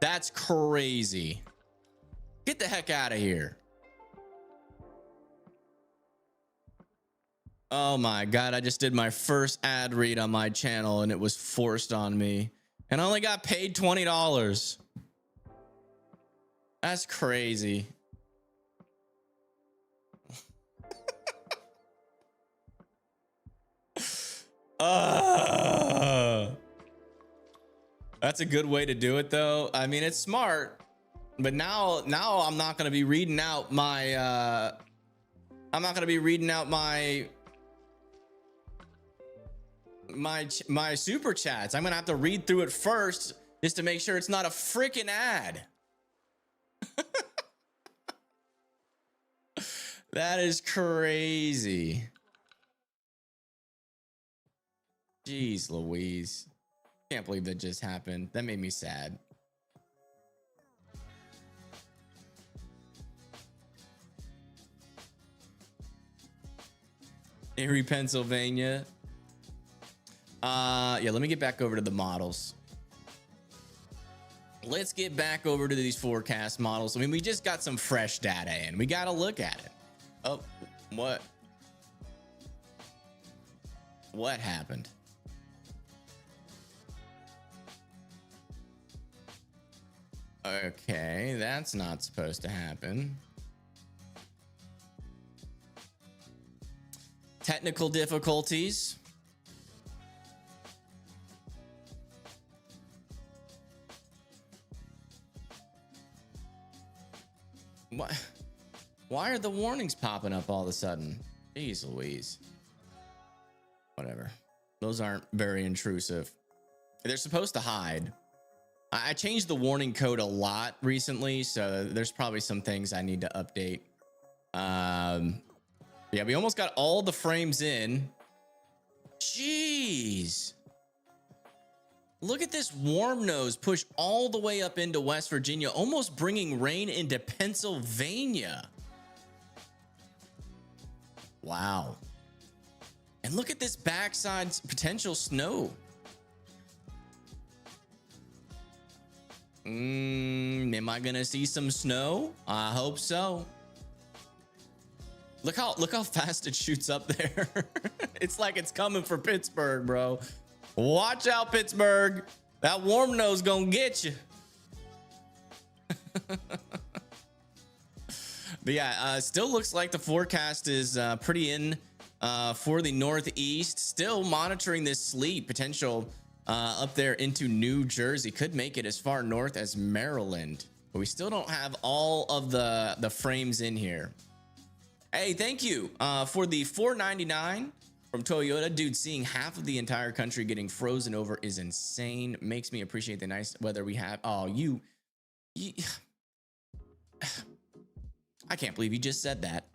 That's crazy. Get the heck out of here. Oh my God, I just did my first ad read on my channel and it was forced on me. And I only got paid $20. That's crazy. That's a good way to do it though. I mean, it's smart, but now I'm not going to be reading out my my super chats. I'm gonna have to read through it first just to make sure it's not a freaking ad. That is crazy. Jeez Louise. Can't believe that just happened. That made me sad. Erie, Pennsylvania. Yeah, let me get back over to the models. let's get back over to these forecast models. I mean, we just got some fresh data in. We got to look at it. Oh, what happened? Okay, that's not supposed to happen. Technical difficulties. What? Why are the warnings popping up all of a sudden? Jeez Louise. Whatever. Those aren't very intrusive. They're supposed to hide. I changed the warning code a lot recently, so there's probably some things I need to update. Yeah, we almost got all the frames in. Jeez. Look at this warm nose push all the way up into West Virginia, almost bringing rain into Pennsylvania. Wow. And look at this backside's potential snow. Am I gonna see some snow? I hope so. Look how fast it shoots up there. It's like it's coming for Pittsburgh, bro. Watch out, Pittsburgh. That warm nose gonna get you. But yeah, still looks like the forecast is pretty in for the Northeast. Still monitoring this sleet potential up there into New Jersey. Could make it as far north as Maryland, but we still don't have all of the frames in here. Hey, thank you for the $4.99 from Toyota. Dude, seeing half of the entire country getting frozen over is insane. Makes me appreciate the nice weather we have. Oh, you I can't believe you just said that.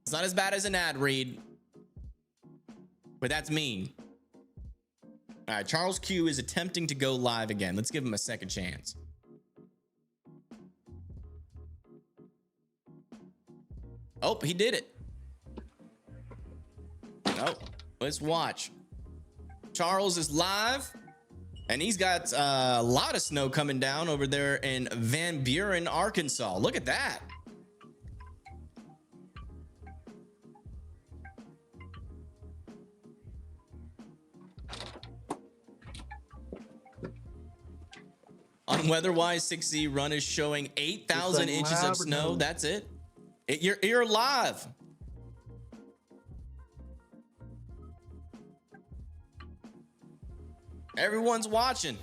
It's not as bad as an ad read, but that's mean. All right, Charles Q is attempting to go live again. Let's give him a second chance. Oh, he did it. Oh, let's watch. Charles is live, and he's got a lot of snow coming down over there in Van Buren, Arkansas. Look at that. On WeatherWise 6Z run is showing 8,000 inches of snow. That's it. You're live. Everyone's watching.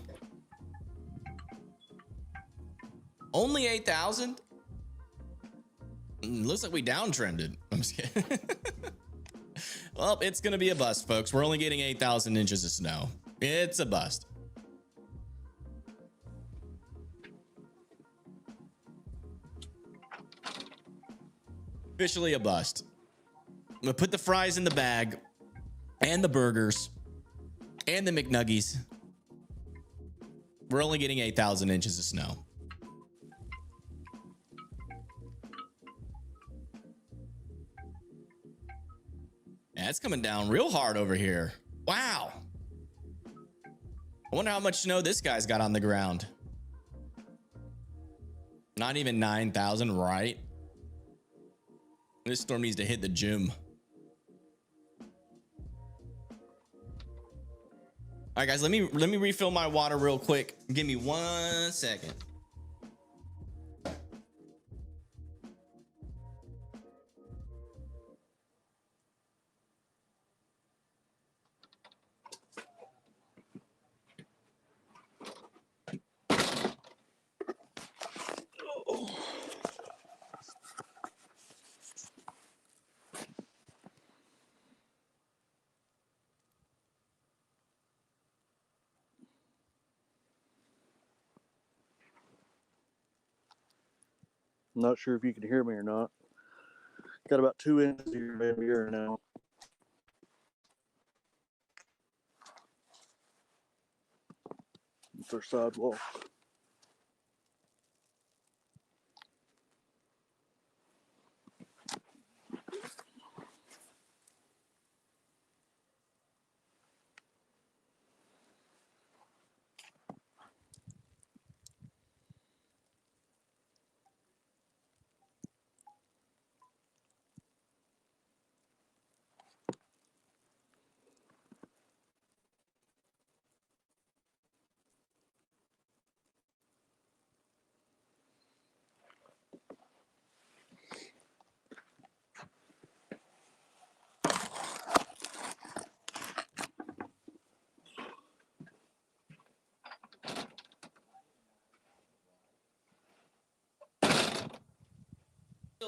Only 8,000? Looks like we downtrended. I'm just kidding. Well, it's going to be a bust, folks. We're only getting 8,000 inches of snow. It's a bust. Officially a bust. I'm gonna put the fries in the bag and the burgers and the McNuggies. We're only getting 8,000 inches of snow. Yeah, it's coming down real hard over here. Wow. I wonder how much snow this guy's got on the ground. Not even 9,000, right? This storm needs to hit the gym. All right, guys, let me refill my water real quick. Give me 1 second. I'm not sure if you can hear me or not. Got about 2 inches here, maybe here now. It's our sidewalk.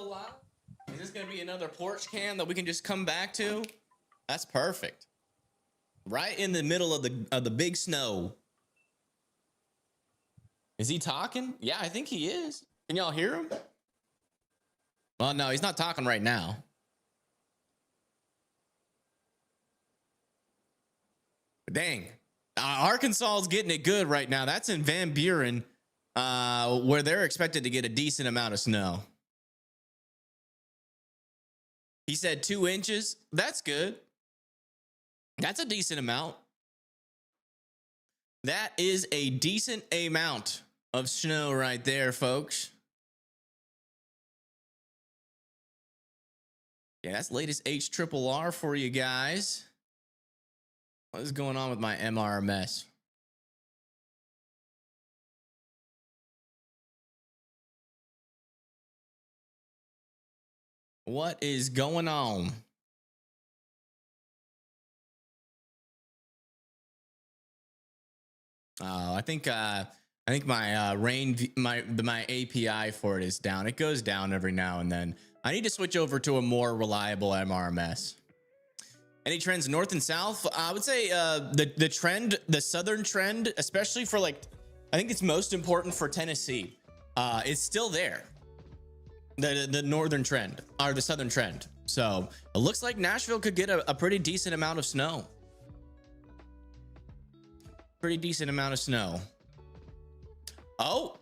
still alive? Is this gonna be another porch cam that we can just come back to? That's perfect. Right in the middle of the big snow. Is he talking? Yeah, I think he is. Can y'all hear him? Well, no, he's not talking right now. Dang. Arkansas is getting it good right now. That's in Van Buren, where they're expected to get a decent amount of snow. He said 2 inches. That's good. That's a decent amount. That is a decent amount of snow right there, folks. Yeah, that's latest HRRR for you guys. What is going on with my MRMS? What is going on? Oh, I think my my API for it is down. It goes down every now and then. I need to switch over to a more reliable MRMS. Any trends north and south? I would say the trend, the southern trend, especially for like, I think it's most important for Tennessee. It's still there. The northern trend or the southern trend. So it looks like Nashville could get a pretty decent amount of snow. Pretty decent amount of snow. Oh,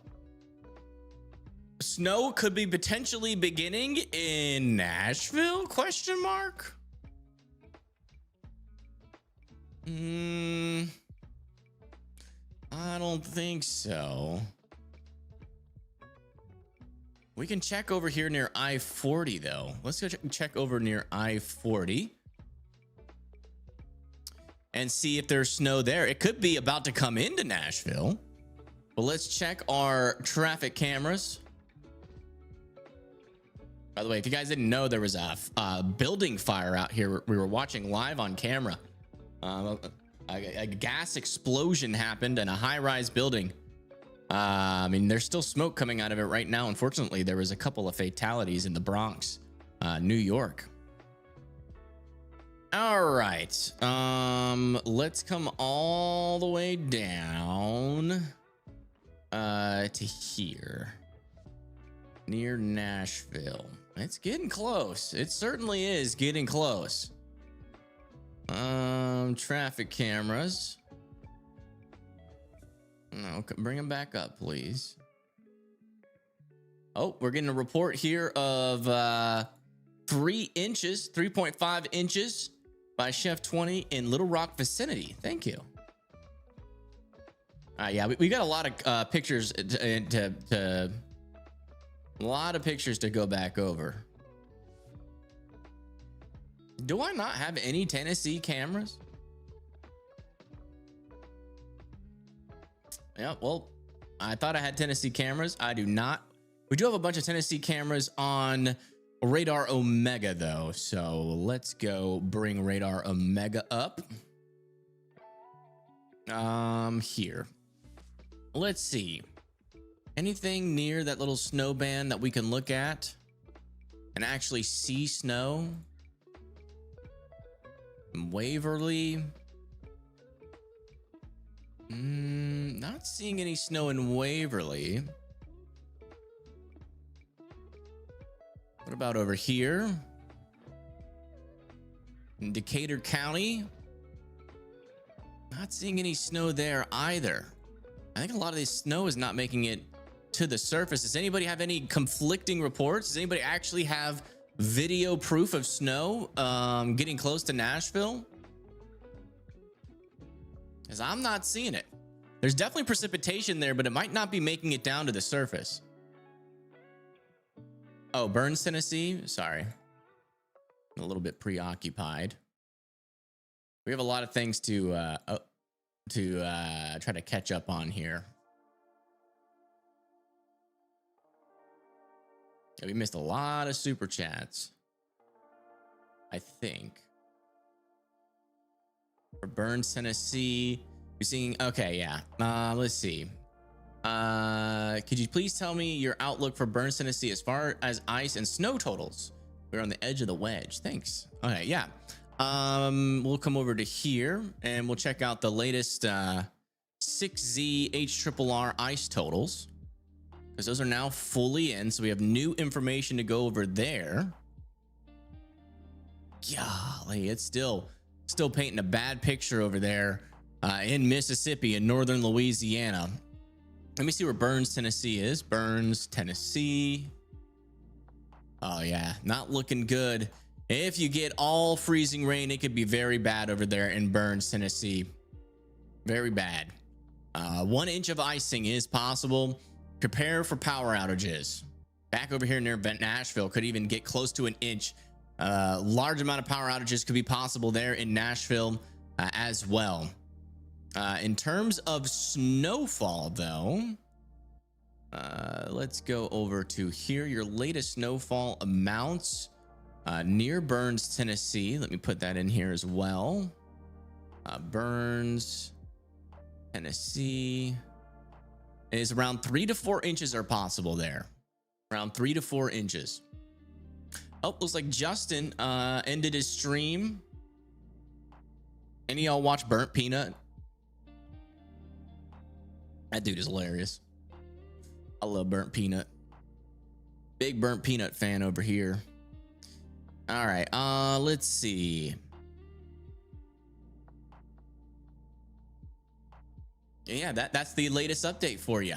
snow could be potentially beginning in Nashville? Question mark. I don't think so. We can check over here near I-40 though. Let's go check over near I-40 and see if there's snow there. It could be about to come into Nashville. But let's check our traffic cameras. By the way, if you guys didn't know, there was a building fire out here. We were watching live on camera. A gas explosion happened in a high-rise building. I mean, there's still smoke coming out of it right now. Unfortunately, there was a couple of fatalities in the Bronx, New York. All right. Let's come all the way down to here near Nashville. It's getting close. It certainly is getting close. Traffic cameras. No, bring them back up, please. Oh, we're getting a report here of 3 inches, 3.5 inches by Chef 20 in Little Rock vicinity. Thank you. Yeah, we got a lot of pictures a lot of pictures to go back over. Do I not have any Tennessee cameras? Yeah, well, I thought I had Tennessee cameras. I do not. We do have a bunch of Tennessee cameras on Radar Omega, though. So let's go bring Radar Omega up. Here. Let's see. Anything near that little snow band that we can look at and actually see snow? Waverly. Not seeing any snow in Waverly. What about over here? In Decatur County. Not seeing any snow there either. I think a lot of this snow is not making it to the surface. Does anybody have any conflicting reports? Does anybody actually have video proof of snow getting close to Nashville? Because I'm not seeing it. There's definitely precipitation there, but it might not be making it down to the surface. Oh, Burns, Tennessee. Sorry. I'm a little bit preoccupied. We have a lot of things to try to catch up on here. Yeah, we missed a lot of super chats, I think. For Burns, Tennessee, you're seeing, okay, yeah. Let's see. Could you please tell me your outlook for Burns, Tennessee as far as ice and snow totals? We're on the edge of the wedge. Thanks. Okay, yeah. We'll come over to here and we'll check out the latest 6Z HRRR ice totals, because those are now fully in. So we have new information to go over there. Golly, it's still painting a bad picture over there in Mississippi and northern Louisiana. Let me see where Burns, Tennessee is. Burns, Tennessee. Oh yeah, not looking good. If you get all freezing rain, it could be very bad over there in Burns, Tennessee. Very bad. 1 inch of icing is possible. Prepare for power outages. Back over here near Nashville, could even get close to an inch. Large amount of power outages could be possible there in Nashville as well. In terms of snowfall, though, let's go over to here. Your latest snowfall amounts near Burns, Tennessee. Let me put that in here as well. Burns, Tennessee is around 3 to 4 inches are possible there. Around 3 to 4 inches. Oh, looks like Justin ended his stream. Any of y'all watch Burnt Peanut? That dude is hilarious. I love Burnt Peanut. Big Burnt Peanut fan over here. All right, let's see. Yeah, that's the latest update for you.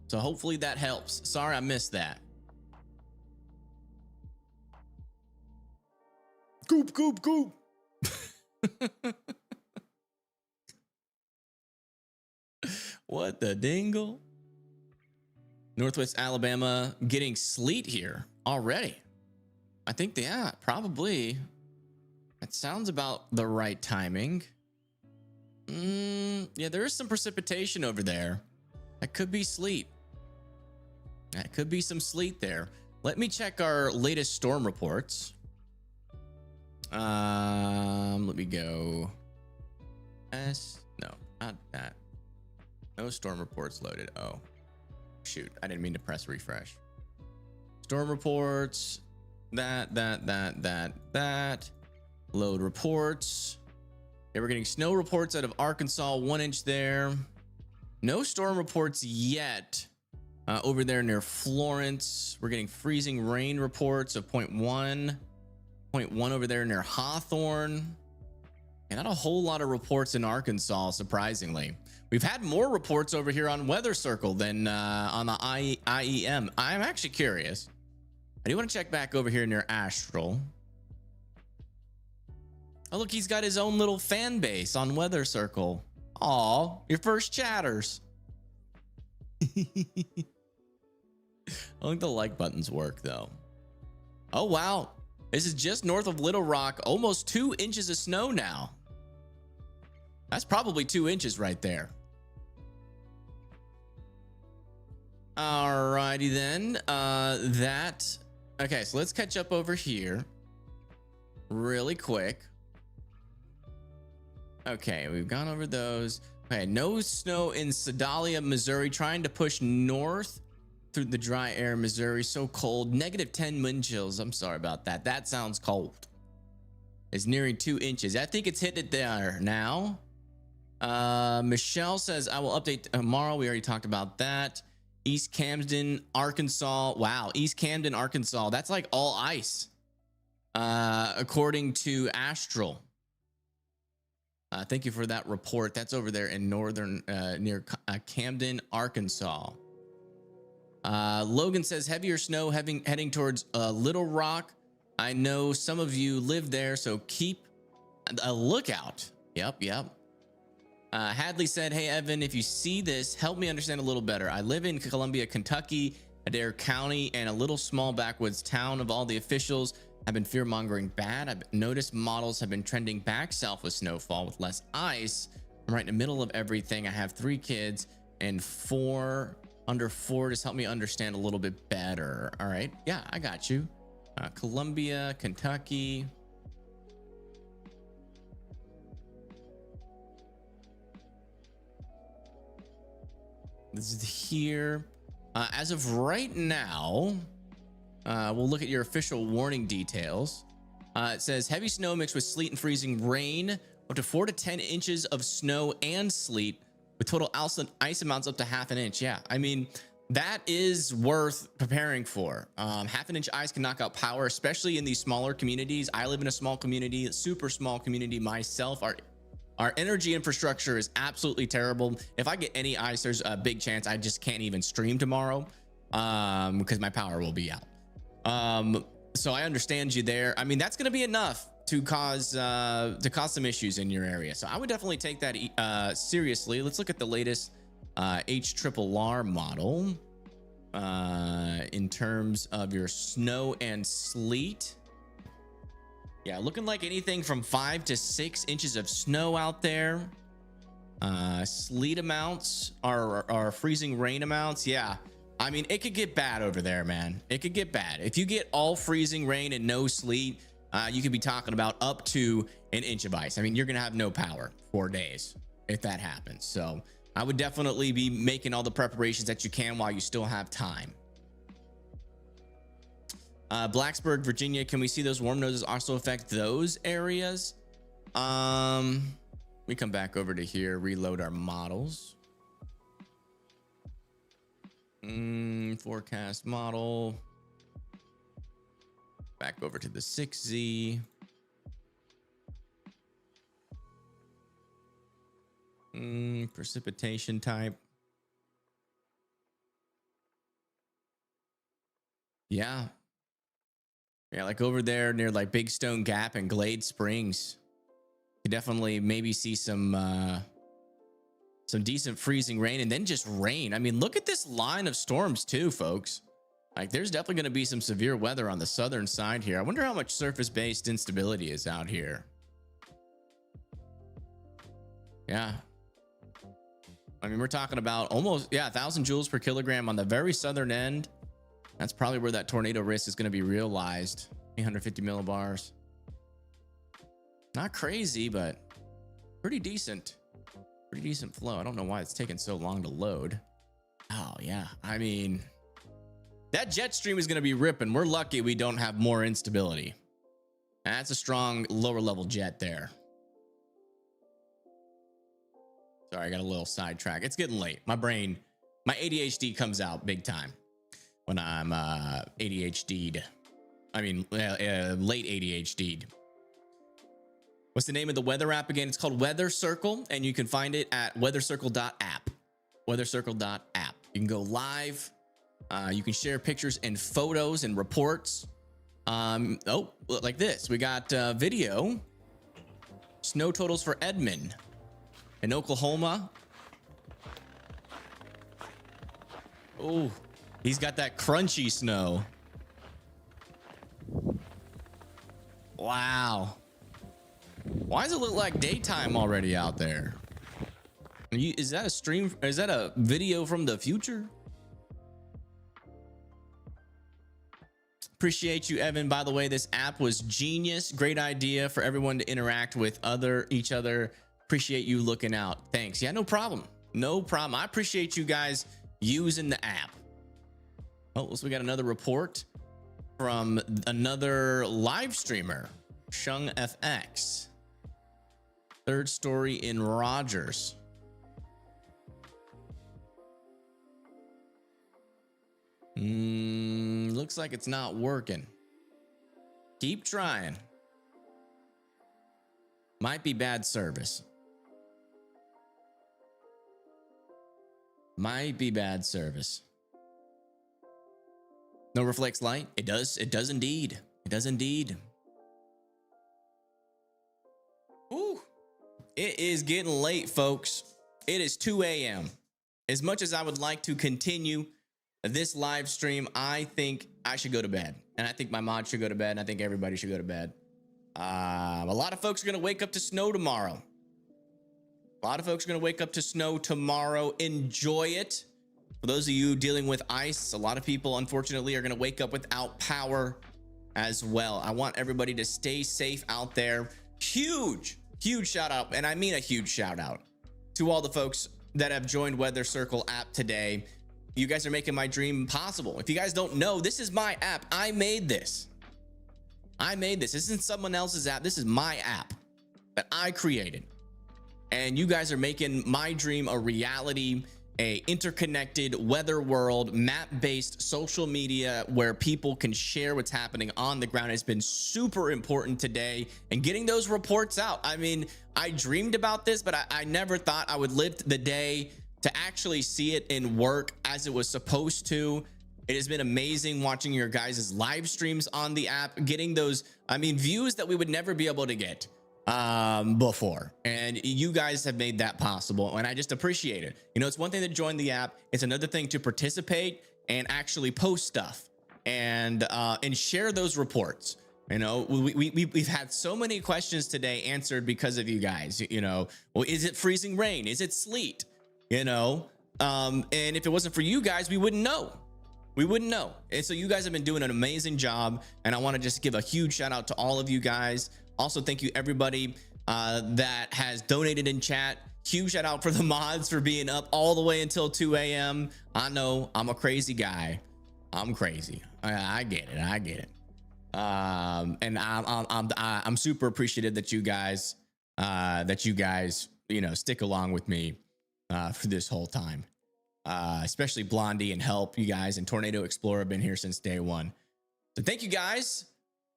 So hopefully that helps. Sorry I missed that. Goop, goop, goop. What the dingle? Northwest Alabama getting sleet here already. I think, yeah, probably. That sounds about the right timing. Yeah, there is some precipitation over there. That could be sleet. That could be some sleet there. Let me check our latest storm reports. Let me go. No, not that. No storm reports loaded. Oh, shoot. I didn't mean to press refresh. Storm reports. That. Load reports. Yeah, we're getting snow reports out of Arkansas, 1 inch there. No storm reports yet over there near Florence. We're getting freezing rain reports of 0.1. 0.1 over there near Hawthorne. And not a whole lot of reports in Arkansas, surprisingly. We've had more reports over here on Weather Circle than on the IEM. I'm actually curious. I do want to check back over here near Astral. Oh, look, he's got his own little fan base on Weather Circle. Aw, your first chatters. I don't think the like buttons work, though. Oh, wow. This is just north of Little Rock. Almost 2 inches of snow now. That's probably 2 inches right there. Alrighty then. Okay, so let's catch up over here really quick. Okay, we've gone over those. Okay, no snow in Sedalia, Missouri. Trying to push north through the dry air, Missouri. So cold. -10 wind chills. I'm sorry about that. That sounds cold. It's nearing 2 inches. I think it's hitting it there now. Michelle says, I will update tomorrow. We already talked about that. East Camden, Arkansas. Wow, East Camden, Arkansas. That's like all ice, according to Astral. Thank you for that report. That's over there in northern, near Camden, Arkansas. Logan says, heavier snow heading towards Little Rock. I know some of you live there, so keep a lookout. Yep. Hadley said, hey, Evan, if you see this, help me understand a little better. I live in Columbia, Kentucky, Adair County, and a little small backwoods town. Of all the officials have been fear-mongering bad. I've noticed models have been trending back south with snowfall with less ice. I'm right in the middle of everything. I have 3 kids and 4 under 4. Just help me understand a little bit better. All right. Yeah, I got you. Columbia, Kentucky. This is here. As of right now, we'll look at your official warning details. It says heavy snow mixed with sleet and freezing rain, up to 4 to 10 inches of snow and sleet, with total ice amounts up to half an inch. Yeah, I mean, that is worth preparing for. Half an inch ice can knock out power, especially in these smaller communities. I live in a small community, a super small community myself. Our energy infrastructure is absolutely terrible. If I get any ice, there's a big chance I just can't even stream tomorrow because my power will be out. So I understand you there. I mean, that's going to be enough to cause some issues in your area. So I would definitely take that seriously. Let's look at the latest HRRR model in terms of your snow and sleet. Yeah, looking like anything from 5 to 6 inches of snow out there. Sleet amounts are freezing rain amounts. Yeah, I mean, it could get bad over there, man. It could get bad. If you get all freezing rain and no sleet, you could be talking about up to an inch of ice. I mean, you're gonna have no power for days if that happens. So I would definitely be making all the preparations that you can while you still have time. Blacksburg, Virginia, can we see those warm noses also affect those areas? We come back over to here, reload our models. Forecast model. Back over to the 6Z. Precipitation type. Yeah, like over there near like Big Stone Gap and Glade Springs, you definitely maybe see some decent freezing rain and then just rain. I mean, look at this line of storms too, folks. Like, there's definitely going to be some severe weather on the southern side here. I wonder how much surface-based instability is out here. Yeah. I mean, we're talking about almost, 1,000 joules per kilogram on the very southern end. That's probably where that tornado risk is going to be realized. 850 millibars. Not crazy, but pretty decent. Pretty decent flow. I don't know why it's taking so long to load. Oh, yeah. I mean, that jet stream is going to be ripping. We're lucky we don't have more instability. That's a strong lower level jet there. Sorry, I got a little sidetrack. It's getting late. My ADHD comes out big time when I'm ADHD'd. I mean, late ADHD'd. What's the name of the weather app again? It's called Weather Circle, and you can find it at weathercircle.app. Weathercircle.app. You can go live. You can share pictures and photos and reports. Like this. We got video. Snow totals for Edmond in Oklahoma. Oh, he's got that crunchy snow. Wow. Why does it look like daytime already out there? Is that a stream? Is that a video from the future? Appreciate you, Evan. By the way, this app was genius. Great idea for everyone to interact with each other. Appreciate you looking out. Thanks. Yeah, no problem. No problem. I appreciate you guys using the app. Oh, so we got another report from another live streamer, Shung FX. Third story in Rogers. Looks like it's not working. Keep trying. Might be bad service. Might be bad service. No reflex light? It does indeed. It does indeed. Ooh. It is getting late, folks. It is 2 a.m. As much as I would like to continue this live stream, I think I should go to bed. And I think my mod should go to bed. And I think everybody should go to bed. A lot of folks are going to wake up to snow tomorrow. Enjoy it. For those of you dealing with ice, a lot of people, unfortunately, are going to wake up without power as well. I want everybody to stay safe out there. Huge shout out. And I mean a huge shout out to all the folks that have joined Weather Circle app today. You guys are making my dream possible. If you guys don't know, this is my app. I made this. This isn't someone else's app. This is my app that I created. And you guys are making my dream a reality, a interconnected weather world, map-based social media where people can share what's happening on the ground. Has been super important today, and getting those reports out. I mean, I dreamed about this, but I never thought I would live the day to actually see it in work as it was supposed to. It has been amazing watching your guys' live streams on the app, getting those, I mean, views that we would never be able to get before. And you guys have made that possible, and I just appreciate it. You know, it's one thing to join the app. It's another thing to participate and actually post stuff and share those reports. You know, we've had so many questions today answered because of you guys. You know, well, is it freezing rain? Is it sleet? You know, and if it wasn't for you guys, we wouldn't know. And so you guys have been doing an amazing job, and I want to just give a huge shout out to all of you guys. Also, thank you everybody that has donated in chat. Huge shout out for the mods for being up all the way until 2 a.m. I know I'm a crazy guy. I'm crazy. I get it. And I'm super appreciative that you guys you know, stick along with me for this whole time. Especially Blondie and Help, you guys, and Tornado Explorer have been here since day one. So thank you guys.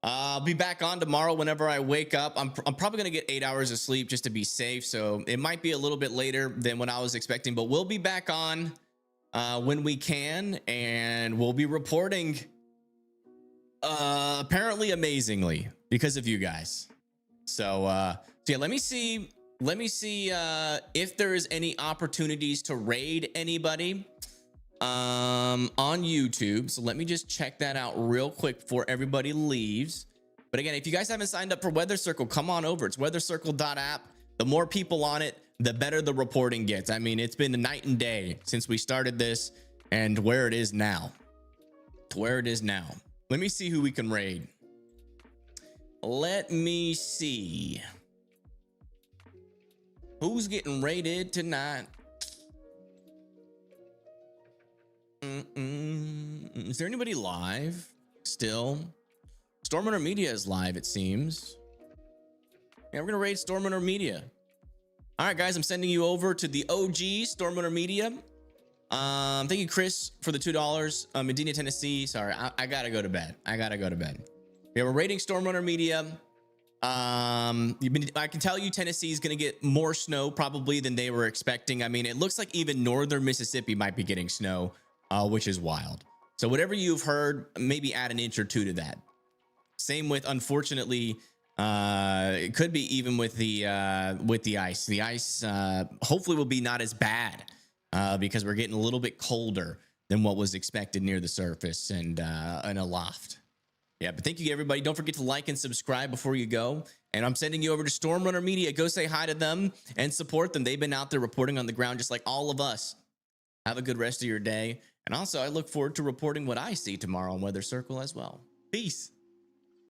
I'll be back on tomorrow whenever I wake up. I'm probably gonna get 8 hours of sleep just to be safe, so it might be a little bit later than what I was expecting, but we'll be back on when we can, and we'll be reporting apparently amazingly because of you guys. So yeah, let me see if there is any opportunities to raid anybody on YouTube. So let me just check that out real quick before everybody leaves. But again, if you guys haven't signed up for Weather Circle, come on over. It's weathercircle.app. The more people on it, the better the reporting gets. I mean, it's been a night and day since we started this and where it is now. Let me see who we can raid. Let me see who's getting raided tonight. Is there anybody live still? Stormrunner Media is live, it seems. Yeah, we're gonna raid Stormrunner Media. All right, guys, I'm sending you over to the OG Stormrunner Media. Thank you, Chris, for the $2. Medina, Tennessee. Sorry, I gotta go to bed. Yeah, we're raiding Stormrunner Media. I can tell you Tennessee is going to get more snow probably than they were expecting. I mean, it looks like even northern Mississippi might be getting snow, which is wild. So whatever you've heard, maybe add an inch or two to that. Same with, unfortunately, it could be even with the ice. The ice hopefully will be not as bad because we're getting a little bit colder than what was expected near the surface and aloft. Yeah, but thank you, everybody. Don't forget to like and subscribe before you go. And I'm sending you over to Stormrunner Media. Go say hi to them and support them. They've been out there reporting on the ground just like all of us. Have a good rest of your day. And also, I look forward to reporting what I see tomorrow on Weather Circle as well. Peace.